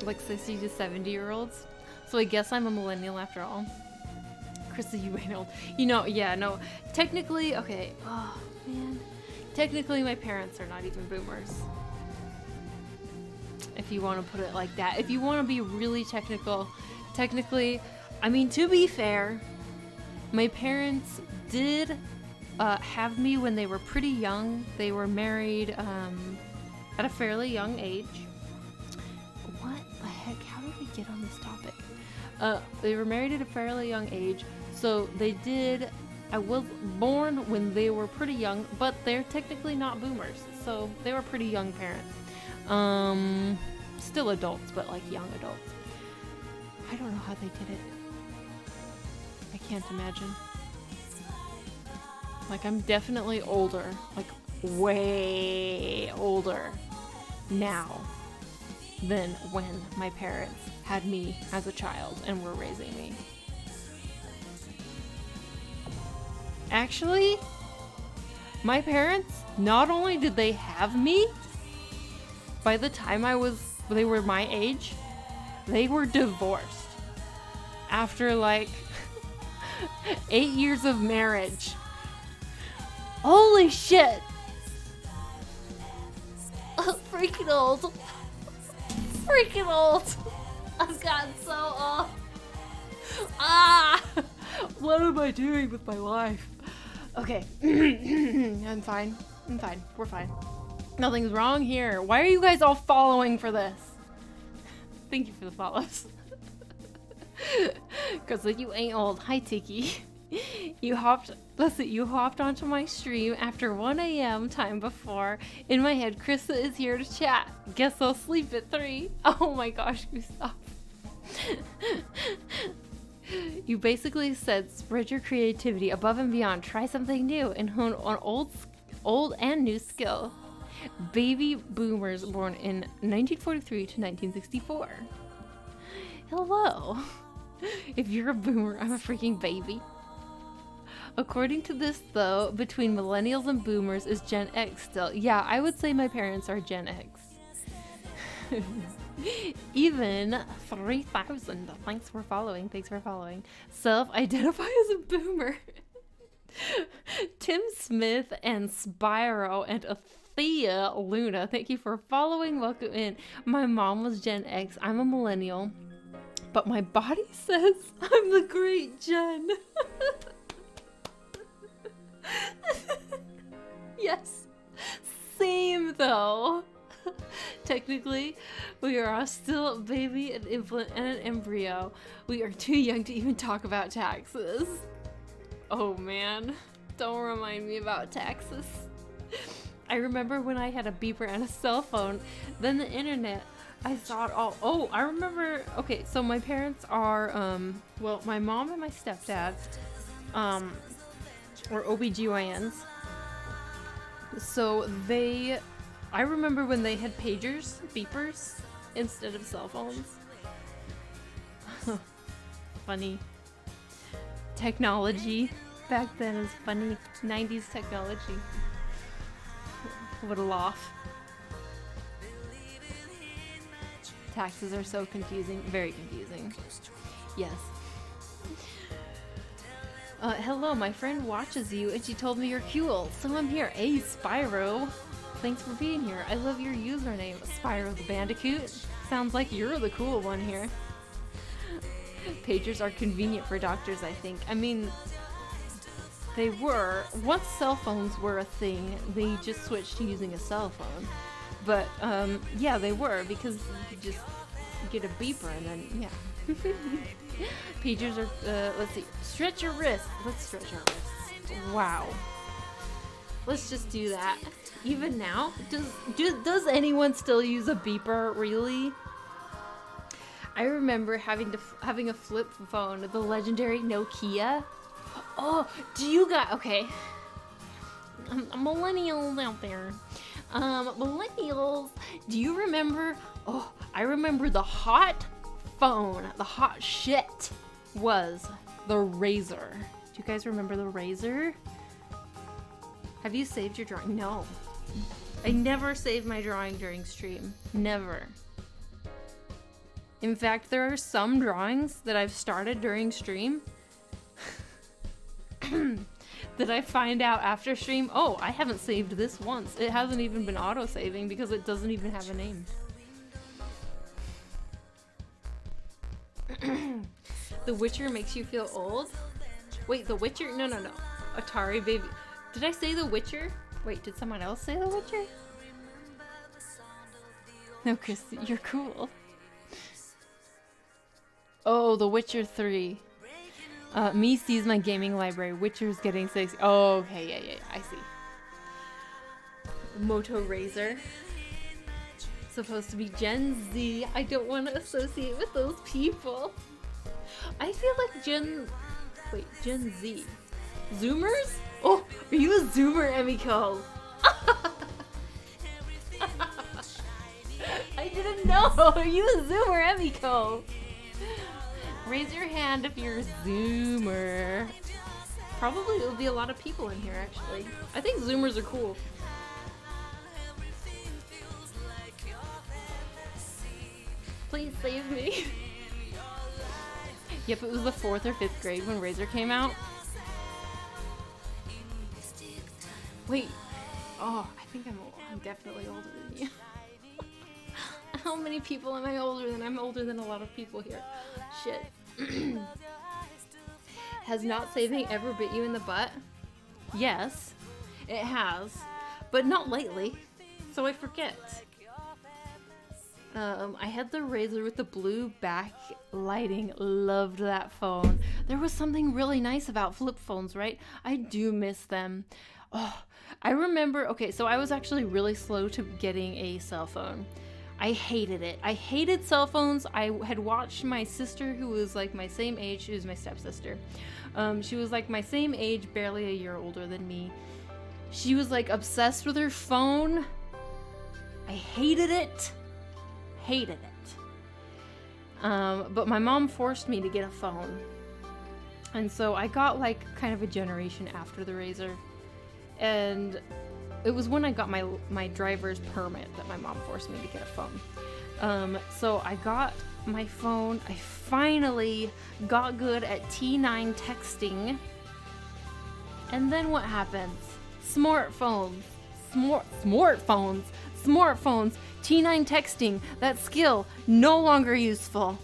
Like 60 to 70-year-olds. So I guess I'm a millennial after all. Krista, you ain't old. You know, yeah, no. Technically, okay. Oh, man. Technically, my parents are not even boomers. If you want to put it like that. If you want to be really technical, technically, I mean, to be fair, my parents did have me when they were pretty young. They were married at a fairly young age. What the heck? How did we get on this topic? They were married at a fairly young age, so they did. I was born when they were pretty young, but they're technically not boomers, so they were pretty young parents. Still adults, but like young adults. I don't know how they did it. I can't imagine. Like, I'm definitely older, like way older now than when my parents had me as a child and were raising me. Actually, my parents, not only did they have me, by the time they were my age, they were divorced. After like 8 years of marriage. Holy shit! Freaking old. Freaking old. I've gotten so old. What am I doing with my life? Okay. I'm fine. We're fine. Nothing's wrong here. Why are you guys all following for this? Thank you for the follows. Cause like, you ain't old. Hi, Tiki. You hopped onto my stream after 1 a.m. time before. In my head, Krista is here to chat. Guess I'll sleep at 3. Oh my gosh, Gustav. You basically said spread your creativity above and beyond. Try something new and hone on old and new skill. Baby boomers born in 1943 to 1964. Hello. If you're a boomer, I'm a freaking baby. According to this, though, between millennials and boomers is Gen X still. Yeah, I would say my parents are Gen X. Even 3,000. Thanks for following. Self-identify as a boomer. Tim Smith and Spyro and Athea Luna, thank you for following. Welcome in. My mom was Gen X. I'm a millennial. But my body says I'm the great Gen. Yes. Same though. Technically, we are all still a baby, an infant, and an embryo. We are too young to even talk about taxes. Oh man, don't remind me about taxes. I remember when I had a beeper and a cell phone, then the internet. I saw it all. Oh, I remember. Okay, so my parents are, well, my mom and my stepdad, were OBGYNs. So I remember when they had pagers, beepers, instead of cell phones. Funny. Technology back then is funny. 90s technology. What a laugh. Taxes are so confusing. Very confusing. Yes. Hello, my friend watches you and she told me you're cool, so I'm here. Hey, Spyro. Thanks for being here. I love your username, Spyro the Bandicoot. Sounds like you're the cool one here. Pagers are convenient for doctors, I think. I mean, they were. Once cell phones were a thing, they just switched to using a cell phone. But, yeah, they were, because you could just get a beeper and then, yeah. Pagers are, let's see, stretch your wrist. Let's stretch our wrists. Wow. Let's just do that. Even now? Does anyone still use a beeper, really? I remember having a flip phone, the legendary Nokia. Oh, do you got, okay. Millennials out there. Millennials, do you remember, oh, I remember the hot phone, the hot shit was the Razor. Do you guys remember the Razor? Have you saved your drawing? No. I never save my drawing during stream. Never. In fact, there are some drawings that I've started during stream that I find out after stream, oh, I haven't saved this once. It hasn't even been auto-saving because it doesn't even have a name. The Witcher makes you feel old? Wait, The Witcher? No. Atari baby. Did I say The Witcher? Wait, did someone else say The Witcher? No, Chris, you're cool. Oh, The Witcher 3. Me sees my gaming library. Witcher's getting 6. Oh, okay, yeah, I see. Moto Razor. Supposed to be Gen Z. I don't want to associate with those people. I feel like Gen Z. Zoomers? Oh, are you a Zoomer, Emiko? I didn't know. Are you a Zoomer, Emiko? Raise your hand if you're a Zoomer. Probably there'll be a lot of people in here, actually. I think Zoomers are cool. Please save me. Yep, it was the 4th or 5th grade when Razor came out. Wait. Oh, I think I'm definitely older than you. How many people am I older than? I'm older than a lot of people here. Shit. Has not saving ever bit you in the butt? Yes, it has, but not lately, so I forget. I had the Razor with the blue backlighting. Loved that phone. There was something really nice about flip phones, right? I do miss them. Oh, I remember, okay, so I was actually really slow to getting a cell phone. I hated it. I hated cell phones. I had watched my sister, who was like my same age. She was my stepsister. She was like my same age, barely a year older than me. She was like obsessed with her phone. I hated it. Hated it. But my mom forced me to get a phone. And so I got like kind of a generation after the Razor. And it was when I got my driver's permit that my mom forced me to get a phone. So I got my phone. I finally got good at T9 texting. And then what happens? Smartphones. Smartphones. T9 texting. That skill, no longer useful.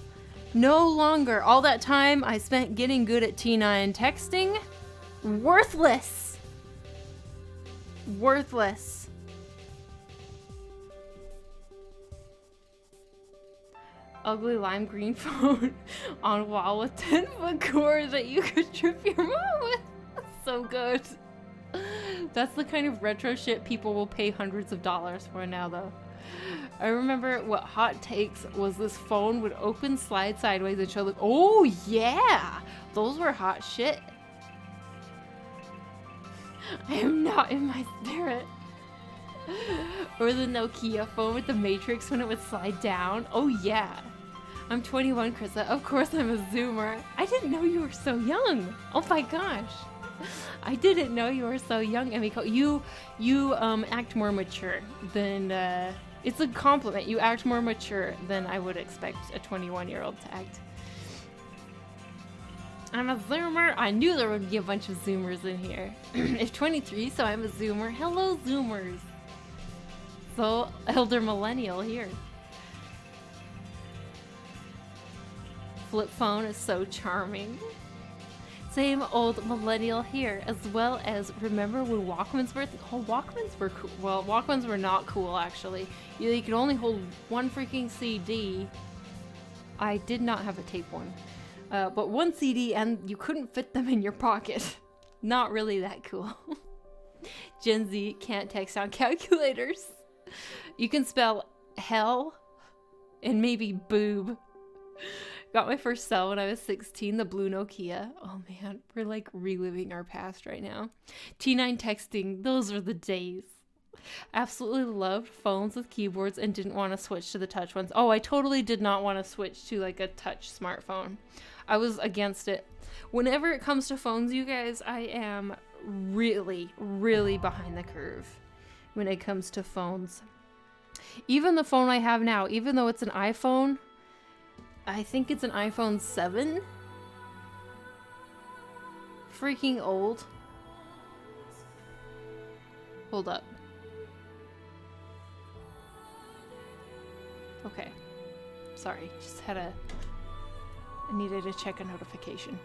No longer. All that time I spent getting good at T9 texting, worthless. Worthless. Ugly lime green phone on wall with 10-foot cord that you could trip your mom with. So good. That's the kind of retro shit people will pay hundreds of dollars for now, though. I remember what hot takes was this phone would open, slide sideways, and show like, oh yeah, those were hot shit. I am not in my spirit. Or the Nokia phone with the Matrix when it would slide down. Oh yeah. I'm 21, Krista. Of course I'm a Zoomer. I didn't know you were so young. Oh my gosh. I didn't know you were so young, Emiko. You act more mature than, it's a compliment. You act more mature than I would expect a 21-year-old to act. I'm a Zoomer. I knew there would be a bunch of Zoomers in here. It's 23, so I'm a Zoomer. Hello, Zoomers. So, elder millennial here. Flip phone is so charming. Same old millennial here, as well as remember when Walkmans were Walkmans were cool. Well, Walkmans were not cool actually. You could only hold one freaking CD. I did not have a tape one, but one CD, and you couldn't fit them in your pocket. Not really that cool. Gen Z can't text on calculators. You can spell hell and maybe boob. Got my first cell when I was 16, the blue Nokia. Oh man, we're like reliving our past right now. T9 texting, those were the days. Absolutely loved phones with keyboards and didn't want to switch to the touch ones. Oh, I totally did not want to switch to like a touch smartphone. I was against it. Whenever it comes to phones, you guys, I am really, really behind the curve when it comes to phones. Even the phone I have now, even though it's an iPhone, I think it's an iPhone 7. Freaking old. Hold up. Okay. Sorry, just had I needed to check a notification.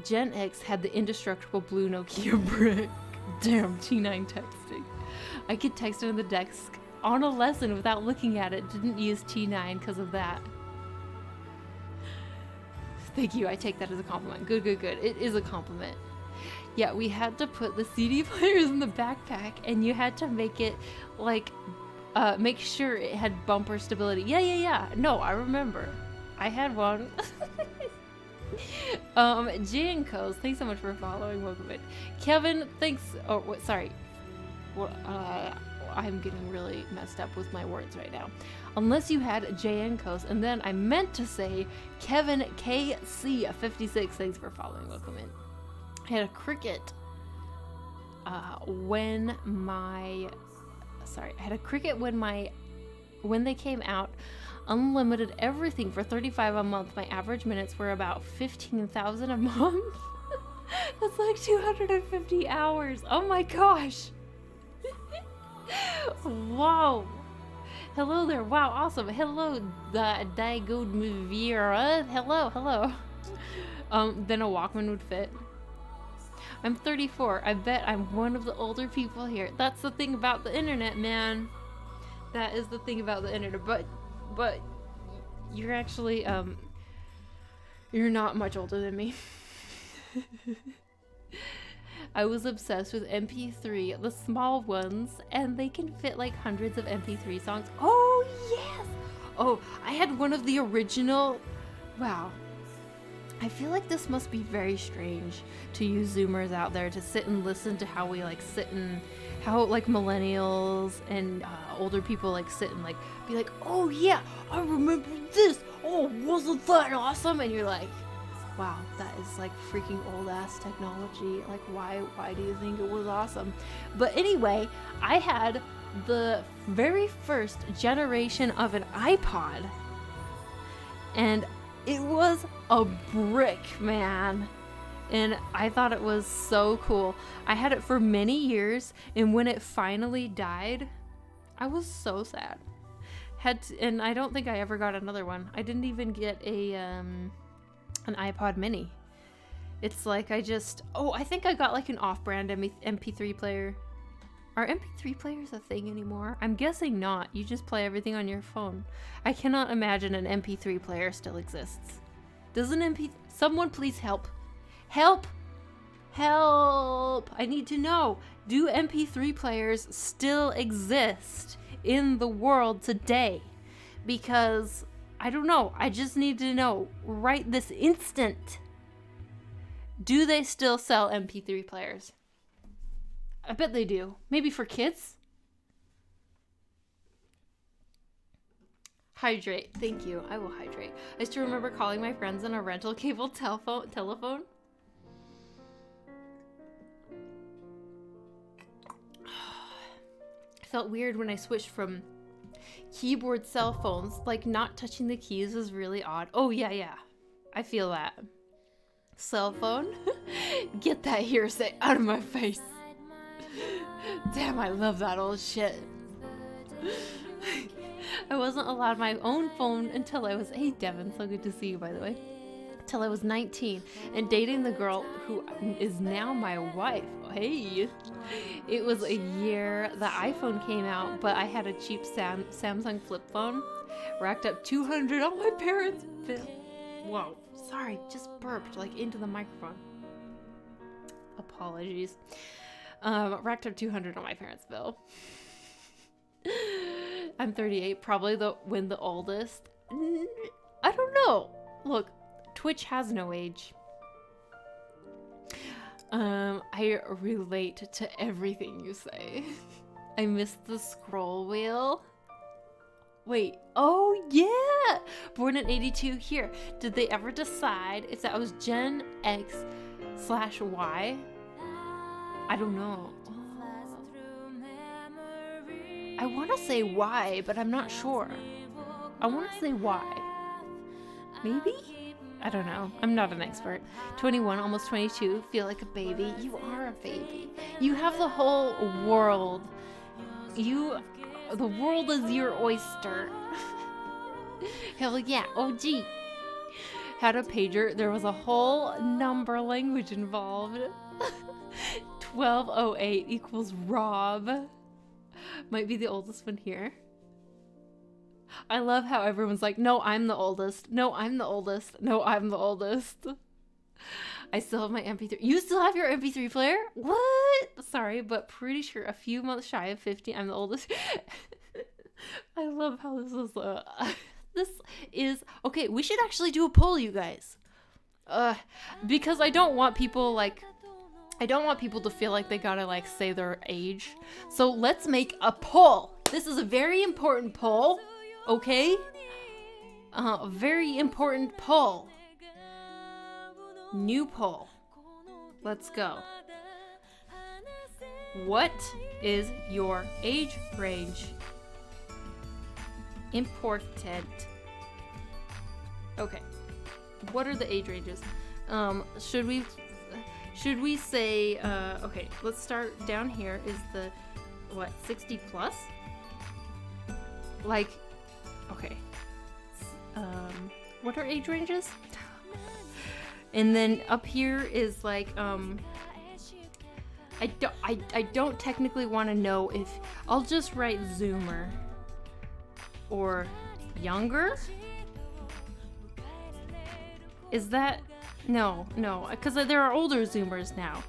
Gen X had the indestructible blue Nokia brick. Damn, T9 texting. I could text on the desk on a lesson without looking at it. Didn't use T9 because of that. Thank you, I take that as a compliment. Good, good, good. It is a compliment. Yeah, we had to put the CD players in the backpack, and you had to make it, like, make sure it had bumper stability. Yeah. No, I remember. I had one. Jankos, thanks so much for following. Welcome in. Kevin, thanks. Oh, what, sorry. Well, I'm getting really messed up with my words right now. Unless you had Jankos, and then I meant to say Kevin KC56, thanks for following. Welcome in. I had a Cricket when they came out. Unlimited everything for $35 a month. My average minutes were about 15,000 a month. That's like 250 hours. Oh my gosh. Wow. Hello there. Wow, awesome. Hello, the Daigod Muvira. Hello. Then a Walkman would fit. I'm 34. I bet I'm one of the older people here. That's the thing about the internet, man. That is the thing about the internet. But you're actually, you're not much older than me. I was obsessed with MP3, the small ones, and they can fit like hundreds of MP3 songs. Oh, yes! Oh, I had one of the original. Wow. I feel like this must be very strange to you Zoomers out there to sit and listen to how we like sit and how like millennials and older people like sit and like be like, oh yeah, I remember this. Oh, wasn't that awesome? And you're like, wow, that is like freaking old ass technology. Like, why do you think it was awesome? But anyway, I had the very first generation of an iPod. And it was a brick, man. And I thought it was so cool. I had it for many years, and when it finally died, I was so sad. And I don't think I ever got another one. I didn't even get an iPod mini. It's like I think I got like an off-brand MP3 player. Are MP3 players a thing anymore? I'm guessing not. You just play everything on your phone. I cannot imagine an MP3 player still exists. Does an someone please help. Help! Help! I need to know. Do MP3 players still exist in the world today? Because I don't know. I just need to know right this instant. Do they still sell MP3 players? I bet they do. Maybe for kids? Hydrate. Thank you. I will hydrate. I used to remember calling my friends on a rental cable telephone. I felt weird when I switched from keyboard cell phones. Like, not touching the keys was really odd. Oh, yeah. I feel that. Cell phone? Get that hearsay out of my face. Damn, I love that old shit. I wasn't allowed my own phone until I was... Hey, Devin, so good to see you, by the way. Till I was 19 and dating the girl who is now my wife. Hey, it was a year the iPhone came out, but I had a cheap Samsung flip phone. Racked up $200 on my parents' bill. Whoa, sorry, just burped like into the microphone. Apologies. Racked up $200 on my parents' bill. I'm 38, probably when the oldest. I don't know. Look, Twitch has no age. I relate to everything you say. I missed the scroll wheel. Wait, oh yeah! Born in 82 here. Did they ever decide if that was Gen X/Y? I don't know. I want to say Y, but I'm not sure. I want to say Y. Maybe? I don't know. I'm not an expert. 21, almost 22. Feel like a baby. You are a baby. You have the whole world. The world is your oyster. Hell yeah. OG. Had a pager. There was a whole number language involved. 1208 equals Rob. Might be the oldest one here. I love how everyone's like, no, I'm the oldest. No, I'm the oldest. No, I'm the oldest. I still have my MP3. You still have your MP3 player? What? Sorry, but pretty sure a few months shy of 50, I'm the oldest. I love how this is, this is, okay, we should actually do a poll, you guys. Because I don't want people, to feel like they gotta, say their age. So let's make a poll. This is a very important poll, okay? A very important poll. New poll. Let's go. What is your age range? Important. Okay. What are the age ranges? Should we say, okay, let's start down here. Is the, 60 plus? Okay. What are age ranges? And then up here is I don't technically want to know if, I'll just write Zoomer. Or younger? Is that, no, because there are older Zoomers now.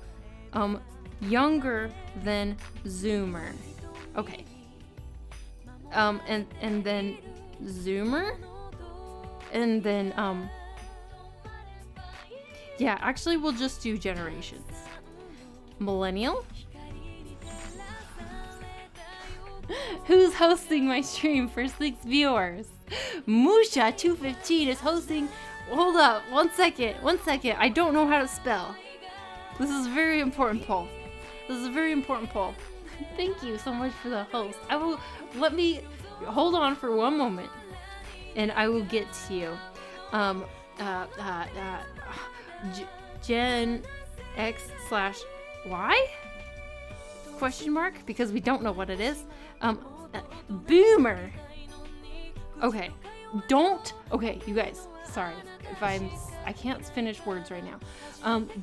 Younger than Zoomer. Okay. And then Zoomer? And then, yeah, actually we'll just do generations. Millennial? Who's hosting my stream for 6 viewers? Musha215 is hosting. Hold up, one second. I don't know how to spell. This is a very important poll. Thank you so much for the host. Let me hold on for one moment, and I will get to you. Gen X/Y? Question mark? Because we don't know what it is. Boomer. Okay. Okay, you guys. Sorry if I can't finish words right now.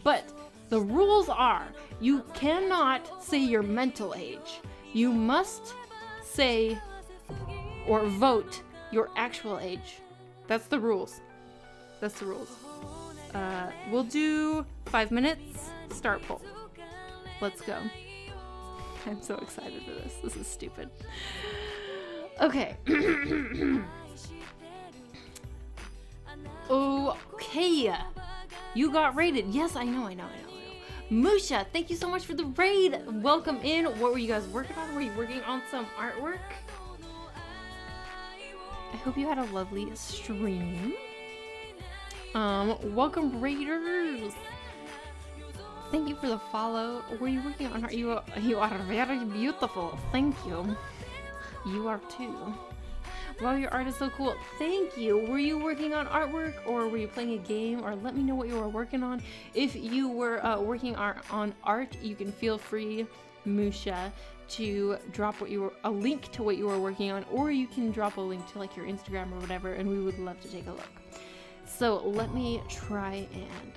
But the rules are you cannot say your mental age. You must say or vote your actual age. That's the rules. We'll do 5 minutes. Start poll. Let's go. I'm so excited for this. This is stupid. Okay. Okay. You got raided. Yes, I know. Musha, thank you so much for the raid. Welcome in. What were you guys working on? Were you working on some artwork? I hope you had a lovely stream. Welcome raiders. Thank you for the follow. Were you working on art? You are very beautiful. Thank you. You are too. Wow, your art is so cool. Thank you. Were you working on artwork, or were you playing a game? Or let me know what you were working on. If you were working on art, you can feel free, Musha, to drop a link to what you were working on, or you can drop a link to like your Instagram or whatever, and we would love to take a look. So let me try and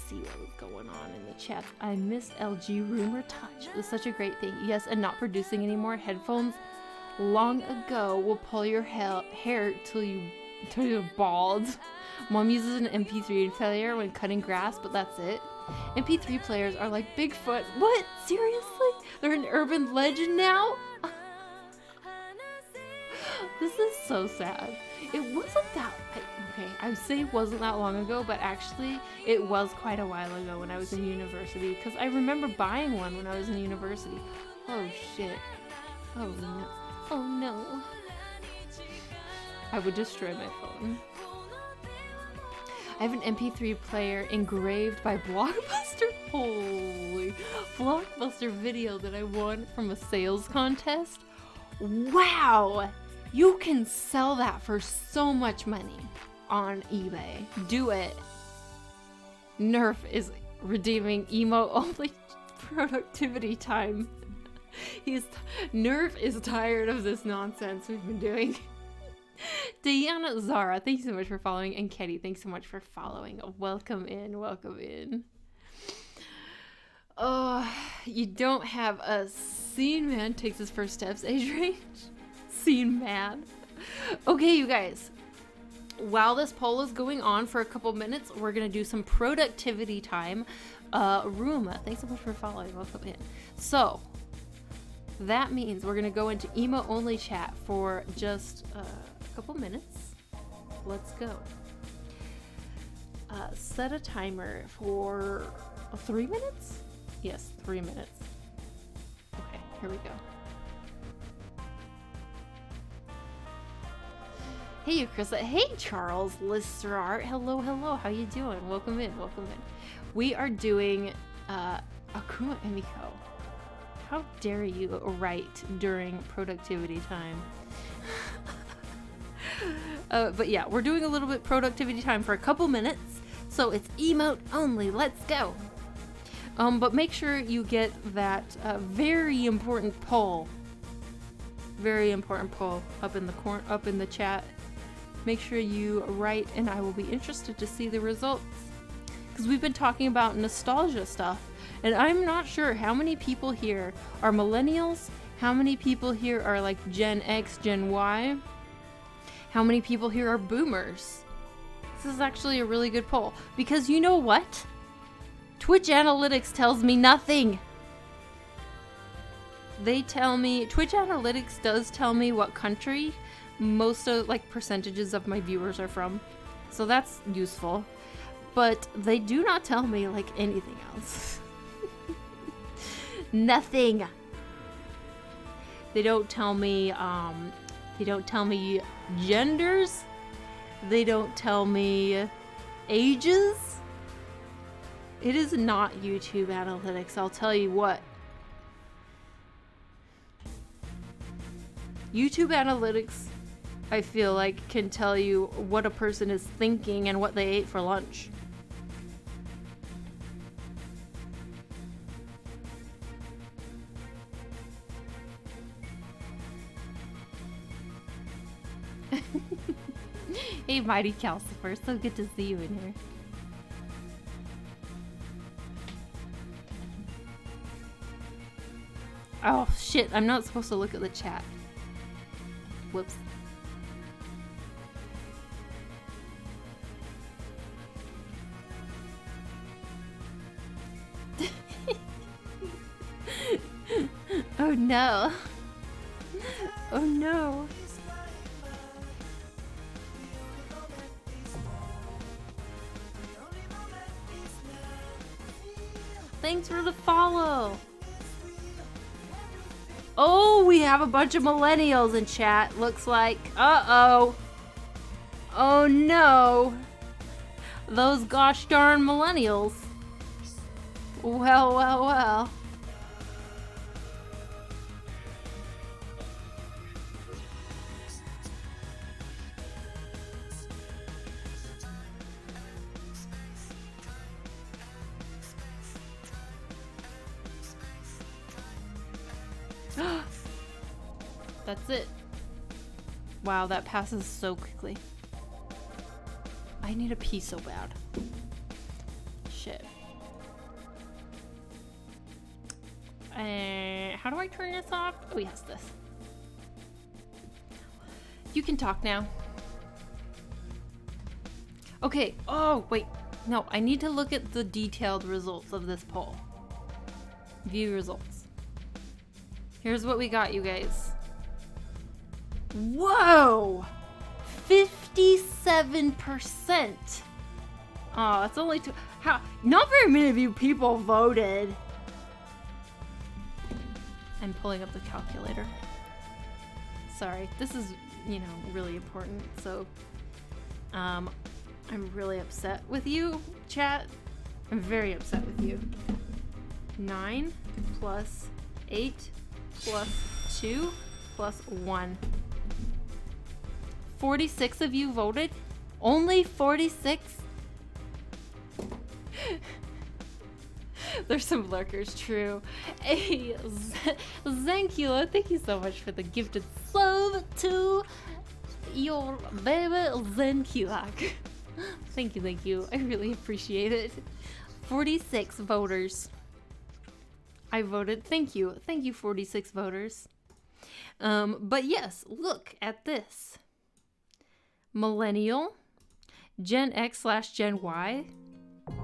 see what was going on in the chat. I missed LG Rumor Touch. It was such a great thing. Yes, and not producing anymore. Headphones long ago will pull your hair till you're bald. Mom uses an MP3 player when cutting grass, but that's it. MP3 players are like Bigfoot. What? Seriously? They're an urban legend now? This is so sad. It wasn't that... Okay, I would say it wasn't that long ago, but actually it was quite a while ago when I was in university, because I remember buying one when I was in university. Oh shit. Oh no. Oh no. I would destroy my phone. I have an MP3 player engraved by Blockbuster. Holy. Blockbuster video that I won from a sales contest. Wow. You can sell that for so much money on eBay. Do it. Nerf is redeeming emo only productivity time. Nerf is tired of this nonsense we've been doing. Diana Zara, thank you so much for following. And Ketty, thanks so much for following. Welcome in, welcome in. Oh, you don't have a scene man takes his first steps age range. Scene man. Okay, you guys. While this poll is going on for a couple minutes, we're gonna do some productivity time. Ruma, thanks so much for following. Welcome in. So that means we're gonna go into emo only chat for just a couple minutes. Let's go. Set a timer for 3 minutes? Yes, 3 minutes. Okay, here we go. Hey, you, Chris. Hey, Charles Lister Art. Hello, hello. How you doing? Welcome in, welcome in. We are doing Akuma Emiko. How dare you write during productivity time? But yeah, we're doing a little bit productivity time for a couple minutes, so it's emote only. Let's go. But make sure you get that very important poll. Very important poll up in the chat. Make sure you write, and I will be interested to see the results. Because we've been talking about nostalgia stuff, and I'm not sure how many people here are millennials, how many people here are like Gen X, Gen Y, how many people here are boomers. This is actually a really good poll, because you know what? Twitch analytics tells me nothing. Twitch analytics does tell me what country most of like percentages of my viewers are from, so that's useful, but they do not tell me like anything else. Nothing. They don't tell me genders, they don't tell me ages. It is not YouTube analytics, I'll tell you what. YouTube analytics, I feel like, can tell you what a person is thinking and what they ate for lunch. Hey, Mighty Calcifer, so good to see you in here. Oh, shit, I'm not supposed to look at the chat. Whoops. Oh no. Oh no. Thanks for the follow. Oh, we have a bunch of millennials in chat, looks like. Uh-oh. Oh no. Those gosh darn millennials. Well, well, well. That's it. Wow, that passes so quickly. I need a pee so bad. Shit. How do I turn this off? Oh, yes, this. You can talk now. Okay. Oh, wait. No, I need to look at the detailed results of this poll. View results. Here's what we got, you guys. Whoa! 57%. Oh, it's only two. How? Not very many of you people voted. I'm pulling up the calculator. Sorry, this is, you know, really important. So, I'm really upset with you, chat. I'm very upset with you. 9 plus 8 plus 2 plus 1. 46 of you voted? Only 46? There's some lurkers, true. Hey, Zankula, thank you so much for the gifted sub to your baby Zankula. Thank you. I really appreciate it. 46 voters. I voted. Thank you. Thank you, 46 voters. But yes, look at this. Millennial, Gen X/Gen Y.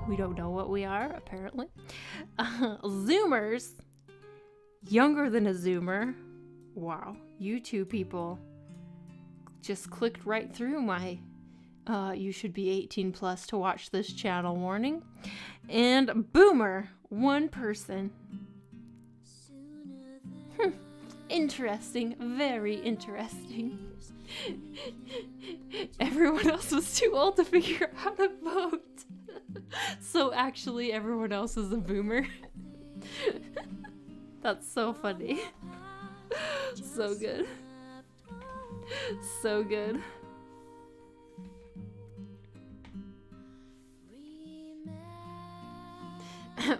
We don't know what we are, apparently. Zoomers, younger than a Zoomer. Wow, you two people just clicked right through my you should be 18 plus to watch this channel warning. And Boomer, one person. Interesting, very interesting. Everyone else was too old to figure out how to vote. So actually everyone else is a boomer. That's so funny. So good. So good.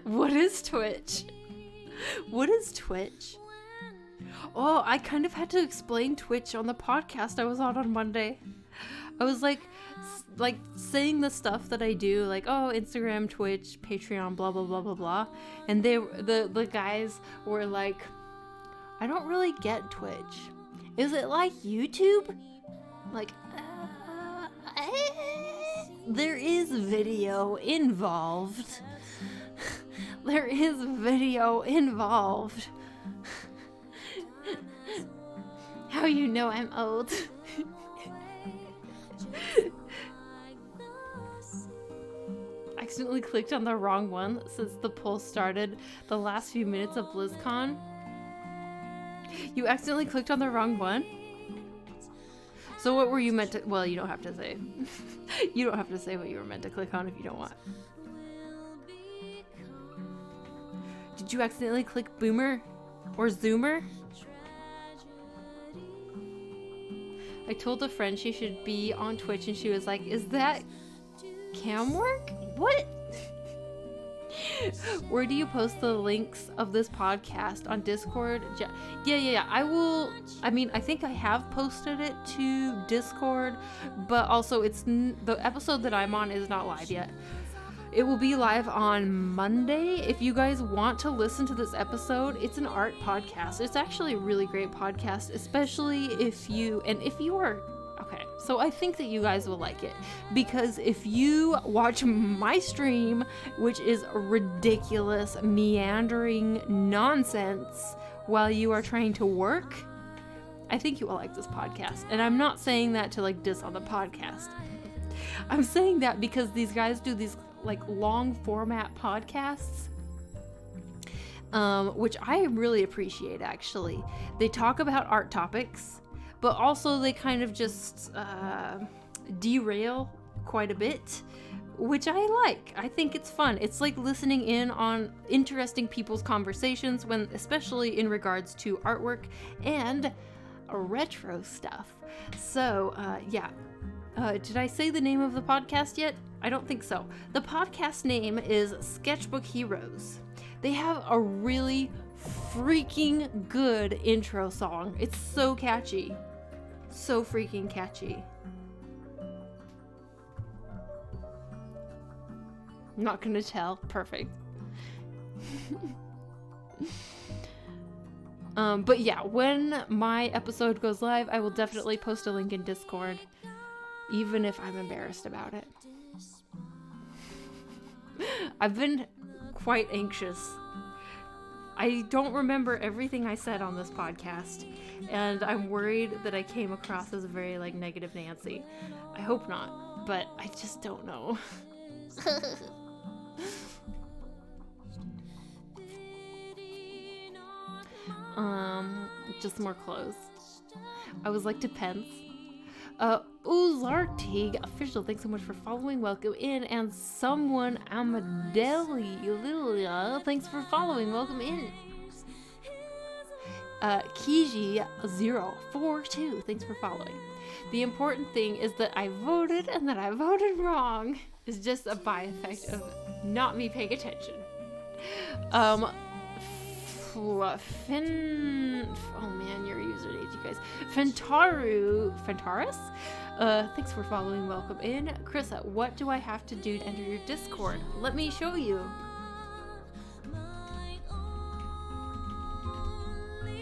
What is Twitch? What is Twitch? Oh, I kind of had to explain Twitch on the podcast I was on Monday. I was like saying the stuff that I do, like, oh, Instagram, Twitch, Patreon, blah blah blah blah blah, and the guys were like, I don't really get Twitch. Is it like YouTube? Like, there is video involved. There is video involved. How you know I'm old? Accidentally clicked on the wrong one since the poll started the last few minutes of BlizzCon. You accidentally clicked on the wrong one? So what were you meant to... Well, you don't have to say. You don't have to say what you were meant to click on if you don't want. Did you accidentally click Boomer? Or Zoomer? I told a friend she should be on Twitch, and she was like, is that cam work? What? Where do you post the links of this podcast? On Discord? Yeah. I will. I mean, I think I have posted it to Discord, but also the episode that I'm on is not live yet. It will be live on Monday. If you guys want to listen to this episode, it's an art podcast. It's actually a really great podcast, especially if you are. Okay, so I think that you guys will like it, because if you watch my stream, which is ridiculous, meandering nonsense while you are trying to work, I think you will like this podcast. And I'm not saying that to like diss on the podcast. I'm saying that because these guys do these like long format podcasts, which I really appreciate actually. They talk about art topics, but also they kind of just derail quite a bit, which I like. I think it's fun. It's like listening in on interesting people's conversations, especially in regards to artwork and retro stuff. So yeah. Did I say the name of the podcast yet? I don't think so. The podcast name is Sketchbook Heroes. They have a really freaking good intro song. It's so catchy. So freaking catchy. Not gonna tell. Perfect. But yeah, when my episode goes live, I will definitely post a link in Discord, even if I'm embarrassed about it. I've been quite anxious. I don't remember everything I said on this podcast, and I'm worried that I came across as a very like negative Nancy. I hope not, but I just don't know. Just more clothes. I was like, depends. Uzartig official, thanks so much for following, welcome in. And someone Amadeli Lilia, thanks for following, welcome in. Kiji042, thanks for following. The important thing is that I voted and that I voted wrong. Is just a by-effect of not me paying attention. Oh man, your username, you guys. Fentaris? Thanks for following, welcome in. Krissa, what do I have to do to enter your Discord? Let me show you.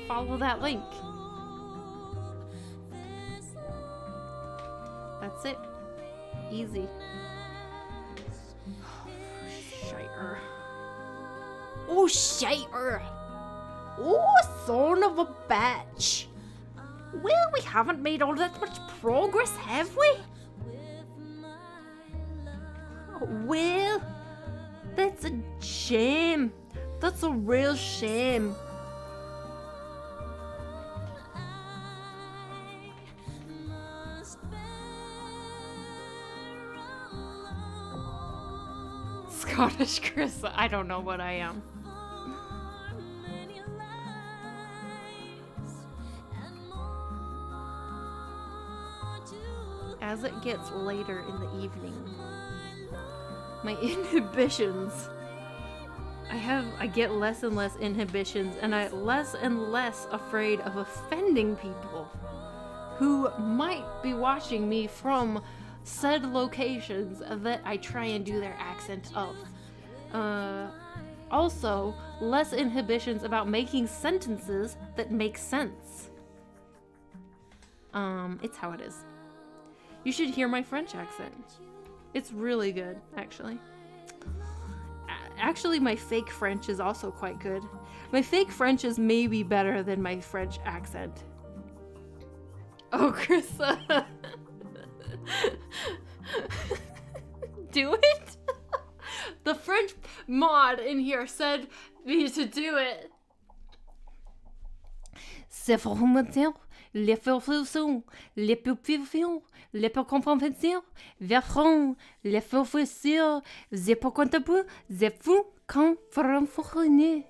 Follow that link. That's it. Easy. Shiter. Oh, shiter. Oh, son of a bitch. Well, we haven't made all that much progress, have we? Oh, well, that's a shame. That's a real shame. Scottish Chris, I don't know what I am. As it gets later in the evening, my inhibitions, I get less and less inhibitions, and I'm less and less afraid of offending people who might be watching me from said locations that I try and do their accent of. Also, less inhibitions about making sentences that make sense. It's how it is. You should hear my French accent. It's really good, actually. Actually, my fake French is also quite good. My fake French is maybe better than my French accent. Oh, Krissa. Do it? The French mod in here said me to do it. C'est formidable. Les forfaits, les pupilles, les compétences, vers front, les forfaits, c'est pas comptable, c'est fou quand fonctionner.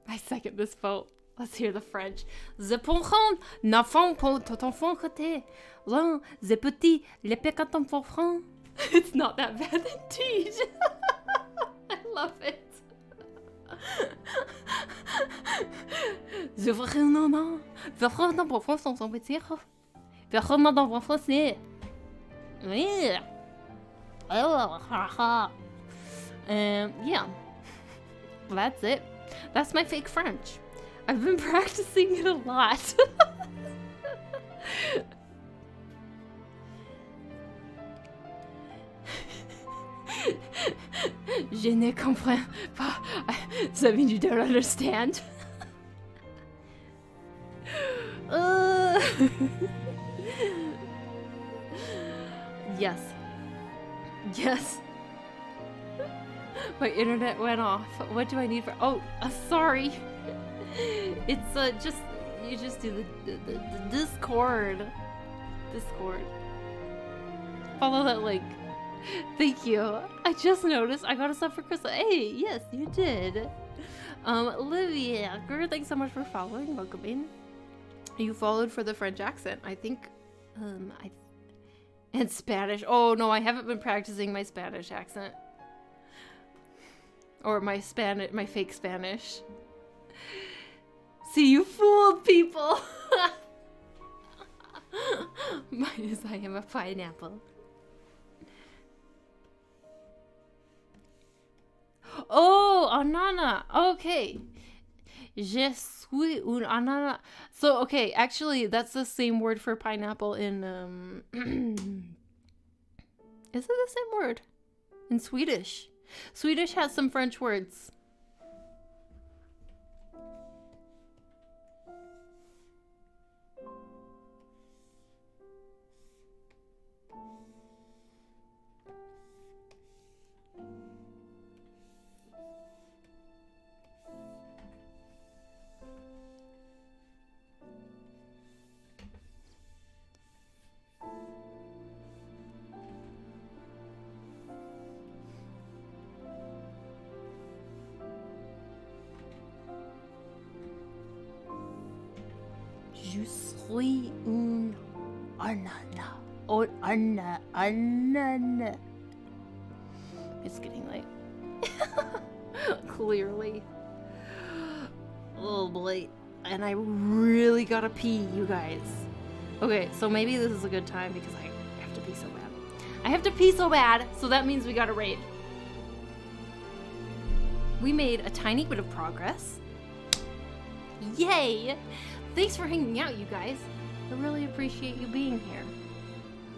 I second this vote. Let's hear the French. Je comprends, n'enfant pour ton enfant côté. L'un, je petit, les pécats enfant. It's not that bad indeed. I love it. Je veux non non. Je veux non pour France son petit. Je veux non dans français. Oui. Yeah. That's it. That's my fake French. I've been practicing it a lot. Je ne comprends pas. Ça means you don't understand. Yes. Yes. My internet went off. What do I need for? Oh, sorry. It's just you just do the Discord. Discord. Follow that link. Thank you. I just noticed I got a sub for Crystal. Hey, yes, you did. Olivia, girl, thanks so much for following. Welcome in. You followed for the French accent, I think. And Spanish. Oh no, I haven't been practicing my Spanish accent. Or my fake Spanish. See, you fooled people. Minus I am a pineapple. Oh, anana. Okay. Je suis un anana. So, okay, actually, that's the same word for pineapple in, Is it the same word? In Swedish. Swedish has some French words. Je suis un anana. Or anana. It's getting late. Clearly. Oh boy. And I really gotta pee, you guys. Okay, so maybe this is a good time because I have to pee so bad. I have to pee so bad, so that means we gotta raid. We made a tiny bit of progress. Yay! Thanks for hanging out, you guys. I really appreciate you being here.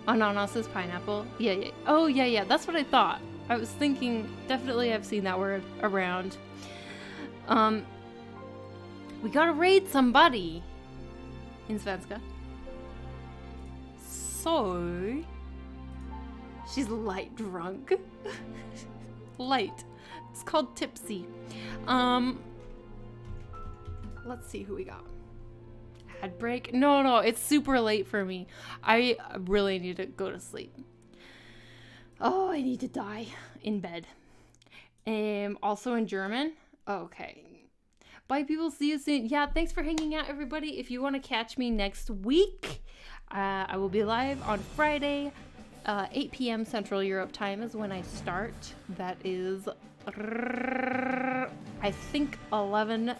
Ananas is pineapple. Yeah. Oh, yeah. That's what I thought. I was thinking, definitely I've seen that word around. We gotta raid somebody. In Svenska. So... She's light drunk. Light. It's called tipsy. Let's see who we got. Ad break? No, it's super late for me. I really need to go to sleep. Oh, I need to die in bed. Also in German. Okay. Bye, people. See you soon. Yeah, thanks for hanging out, everybody. If you want to catch me next week, I will be live on Friday. 8 p.m. Central Europe time is when I start. That is, I think, 11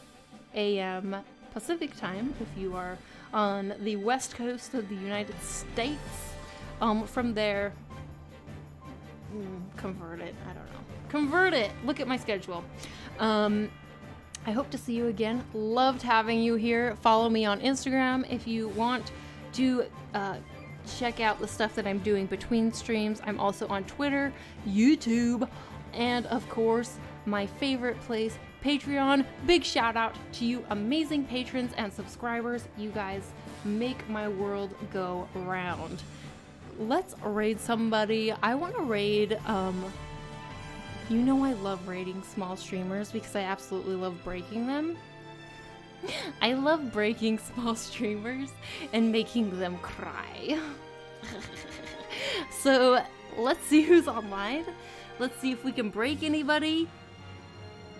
a.m. Pacific time if you are on the west coast of the United States. From there, convert it. I don't know. Convert it. Look at my schedule. I hope to see you again. Loved having you here. Follow me on Instagram if you want to check out the stuff that I'm doing between streams. I'm also on Twitter, YouTube, and of course, my favorite place, Patreon. Big shout out to you amazing patrons and subscribers. You guys make my world go round. Let's raid somebody. I want to raid, you know I love raiding small streamers because I absolutely love breaking them. I love breaking small streamers and making them cry. So let's see who's online. Let's see if we can break anybody.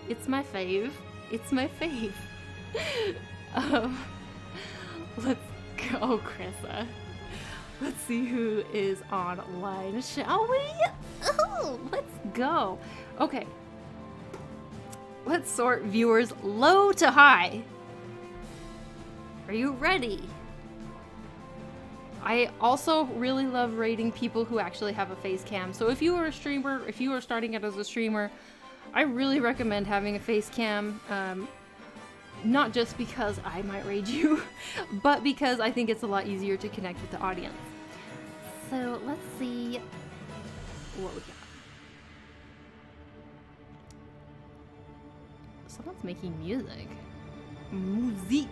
It's my fave. It's my fave. Let's go, Krissa. Let's see who is online, shall we? Oh, let's go. Okay. Let's sort viewers low to high. Are you ready? I also really love rating people who actually have a face cam. So if you are a streamer, if you are starting out as a streamer, I really recommend having a face cam. Not just because I might raid you, but because I think it's a lot easier to connect with the audience. So let's see what we got. Someone's making music. Musique.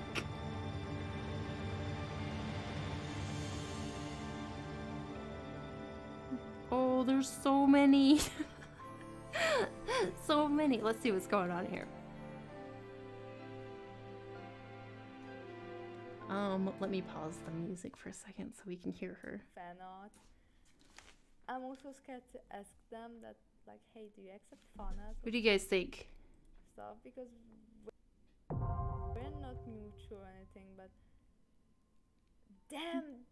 Oh, there's so many. So many. Let's see what's going on here. Let me pause the music for a second so we can hear her. Fan art. I'm also scared to ask them that, like, hey, do you accept fan art? What do you guys think? Stuff, because we're not mutual or anything, but damn.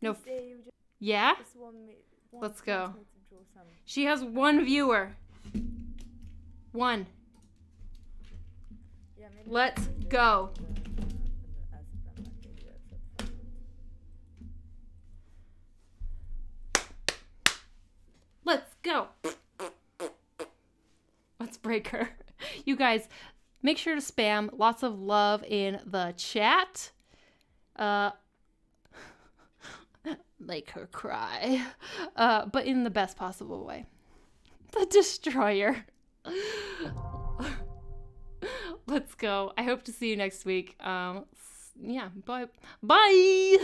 No. This day you Yeah? just want me. Let's go. wants me to draw some. She has one viewer. One. Yeah, maybe Let's we just go. ask them, like, hey, do you accept fan art? Let's go. Let's break her. You guys, make sure to spam lots of love in the chat. Make her cry. But in the best possible way. The Destroyer. Let's go. I hope to see you next week. Yeah, bye. Bye!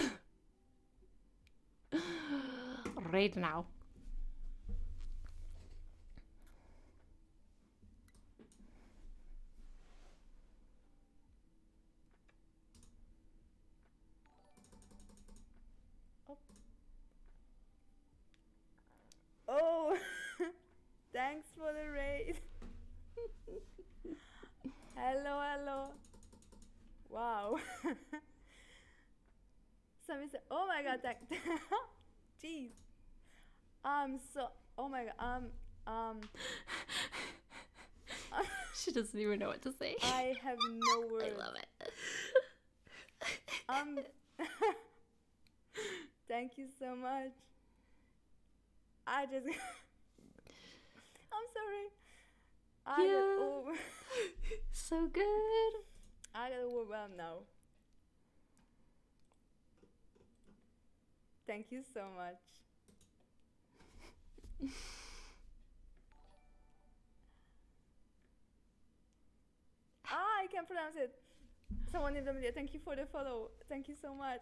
Right now. Oh, thanks for the raid. Hello, hello. Wow. Somebody said, oh my god, jeez. Oh my god, She doesn't even know what to say. I have no words. I love it. Thank you so much. I'm sorry. Yeah. So good. I got overwhelmed now. Thank you so much. I can't pronounce it. Someone in the media. Thank you for the follow. Thank you so much.